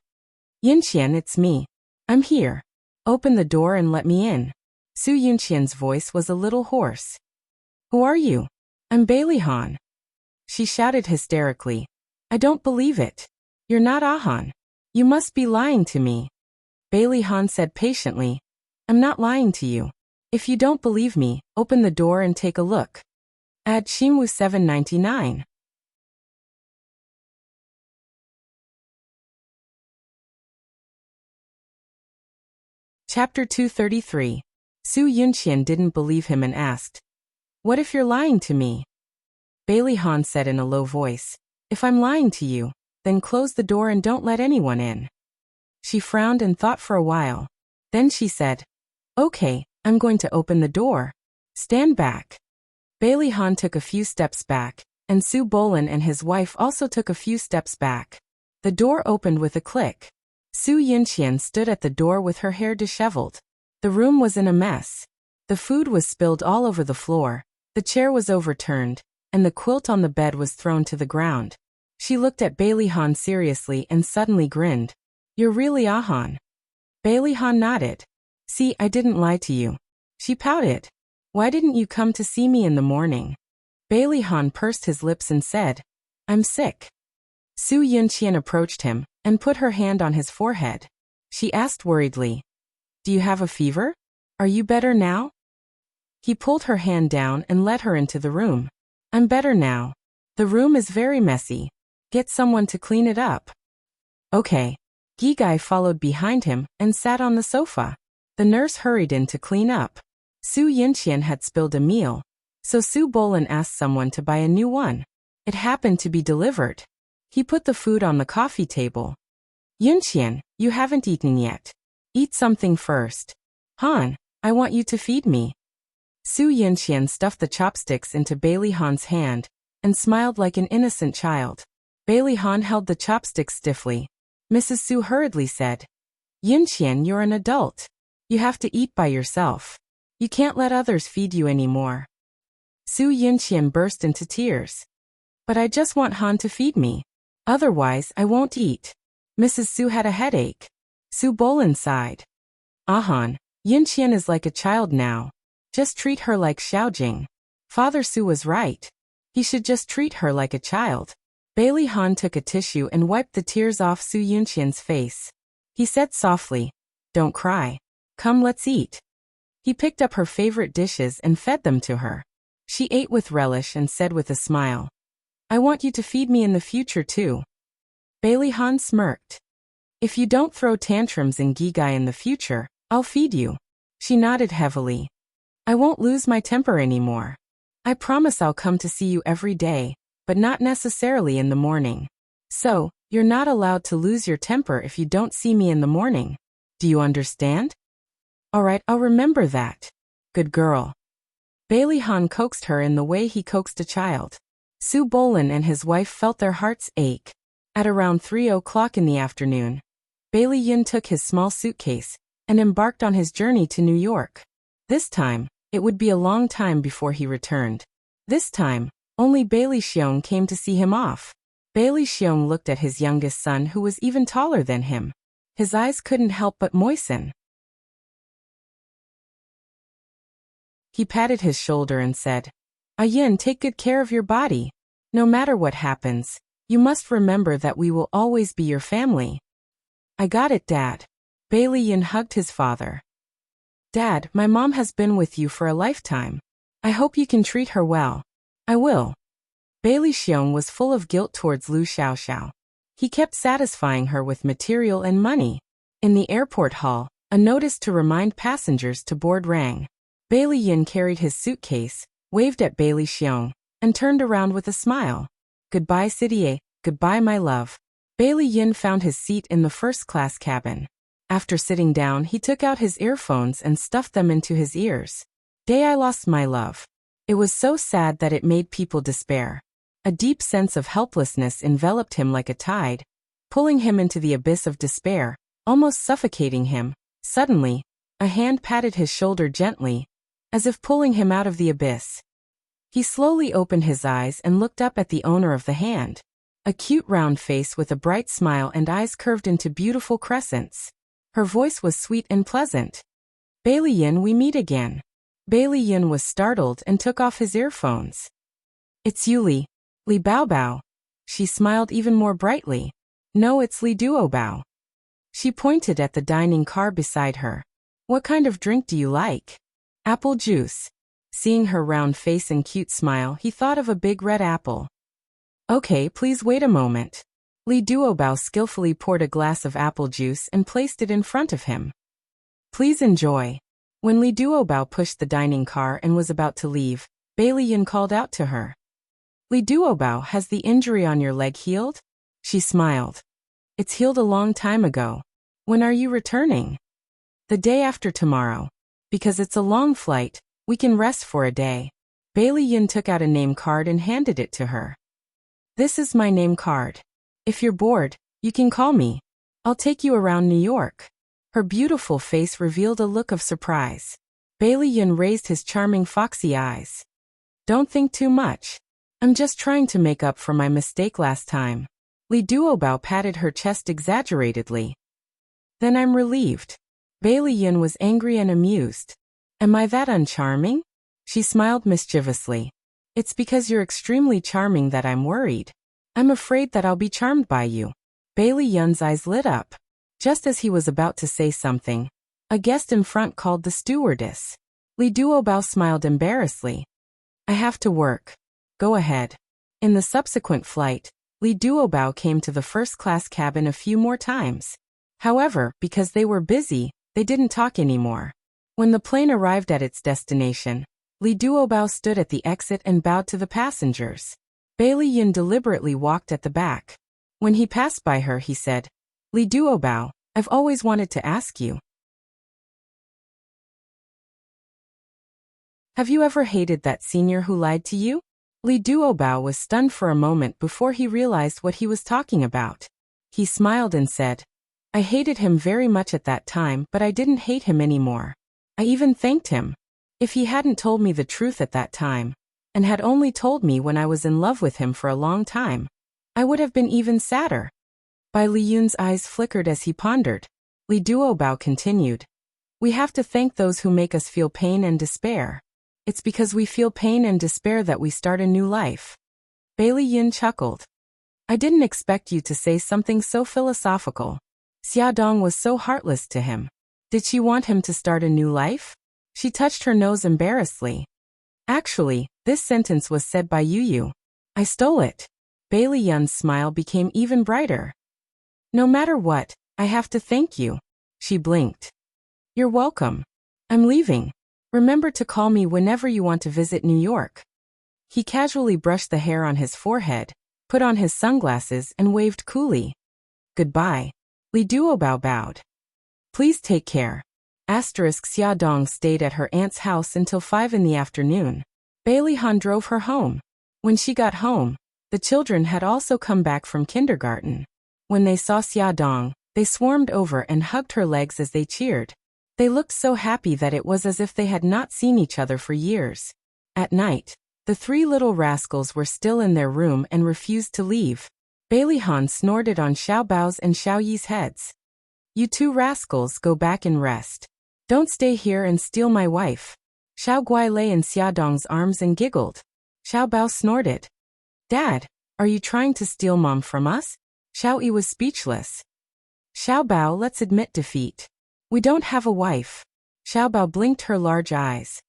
Yinxian, it's me. I'm here. Open the door and let me in. Su Yunxian's voice was a little hoarse. Who are you? I'm Bailey Han. She shouted hysterically. I don't believe it. You're not Han. You must be lying to me. Bailey Han said patiently, I'm not lying to you. If you don't believe me, open the door and take a look. Add Xingwu 799. Chapter 233. Su Yunxian didn't believe him and asked, What if you're lying to me? Bailey Han said in a low voice. If I'm lying to you, then close the door and don't let anyone in. She frowned and thought for a while. Then she said, Okay, I'm going to open the door. Stand back. Bailey Han took a few steps back, and Su Bolin and his wife also took a few steps back. The door opened with a click. Su Yinqian stood at the door with her hair disheveled. The room was in a mess. The food was spilled all over the floor, the chair was overturned, and the quilt on the bed was thrown to the ground. She looked at Bailey Han seriously and suddenly grinned. You're really Han? Bailey Han nodded. See, I didn't lie to you. She pouted. Why didn't you come to see me in the morning? Bailey Han pursed his lips and said, I'm sick. Su Yinqian approached him and put her hand on his forehead. She asked worriedly, Do you have a fever? Are you better now? He pulled her hand down and led her into the room. I'm better now. The room is very messy. Get someone to clean it up. Okay. Gigai followed behind him and sat on the sofa. The nurse hurried in to clean up. Su Yinqian had spilled a meal, so Su Bolin asked someone to buy a new one. It happened to be delivered. He put the food on the coffee table. Yinqian, you haven't eaten yet. Eat something first. Han, I want you to feed me. Su Yinqian stuffed the chopsticks into Bailey Han's hand and smiled like an innocent child. Bailey Han held the chopsticks stiffly. Mrs. Su hurriedly said, Yinqian, you're an adult. You have to eat by yourself. You can't let others feed you anymore. Su Yinqian burst into tears. But I just want Han to feed me. Otherwise, I won't eat. Mrs. Su had a headache. Su Bolin sighed. Han, Yinqian is like a child now. Just treat her like Xiaojing. Father Su was right. He should just treat her like a child. Bailey Han took a tissue and wiped the tears off Su Yinqian's face. He said softly, Don't cry. Come, let's eat. He picked up her favorite dishes and fed them to her. She ate with relish and said with a smile, I want you to feed me in the future too. Bailey Han smirked. If you don't throw tantrums in Gigai in the future, I'll feed you. She nodded heavily. I won't lose my temper anymore. I promise I'll come to see you every day, but not necessarily in the morning. So, you're not allowed to lose your temper if you don't see me in the morning. Do you understand? All right, I'll remember that. Good girl. Bailey Han coaxed her in the way he coaxed a child. Su Bolin and his wife felt their hearts ache. At around 3:00 in the afternoon, Bailey Yin took his small suitcase and embarked on his journey to New York. This time, it would be a long time before he returned. This time, only Bailey Xiong came to see him off. Bailey Xiong looked at his youngest son who was even taller than him. His eyes couldn't help but moisten. He patted his shoulder and said, Yin, take good care of your body. No matter what happens, you must remember that we will always be your family. I got it, Dad. Bailey Yin hugged his father. Dad, my mom has been with you for a lifetime. I hope you can treat her well. I will. Bailey Xiong was full of guilt towards Lu Xiaoxiao. He kept satisfying her with material and money. In the airport hall, a notice to remind passengers to board rang. Bailey Yin carried his suitcase, waved at Bailey Xiong, and turned around with a smile. Goodbye, Sidier. Goodbye, my love. Bailey Yin found his seat in the first-class cabin. After sitting down, he took out his earphones and stuffed them into his ears. Day I lost my love. It was so sad that it made people despair. A deep sense of helplessness enveloped him like a tide, pulling him into the abyss of despair, almost suffocating him. Suddenly, a hand patted his shoulder gently, as if pulling him out of the abyss. He slowly opened his eyes and looked up at the owner of the hand. A cute round face with a bright smile and eyes curved into beautiful crescents. Her voice was sweet and pleasant. Bailey Yin, we meet again. Bailey Yin was startled and took off his earphones. It's you, Li Bao Bao. She smiled even more brightly. No, it's Li Duo Bao. She pointed at the dining car beside her. What kind of drink do you like? Apple juice. Seeing her round face and cute smile, he thought of a big red apple. Okay, please wait a moment. Li Duobao skillfully poured a glass of apple juice and placed it in front of him. Please enjoy. When Li Duobao pushed the dining car and was about to leave, Bailey Yin called out to her. Li Duobao, has the injury on your leg healed? She smiled. It's healed a long time ago. When are you returning? The day after tomorrow. Because it's a long flight, we can rest for a day. Bailey Yin took out a name card and handed it to her. This is my name card. If you're bored, you can call me. I'll take you around New York. Her beautiful face revealed a look of surprise. Bailey Yin raised his charming foxy eyes. Don't think too much. I'm just trying to make up for my mistake last time. Li Duobao patted her chest exaggeratedly. Then I'm relieved. Bailey Yin was angry and amused. Am I that uncharming? She smiled mischievously. It's because you're extremely charming that I'm worried. I'm afraid that I'll be charmed by you. Bailey Yin's eyes lit up. Just as he was about to say something, a guest in front called the stewardess. Li Duobao smiled embarrassedly. I have to work. Go ahead. In the subsequent flight, Li Duobao came to the first-class cabin a few more times. However, because they were busy, they didn't talk anymore. When the plane arrived at its destination, Li Duobao stood at the exit and bowed to the passengers. Bailey Yin deliberately walked at the back. When he passed by her, he said, Li Duobao, I've always wanted to ask you. Have you ever hated that senior who lied to you? Li Duobao was stunned for a moment before he realized what he was talking about. He smiled and said, I hated him very much at that time, but I didn't hate him anymore. I even thanked him. If he hadn't told me the truth at that time, and had only told me when I was in love with him for a long time, I would have been even sadder. Bai Liyun's eyes flickered as he pondered. Li Duobao continued, we have to thank those who make us feel pain and despair. It's because we feel pain and despair that we start a new life. Bailey Yin chuckled. I didn't expect you to say something so philosophical. Xia Dong was so heartless to him. Did she want him to start a new life? She touched her nose embarrassedly. Actually, this sentence was said by Yu. I stole it. Bailey Yin's smile became even brighter. No matter what, I have to thank you. She blinked. You're welcome. I'm leaving. Remember to call me whenever you want to visit New York. He casually brushed the hair on his forehead, put on his sunglasses and waved coolly. Goodbye. Li Duobao bowed. Please take care. Xia Dong stayed at her aunt's house until 5 in the afternoon. Bailey Han drove her home. When she got home, the children had also come back from kindergarten. When they saw Xia Dong, they swarmed over and hugged her legs as they cheered. They looked so happy that it was as if they had not seen each other for years. At night, the 3 little rascals were still in their room and refused to leave. Bailey Han snorted on Xiao Bao's and Xiao Yi's heads. You 2 rascals, go back and rest. Don't stay here and steal my wife. Xiao Guai lay in Xia Dong's arms and giggled. Xiao Bao snorted. Dad, are you trying to steal Mom from us? Xiao Yi was speechless. Xiao Bao, let's admit defeat. We don't have a wife. Xiao Bao blinked her large eyes.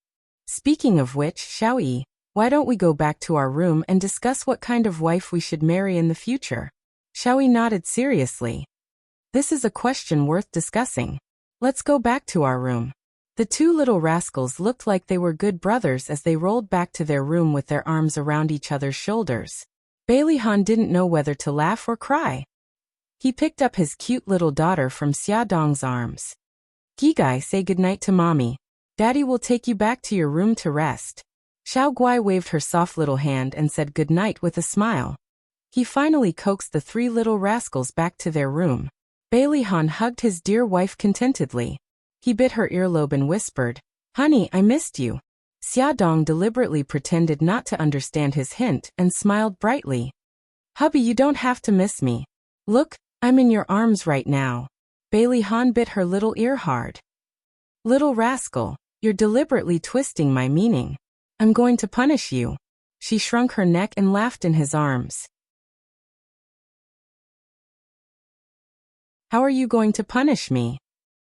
Speaking of which, Xiao Yi, why don't we go back to our room and discuss what kind of wife we should marry in the future? Xiao Yi nodded seriously. This is a question worth discussing. Let's go back to our room. The 2 little rascals looked like they were good brothers as they rolled back to their room with their arms around each other's shoulders. Bailey Han didn't know whether to laugh or cry. He picked up his cute little daughter from Xia Dong's arms. Gigai, say goodnight to Mommy. Daddy will take you back to your room to rest. Xiao Guai waved her soft little hand and said goodnight with a smile. He finally coaxed the 3 little rascals back to their room. Bailey Han hugged his dear wife contentedly. He bit her earlobe and whispered, Honey, I missed you. Xia Dong deliberately pretended not to understand his hint and smiled brightly. Hubby, you don't have to miss me. Look, I'm in your arms right now. Bailey Han bit her little ear hard. Little rascal, you're deliberately twisting my meaning. I'm going to punish you. She shrunk her neck and laughed in his arms. How are you going to punish me?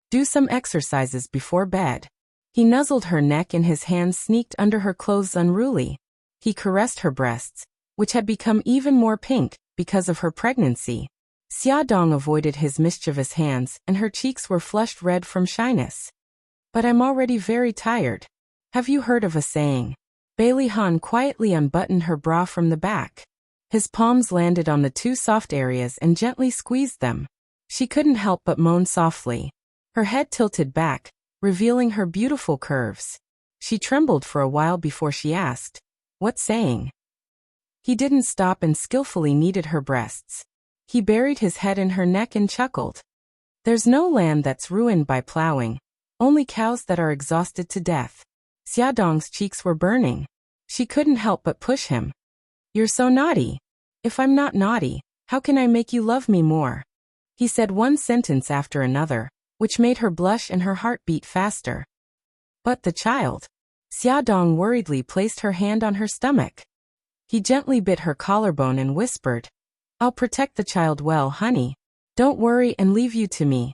Do some exercises before bed. He nuzzled her neck and his hands sneaked under her clothes unruly. He caressed her breasts, which had become even more pink because of her pregnancy. Xia Dong avoided his mischievous hands and her cheeks were flushed red from shyness. But I'm already very tired. Have you heard of a saying? Bailey Han quietly unbuttoned her bra from the back. His palms landed on the two soft areas and gently squeezed them. She couldn't help but moan softly. Her head tilted back, revealing her beautiful curves. She trembled for a while before she asked, "What's saying?" He didn't stop and skillfully kneaded her breasts. He buried his head in her neck and chuckled. "There's no land that's ruined by plowing, only cows that are exhausted to death." Xiaodong's cheeks were burning. She couldn't help but push him. "You're so naughty. If I'm not naughty, how can I make you love me more?" He said one sentence after another, which made her blush and her heart beat faster. "But the child?" Xiaodong worriedly placed her hand on her stomach. He gently bit her collarbone and whispered, "I'll protect the child well, honey. Don't worry and leave you to me."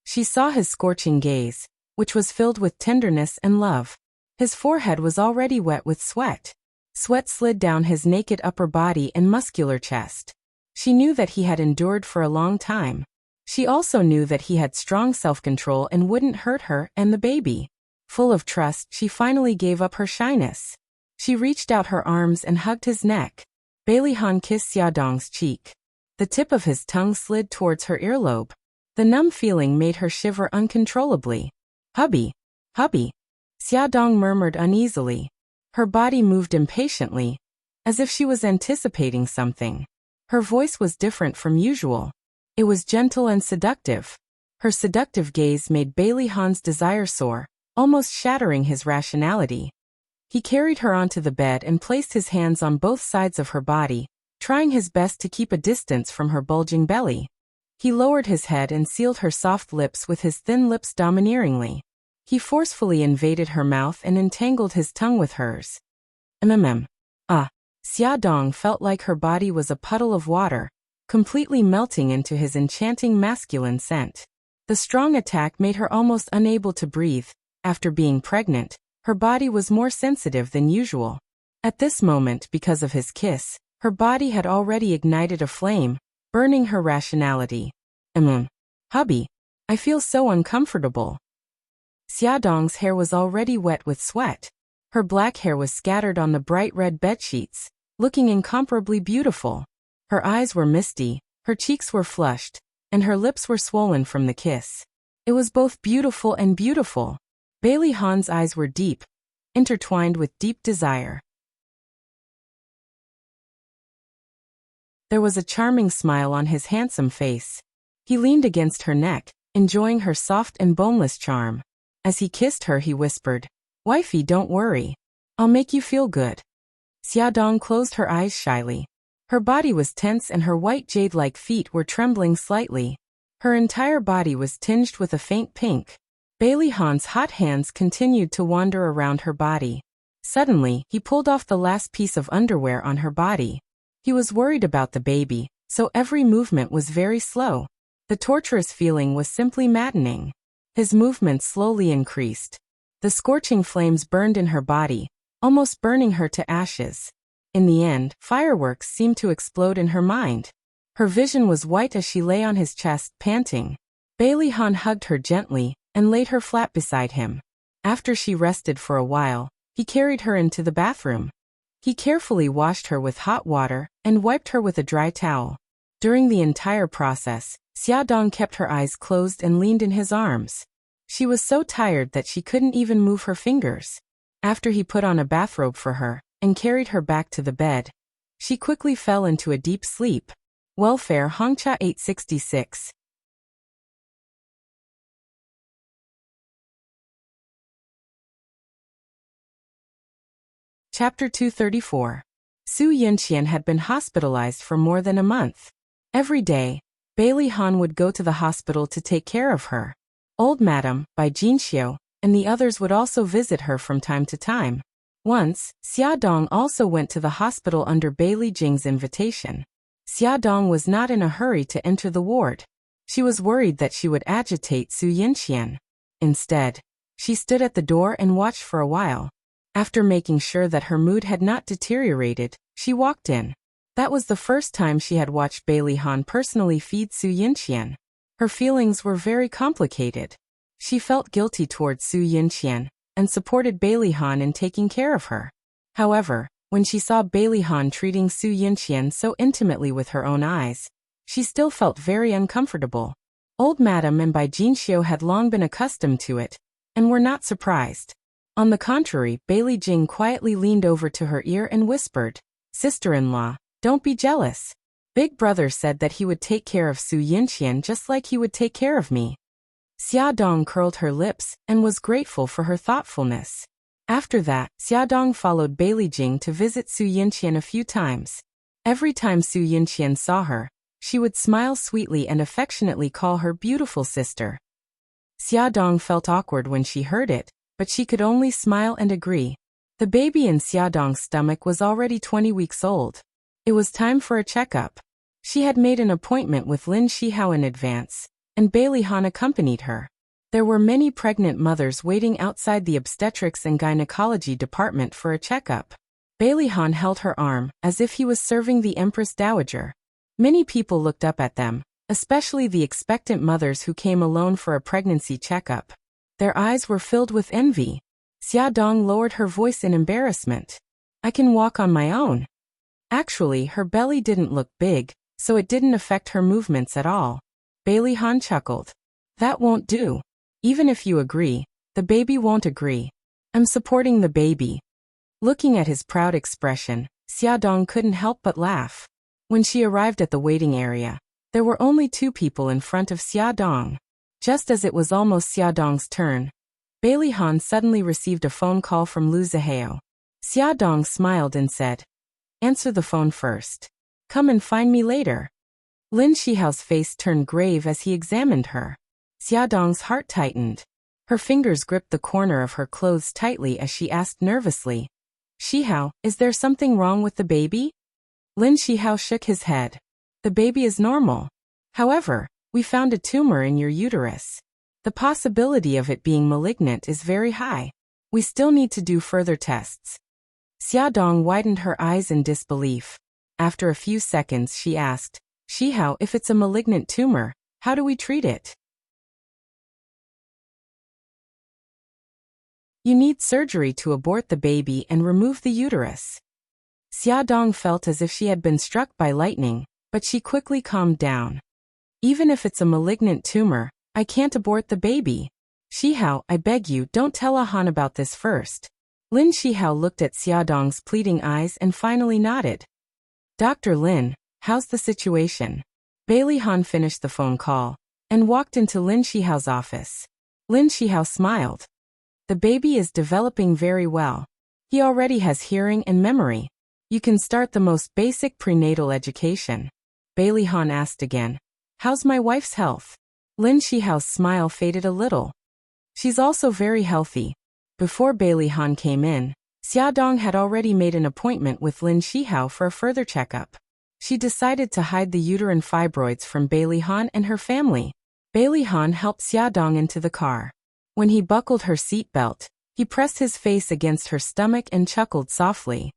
She saw his scorching gaze, which was filled with tenderness and love. His forehead was already wet with sweat. Sweat slid down his naked upper body and muscular chest. She knew that he had endured for a long time. She also knew that he had strong self-control and wouldn't hurt her and the baby. Full of trust, she finally gave up her shyness. She reached out her arms and hugged his neck. Bailey Han kissed Xiaodong's cheek. The tip of his tongue slid towards her earlobe. The numb feeling made her shiver uncontrollably. "Hubby, hubby," Xiaodong murmured uneasily. Her body moved impatiently, as if she was anticipating something. Her voice was different from usual. It was gentle and seductive. Her seductive gaze made Bailey Han's desire soar, almost shattering his rationality. He carried her onto the bed and placed his hands on both sides of her body, trying his best to keep a distance from her bulging belly. He lowered his head and sealed her soft lips with his thin lips domineeringly. He forcefully invaded her mouth and entangled his tongue with hers. Ah! Xiaodong felt like her body was a puddle of water, completely melting into his enchanting masculine scent. The strong attack made her almost unable to breathe. After being pregnant, her body was more sensitive than usual. At this moment, because of his kiss, her body had already ignited a flame, burning her rationality. Hubby, I feel so uncomfortable." Xiaodong's hair was already wet with sweat. Her black hair was scattered on the bright red bedsheets, looking incomparably beautiful. Her eyes were misty, her cheeks were flushed, and her lips were swollen from the kiss. It was both beautiful and beautiful. Bailey Han's eyes were deep, intertwined with deep desire. There was a charming smile on his handsome face. He leaned against her neck, enjoying her soft and boneless charm. As he kissed her, he whispered, "Wifey, don't worry. I'll make you feel good." Xiaodong closed her eyes shyly. Her body was tense and her white jade-like feet were trembling slightly. Her entire body was tinged with a faint pink. Bailey Han's hot hands continued to wander around her body. Suddenly, he pulled off the last piece of underwear on her body. He was worried about the baby, so every movement was very slow. The torturous feeling was simply maddening. His movements slowly increased. The scorching flames burned in her body, almost burning her to ashes. In the end, fireworks seemed to explode in her mind. Her vision was white as she lay on his chest, panting. Bailey Han hugged her gently and laid her flat beside him. After she rested for a while, he carried her into the bathroom. He carefully washed her with hot water and wiped her with a dry towel. During the entire process, Xiaodong kept her eyes closed and leaned in his arms. She was so tired that she couldn't even move her fingers. After he put on a bathrobe for her and carried her back to the bed, she quickly fell into a deep sleep. Welfare Hongcha 866. Chapter 234. Su Yunqian had been hospitalized for more than a month. Every day, Bailey Han would go to the hospital to take care of her. Old Madam, Bai Jinxiu, and the others would also visit her from time to time. Once, Xiaodong also went to the hospital under Bailey Jing's invitation. Xiaodong was not in a hurry to enter the ward. She was worried that she would agitate Su Yunqian. Instead, she stood at the door and watched for a while. After making sure that her mood had not deteriorated, she walked in. That was the first time she had watched Bailey Han personally feed Su Yunqian. Her feelings were very complicated. She felt guilty towards Su Yunqian and supported Bailey Han in taking care of her. However, when she saw Bailey Han treating Su Yinxian so intimately with her own eyes, she still felt very uncomfortable. Old Madame and Bai Jinxiu had long been accustomed to it, and were not surprised. On the contrary, Bailey Jing quietly leaned over to her ear and whispered, "Sister-in-law, don't be jealous. Big brother said that he would take care of Su Yinxian just like he would take care of me." Xia Dong curled her lips and was grateful for her thoughtfulness. After that, Xia Dong followed Bailey Jing to visit Su Yinxian a few times. Every time Su Yinxian saw her, she would smile sweetly and affectionately call her beautiful sister. Xia Dong felt awkward when she heard it, but she could only smile and agree. The baby in Xia Dong's stomach was already 20 weeks old. It was time for a checkup. She had made an appointment with Lin Shihao in advance, and Bailey Han accompanied her. There were many pregnant mothers waiting outside the obstetrics and gynecology department for a checkup. Bailey Han held her arm, as if he was serving the Empress Dowager. Many people looked up at them, especially the expectant mothers who came alone for a pregnancy checkup. Their eyes were filled with envy. Xia Dong lowered her voice in embarrassment. "I can walk on my own." Actually, her belly didn't look big, so it didn't affect her movements at all. Bailey Han chuckled. "That won't do. Even if you agree, the baby won't agree. I'm supporting the baby." Looking at his proud expression, Xia Dong couldn't help but laugh. When she arrived at the waiting area, there were only 2 people in front of Xia Dong. Just as it was almost Xia Dong's turn, Bailey Han suddenly received a phone call from Lu Zihao. Xia Dong smiled and said, "Answer the phone first. Come and find me later." Lin Shihao's face turned grave as he examined her. Xia Dong's heart tightened. Her fingers gripped the corner of her clothes tightly as she asked nervously, "Shihao, is there something wrong with the baby?" Lin Shihao shook his head. "The baby is normal. However, we found a tumor in your uterus. The possibility of it being malignant is very high. We still need to do further tests." Xia Dong widened her eyes in disbelief. After a few seconds she asked, "Shihao, if it's a malignant tumor, how do we treat it?" "You need surgery to abort the baby and remove the uterus." Xia Dong felt as if she had been struck by lightning, but she quickly calmed down. "Even if it's a malignant tumor, I can't abort the baby. Shihao, I beg you, don't tell Han about this first." Lin Shihao looked at Xia Dong's pleading eyes and finally nodded. "Dr. Lin, how's the situation?" Bailey Han finished the phone call and walked into Lin Shihao's office. Lin Shihao smiled. "The baby is developing very well. He already has hearing and memory. You can start the most basic prenatal education." Bailey Han asked again, "How's my wife's health?" Lin Shihao's smile faded a little. "She's also very healthy." Before Bailey Han came in, Xia Dong had already made an appointment with Lin Shihao for a further checkup. She decided to hide the uterine fibroids from Bailey Han and her family. Bailey Han helped Xia Dong into the car. When he buckled her seatbelt, he pressed his face against her stomach and chuckled softly.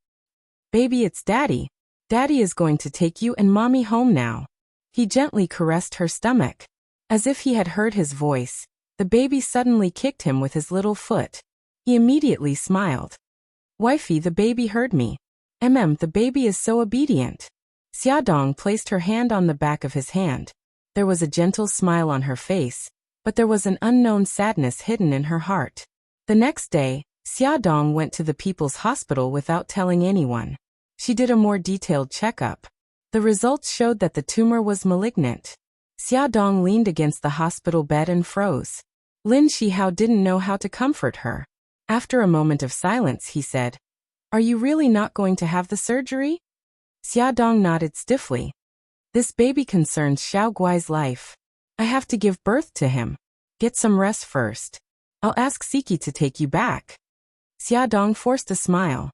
"Baby, it's Daddy. Daddy is going to take you and Mommy home now." He gently caressed her stomach. As if he had heard his voice, the baby suddenly kicked him with his little foot. He immediately smiled. "Wifey, the baby heard me. The baby is so obedient." Xia Dong placed her hand on the back of his hand. There was a gentle smile on her face, but there was an unknown sadness hidden in her heart. The next day, Xia Dong went to the People's Hospital without telling anyone. She did a more detailed checkup. The results showed that the tumor was malignant. Xia Dong leaned against the hospital bed and froze. Lin Shihao didn't know how to comfort her. After a moment of silence, he said, "Are you really not going to have the surgery?" Xia Dong nodded stiffly. "This baby concerns Xiao Guai's life. I have to give birth to him. Get some rest first. I'll ask Siki to take you back." Xia Dong forced a smile.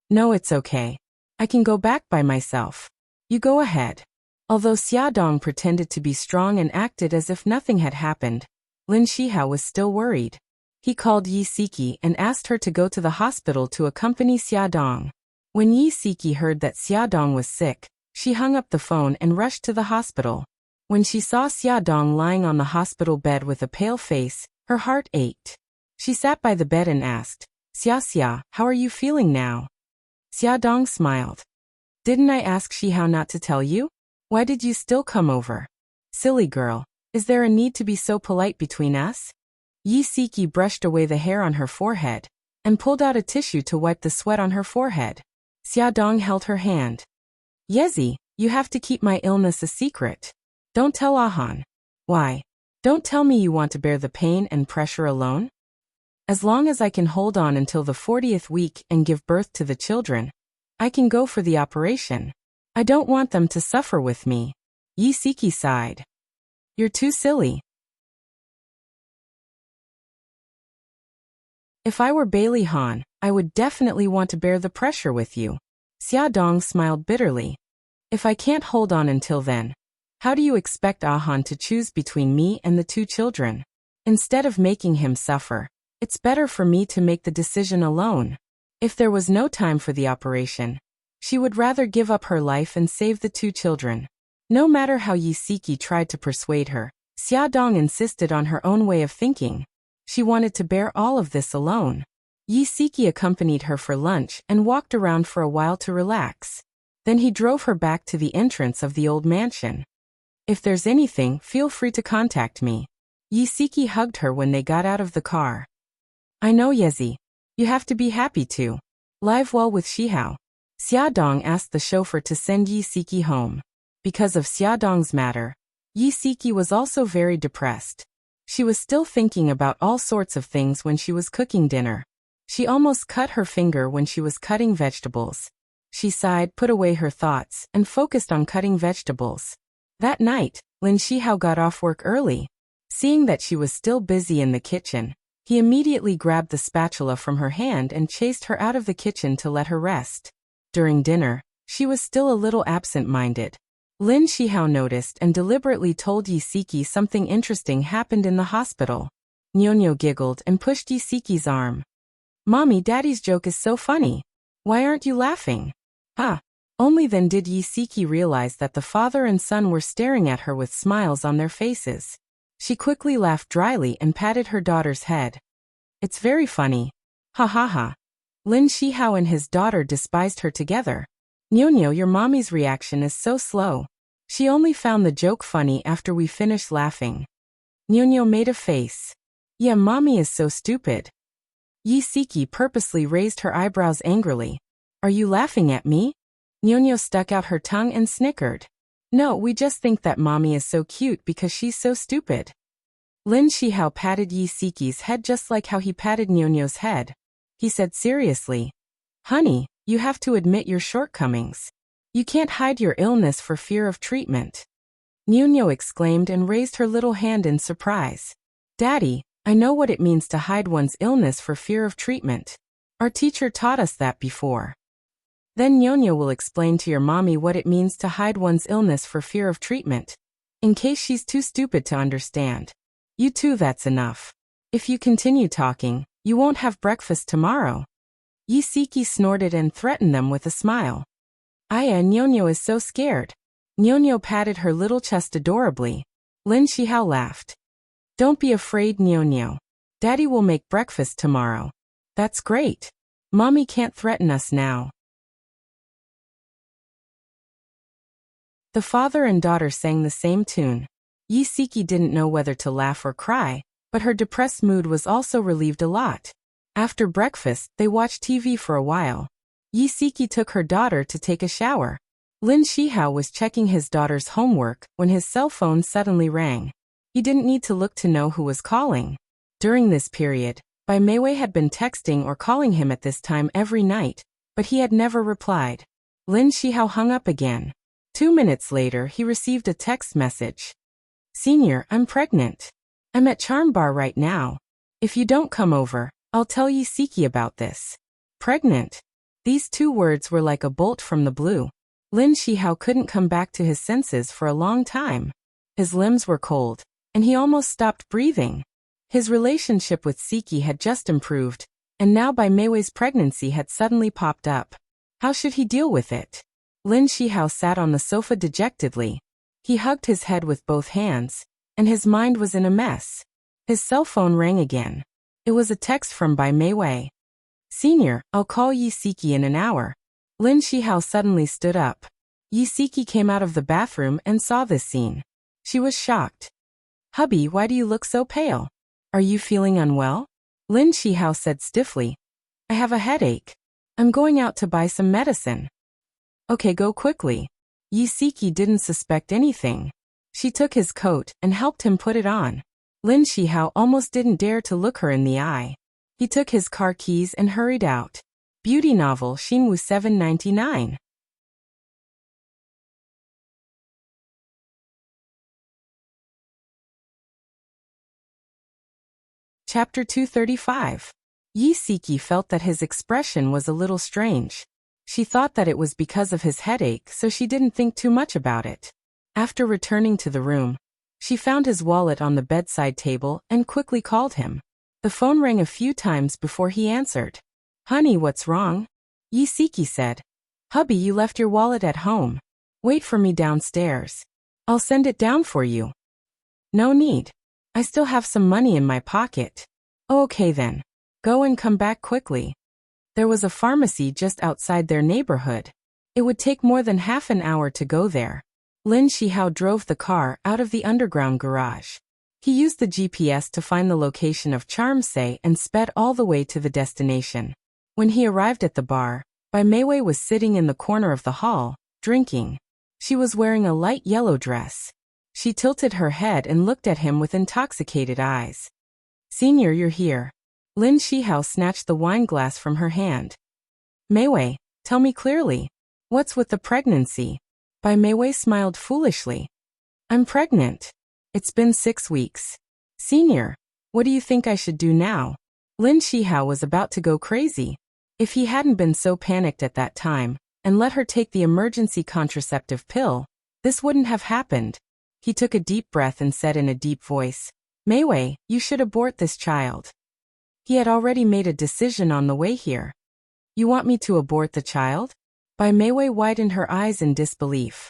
"No, it's okay. I can go back by myself. You go ahead." Although Xia Dong pretended to be strong and acted as if nothing had happened, Lin Shihao was still worried. He called Yi Siki and asked her to go to the hospital to accompany Xia Dong. When Yi Siki heard that Xia Dong was sick, she hung up the phone and rushed to the hospital. When she saw Xia Dong lying on the hospital bed with a pale face, her heart ached. She sat by the bed and asked, "Xia Xia, how are you feeling now?" Xiaodong smiled. Didn't I ask Shihao not to tell you? Why did you still come over? Silly girl, is there a need to be so polite between us? Yi Siki brushed away the hair on her forehead and pulled out a tissue to wipe the sweat on her forehead. Xiaodong held her hand. Yezi, you have to keep my illness a secret. Don't tell Ahan. Why? Don't tell me you want to bear the pain and pressure alone? As long as I can hold on until the 40th week and give birth to the children, I can go for the operation. I don't want them to suffer with me. Yi Siki sighed. You're too silly. If I were Bailey Han, I would definitely want to bear the pressure with you. Xiaodong smiled bitterly. If I can't hold on until then, how do you expect Ahan to choose between me and the 2 children? Instead of making him suffer, it's better for me to make the decision alone. If there was no time for the operation, she would rather give up her life and save the 2 children. No matter how Yi Siki tried to persuade her, Xiaodong insisted on her own way of thinking. She wanted to bear all of this alone. Yi Siki accompanied her for lunch and walked around for a while to relax. Then he drove her back to the entrance of the old mansion. If there's anything, feel free to contact me. Yi Siki hugged her when they got out of the car. I know, Yezi. You have to be happy too. Live well with Shihao. Xiaodong asked the chauffeur to send Yi Siki home. Because of Xiaodong's matter, Yi Siki was also very depressed. She was still thinking about all sorts of things when she was cooking dinner. She almost cut her finger when she was cutting vegetables. She sighed, put away her thoughts, and focused on cutting vegetables. That night, Lin Shihao got off work early. Seeing that she was still busy in the kitchen, he immediately grabbed the spatula from her hand and chased her out of the kitchen to let her rest. During dinner, she was still a little absent-minded. Lin Shihao noticed and deliberately told Yi Siki something interesting happened in the hospital. Nyonyo giggled and pushed Yi Siki's arm. Mommy, Daddy's joke is so funny. Why aren't you laughing? Only then did Yi Siki realize that the father and son were staring at her with smiles on their faces. She quickly laughed dryly and patted her daughter's head. It's very funny. Ha ha ha. Lin Shihao and his daughter despised her together. Nyonyo, your mommy's reaction is so slow. She only found the joke funny after we finished laughing. Nyonyo made a face. Yeah, mommy is so stupid. Yi Siki purposely raised her eyebrows angrily. Are you laughing at me? Nyonyo stuck out her tongue and snickered. No, we just think that mommy is so cute because she's so stupid. Lin Shihao patted Yi Siki's head just like how he patted Nyonyo's head. He said seriously, Honey, you have to admit your shortcomings. You can't hide your illness for fear of treatment. Nyonyo exclaimed and raised her little hand in surprise. Daddy, I know what it means to hide one's illness for fear of treatment. Our teacher taught us that before. Then Nyonyo will explain to your mommy what it means to hide one's illness for fear of treatment, in case she's too stupid to understand. You too, that's enough. If you continue talking, you won't have breakfast tomorrow. Yi Siki snorted and threatened them with a smile. Aya, Nyonyo is so scared. Nyonyo patted her little chest adorably. Lin Shihao laughed. Don't be afraid, Nyonyo. Daddy will make breakfast tomorrow. That's great. Mommy can't threaten us now. The father and daughter sang the same tune. Yi Siki didn't know whether to laugh or cry, but her depressed mood was also relieved a lot. After breakfast, they watched TV for a while. Yi Siki took her daughter to take a shower. Lin Shihao was checking his daughter's homework when his cell phone suddenly rang. He didn't need to look to know who was calling. During this period, Bai Meiwei had been texting or calling him at this time every night, but he had never replied. Lin Shihao hung up again. 2 minutes later, he received a text message. Senior, I'm pregnant. I'm at Charm Bar right now. If you don't come over, I'll tell Yi Siki about this. Pregnant. These 2 words were like a bolt from the blue. Lin Shihao couldn't come back to his senses for a long time. His limbs were cold, and he almost stopped breathing. His relationship with Siki had just improved, and now Bai Meiwei's pregnancy had suddenly popped up. How should he deal with it? Lin Shihao sat on the sofa dejectedly. He hugged his head with both hands, and his mind was in a mess. His cell phone rang again. It was a text from Bai Meiwei. Senior, I'll call Yi Siki in an hour. Lin Shihao suddenly stood up. Yi Siki came out of the bathroom and saw this scene. She was shocked. Hubby, why do you look so pale? Are you feeling unwell? Lin Shihao said stiffly. I have a headache. I'm going out to buy some medicine. Okay, go quickly. Yi Siki didn't suspect anything. She took his coat and helped him put it on. Lin Shihao almost didn't dare to look her in the eye. He took his car keys and hurried out. Beauty novel Xingwu 799. Chapter 235. Yi Siki felt that his expression was a little strange. She thought that it was because of his headache, so she didn't think too much about it. After returning to the room, she found his wallet on the bedside table and quickly called him. The phone rang a few times before he answered. Honey, what's wrong? Yi Siki said. Hubby, you left your wallet at home. Wait for me downstairs. I'll send it down for you. No need. I still have some money in my pocket. Okay then. Go and come back quickly. There was a pharmacy just outside their neighborhood. It would take more than half an hour to go there. Lin Shihao drove the car out of the underground garage. He used the GPS to find the location of Charmsay and sped all the way to the destination. When he arrived at the bar, Bai Meiwei was sitting in the corner of the hall, drinking. She was wearing a light yellow dress. She tilted her head and looked at him with intoxicated eyes. Senior, you're here. Lin Shihao snatched the wine glass from her hand. Meiwei, tell me clearly. What's with the pregnancy? Bai Meiwei smiled foolishly. I'm pregnant. It's been 6 weeks. Senior, what do you think I should do now? Lin Shihao was about to go crazy. If he hadn't been so panicked at that time, and let her take the emergency contraceptive pill, this wouldn't have happened. He took a deep breath and said in a deep voice, Meiwei, you should abort this child. He had already made a decision on the way here. You want me to abort the child? Bai Meiwei widened her eyes in disbelief.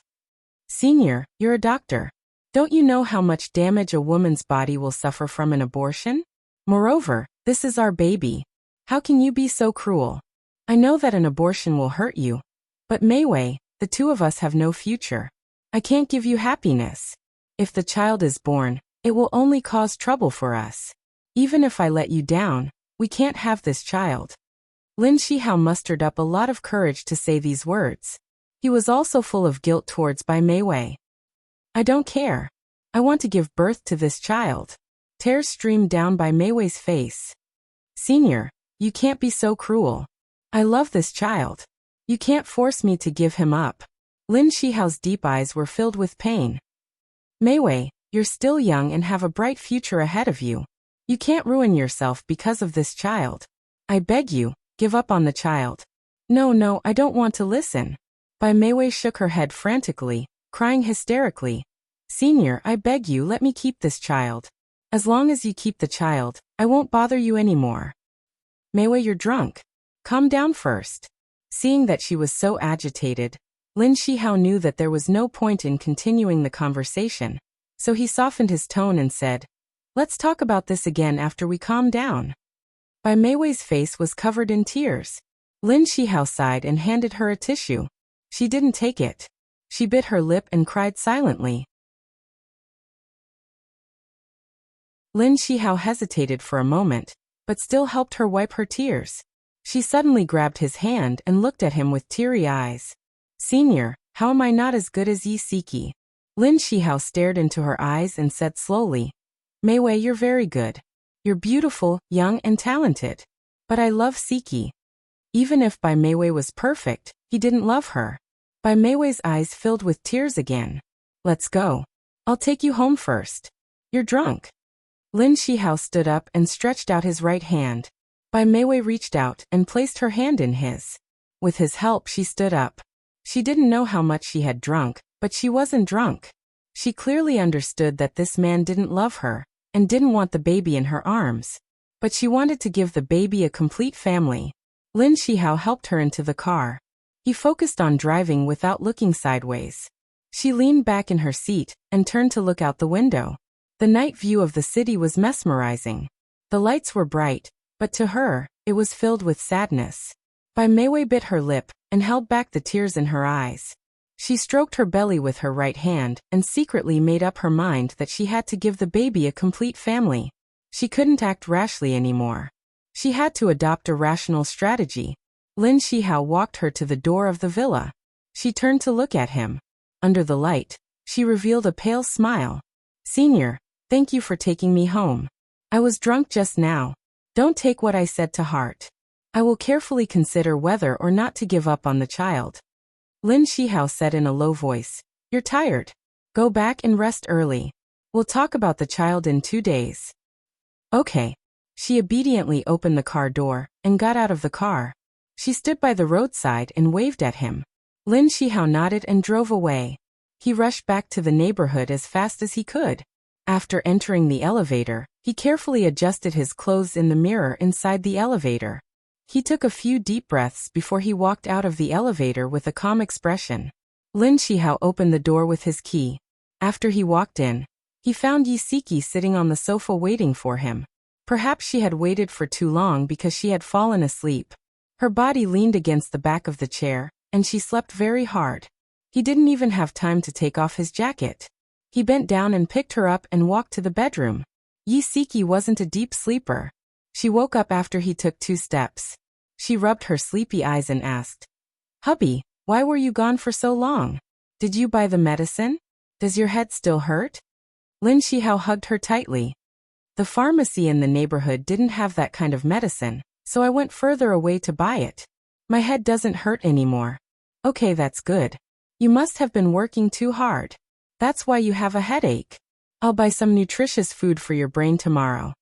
Senior, you're a doctor. Don't you know how much damage a woman's body will suffer from an abortion? Moreover, this is our baby. How can you be so cruel? I know that an abortion will hurt you. But Meiwei, the two of us have no future. I can't give you happiness. If the child is born, it will only cause trouble for us. Even if I let you down, we can't have this child. Lin Shihao mustered up a lot of courage to say these words. He was also full of guilt towards Bai Meiwei. I don't care. I want to give birth to this child. Tears streamed down Bai Meiwei's face. Senior, you can't be so cruel. I love this child. You can't force me to give him up. Lin Shihao's deep eyes were filled with pain. Meiwei, you're still young and have a bright future ahead of you. You can't ruin yourself because of this child. I beg you, give up on the child. No, I don't want to listen. Bai Meiwei shook her head frantically, crying hysterically. Senior, I beg you, let me keep this child. As long as you keep the child, I won't bother you anymore. Meiwei, you're drunk. Calm down first. Seeing that she was so agitated, Lin Shihao knew that there was no point in continuing the conversation, so he softened his tone and said, Let's talk about this again after we calm down. Bai Meiwei's face was covered in tears. Lin Shihao sighed and handed her a tissue. She didn't take it. She bit her lip and cried silently. Lin Shihao hesitated for a moment, but still helped her wipe her tears. She suddenly grabbed his hand and looked at him with teary eyes. Senior, how am I not as good as Yi Siki? Lin Shihao stared into her eyes and said slowly, Meiwei, you're very good. You're beautiful, young, and talented. But I love Siki. Even if Bai Meiwei was perfect, he didn't love her. Bai Meiwei's eyes filled with tears again. Let's go. I'll take you home first. You're drunk. Lin Shihao stood up and stretched out his right hand. Bai Meiwei reached out and placed her hand in his. With his help, she stood up. She didn't know how much she had drunk, but she wasn't drunk. She clearly understood that this man didn't love her, and didn't want the baby in her arms. But she wanted to give the baby a complete family. Lin Shihao helped her into the car. He focused on driving without looking sideways. She leaned back in her seat and turned to look out the window. The night view of the city was mesmerizing. The lights were bright, but to her, it was filled with sadness. Bai Meiwei bit her lip, and held back the tears in her eyes. She stroked her belly with her right hand and secretly made up her mind that she had to give the baby a complete family. She couldn't act rashly anymore. She had to adopt a rational strategy. Lin Shihao walked her to the door of the villa. She turned to look at him. Under the light, she revealed a pale smile. "Senior, thank you for taking me home. I was drunk just now. Don't take what I said to heart. I will carefully consider whether or not to give up on the child." Lin Shihao said in a low voice, "You're tired. Go back and rest early. We'll talk about the child in 2 days." "Okay." She obediently opened the car door and got out of the car. She stood by the roadside and waved at him. Lin Shihao nodded and drove away. He rushed back to the neighborhood as fast as he could. After entering the elevator, he carefully adjusted his clothes in the mirror inside the elevator. He took a few deep breaths before he walked out of the elevator with a calm expression. Lin Shihao opened the door with his key. After he walked in, he found Yisiki sitting on the sofa waiting for him. Perhaps she had waited for too long because she had fallen asleep. Her body leaned against the back of the chair, and she slept very hard. He didn't even have time to take off his jacket. He bent down and picked her up and walked to the bedroom. Yisiki wasn't a deep sleeper. She woke up after he took 2 steps. She rubbed her sleepy eyes and asked, "Hubby, why were you gone for so long? Did you buy the medicine? Does your head still hurt?" Lin Shihao hugged her tightly. "The pharmacy in the neighborhood didn't have that kind of medicine, so I went further away to buy it. My head doesn't hurt anymore." "Okay, that's good. You must have been working too hard. That's why you have a headache. I'll buy some nutritious food for your brain tomorrow."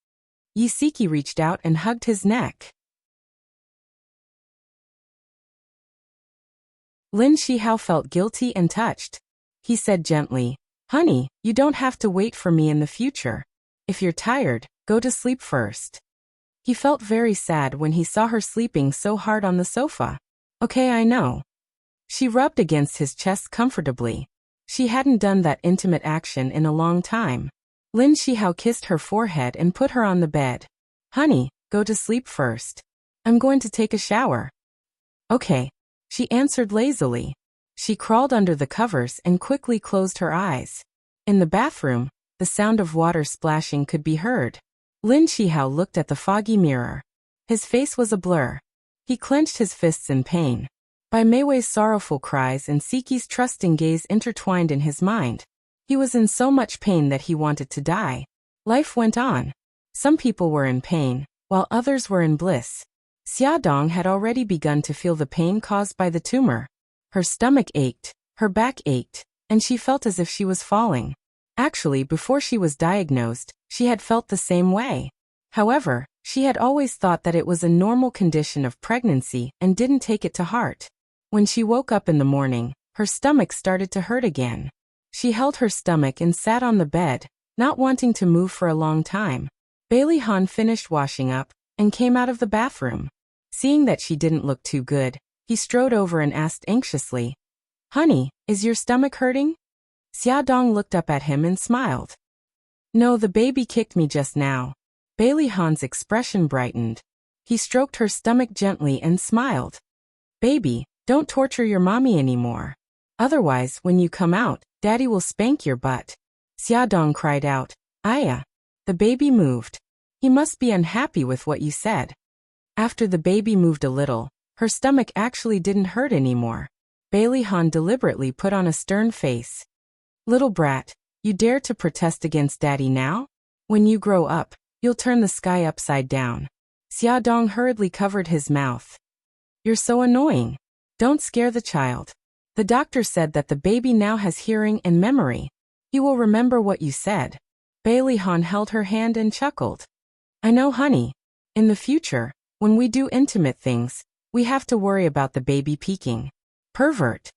Yisiki reached out and hugged his neck. Lin Shihao felt guilty and touched. He said gently, "Honey, you don't have to wait for me in the future. If you're tired, go to sleep first." He felt very sad when he saw her sleeping so hard on the sofa. "Okay, I know." She rubbed against his chest comfortably. She hadn't done that intimate action in a long time. Lin Shihao kissed her forehead and put her on the bed. "Honey, go to sleep first. I'm going to take a shower." "Okay," she answered lazily. She crawled under the covers and quickly closed her eyes. In the bathroom, the sound of water splashing could be heard. Lin Shihao looked at the foggy mirror. His face was a blur. He clenched his fists in pain. Bai Meiwei's sorrowful cries and Siki's trusting gaze intertwined in his mind. He was in so much pain that he wanted to die. Life went on. Some people were in pain, while others were in bliss. Xiaodong had already begun to feel the pain caused by the tumor. Her stomach ached, her back ached, and she felt as if she was falling. Actually, before she was diagnosed, she had felt the same way. However, she had always thought that it was a normal condition of pregnancy and didn't take it to heart. When she woke up in the morning, her stomach started to hurt again. She held her stomach and sat on the bed, not wanting to move for a long time. Bailey Han finished washing up and came out of the bathroom. Seeing that she didn't look too good, he strode over and asked anxiously, "Honey, is your stomach hurting?" Xiaodong looked up at him and smiled. "No, the baby kicked me just now." Bailey Han's expression brightened. He stroked her stomach gently and smiled. "Baby, don't torture your mommy anymore. Otherwise, when you come out, Daddy will spank your butt." Xiaodong cried out, "Aya." The baby moved. "He must be unhappy with what you said." After the baby moved a little, her stomach actually didn't hurt anymore. Bailey Han deliberately put on a stern face. "Little brat, you dare to protest against Daddy now? When you grow up, you'll turn the sky upside down." Xiaodong hurriedly covered his mouth. "You're so annoying. Don't scare the child. The doctor said that the baby now has hearing and memory. He will remember what you said." Bailey Han held her hand and chuckled. "I know, honey. In the future, when we do intimate things, we have to worry about the baby peeking. Pervert."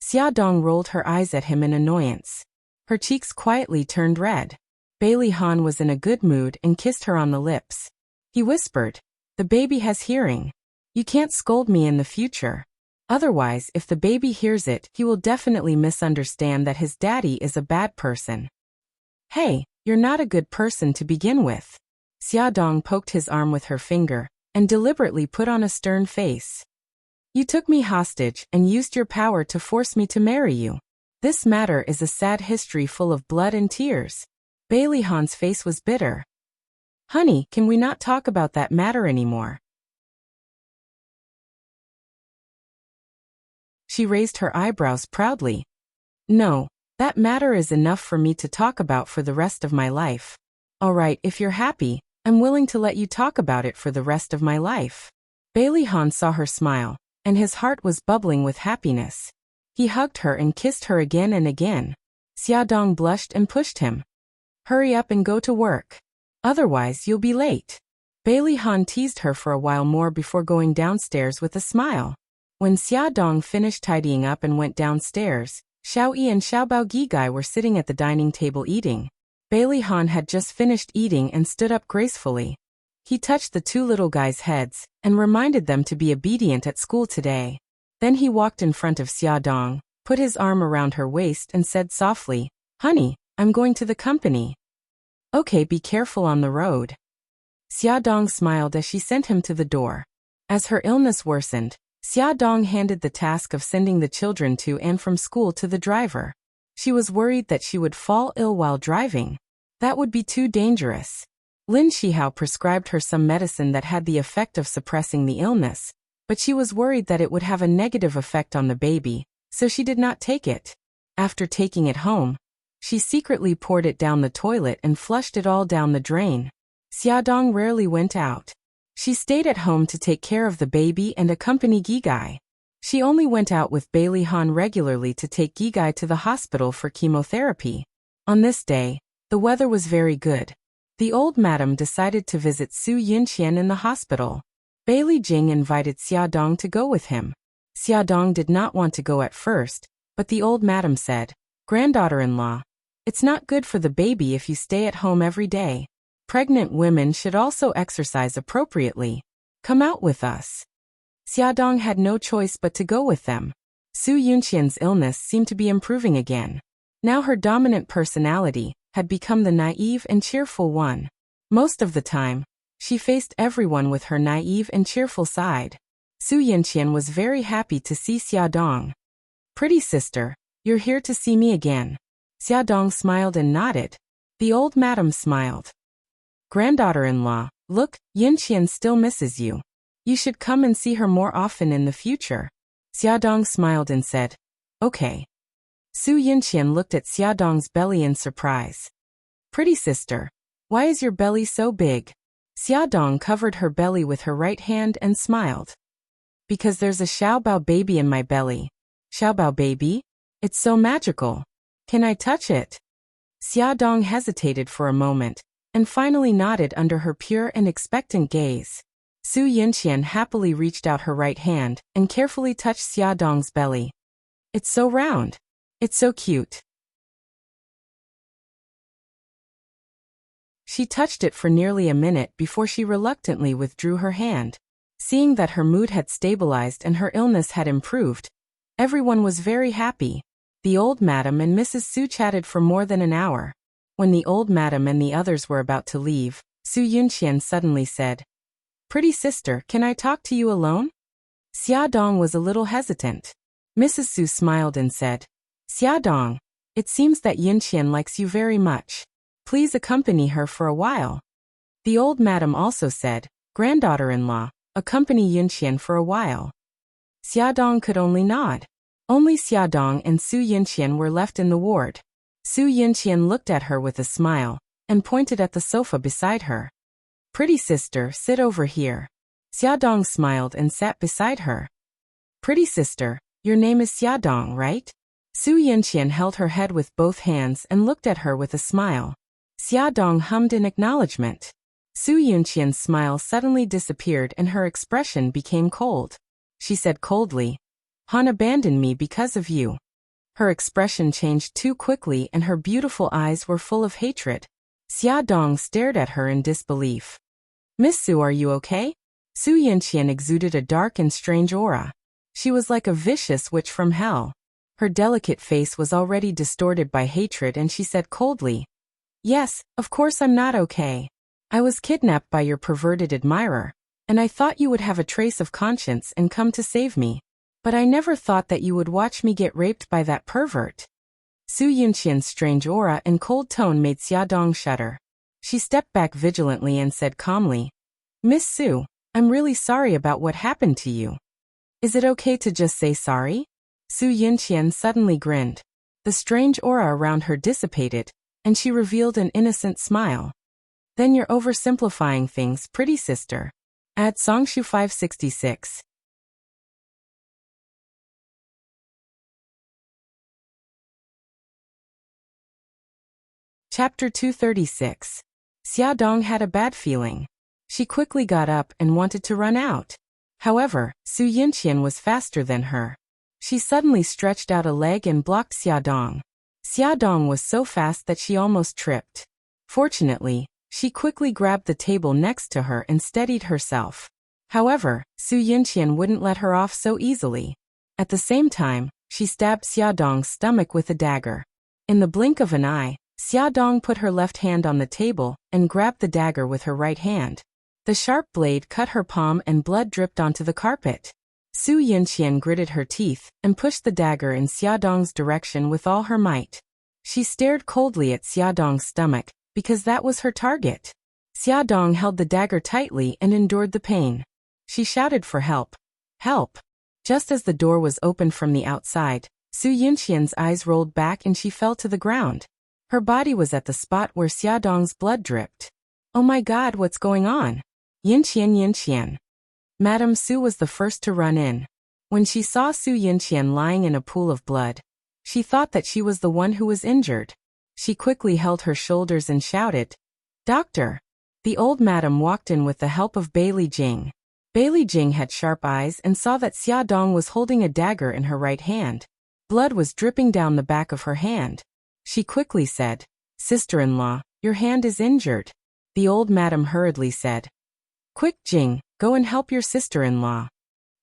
Xiaodong rolled her eyes at him in annoyance. Her cheeks quietly turned red. Bailey Han was in a good mood and kissed her on the lips. He whispered, "The baby has hearing. You can't scold me in the future. Otherwise, if the baby hears it, he will definitely misunderstand that his daddy is a bad person." "Hey, you're not a good person to begin with." Xiaodong poked his arm with her finger and deliberately put on a stern face. You took me hostage and used your power to force me to marry you. This matter is a sad history full of blood and tears. Bailey Han's face was bitter. Honey, can we not talk about that matter anymore? She raised her eyebrows proudly. No, that matter is enough for me to talk about for the rest of my life. All right, if you're happy, I'm willing to let you talk about it for the rest of my life. Bailey Han saw her smile, and his heart was bubbling with happiness. He hugged her and kissed her again and again. Xiaodong blushed and pushed him. Hurry up and go to work. Otherwise you'll be late. Bailey Han teased her for a while more before going downstairs with a smile. When Xiaodong finished tidying up and went downstairs, Xiao Yi and Xiao Bao Gigai were sitting at the dining table eating. Bailey Han had just finished eating and stood up gracefully. He touched the two little guys' heads and reminded them to be obedient at school today. Then he walked in front of Xiaodong, put his arm around her waist and said softly, Honey, I'm going to the company. Okay, be careful on the road. Xiaodong smiled as she sent him to the door. As her illness worsened, Xiaodong handed the task of sending the children to and from school to the driver. She was worried that she would fall ill while driving. That would be too dangerous. Lin Shihao prescribed her some medicine that had the effect of suppressing the illness, but she was worried that it would have a negative effect on the baby, so she did not take it. After taking it home, she secretly poured it down the toilet and flushed it all down the drain. Xiaodong rarely went out. She stayed at home to take care of the baby and accompany Gigai. She only went out with Bailey Han regularly to take Gigai to the hospital for chemotherapy. On this day, the weather was very good. The old madam decided to visit Su Yunqian in the hospital. Bailey Jing invited Xiaodong to go with him. Xiaodong did not want to go at first, but the old madam said, Granddaughter-in-law, it's not good for the baby if you stay at home every day. Pregnant women should also exercise appropriately. Come out with us. Xiaodong had no choice but to go with them. Su Yunqian's illness seemed to be improving again. Now her dominant personality had become the naive and cheerful one. Most of the time, she faced everyone with her naive and cheerful side. Su Yunqian was very happy to see Xiaodong. Pretty sister, you're here to see me again. Xiaodong smiled and nodded. The old madam smiled. Granddaughter-in-law, look, Yunqian still misses you. You should come and see her more often in the future. Xiaodong smiled and said, Okay. Su Yunqian looked at Xiaodong's belly in surprise. Pretty sister, why is your belly so big? Xiaodong covered her belly with her right hand and smiled. Because there's a Xiaobao baby in my belly. Xiaobao baby? It's so magical. Can I touch it? Xiaodong hesitated for a moment, and finally nodded under her pure and expectant gaze. Su Yunqian happily reached out her right hand and carefully touched Xiaodong's belly. It's so round. It's so cute. She touched it for nearly a minute before she reluctantly withdrew her hand. Seeing that her mood had stabilized and her illness had improved, everyone was very happy. The old madam and Mrs. Su chatted for more than an hour. When the old madam and the others were about to leave, Su Yunqian suddenly said, Pretty sister, can I talk to you alone? Xiaodong was a little hesitant. Mrs. Su smiled and said, Xiaodong, it seems that Yunqian likes you very much. Please accompany her for a while. The old madam also said, Granddaughter-in-law, accompany Yunqian for a while. Xiaodong could only nod. Only Xiaodong and Su Yunqian were left in the ward. Su Yunqian looked at her with a smile and pointed at the sofa beside her. Pretty sister, sit over here. Xiaodong smiled and sat beside her. Pretty sister, your name is Xiaodong, right? Su Yunqian held her head with both hands and looked at her with a smile. Xiaodong hummed in acknowledgement. Su Yunqian's smile suddenly disappeared and her expression became cold. She said coldly, Han abandoned me because of you. Her expression changed too quickly and her beautiful eyes were full of hatred. Xiaodong stared at her in disbelief. Miss Su, are you okay? Su Yunqian exuded a dark and strange aura. She was like a vicious witch from hell. Her delicate face was already distorted by hatred and she said coldly, Yes, of course I'm not okay. I was kidnapped by your perverted admirer. and I thought you would have a trace of conscience and come to save me. But I never thought that you would watch me get raped by that pervert. Su Yunqian's strange aura and cold tone made Xiaodong shudder. She stepped back vigilantly and said calmly, Miss Su, I'm really sorry about what happened to you. Is it okay to just say sorry? Su Yunqian suddenly grinned. The strange aura around her dissipated, and she revealed an innocent smile. Then you're oversimplifying things, pretty sister. Add Songshu 566. Chapter 236. Xiaodong had a bad feeling. She quickly got up and wanted to run out. However, Su Yunqian was faster than her. She suddenly stretched out a leg and blocked Xiaodong. Xiaodong was so fast that she almost tripped. Fortunately, she quickly grabbed the table next to her and steadied herself. However, Su Yunqian wouldn't let her off so easily. At the same time, she stabbed Xiaodong's stomach with a dagger. In the blink of an eye, Xiaodong put her left hand on the table and grabbed the dagger with her right hand. The sharp blade cut her palm and blood dripped onto the carpet. Su Yunqian gritted her teeth and pushed the dagger in Xiaodong's direction with all her might. She stared coldly at Xiaodong's stomach, because that was her target. Xiaodong held the dagger tightly and endured the pain. She shouted for help. Help! Just as the door was opened from the outside, Su Yunqian's eyes rolled back and she fell to the ground. Her body was at the spot where Xiaodong's blood dripped. Oh my God, what's going on? Yunqian, Yunqian. Madame Su was the first to run in. When she saw Su Yunqian lying in a pool of blood, she thought that she was the one who was injured. She quickly held her shoulders and shouted, Doctor! The old madam walked in with the help of Bailey Jing. Bailey Jing had sharp eyes and saw that Xiaodong was holding a dagger in her right hand. Blood was dripping down the back of her hand. She quickly said, Sister-in-law, your hand is injured. The old madam hurriedly said, Quick, Jing, go and help your sister-in-law.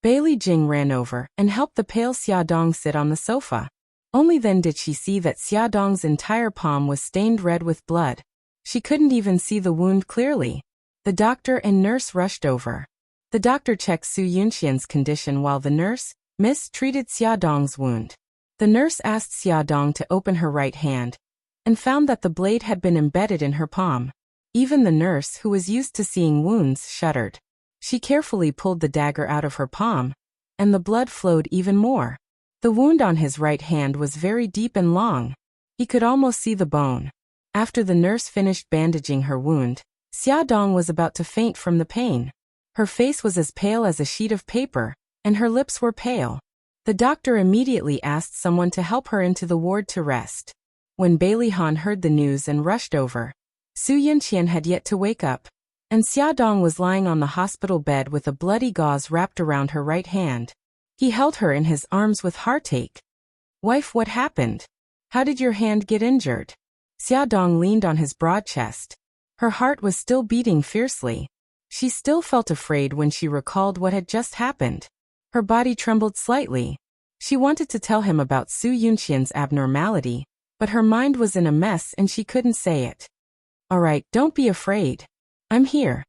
Bailey Jing ran over and helped the pale Xiaodong sit on the sofa. Only then did she see that Xiaodong's entire palm was stained red with blood. She couldn't even see the wound clearly. The doctor and nurse rushed over. The doctor checked Su Yunqian's condition while the nurse, Miss, treated Xiaodong's wound. The nurse asked Xiaodong to open her right hand, and found that the blade had been embedded in her palm. Even the nurse, who was used to seeing wounds, shuddered. She carefully pulled the dagger out of her palm, and the blood flowed even more. The wound on his right hand was very deep and long. He could almost see the bone. After the nurse finished bandaging her wound, Xiaodong was about to faint from the pain. Her face was as pale as a sheet of paper, and her lips were pale. The doctor immediately asked someone to help her into the ward to rest. When Bailey Han heard the news and rushed over, Su Yunqian had yet to wake up, and Xiaodong was lying on the hospital bed with a bloody gauze wrapped around her right hand. He held her in his arms with heartache. Wife, what happened? How did your hand get injured? Xiaodong leaned on his broad chest. Her heart was still beating fiercely. She still felt afraid when she recalled what had just happened. Her body trembled slightly. She wanted to tell him about Su Yunqian's abnormality, but her mind was in a mess and she couldn't say it. All right, don't be afraid. I'm here.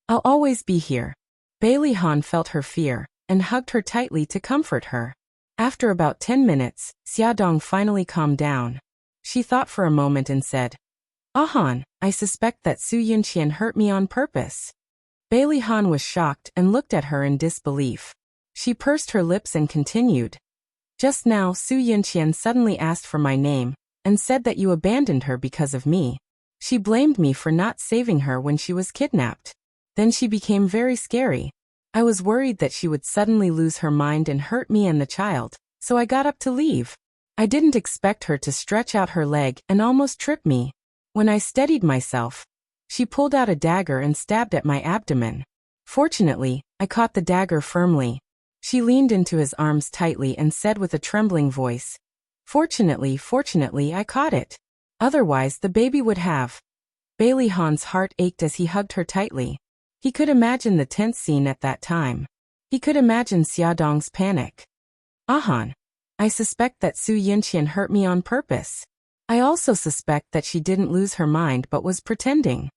I'll always be here. Bailey Han felt her fear and hugged her tightly to comfort her. After about 10 minutes, Xiaodong finally calmed down. She thought for a moment and said, Han, I suspect that Su Yunqian hurt me on purpose. Bailey Han was shocked and looked at her in disbelief. She pursed her lips and continued. Just now Su Yunqian suddenly asked for my name and said that you abandoned her because of me. She blamed me for not saving her when she was kidnapped. Then she became very scary. I was worried that she would suddenly lose her mind and hurt me and the child, so I got up to leave. I didn't expect her to stretch out her leg and almost trip me. When I steadied myself, she pulled out a dagger and stabbed at my abdomen. Fortunately, I caught the dagger firmly. She leaned into his arms tightly and said with a trembling voice, Fortunately, I caught it. Otherwise, the baby would have. Bailey Han's heart ached as he hugged her tightly. He could imagine the tense scene at that time. He could imagine Xiaodong's panic. Han, I suspect that Su Yunqian hurt me on purpose. I also suspect that she didn't lose her mind but was pretending.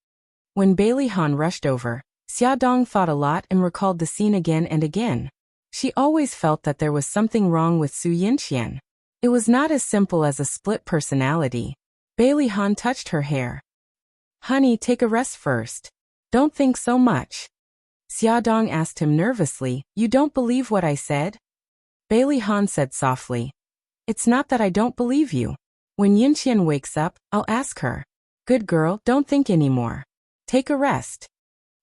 When Bailey Han rushed over, Xiaodong thought a lot and recalled the scene again and again. She always felt that there was something wrong with Su Yinqian. It was not as simple as a split personality. Bailey Han touched her hair. "Honey, take a rest first. Don't think so much." Xiaodong asked him nervously, "You don't believe what I said?" Bailey Han said softly, "It's not that I don't believe you. When Yinqian wakes up, I'll ask her." "Good girl, don't think anymore. Take a rest."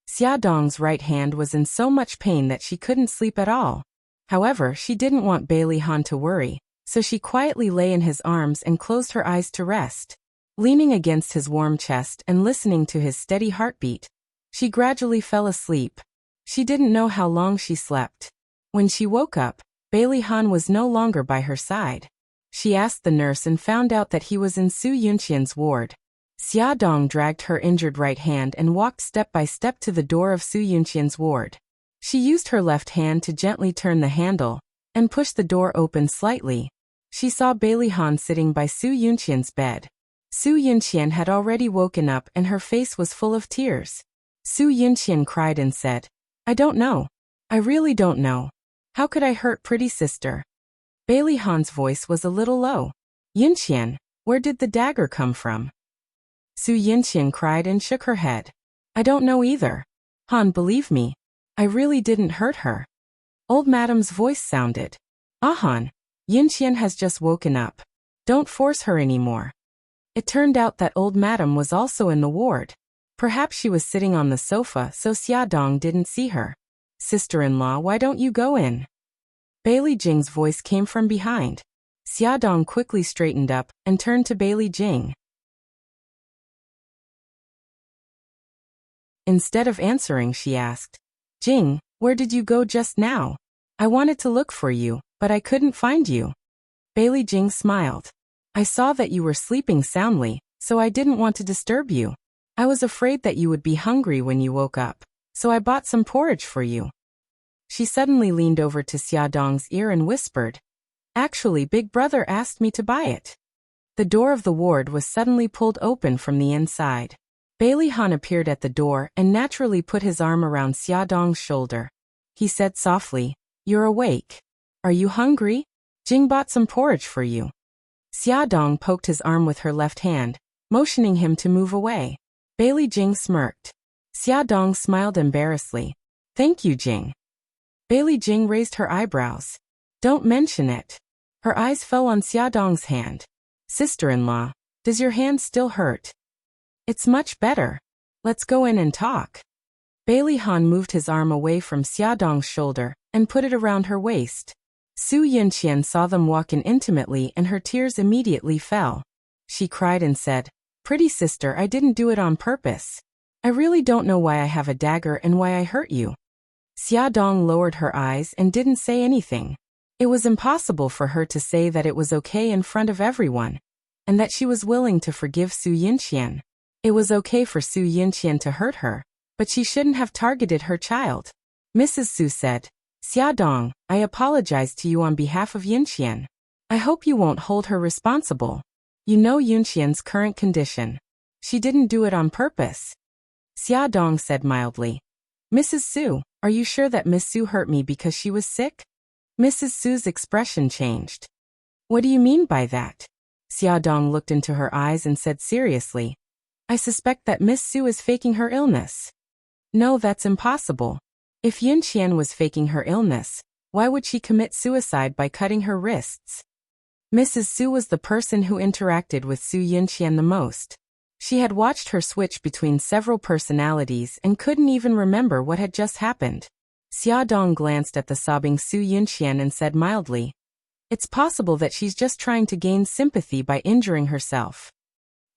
Xiaodong's right hand was in so much pain that she couldn't sleep at all. However, she didn't want Bailey Han to worry, so she quietly lay in his arms and closed her eyes to rest. Leaning against his warm chest and listening to his steady heartbeat, she gradually fell asleep. She didn't know how long she slept. When she woke up, Bailey Han was no longer by her side. She asked the nurse and found out that he was in Su Yunqian's ward. Xiaodong dragged her injured right hand and walked step by step to the door of Su Yunqian's ward. She used her left hand to gently turn the handle and push the door open slightly. She saw Bailey Han sitting by Su Yunqian's bed. Su Yunqian had already woken up and her face was full of tears. Su Yunqian cried and said, "I don't know. I really don't know. How could I hurt pretty sister?" Bailey Han's voice was a little low. "Yunqian, where did the dagger come from?" Su Yinqian cried and shook her head. "I don't know either. Han, believe me. I really didn't hurt her." Old Madam's voice sounded. Han, Yinqian has just woken up. Don't force her anymore." It turned out that Old Madam was also in the ward. Perhaps she was sitting on the sofa so Xiaodong didn't see her. "Sister-in-law, why don't you go in?" Bailey Jing's voice came from behind. Xiaodong quickly straightened up and turned to Bailey Jing. Instead of answering, she asked, "Jing, where did you go just now? I wanted to look for you, but I couldn't find you." Bailey Jing smiled. "I saw that you were sleeping soundly, so I didn't want to disturb you. I was afraid that you would be hungry when you woke up, so I bought some porridge for you." She suddenly leaned over to Xiaodong's ear and whispered, "Actually, Big Brother asked me to buy it." The door of the ward was suddenly pulled open from the inside. Bailey Han appeared at the door and naturally put his arm around Xiaodong's shoulder. He said softly, "You're awake. Are you hungry? Jing bought some porridge for you." Xiaodong poked his arm with her left hand, motioning him to move away. Bailey Jing smirked. Xiaodong smiled embarrassedly. "Thank you, Jing." Bailey Jing raised her eyebrows. "Don't mention it." Her eyes fell on Xiaodong's hand. "Sister-in-law, does your hand still hurt?" "It's much better. Let's go in and talk." Bailey Han moved his arm away from Xiaodong's shoulder and put it around her waist. Su Yinqian saw them walk in intimately and her tears immediately fell. She cried and said, "Pretty sister, I didn't do it on purpose. I really don't know why I have a dagger and why I hurt you." Xiaodong lowered her eyes and didn't say anything. It was impossible for her to say that it was okay in front of everyone, and that she was willing to forgive Su Yinqian. It was okay for Su Yinqian to hurt her, but she shouldn't have targeted her child. Mrs. Su said, "Xiaodong, I apologize to you on behalf of Yinqian. I hope you won't hold her responsible. You know Yunqian's current condition. She didn't do it on purpose." Xiaodong said mildly, "Mrs. Su, are you sure that Miss Su hurt me because she was sick?" Mrs. Su's expression changed. "What do you mean by that?" Xiaodong looked into her eyes and said seriously, "I suspect that Miss Su is faking her illness." "No, that's impossible. If Yunqian was faking her illness, why would she commit suicide by cutting her wrists?" Mrs. Su was the person who interacted with Su Yinqian the most. She had watched her switch between several personalities and couldn't even remember what had just happened. Xiaodong glanced at the sobbing Su Yinqian and said mildly, "It's possible that she's just trying to gain sympathy by injuring herself."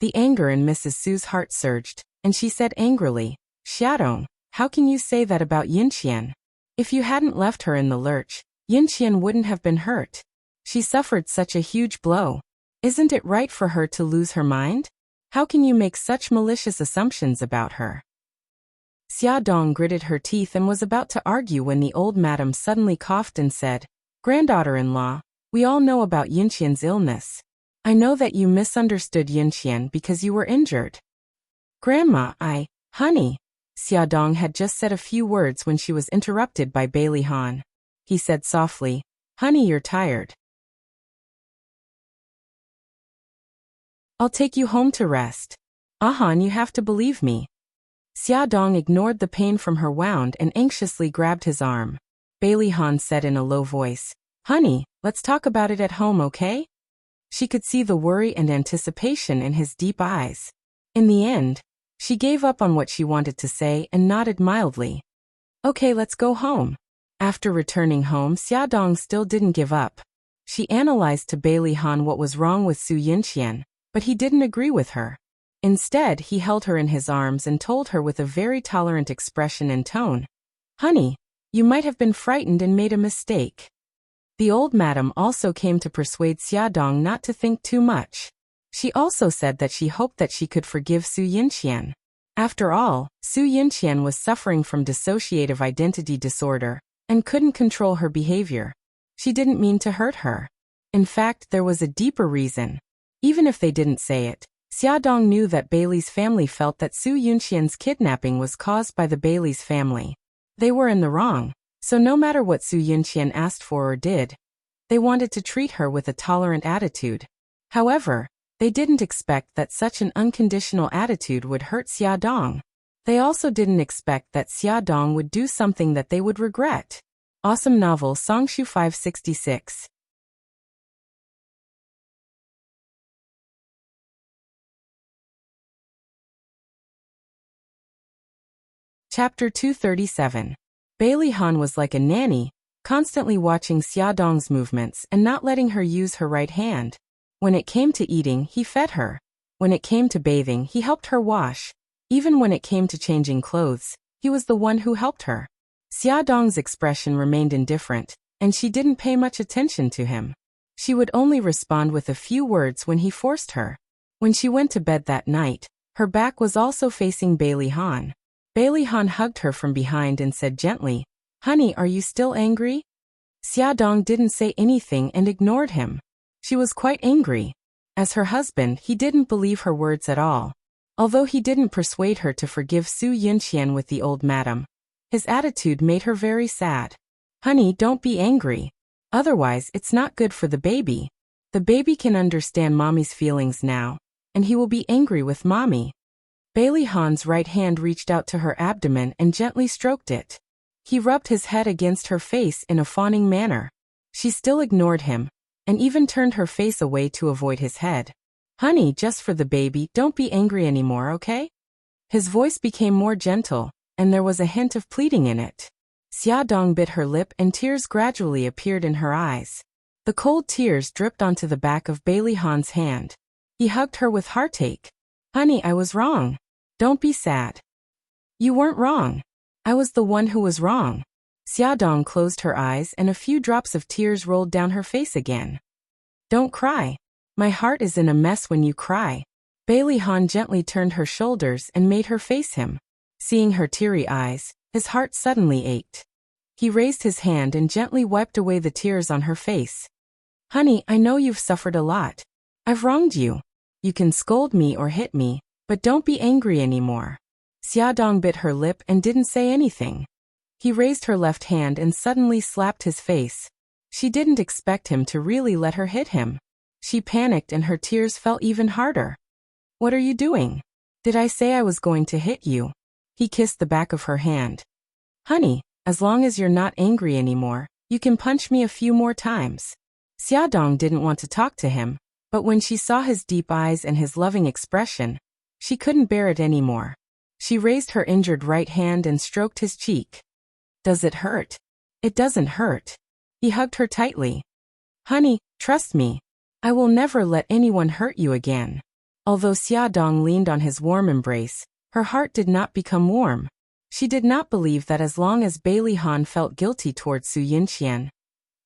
The anger in Mrs. Su's heart surged, and she said angrily, "Xiaodong, how can you say that about Yinqian? If you hadn't left her in the lurch, Yinqian wouldn't have been hurt. She suffered such a huge blow. Isn't it right for her to lose her mind? How can you make such malicious assumptions about her?" Xiaodong gritted her teeth and was about to argue when the old madam suddenly coughed and said, "Granddaughter-in-law, we all know about Yinqian's illness. I know that you misunderstood Yinqian because you were injured." "Grandma, Honey. Xiaodong had just said a few words when she was interrupted by Bailey Han. He said softly, Honey, you're tired. I'll take you home to rest. Han, you have to believe me. Xiaodong ignored the pain from her wound and anxiously grabbed his arm. Bailey Han said in a low voice, Honey, let's talk about it at home, okay? She could see the worry and anticipation in his deep eyes. In the end, she gave up on what she wanted to say and nodded mildly. Okay, let's go home. After returning home, Xiaodong still didn't give up. She analyzed to Bailey Han what was wrong with Su Yinqian, but he didn't agree with her. Instead, he held her in his arms and told her with a very tolerant expression and tone, Honey, you might have been frightened and made a mistake. The old madam also came to persuade Xiaodong not to think too much. She also said that she hoped that she could forgive Su Yinqian. After all, Su Yinqian was suffering from dissociative identity disorder and couldn't control her behavior. She didn't mean to hurt her. In fact, there was a deeper reason. Even if they didn't say it, Xiaodong knew that Bailey's family felt that Su Yinqian's kidnapping was caused by the Bailey's family. They were in the wrong, so no matter what Su Yinqian asked for or did, they wanted to treat her with a tolerant attitude. However, they didn't expect that such an unconditional attitude would hurt Xiaodong. They also didn't expect that Xiaodong would do something that they would regret. Awesome novel Songshu 566. Chapter 237. Bailey Han was like a nanny, constantly watching Xiaodong's movements and not letting her use her right hand. When it came to eating, he fed her. When it came to bathing, he helped her wash. Even when it came to changing clothes, he was the one who helped her. Xiaodong's expression remained indifferent, and she didn't pay much attention to him. She would only respond with a few words when he forced her. When she went to bed that night, her back was also facing Bailey Han. Bailey Han hugged her from behind and said gently, Honey, are you still angry? Xiaodong didn't say anything and ignored him. She was quite angry. As her husband, he didn't believe her words at all. Although he didn't persuade her to forgive Su Yinqian with the old madam, his attitude made her very sad. Honey, don't be angry. Otherwise, it's not good for the baby. The baby can understand mommy's feelings now, and he will be angry with mommy. Bailey Han's right hand reached out to her abdomen and gently stroked it. He rubbed his head against her face in a fawning manner. She still ignored him, and even turned her face away to avoid his head. Honey, just for the baby, don't be angry anymore, okay? His voice became more gentle, and there was a hint of pleading in it. Xiaodong bit her lip and tears gradually appeared in her eyes. The cold tears dripped onto the back of Bailey Han's hand. He hugged her with heartache. Honey, I was wrong. Don't be sad. You weren't wrong. I was the one who was wrong. Xiaodong closed her eyes and a few drops of tears rolled down her face again. Don't cry. My heart is in a mess when you cry. Bailey Han gently turned her shoulders and made her face him. Seeing her teary eyes, his heart suddenly ached. He raised his hand and gently wiped away the tears on her face. Honey, I know you've suffered a lot. I've wronged you. You can scold me or hit me, but don't be angry anymore. Xiaodong bit her lip and didn't say anything. He raised her left hand and suddenly slapped his face. She didn't expect him to really let her hit him. She panicked and her tears fell even harder. What are you doing? Did I say I was going to hit you? He kissed the back of her hand. Honey, as long as you're not angry anymore, you can punch me a few more times. Xiaodong didn't want to talk to him, but when she saw his deep eyes and his loving expression, she couldn't bear it anymore. She raised her injured right hand and stroked his cheek. Does it hurt? It doesn't hurt. He hugged her tightly. Honey, trust me. I will never let anyone hurt you again. Although Xiaodong leaned on his warm embrace, her heart did not become warm. She did not believe that as long as Bailey Han felt guilty towards Su Yinqian,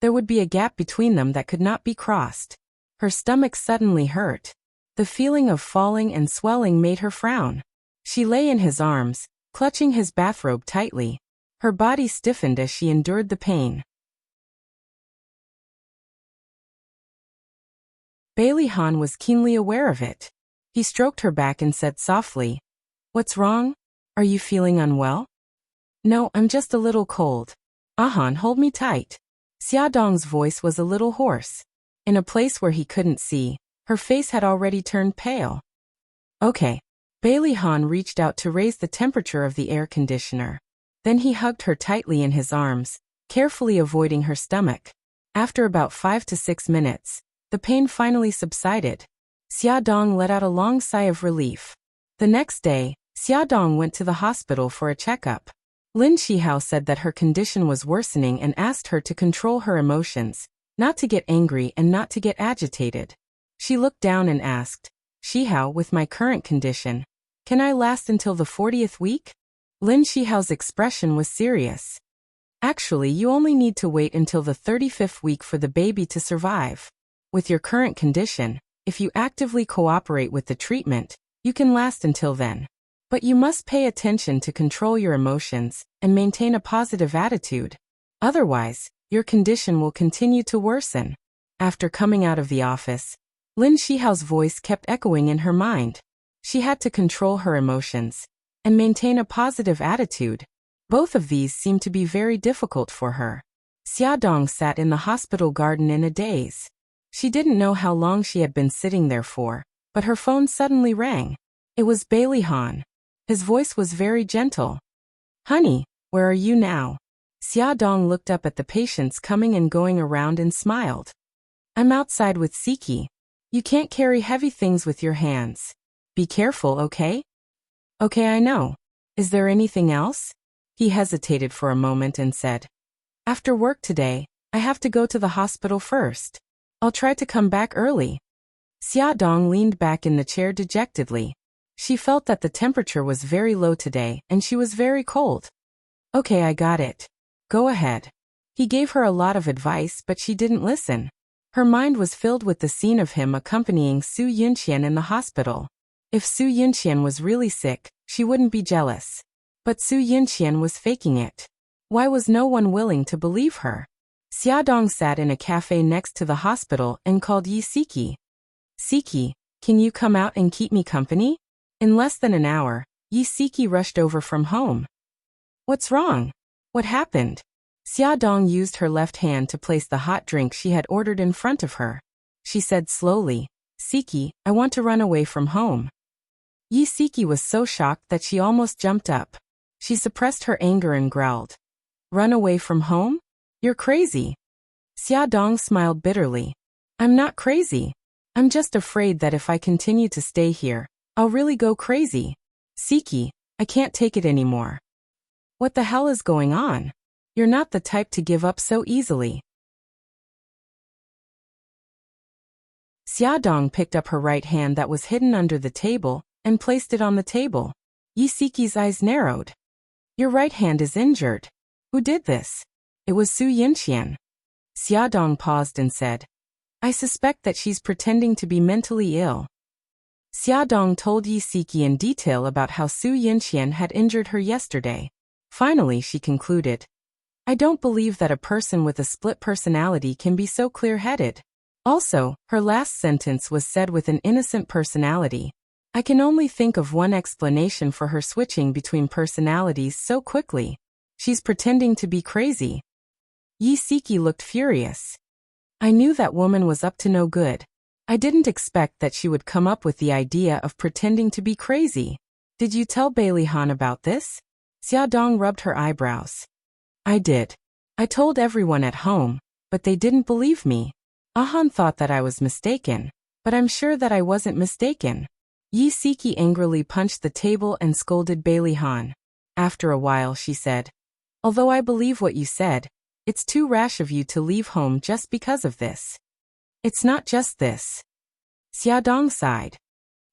there would be a gap between them that could not be crossed. Her stomach suddenly hurt. The feeling of falling and swelling made her frown. She lay in his arms, clutching his bathrobe tightly. Her body stiffened as she endured the pain. Bailey Han was keenly aware of it. He stroked her back and said softly, What's wrong? Are you feeling unwell? No, I'm just a little cold. Ahan, hold me tight. Xiaodong's voice was a little hoarse. In a place where he couldn't see, her face had already turned pale. Okay. Bailey Han reached out to raise the temperature of the air conditioner. Then he hugged her tightly in his arms, carefully avoiding her stomach. After about 5 to 6 minutes, the pain finally subsided. Xiaodong let out a long sigh of relief. The next day, Xiaodong went to the hospital for a checkup. Lin Shihao said that her condition was worsening and asked her to control her emotions, not to get angry and not to get agitated. She looked down and asked, Shihao, with my current condition, can I last until the 40th week? Lin Shihao's expression was serious. Actually, you only need to wait until the 35th week for the baby to survive. With your current condition, if you actively cooperate with the treatment, you can last until then. But you must pay attention to control your emotions and maintain a positive attitude. Otherwise, your condition will continue to worsen. After coming out of the office, Lin Shihao's voice kept echoing in her mind. She had to control her emotions and maintain a positive attitude. Both of these seemed to be very difficult for her. Xiaodong sat in the hospital garden in a daze. She didn't know how long she had been sitting there for, but her phone suddenly rang. It was Bailey Han. His voice was very gentle. Honey, where are you now? Xiaodong looked up at the patients coming and going around and smiled. I'm outside with Siki. You can't carry heavy things with your hands. Be careful, okay? Okay, I know. Is there anything else? He hesitated for a moment and said, After work today, I have to go to the hospital first. I'll try to come back early. Xiaodong leaned back in the chair dejectedly. She felt that the temperature was very low today and she was very cold. Okay, I got it. Go ahead. He gave her a lot of advice, but she didn't listen. Her mind was filled with the scene of him accompanying Su Yunqian in the hospital. If Su Yunqian was really sick, she wouldn't be jealous. But Su Yunqian was faking it. Why was no one willing to believe her? Xiaodong sat in a cafe next to the hospital and called Yi Siki. Siki, can you come out and keep me company? In less than an hour, Yi Siki rushed over from home. What's wrong? What happened? Xiaodong used her left hand to place the hot drink she had ordered in front of her. She said slowly, Siki, I want to run away from home. Yi Siki was so shocked that she almost jumped up. She suppressed her anger and growled. Run away from home? You're crazy. Xiaodong smiled bitterly. I'm not crazy. I'm just afraid that if I continue to stay here, I'll really go crazy. Siki, I can't take it anymore. What the hell is going on? You're not the type to give up so easily. Xiaodong picked up her right hand that was hidden under the table and placed it on the table. Yi Siki's eyes narrowed. Your right hand is injured. Who did this? It was Su Yunqian. Xiaodong paused and said, I suspect that she's pretending to be mentally ill. Xiaodong told Yi Siki in detail about how Su Yunqian had injured her yesterday. Finally, she concluded, I don't believe that a person with a split personality can be so clear-headed. Also, her last sentence was said with an innocent personality. I can only think of one explanation for her switching between personalities so quickly. She's pretending to be crazy. Yi Siki looked furious. I knew that woman was up to no good. I didn't expect that she would come up with the idea of pretending to be crazy. Did you tell Bailey Han about this? Xiaodong rubbed her eyebrows. I did. I told everyone at home, but they didn't believe me. Ahan thought that I was mistaken, but I'm sure that I wasn't mistaken. Yi Siki angrily punched the table and scolded Bailey Han. After a while she said, Although I believe what you said, it's too rash of you to leave home just because of this. It's not just this. Xiaodong sighed.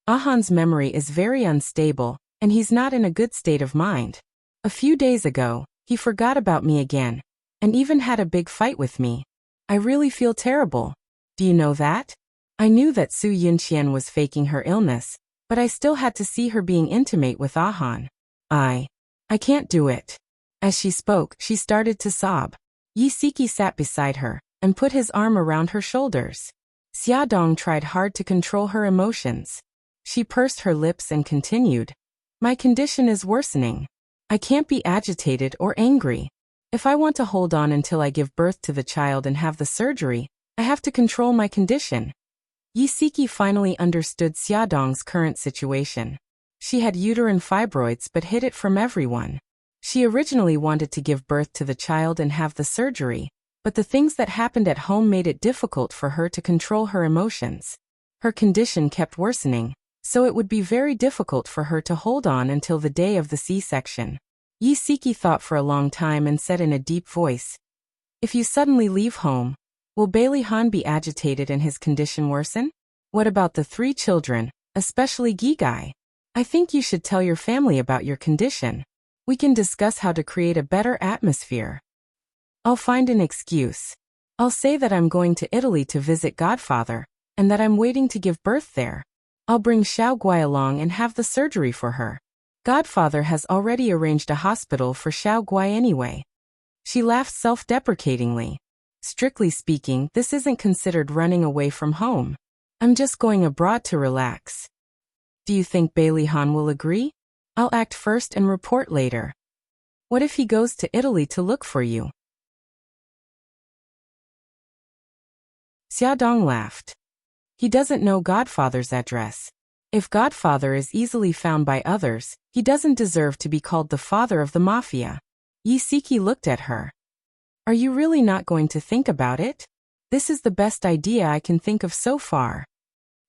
Ahan's memory is very unstable, and he's not in a good state of mind. A few days ago, he forgot about me again, and even had a big fight with me. I really feel terrible. Do you know that? I knew that Su Yunqian was faking her illness, but I still had to see her being intimate with Ahan. I can't do it. As she spoke, she started to sob. Yi Siki sat beside her and put his arm around her shoulders. Xiaodong tried hard to control her emotions. She pursed her lips and continued. My condition is worsening. I can't be agitated or angry. If I want to hold on until I give birth to the child and have the surgery, I have to control my condition. Yi Siki finally understood Xiaodong's current situation. She had uterine fibroids but hid it from everyone. She originally wanted to give birth to the child and have the surgery, but the things that happened at home made it difficult for her to control her emotions. Her condition kept worsening, so it would be very difficult for her to hold on until the day of the C-section. Yi Siki thought for a long time and said in a deep voice, "If you suddenly leave home, will Bailey Han be agitated and his condition worsen? What about the 3 children, especially Gigai? I think you should tell your family about your condition. We can discuss how to create a better atmosphere." I'll find an excuse. I'll say that I'm going to Italy to visit Godfather, and that I'm waiting to give birth there. I'll bring Xiao Guai along and have the surgery for her. Godfather has already arranged a hospital for Xiao Guai anyway. She laughed self-deprecatingly. Strictly speaking, this isn't considered running away from home. I'm just going abroad to relax. Do you think Bailey Han will agree? I'll act first and report later. What if he goes to Italy to look for you? Xiaodong laughed. He doesn't know Godfather's address. If Godfather is easily found by others, he doesn't deserve to be called the father of the mafia. Yi Siki looked at her. Are you really not going to think about it? This is the best idea I can think of so far.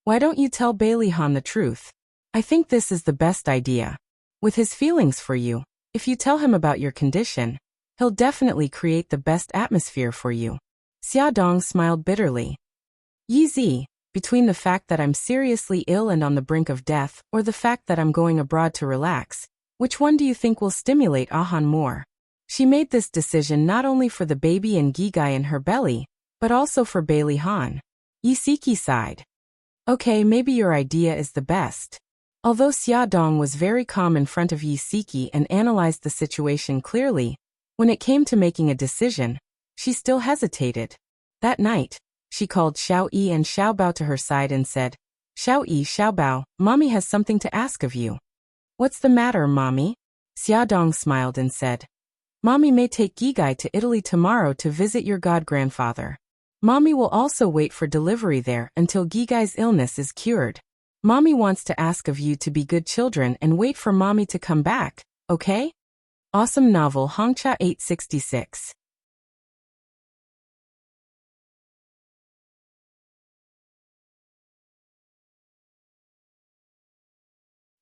Why don't you tell Bailey Han the truth? I think this is the best idea. With his feelings for you, if you tell him about your condition, he'll definitely create the best atmosphere for you. Xiaodong smiled bitterly. Yi Zi, between the fact that I'm seriously ill and on the brink of death, or the fact that I'm going abroad to relax, which one do you think will stimulate Ahan more? She made this decision not only for the baby and Gigai in her belly, but also for Bailey Han. Yi Siki sighed. Okay, maybe your idea is the best. Although Xiaodong was very calm in front of Yi Siki and analyzed the situation clearly, when it came to making a decision, she still hesitated. That night, she called Xiao Yi and Xiao Bao to her side and said, Xiao Yi, Xiao Bao, Mommy has something to ask of you. What's the matter, Mommy? Xiaodong smiled and said, Mommy may take Gigai to Italy tomorrow to visit your god-grandfather. Mommy will also wait for delivery there until Gigai's illness is cured. Mommy wants to ask of you to be good children and wait for Mommy to come back, okay? Awesome novel Hongcha 866.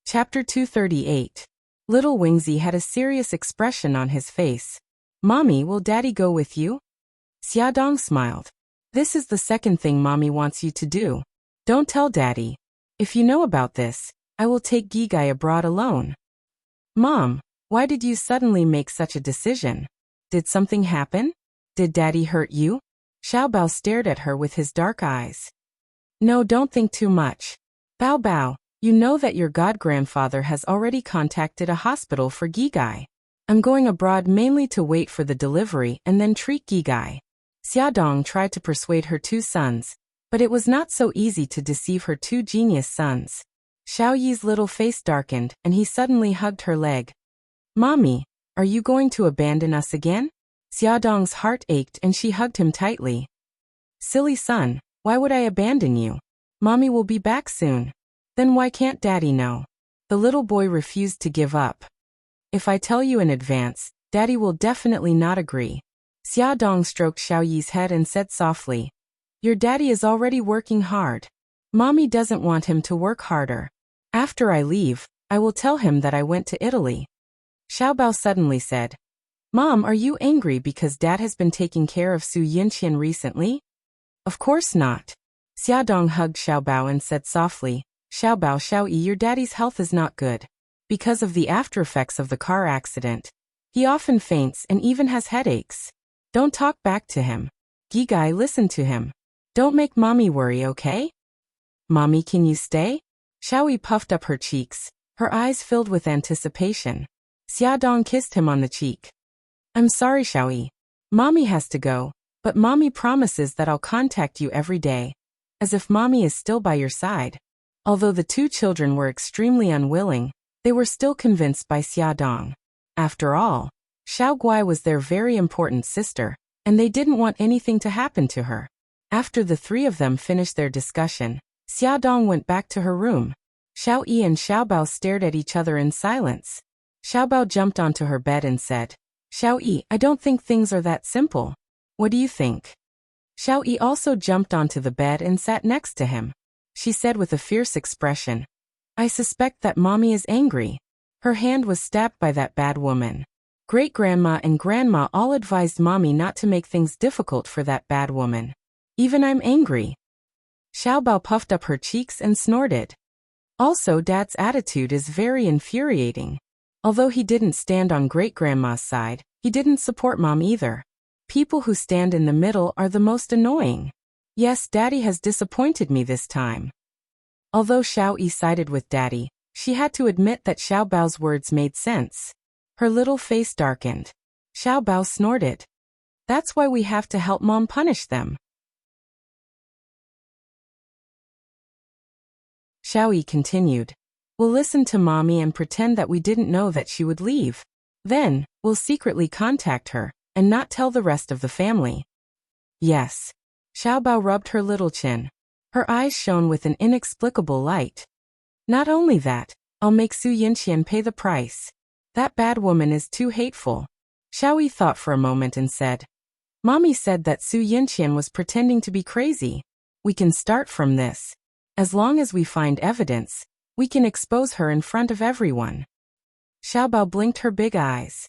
Chapter 238. Little Wingzy had a serious expression on his face. Mommy, will Daddy go with you? Xiaodong smiled. This is the second thing Mommy wants you to do. Don't tell Daddy. If you know about this, I will take Gigai abroad alone. Mom, why did you suddenly make such a decision? Did something happen? Did Daddy hurt you? Xiao Bao stared at her with his dark eyes. No, don't think too much. Bao Bao, you know that your god-grandfather has already contacted a hospital for Gigai. I'm going abroad mainly to wait for the delivery and then treat Gigai. Xiaodong tried to persuade her 2 sons, but it was not so easy to deceive her 2 genius sons. Xiao Yi's little face darkened and he suddenly hugged her leg. Mommy, are you going to abandon us again? Xiaodong's heart ached and she hugged him tightly. Silly son, why would I abandon you? Mommy will be back soon. Then why can't Daddy know? The little boy refused to give up. If I tell you in advance, Daddy will definitely not agree. Xiaodong stroked Xiao Yi's head and said softly, Your daddy is already working hard. Mommy doesn't want him to work harder. After I leave, I will tell him that I went to Italy. Xiao Bao suddenly said, Mom, are you angry because Dad has been taking care of Su Yinqian recently? Of course not. Xiaodong hugged Xiao Bao and said softly, Xiao Bao, Xiao Yi, your daddy's health is not good. Because of the after effects of the car accident, he often faints and even has headaches. Don't talk back to him. Gigai, listen to him. Don't make Mommy worry, okay? Mommy, can you stay? Xiao Yi puffed up her cheeks, her eyes filled with anticipation. Xiaodong kissed him on the cheek. I'm sorry, Xiao Yi. Mommy has to go, but Mommy promises that I'll contact you every day. As if Mommy is still by your side. Although the 2 children were extremely unwilling, They were still convinced by Xiaodong. After all, Xiao Guai was their very important sister, and they didn't want anything to happen to her. After the three of them finished their discussion, Xiaodong went back to her room. Xiao Yi and Xiao Bao stared at each other in silence. Xiao Bao jumped onto her bed and said, Xiao Yi, I don't think things are that simple. What do you think? Xiao Yi also jumped onto the bed and sat next to him. She said with a fierce expression, I suspect that Mommy is angry. Her hand was stabbed by that bad woman. Great-grandma and grandma all advised Mommy not to make things difficult for that bad woman. Even I'm angry. Xiao Bao puffed up her cheeks and snorted. Also, Dad's attitude is very infuriating. Although he didn't stand on Great-grandma's side, he didn't support Mom either. People who stand in the middle are the most annoying. Yes, Daddy has disappointed me this time. Although Xiao Yi sided with Daddy, she had to admit that Xiao Bao's words made sense. Her little face darkened. Xiao Bao snorted. That's why we have to help Mom punish them. Xiao Yi continued. We'll listen to Mommy and pretend that we didn't know that she would leave. Then, we'll secretly contact her, and not tell the rest of the family. Yes. Xiao Bao rubbed her little chin. Her eyes shone with an inexplicable light. Not only that, I'll make Su Yinqian pay the price. That bad woman is too hateful. Xiao Yi thought for a moment and said, Mommy said that Su Yinqian was pretending to be crazy. We can start from this. As long as we find evidence, we can expose her in front of everyone. Xiao Bao blinked her big eyes.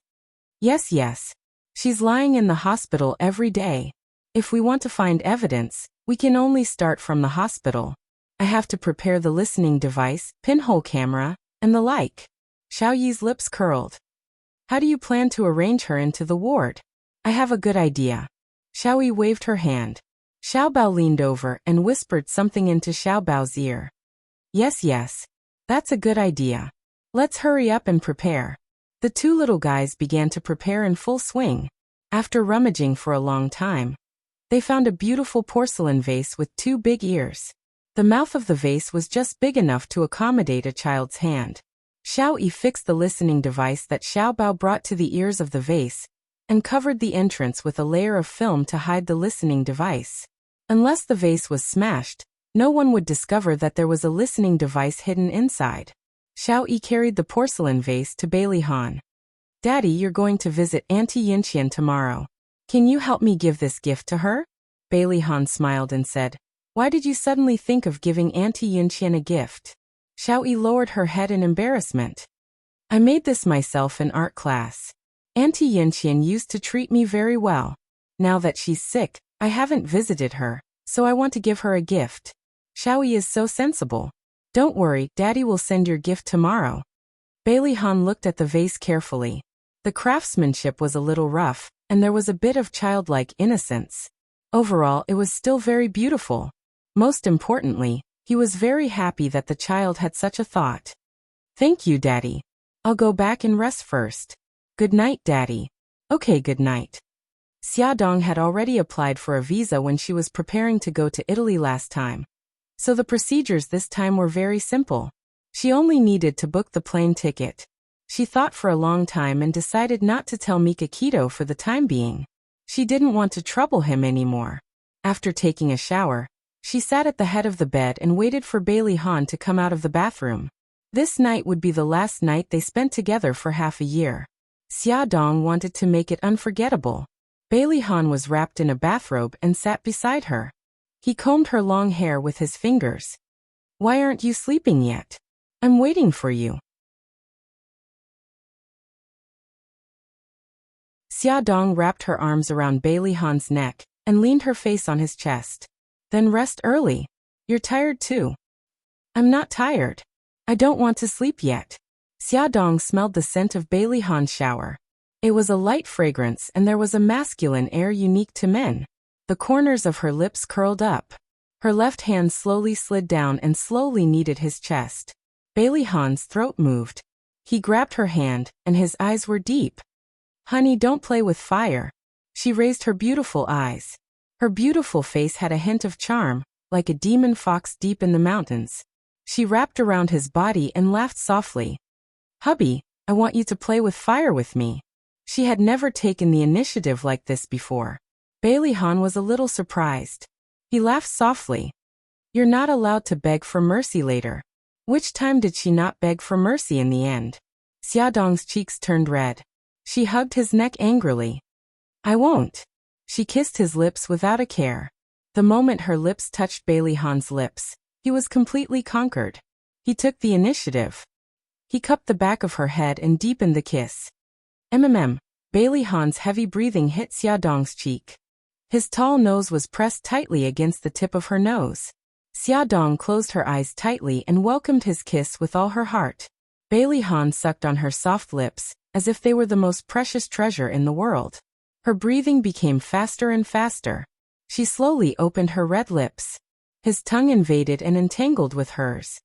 Yes. She's lying in the hospital every day. If we want to find evidence, we can only start from the hospital. I have to prepare the listening device, pinhole camera, and the like. Xiao Yi's lips curled. How do you plan to arrange her into the ward? I have a good idea. Xiao Yi waved her hand. Xiao Bao leaned over and whispered something into Xiao Bao's ear. Yes. That's a good idea. Let's hurry up and prepare. The two little guys began to prepare in full swing. After rummaging for a long time, they found a beautiful porcelain vase with two big ears. The mouth of the vase was just big enough to accommodate a child's hand. Xiao Yi fixed the listening device that Xiao Bao brought to the ears of the vase, and covered the entrance with a layer of film to hide the listening device. Unless the vase was smashed, no one would discover that there was a listening device hidden inside. Xiao Yi carried the porcelain vase to Bailey Han. Daddy, you're going to visit Auntie Yinqian tomorrow. Can you help me give this gift to her? Bailey Han smiled and said, Why did you suddenly think of giving Auntie Yinqian a gift? Xiao Yi lowered her head in embarrassment. I made this myself in art class. Auntie Yinqian used to treat me very well. Now that she's sick, I haven't visited her, so I want to give her a gift. Xiao Yi is so sensible. Don't worry, Daddy will send your gift tomorrow. Bailey Han looked at the vase carefully. The craftsmanship was a little rough, and there was a bit of childlike innocence. Overall, it was still very beautiful. Most importantly, he was very happy that the child had such a thought. Thank you, Daddy. I'll go back and rest first. Good night, Daddy. Okay, good night. Xiaodong had already applied for a visa when she was preparing to go to Italy last time. So the procedures this time were very simple. She only needed to book the plane ticket. She thought for a long time and decided not to tell Mikakito for the time being. She didn't want to trouble him anymore. After taking a shower, she sat at the head of the bed and waited for Bailey Han to come out of the bathroom. This night would be the last night they spent together for half a year. Xiaodong wanted to make it unforgettable. Bailey Han was wrapped in a bathrobe and sat beside her. He combed her long hair with his fingers. Why aren't you sleeping yet? I'm waiting for you. Xiaodong wrapped her arms around Bailey Han's neck and leaned her face on his chest. Then rest early. You're tired too. I'm not tired. I don't want to sleep yet. Xiaodong smelled the scent of Bailey Han's shower. It was a light fragrance and there was a masculine air unique to men. The corners of her lips curled up. Her left hand slowly slid down and slowly kneaded his chest. Bailey Han's throat moved. He grabbed her hand, and his eyes were deep. Honey, don't play with fire. She raised her beautiful eyes. Her beautiful face had a hint of charm, like a demon fox deep in the mountains. She wrapped around his body and laughed softly. Hubby, I want you to play with fire with me. She had never taken the initiative like this before. Bailey Han was a little surprised. He laughed softly. You're not allowed to beg for mercy later. Which time did she not beg for mercy in the end? Xiaodong's cheeks turned red. She hugged his neck angrily. I won't. She kissed his lips without a care. The moment her lips touched Bailey Han's lips, he was completely conquered. He took the initiative. He cupped the back of her head and deepened the kiss. Bailey Han's heavy breathing hit Xiaodong's cheek. His tall nose was pressed tightly against the tip of her nose. Xiaodong closed her eyes tightly and welcomed his kiss with all her heart. Bailey Han sucked on her soft lips, as if they were the most precious treasure in the world. Her breathing became faster and faster. She slowly opened her red lips. His tongue invaded and entangled with hers.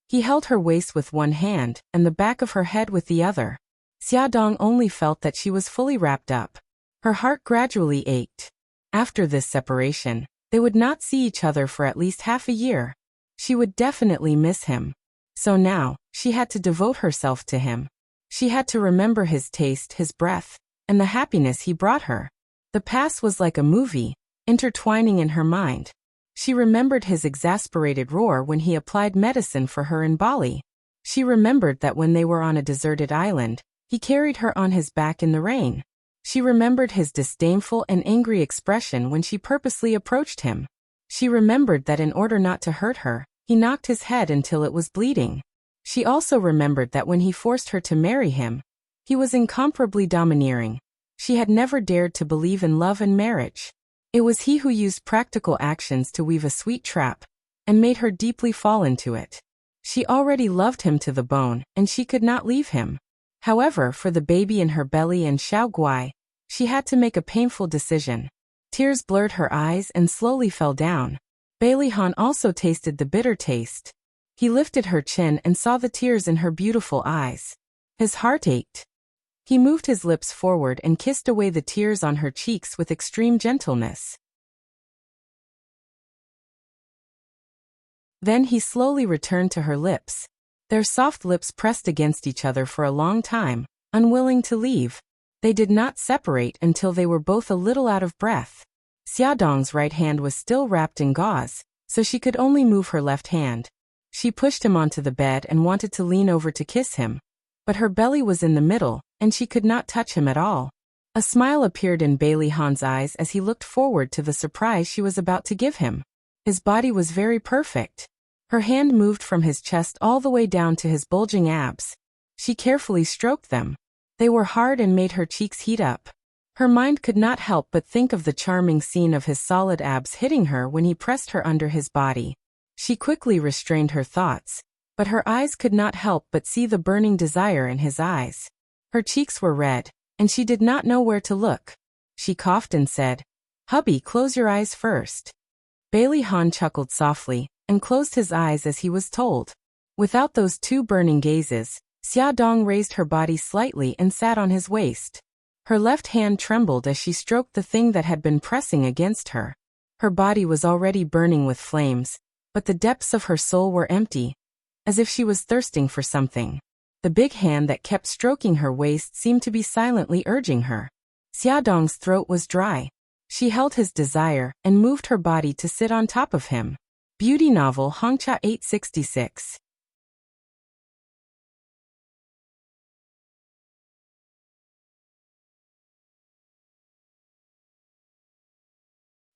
He held her waist with one hand and the back of her head with the other. Xiaodong only felt that she was fully wrapped up. Her heart gradually ached. After this separation, they would not see each other for at least half a year. She would definitely miss him. So now, she had to devote herself to him. She had to remember his taste, his breath, and the happiness he brought her. The past was like a movie, intertwining in her mind. She remembered his exasperated roar when he applied medicine for her in Bali. She remembered that when they were on a deserted island, he carried her on his back in the rain. She remembered his disdainful and angry expression when she purposely approached him. She remembered that in order not to hurt her, he knocked his head until it was bleeding. She also remembered that when he forced her to marry him, he was incomparably domineering. She had never dared to believe in love and marriage. It was he who used practical actions to weave a sweet trap, and made her deeply fall into it. She already loved him to the bone, and she could not leave him. However, for the baby in her belly and Xiao Guai, she had to make a painful decision. Tears blurred her eyes and slowly fell down. Bailey Han also tasted the bitter taste. He lifted her chin and saw the tears in her beautiful eyes. His heart ached. He moved his lips forward and kissed away the tears on her cheeks with extreme gentleness. Then he slowly returned to her lips. Their soft lips pressed against each other for a long time, unwilling to leave. They did not separate until they were both a little out of breath. Xiaodong's right hand was still wrapped in gauze, so she could only move her left hand. She pushed him onto the bed and wanted to lean over to kiss him. But her belly was in the middle, and she could not touch him at all. A smile appeared in Bailey Han's eyes as he looked forward to the surprise she was about to give him. His body was very perfect. Her hand moved from his chest all the way down to his bulging abs. She carefully stroked them. They were hard and made her cheeks heat up. Her mind could not help but think of the charming scene of his solid abs hitting her when he pressed her under his body. She quickly restrained her thoughts, but her eyes could not help but see the burning desire in his eyes. Her cheeks were red, and she did not know where to look. She coughed and said, "Hubby, close your eyes first." Bailey Han chuckled softly, and closed his eyes as he was told. Without those two burning gazes, Xiaodong raised her body slightly and sat on his waist. Her left hand trembled as she stroked the thing that had been pressing against her. Her body was already burning with flames, but the depths of her soul were empty, as if she was thirsting for something. The big hand that kept stroking her waist seemed to be silently urging her. Xiaodong's throat was dry. She held his desire and moved her body to sit on top of him. Beauty novel Hongcha 866.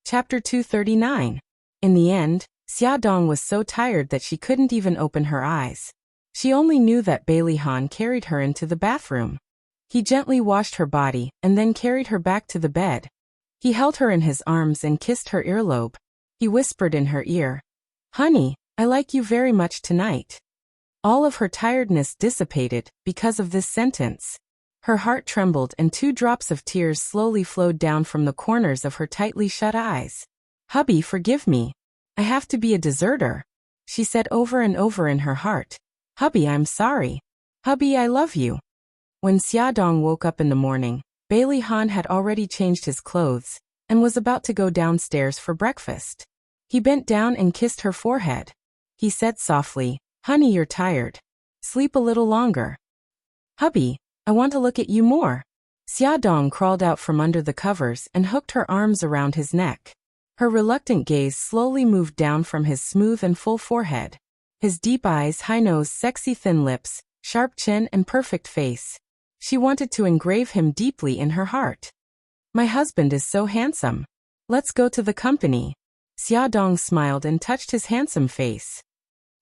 Chapter 239. In the end, Xiaodong was so tired that she couldn't even open her eyes. She only knew that Bailey Han carried her into the bathroom. He gently washed her body and then carried her back to the bed. He held her in his arms and kissed her earlobe. He whispered in her ear, "Honey, I like you very much tonight." All of her tiredness dissipated because of this sentence. Her heart trembled and 2 drops of tears slowly flowed down from the corners of her tightly shut eyes. "Hubby, forgive me. I have to be a deserter," she said over and over in her heart. "Hubby, I'm sorry. Hubby, I love you." When Xiaodong woke up in the morning, Bailey Han had already changed his clothes and was about to go downstairs for breakfast. He bent down and kissed her forehead. He said softly, "Honey, you're tired. Sleep a little longer." Hubby, I want to look at you more. Xia Dong crawled out from under the covers and hooked her arms around his neck. Her reluctant gaze slowly moved down from his smooth and full forehead. His deep eyes, high nose, sexy thin lips, sharp chin and perfect face. She wanted to engrave him deeply in her heart. My husband is so handsome. Let's go to the company. Xia Dong smiled and touched his handsome face.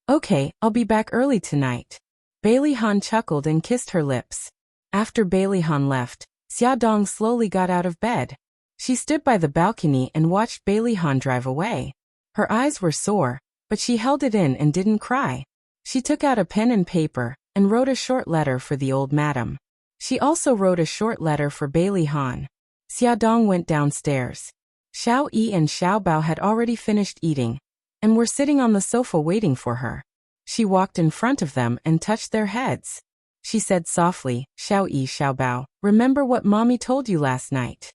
Okay, I'll be back early tonight. Bailey Han chuckled and kissed her lips. After Bailey Han left, Xia Dong slowly got out of bed. She stood by the balcony and watched Bailey Han drive away. Her eyes were sore, but she held it in and didn't cry. She took out a pen and paper and wrote a short letter for the old madam. She also wrote a short letter for Bailey Han. Xia Dong went downstairs. Xiao Yi and Xiao Bao had already finished eating and were sitting on the sofa waiting for her. She walked in front of them and touched their heads. She said softly, Xiao Yi, Xiao Bao, remember what mommy told you last night?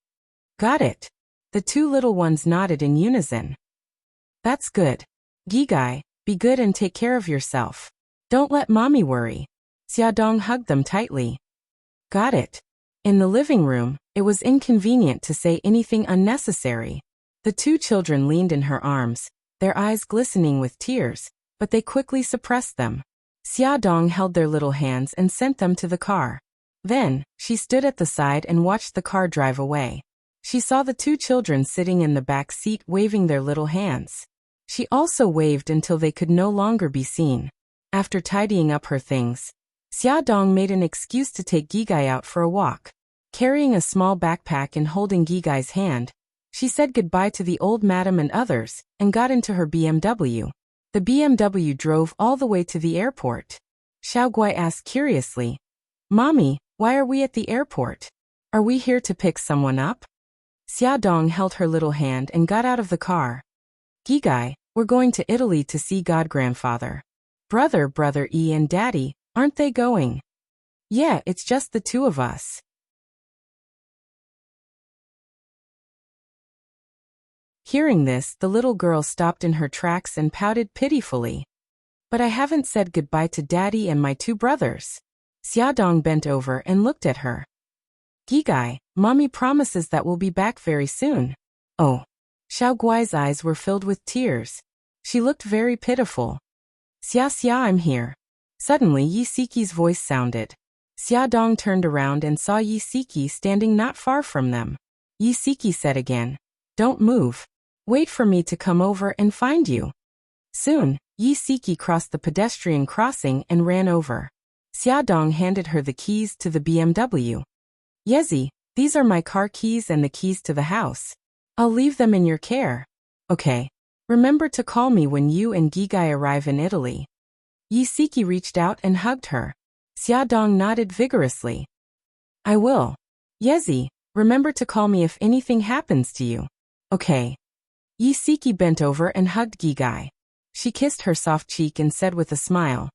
Got it. The two little ones nodded in unison. That's good. Gigai, be good and take care of yourself. Don't let mommy worry. Xia Dong hugged them tightly. Got it. In the living room, it was inconvenient to say anything unnecessary. The two children leaned in her arms, their eyes glistening with tears, but they quickly suppressed them. Xia Dong held their little hands and sent them to the car. Then, she stood at the side and watched the car drive away. She saw the two children sitting in the back seat waving their little hands. She also waved until they could no longer be seen. After tidying up her things, Xia Dong made an excuse to take Gigai out for a walk. Carrying a small backpack and holding Gigai's hand, she said goodbye to the old madam and others, and got into her BMW. The BMW drove all the way to the airport. Xiao Guai asked curiously, Mommy, why are we at the airport? Are we here to pick someone up? Xia Dong held her little hand and got out of the car. Gigai, we're going to Italy to see God-grandfather. Brother E and Daddy, aren't they going? Yeah, it's just the two of us. Hearing this, the little girl stopped in her tracks and pouted pitifully. But I haven't said goodbye to Daddy and my two brothers. Xia Dong bent over and looked at her. Gigai, Mommy promises that we'll be back very soon. Oh. Xiao Guai's eyes were filled with tears. She looked very pitiful. Xia, I'm here. Suddenly Yi Siki's voice sounded. Xia Dong turned around and saw Yi Siki standing not far from them. Yi Siki said again, Don't move. Wait for me to come over and find you. Soon, Yi Siki crossed the pedestrian crossing and ran over. Xia Dong handed her the keys to the BMW. Yezi, these are my car keys and the keys to the house. I'll leave them in your care. Okay. Remember to call me when you and Gigai arrive in Italy. Yi Siki reached out and hugged her. Xia Dong nodded vigorously. I will. Yezi, remember to call me if anything happens to you. Okay. Yi Siki bent over and hugged Gigai. She kissed her soft cheek and said with a smile,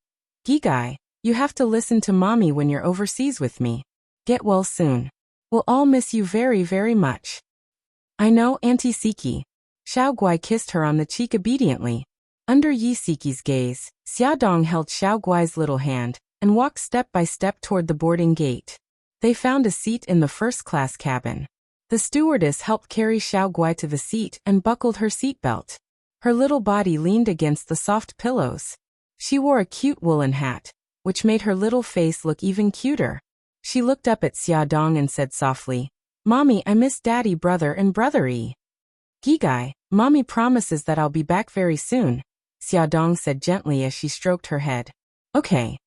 Gigai, you have to listen to Mommy when you're overseas with me. Get well soon. We'll all miss you very, very much. I know, Auntie Siki. Xiao Guai kissed her on the cheek obediently. Under Yi Siki's gaze, Xia Dong held Xiao Guai's little hand and walked step by step toward the boarding gate. They found a seat in the first-class cabin. The stewardess helped carry Xiao Guai to the seat and buckled her seatbelt. Her little body leaned against the soft pillows. She wore a cute woolen hat, which made her little face look even cuter. She looked up at Xia Dong and said softly, Mommy, I miss Daddy, brother and brother E. Gigai, Mommy promises that I'll be back very soon, Xia Dong said gently as she stroked her head. Okay.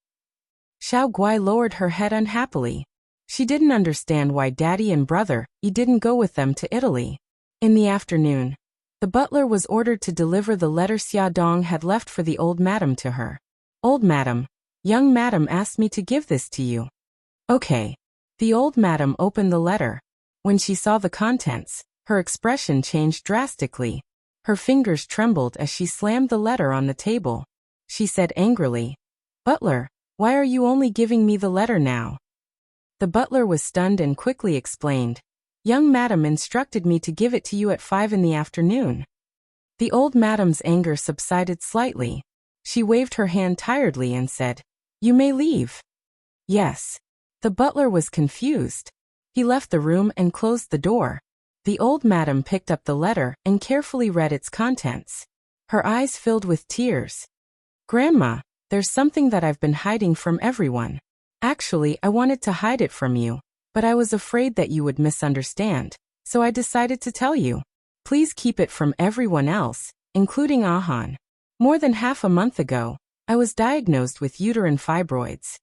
Xiao Guai lowered her head unhappily. She didn't understand why Daddy and brother E didn't go with them to Italy. In the afternoon, the butler was ordered to deliver the letter Xia Dong had left for the old madam to her. Old madam, young madam asked me to give this to you. Okay. The old madam opened the letter. When she saw the contents, her expression changed drastically. Her fingers trembled as she slammed the letter on the table. She said angrily, Butler, why are you only giving me the letter now? The butler was stunned and quickly explained, Young madam instructed me to give it to you at 5 in the afternoon. The old madam's anger subsided slightly. She waved her hand tiredly and said, You may leave. Yes. The butler was confused. He left the room and closed the door. The old madam picked up the letter and carefully read its contents. Her eyes filled with tears. Grandma, there's something that I've been hiding from everyone. Actually, I wanted to hide it from you, but I was afraid that you would misunderstand, so I decided to tell you. Please keep it from everyone else, including Ahan. More than half a month ago, I was diagnosed with uterine fibroids.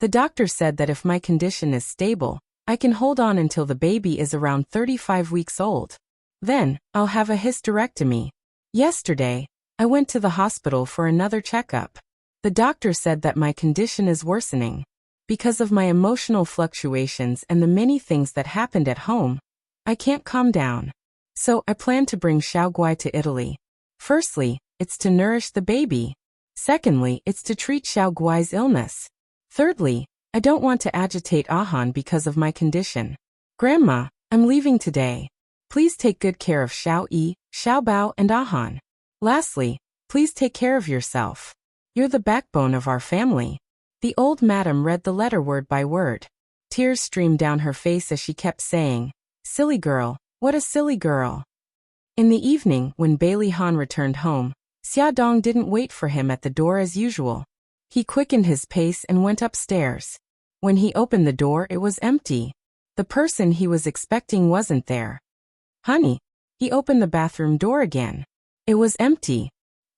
The doctor said that if my condition is stable, I can hold on until the baby is around 35 weeks old. Then, I'll have a hysterectomy. Yesterday, I went to the hospital for another checkup. The doctor said that my condition is worsening. Because of my emotional fluctuations and the many things that happened at home, I can't calm down. So, I plan to bring Xiaoguai to Italy. Firstly, it's to nourish the baby. Secondly, it's to treat Xiaoguai's illness. Thirdly, I don't want to agitate Ahan because of my condition. Grandma, I'm leaving today. Please take good care of Xiao Yi, Xiao Bao, and Ahan. Lastly, please take care of yourself. You're the backbone of our family. The old madam read the letter word by word. Tears streamed down her face as she kept saying, "Silly girl, what a silly girl." In the evening, when Bailey Han returned home, Xia Dong didn't wait for him at the door as usual. He quickened his pace and went upstairs. When he opened the door, it was empty. The person he was expecting wasn't there. "Honey." He opened the bathroom door again. It was empty.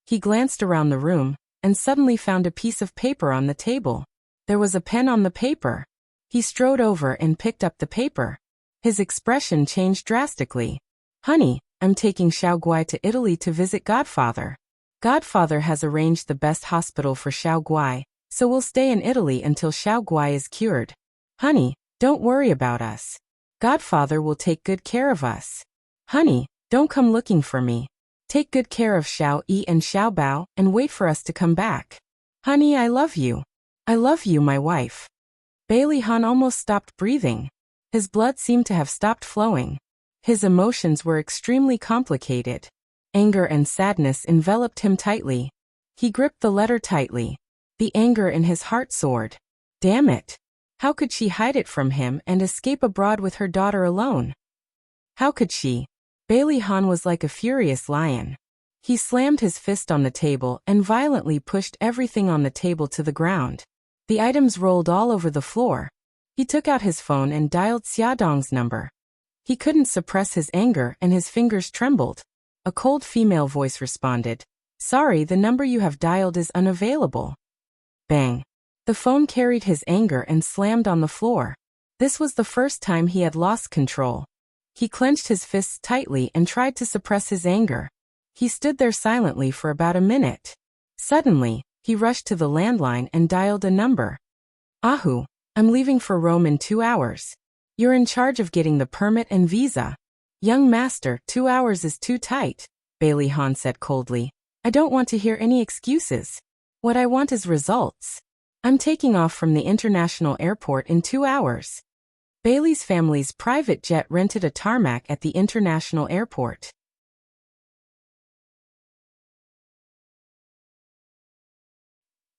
He glanced around the room and suddenly found a piece of paper on the table. There was a pen on the paper. He strode over and picked up the paper. His expression changed drastically. "Honey, I'm taking Xiaoguai to Italy to visit Godfather. Godfather has arranged the best hospital for Xiaoguai, so we'll stay in Italy until Xiaoguai is cured. Honey, don't worry about us. Godfather will take good care of us. Honey, don't come looking for me. Take good care of Xiao Yi and Xiao Bao and wait for us to come back. Honey, I love you. I love you, my wife." Bailey Han almost stopped breathing. His blood seemed to have stopped flowing. His emotions were extremely complicated. Anger and sadness enveloped him tightly. He gripped the letter tightly. The anger in his heart soared. Damn it! How could she hide it from him and escape abroad with her daughter alone? How could she? Bailey Han was like a furious lion. He slammed his fist on the table and violently pushed everything on the table to the ground. The items rolled all over the floor. He took out his phone and dialed Xiaodong's number. He couldn't suppress his anger and his fingers trembled. A cold female voice responded, "Sorry, the number you have dialed is unavailable." Bang. The phone carried his anger and slammed on the floor. This was the first time he had lost control. He clenched his fists tightly and tried to suppress his anger. He stood there silently for about a minute. Suddenly, he rushed to the landline and dialed a number. "Ahu, I'm leaving for Rome in 2 hours. You're in charge of getting the permit and visa." "Young master, 2 hours is too tight," Bailey Han said coldly. "I don't want to hear any excuses. What I want is results. I'm taking off from the international airport in 2 hours. Bailey's family's private jet rented a tarmac at the international airport.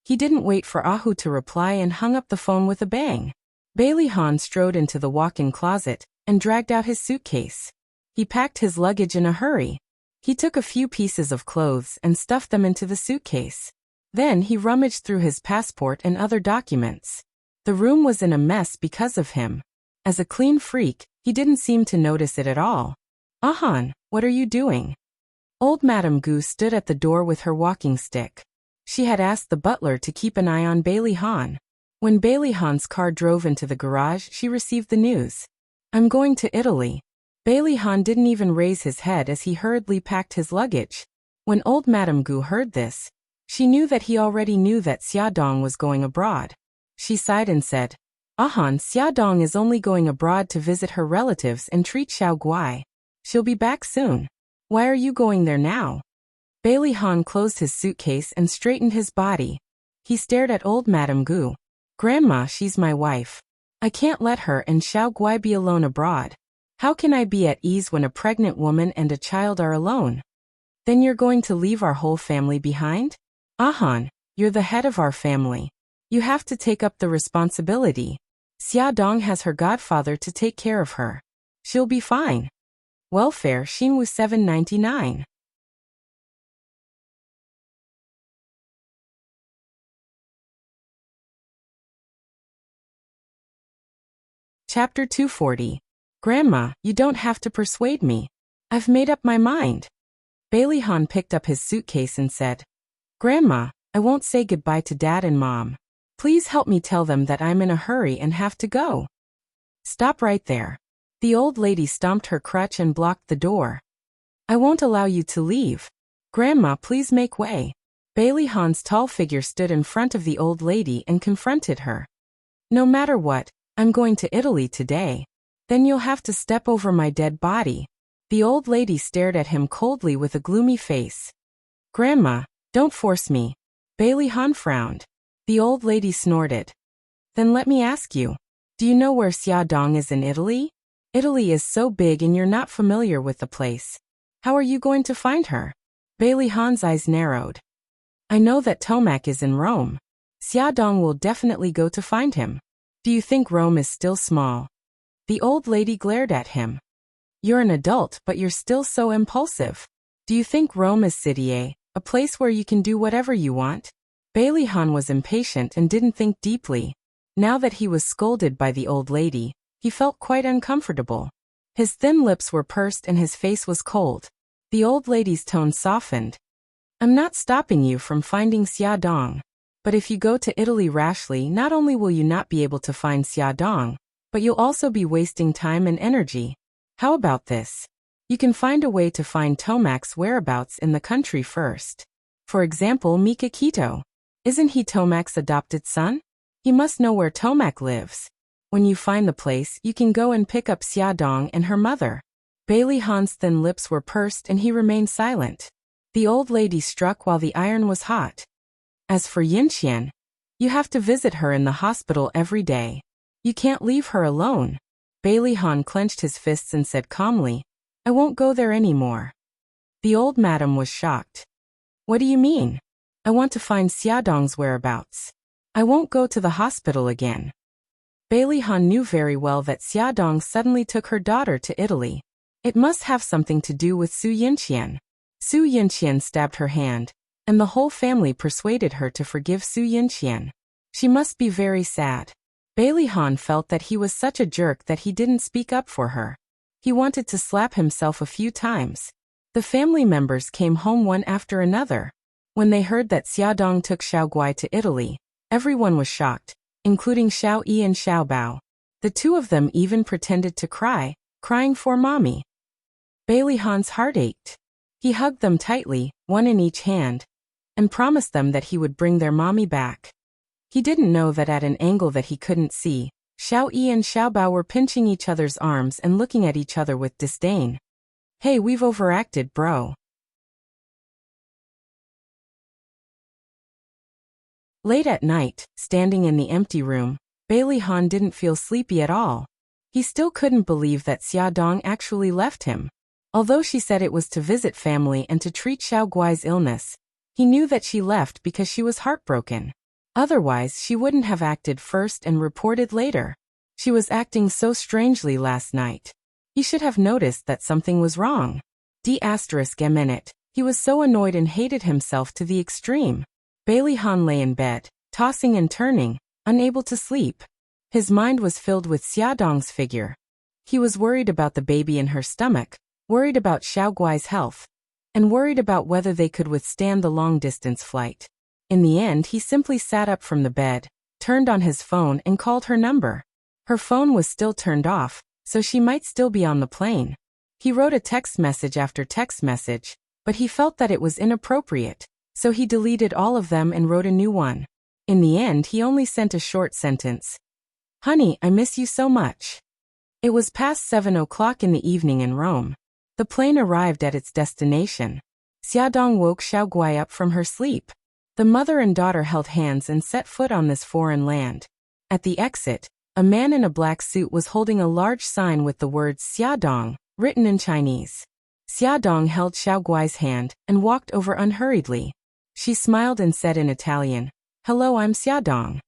He didn't wait for Ahu to reply and hung up the phone with a bang. Bailey Han strode into the walk-in closet and dragged out his suitcase. He packed his luggage in a hurry. He took a few pieces of clothes and stuffed them into the suitcase. Then he rummaged through his passport and other documents. The room was in a mess because of him. As a clean freak, he didn't seem to notice it at all. "Ahan, what are you doing?" Old Madame Gu stood at the door with her walking stick. She had asked the butler to keep an eye on Bailey Han. When Bailey Han's car drove into the garage, she received the news. "I'm going to Italy." Bailey Han didn't even raise his head as he hurriedly packed his luggage. When old Madame Gu heard this, she knew that he already knew that Xiaodong was going abroad. She sighed and said, "Ahan, Xiaodong is only going abroad to visit her relatives and treat Xiaoguai. She'll be back soon. Why are you going there now?" Bailey Han closed his suitcase and straightened his body. He stared at old Madame Gu. "Grandma, she's my wife. I can't let her and Xiaoguai be alone abroad. How can I be at ease when a pregnant woman and a child are alone?" "Then you're going to leave our whole family behind?" "Ahan, You're the head of our family. You have to take up the responsibility. Xia Dong has her godfather to take care of her. She'll be fine. Welfare Xinwu 799. Chapter 240. Grandma, you don't have to persuade me. I've made up my mind. Bailey Han picked up his suitcase and said, Grandma, I won't say goodbye to Dad and Mom. Please help me tell them that I'm in a hurry and have to go. Stop right there. The old lady stomped her crutch and blocked the door. I won't allow you to leave. Grandma, please make way. Bailey Han's tall figure stood in front of the old lady and confronted her. No matter what, I'm going to Italy today. Then you'll have to step over my dead body. The old lady stared at him coldly with a gloomy face. Grandma, don't force me. Bailey Han frowned. The old lady snorted. Then let me ask you. Do you know where Xia Dong is in Italy? Italy is so big and you're not familiar with the place. How are you going to find her? Bailey Han's eyes narrowed. I know that Tomac is in Rome. Xia Dong will definitely go to find him. Do you think Rome is still small? The old lady glared at him. You're an adult, but you're still so impulsive. Do you think Rome is city, a place where you can do whatever you want? Bailey Han was impatient and didn't think deeply. Now that he was scolded by the old lady, he felt quite uncomfortable. His thin lips were pursed and his face was cold. The old lady's tone softened. I'm not stopping you from finding Xia Dong. But if you go to Italy rashly, not only will you not be able to find Xia Dong, but you'll also be wasting time and energy. How about this? You can find a way to find Tomac's whereabouts in the country first. For example, Mika Kito. Isn't he Tomac's adopted son? He must know where Tomac lives. When you find the place, you can go and pick up Xia Dong and her mother. Bailey Han's thin lips were pursed and he remained silent. The old lady struck while the iron was hot. As for Yinxian, you have to visit her in the hospital every day. You can't leave her alone. Bailey Han clenched his fists and said calmly, I won't go there anymore. The old madam was shocked. What do you mean? I want to find Xia Dong's whereabouts. I won't go to the hospital again. Bailey Han knew very well that Xia Dong suddenly took her daughter to Italy. It must have something to do with Su Yinxian. Su Yinxian stabbed her hand, and the whole family persuaded her to forgive Su Yinxian. She must be very sad. Bailey Han felt that he was such a jerk that he didn't speak up for her. He wanted to slap himself a few times. The family members came home one after another. When they heard that Xia Dong took Xiao Guai to Italy, everyone was shocked, including Xiao Yi and Xiao Bao. The two of them even pretended to cry, crying for mommy. Bailey Han's heart ached. He hugged them tightly, one in each hand, and promised them that he would bring their mommy back. He didn't know that at an angle that he couldn't see, Xiao Yi and Xiao Bao were pinching each other's arms and looking at each other with disdain. Hey, we've overacted, bro. Late at night, standing in the empty room, Bailey Han didn't feel sleepy at all. He still couldn't believe that Xia Dong actually left him. Although she said it was to visit family and to treat Xiao Guai's illness, he knew that she left because she was heartbroken. Otherwise, she wouldn't have acted first and reported later. She was acting so strangely last night. He should have noticed that something was wrong. D***. He was so annoyed and hated himself to the extreme. Bailey Han lay in bed, tossing and turning, unable to sleep. His mind was filled with Xia Dong's figure. He was worried about the baby in her stomach, worried about Xiao Guai's health, and worried about whether they could withstand the long-distance flight. In the end, he simply sat up from the bed, turned on his phone and called her number. Her phone was still turned off, so she might still be on the plane. He wrote a text message after text message, but he felt that it was inappropriate, so he deleted all of them and wrote a new one. In the end, he only sent a short sentence. Honey, I miss you so much. It was past 7 o'clock in the evening in Rome. The plane arrived at its destination. Xia Dong woke Xiao Guai up from her sleep. The mother and daughter held hands and set foot on this foreign land. At the exit, a man in a black suit was holding a large sign with the words Xia Dong, written in Chinese. Xia Dong held Xiao Guai's hand and walked over unhurriedly. She smiled and said in Italian, "Hello, I'm Xiaodong.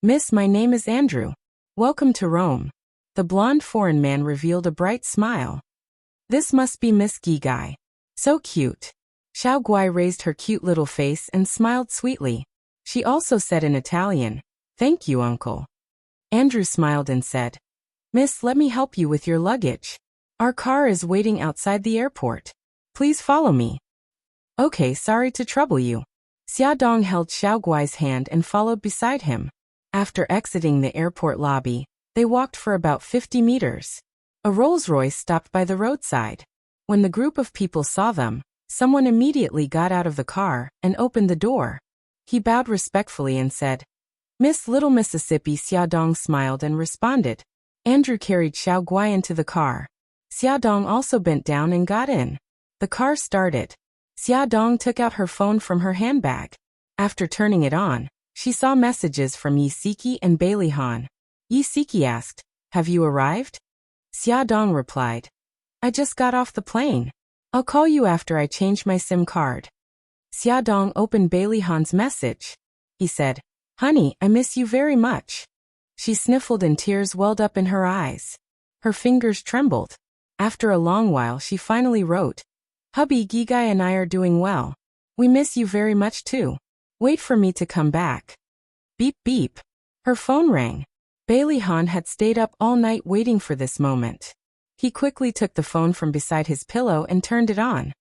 Miss, my name is Andrew. Welcome to Rome." The blonde foreign man revealed a bright smile. "This must be Miss Gigai. So cute." Xiao Guai raised her cute little face and smiled sweetly. She also said in Italian, "Thank you, uncle." Andrew smiled and said, "Miss, let me help you with your luggage. Our car is waiting outside the airport. Please follow me." "Okay, sorry to trouble you." Xiaodong held Xiao Guai's hand and followed beside him. After exiting the airport lobby, they walked for about 50 meters. A Rolls-Royce stopped by the roadside. When the group of people saw them, someone immediately got out of the car and opened the door. He bowed respectfully and said, "Miss Little Mississippi." Xiaodong smiled and responded. Andrew carried Xiao Guai into the car. Xiaodong also bent down and got in. The car started. Xiaodong took out her phone from her handbag. After turning it on, she saw messages from Yisiki and Bailey Han. Yisiki asked, "Have you arrived?" Xiaodong replied, "I just got off the plane. I'll call you after I change my SIM card." Xiaodong opened Bailey Han's message. He said, "Honey, I miss you very much." She sniffled and tears welled up in her eyes. Her fingers trembled. After a long while she finally wrote, "Hubby, Gigai and I are doing well. We miss you very much too. Wait for me to come back." Beep beep. Her phone rang. Bailey Han had stayed up all night waiting for this moment. He quickly took the phone from beside his pillow and turned it on.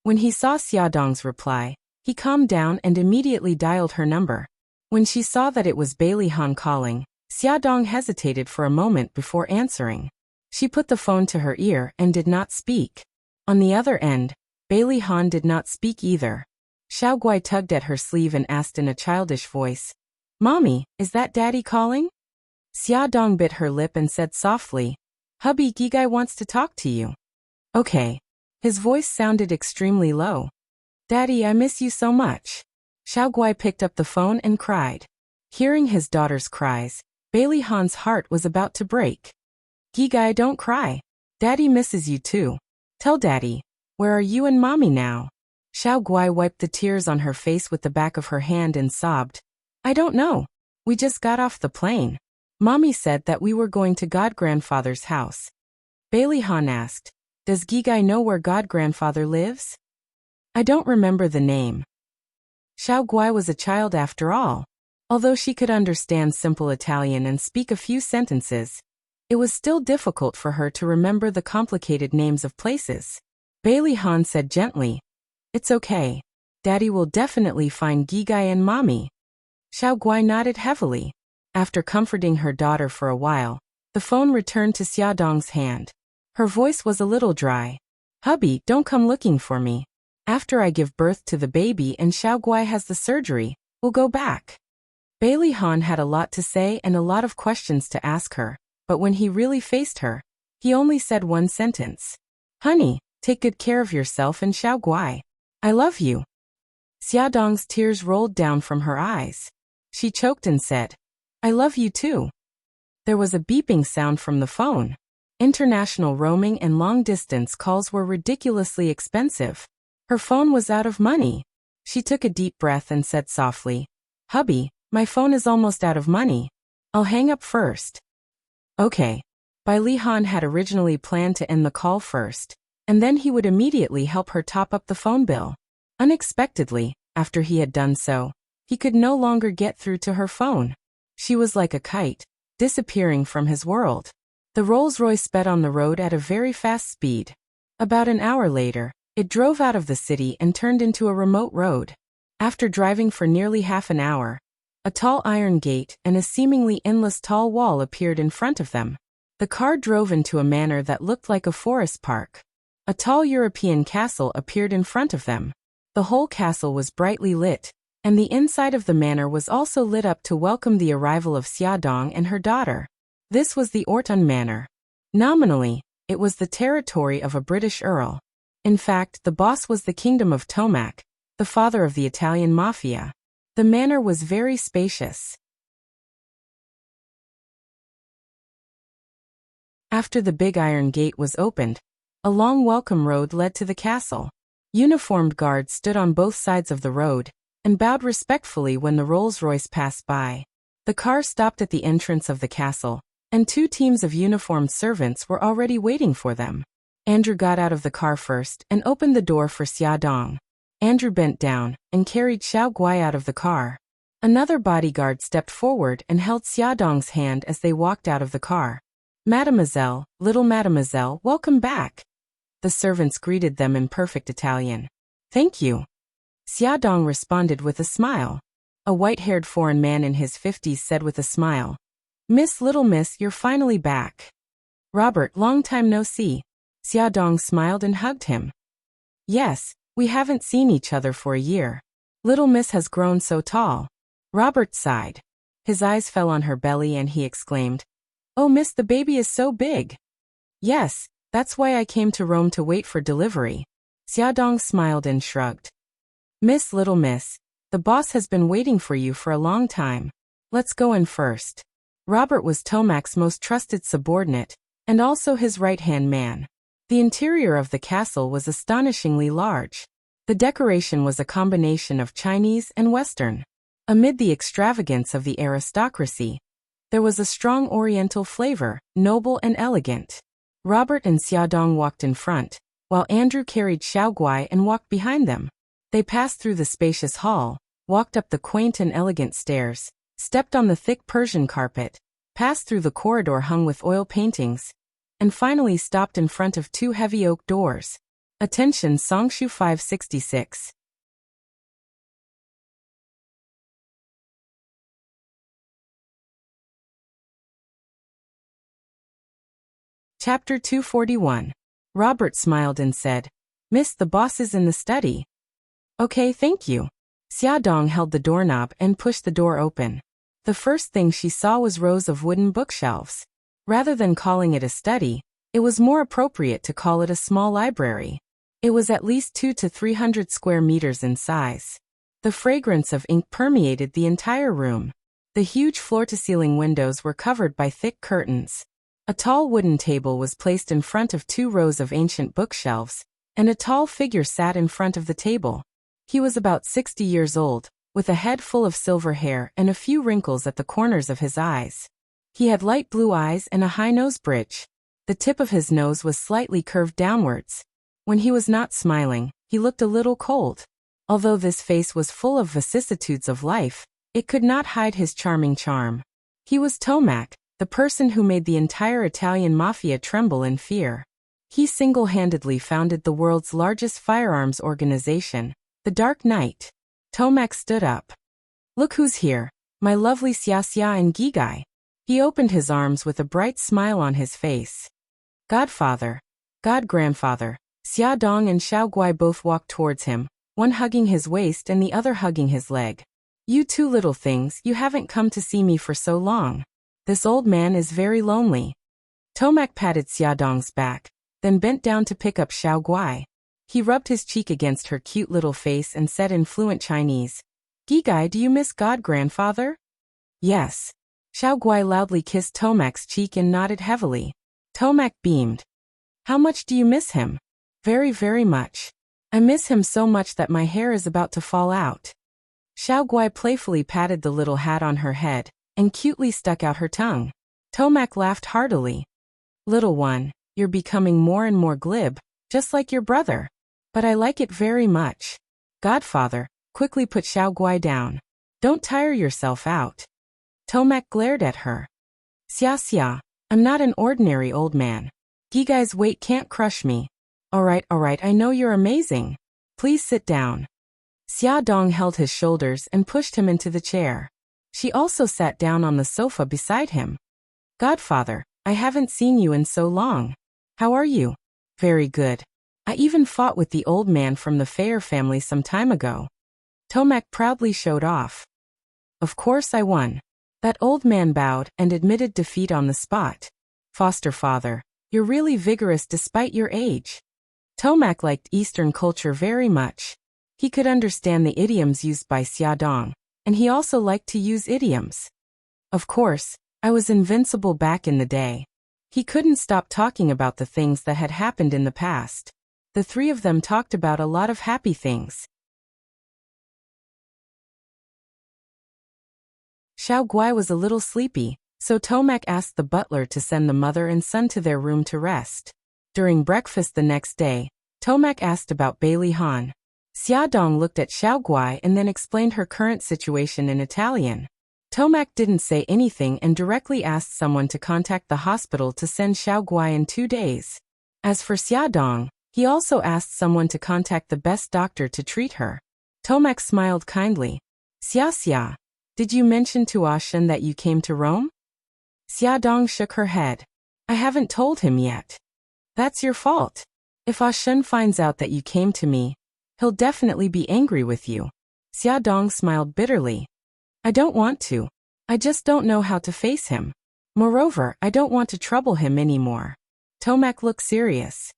When he saw Xiaodong's reply, he calmed down and immediately dialed her number. When she saw that it was Bailey Han calling, Xiaodong hesitated for a moment before answering. She put the phone to her ear and did not speak. On the other end, Bailey Han did not speak either. Xiao Guai tugged at her sleeve and asked in a childish voice, "Mommy, is that Daddy calling?" Xiaodong bit her lip and said softly, "Hubby, Gigai wants to talk to you." "Okay." His voice sounded extremely low. "Daddy, I miss you so much." Xiao Guai picked up the phone and cried. Hearing his daughter's cries, Bailey Han's heart was about to break. "Gigai, don't cry. Daddy misses you too. Tell Daddy, where are you and Mommy now?" Xiao Guai wiped the tears on her face with the back of her hand and sobbed, "I don't know. We just got off the plane. Mommy said that we were going to God-grandfather's house." Bailey Han asked, "Does Gigai know where God-grandfather lives?" "I don't remember the name." Xiao Guai was a child after all. Although she could understand simple Italian and speak a few sentences, it was still difficult for her to remember the complicated names of places. Bailey Han said gently, "It's okay. Daddy will definitely find Gigai and Mommy." Xiao Guai nodded heavily. After comforting her daughter for a while, the phone returned to Xiaodong's hand. Her voice was a little dry. "Hubby, don't come looking for me. After I give birth to the baby and Xiao Guai has the surgery, we'll go back." Bailey Han had a lot to say and a lot of questions to ask her, but when he really faced her, he only said one sentence. "Honey, take good care of yourself and Xiao Guai. I love you." Xiaodong's tears rolled down from her eyes. She choked and said, "I love you too." There was a beeping sound from the phone. International roaming and long-distance calls were ridiculously expensive. Her phone was out of money. She took a deep breath and said softly, "Hubby, my phone is almost out of money. I'll hang up first." "Okay." Bailey Han had originally planned to end the call first, and then he would immediately help her top up the phone bill. Unexpectedly, after he had done so, he could no longer get through to her phone. She was like a kite, disappearing from his world. The Rolls-Royce sped on the road at a very fast speed. About an hour later, it drove out of the city and turned into a remote road. After driving for nearly half an hour, a tall iron gate and a seemingly endless tall wall appeared in front of them. The car drove into a manor that looked like a forest park. A tall European castle appeared in front of them. The whole castle was brightly lit, and the inside of the manor was also lit up to welcome the arrival of Xiaodong and her daughter. This was the Orton Manor. Nominally, it was the territory of a British earl. In fact, the boss was the kingdom of Tomac, the father of the Italian mafia. The manor was very spacious. After the big iron gate was opened, A long welcome road led to the castle. Uniformed guards stood on both sides of the road and bowed respectfully when the Rolls-Royce passed by. The car stopped at the entrance of the castle, and 2 teams of uniformed servants were already waiting for them. Andrew got out of the car first and opened the door for Xia Dong. Andrew bent down and carried Xiao Guai out of the car. Another bodyguard stepped forward and held Xia Dong's hand as they walked out of the car. Mademoiselle, little mademoiselle, welcome back. The servants greeted them in perfect Italian. Thank you. Xia Dong responded with a smile. A white-haired foreign man in his 50s said with a smile, Little miss, you're finally back. Robert, long time no see. Xia Dong smiled and hugged him. Yes, we haven't seen each other for a year. Little miss has grown so tall. Robert sighed. His eyes fell on her belly and he exclaimed, Oh miss, the baby is so big. Yes, that's why I came to Rome to wait for delivery. Xia Dong smiled and shrugged. Little miss, the boss has been waiting for you for a long time. Let's go in first. Robert was Tomac's most trusted subordinate, and also his right-hand man. The interior of the castle was astonishingly large. The decoration was a combination of Chinese and Western. Amid the extravagance of the aristocracy, there was a strong Oriental flavor, noble and elegant. Robert and Xia Dong walked in front, while Andrew carried Xiao Guai and walked behind them. They passed through the spacious hall, walked up the quaint and elegant stairs, stepped on the thick Persian carpet, passed through the corridor hung with oil paintings, and finally stopped in front of 2 heavy oak doors. Attention Songshu 566. Chapter 241. Robert smiled and said, Miss, the boss is in the study. Okay, thank you. Xia Dong held the doorknob and pushed the door open. The first thing she saw was rows of wooden bookshelves. Rather than calling it a study, it was more appropriate to call it a small library. It was at least 200 to 300 square meters in size. The fragrance of ink permeated the entire room. The huge floor-to-ceiling windows were covered by thick curtains. A tall wooden table was placed in front of 2 rows of ancient bookshelves, and a tall figure sat in front of the table. He was about 60 years old, with a head full of silver hair and a few wrinkles at the corners of his eyes. He had light blue eyes and a high nose bridge. The tip of his nose was slightly curved downwards. When he was not smiling, he looked a little cold. Although this face was full of vicissitudes of life, it could not hide his charming charm. He was Tomac, the person who made the entire Italian mafia tremble in fear. He single-handedly founded the world's largest firearms organization, the Dark Knight. Tomac stood up. Look who's here, my lovely Xia Xia and Gigai. He opened his arms with a bright smile on his face. Godfather, God-grandfather, Xia Dong and Xiao Guai both walked towards him, one hugging his waist and the other hugging his leg. You 2 little things, you haven't come to see me for so long. This old man is very lonely. Tomac patted Xia Dong's back, then bent down to pick up Xiao Guai. He rubbed his cheek against her cute little face and said in fluent Chinese, Gigai, do you miss God-grandfather? Yes. Xiao Guai loudly kissed Tomac's cheek and nodded heavily. Tomac beamed. How much do you miss him? Very, very much. I miss him so much that my hair is about to fall out. Xiao Guai playfully patted the little hat on her head and cutely stuck out her tongue. Tomac laughed heartily. Little one, you're becoming more and more glib, just like your brother. But I like it very much. Godfather, quickly put Xiao Guai down. Don't tire yourself out. Tomac glared at her. Xia Xia, I'm not an ordinary old man. Gigai's weight can't crush me. Alright, I know you're amazing. Please sit down. Xia Dong held his shoulders and pushed him into the chair. She also sat down on the sofa beside him. Godfather, I haven't seen you in so long. How are you? Very good. I even fought with the old man from the Fayer family some time ago. Tomac proudly showed off. Of course I won. That old man bowed and admitted defeat on the spot. Foster father, you're really vigorous despite your age. Tomac liked Eastern culture very much. He could understand the idioms used by Xia Dong, and he also liked to use idioms. Of course, I was invincible back in the day. He couldn't stop talking about the things that had happened in the past. The three of them talked about a lot of happy things. Xiao Guai was a little sleepy, so Tomac asked the butler to send the mother and son to their room to rest. During breakfast the next day, Tomac asked about Bailey Han. Xia Dong looked at Xiao Guai and then explained her current situation in Italian. Tomac didn't say anything and directly asked someone to contact the hospital to send Xiao Guai in 2 days. As for Xia Dong, he also asked someone to contact the best doctor to treat her. Tomac smiled kindly. Xia, did you mention to Ashen that you came to Rome? Xia Dong shook her head. I haven't told him yet. That's your fault. If Ashen finds out that you came to me, he'll definitely be angry with you. Xia Dong smiled bitterly. I don't want to. I just don't know how to face him. Moreover, I don't want to trouble him anymore. Tomac looked serious.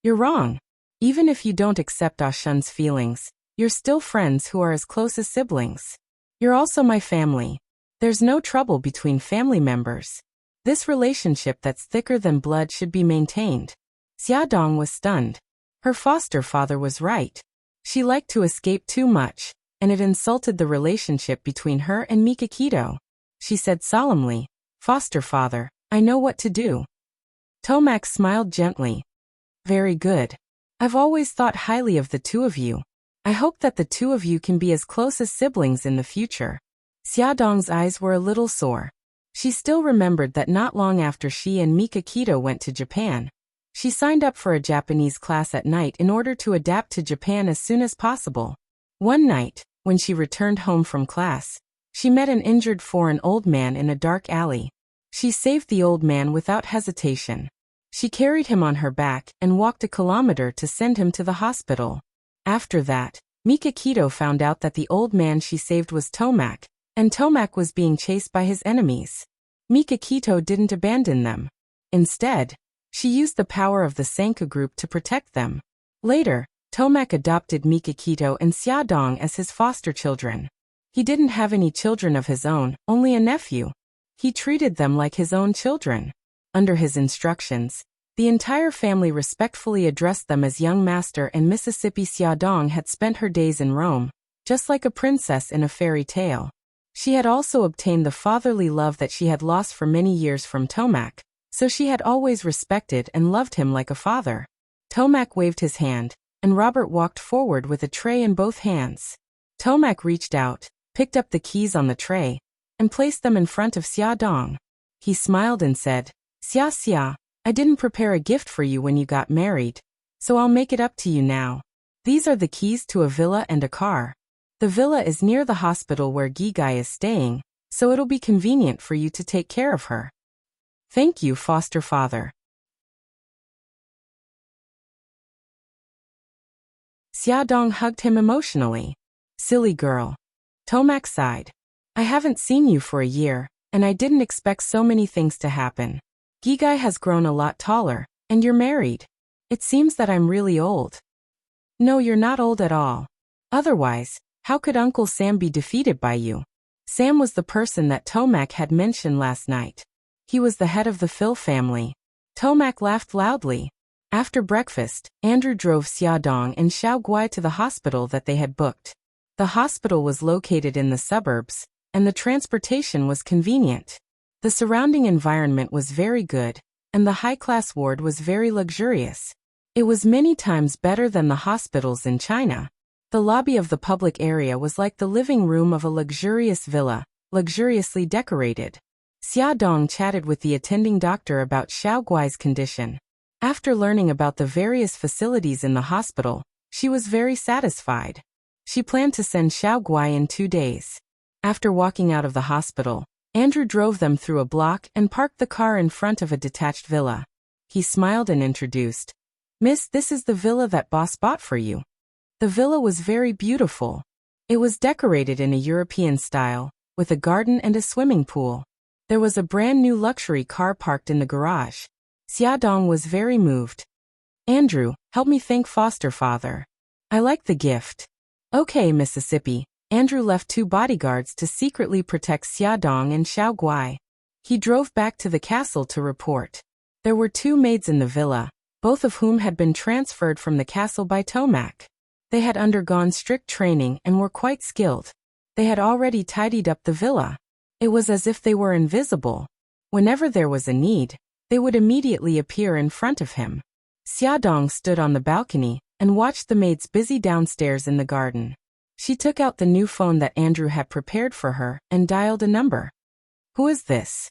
You're wrong. Even if you don't accept Ashen's feelings, you're still friends who are as close as siblings. You're also my family. There's no trouble between family members. This relationship that's thicker than blood should be maintained. Xia Dong was stunned. Her foster father was right. She liked to escape too much, and it insulted the relationship between her and Mikakito. She said solemnly, Foster father, I know what to do. Tomac smiled gently. Very good. I've always thought highly of the two of you. I hope that the two of you can be as close as siblings in the future. Xia Dong's eyes were a little sore. She still remembered that not long after she and Mikakito went to Japan, she signed up for a Japanese class at night in order to adapt to Japan as soon as possible. One night, when she returned home from class, she met an injured foreign old man in a dark alley. She saved the old man without hesitation. She carried him on her back and walked a kilometer to send him to the hospital. After that, Mikakito found out that the old man she saved was Tomac, and Tomac was being chased by his enemies. Mikakito didn't abandon them. Instead, she used the power of the Sanka group to protect them. Later, Tomac adopted Mikakito and Xia Dong as his foster children. He didn't have any children of his own, only a nephew. He treated them like his own children. Under his instructions, the entire family respectfully addressed them as young master, and Mississippi Xia Dong had spent her days in Rome, just like a princess in a fairy tale. She had also obtained the fatherly love that she had lost for many years from Tomac, so she had always respected and loved him like a father. Tomac waved his hand, and Robert walked forward with a tray in both hands. Tomac reached out, picked up the keys on the tray, and placed them in front of Xia Dong. He smiled and said, Xia, I didn't prepare a gift for you when you got married, so I'll make it up to you now. These are the keys to a villa and a car. The villa is near the hospital where Gigai is staying, so it'll be convenient for you to take care of her. Thank you, foster father. Xia Dong hugged him emotionally. Silly girl. Tomac sighed. I haven't seen you for a year, and I didn't expect so many things to happen. Gigai has grown a lot taller, and you're married. It seems that I'm really old. No, you're not old at all. Otherwise, how could Uncle Sam be defeated by you? Sam was the person that Tomac had mentioned last night. He was the head of the Phil family. Tomac laughed loudly. After breakfast, Andrew drove Xia Dong and Xiao Guai to the hospital that they had booked. The hospital was located in the suburbs, and the transportation was convenient. The surrounding environment was very good, and the high-class ward was very luxurious. It was many times better than the hospitals in China. The lobby of the public area was like the living room of a luxurious villa, luxuriously decorated. Xia Dong chatted with the attending doctor about Xiao Guai's condition. After learning about the various facilities in the hospital, she was very satisfied. She planned to send Xiao Guai in 2 days. After walking out of the hospital, Andrew drove them through a block and parked the car in front of a detached villa. He smiled and introduced, Miss, this is the villa that boss bought for you. The villa was very beautiful. It was decorated in a European style, with a garden and a swimming pool. There was a brand new luxury car parked in the garage. Xia Dong was very moved. Andrew, help me thank foster father. I like the gift. Okay, Mississippi. Andrew left 2 bodyguards to secretly protect Xia Dong and Xiao Guai. He drove back to the castle to report. There were 2 maids in the villa, both of whom had been transferred from the castle by Tomac. They had undergone strict training and were quite skilled. They had already tidied up the villa. It was as if they were invisible. Whenever there was a need, they would immediately appear in front of him. Xiaodong stood on the balcony and watched the maids busy downstairs in the garden. She took out the new phone that Andrew had prepared for her and dialed a number. "Who is this?"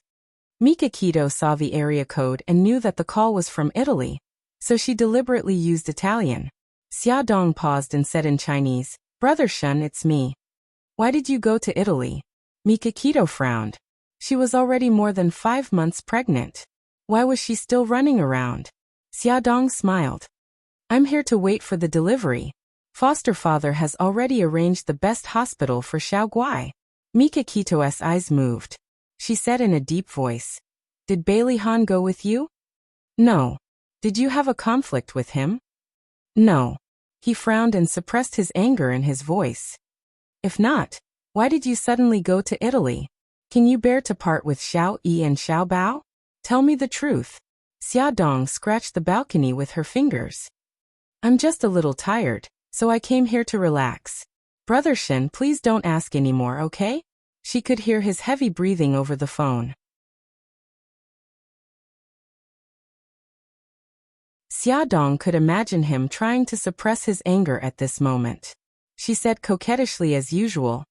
Mikakito saw the area code and knew that the call was from Italy, so she deliberately used Italian. Xiaodong paused and said in Chinese, "Brother Shun, it's me." "Why did you go to Italy?" Mikakito frowned. She was already more than 5 months pregnant. Why was she still running around? Xiaodong smiled. "I'm here to wait for the delivery. Foster father has already arranged the best hospital for Xiaoguai." Mikakito's eyes moved. She said in a deep voice, "Did Bailey Han go with you?" "No." "Did you have a conflict with him?" "No." He frowned and suppressed his anger in his voice. "If not, why did you suddenly go to Italy? Can you bear to part with Xiao Yi and Xiao Bao? Tell me the truth." Xiaodong scratched the balcony with her fingers. "I'm just a little tired, so I came here to relax. Brother Shin, please don't ask anymore, okay?" She could hear his heavy breathing over the phone. Xiaodong could imagine him trying to suppress his anger at this moment. She said coquettishly as usual,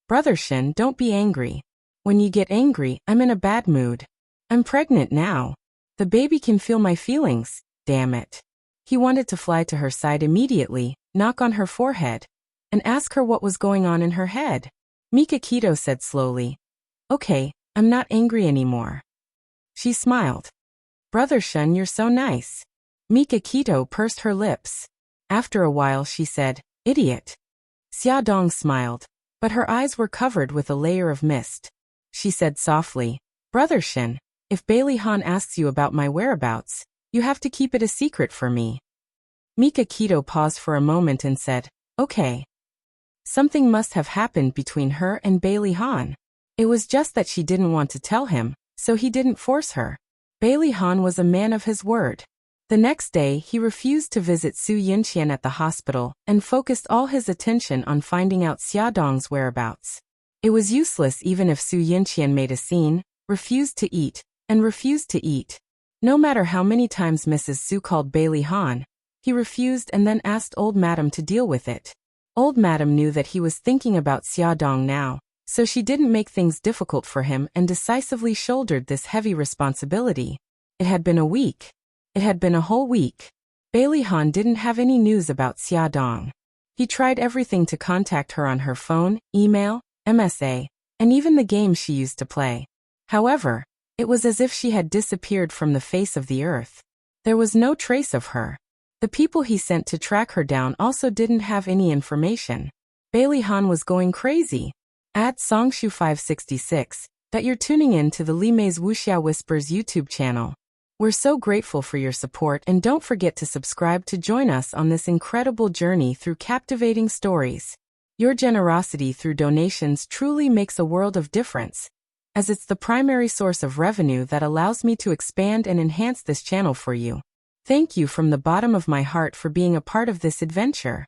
"Brother Shin, don't be angry. When you get angry, I'm in a bad mood. I'm pregnant now. The baby can feel my feelings, damn it." He wanted to fly to her side immediately, knock on her forehead, and ask her what was going on in her head. Mikakito said slowly, "Okay, I'm not angry anymore." She smiled. "Brother Shun, you're so nice." Mikakito pursed her lips. After a while she said, "Idiot." Xiaodong smiled, but her eyes were covered with a layer of mist. She said softly, "Brother Shin, if Bailey Han asks you about my whereabouts, you have to keep it a secret for me." Mikakito paused for a moment and said, "Okay." Something must have happened between her and Bailey Han. It was just that she didn't want to tell him, so he didn't force her. Bailey Han was a man of his word. The next day, he refused to visit Su Yinqian at the hospital and focused all his attention on finding out Xiaodong's whereabouts. It was useless even if Su Yinqian made a scene, refused to eat, and refused to eat. No matter how many times Mrs. Su called Bailey Han, he refused and then asked Old Madam to deal with it. Old Madam knew that he was thinking about Xiaodong now, so she didn't make things difficult for him and decisively shouldered this heavy responsibility. It had been a week. It had been a whole week. Bailey Han didn't have any news about Xiaodong. He tried everything to contact her on her phone, email, MSA, and even the games she used to play. However, it was as if she had disappeared from the face of the earth. There was no trace of her. The people he sent to track her down also didn't have any information. Bailey Han was going crazy. Add Songshu 566 that you're tuning in to the Li Mei's Wuxia Whispers YouTube channel. We're so grateful for your support and don't forget to subscribe to join us on this incredible journey through captivating stories. Your generosity through donations truly makes a world of difference, as it's the primary source of revenue that allows me to expand and enhance this channel for you. Thank you from the bottom of my heart for being a part of this adventure.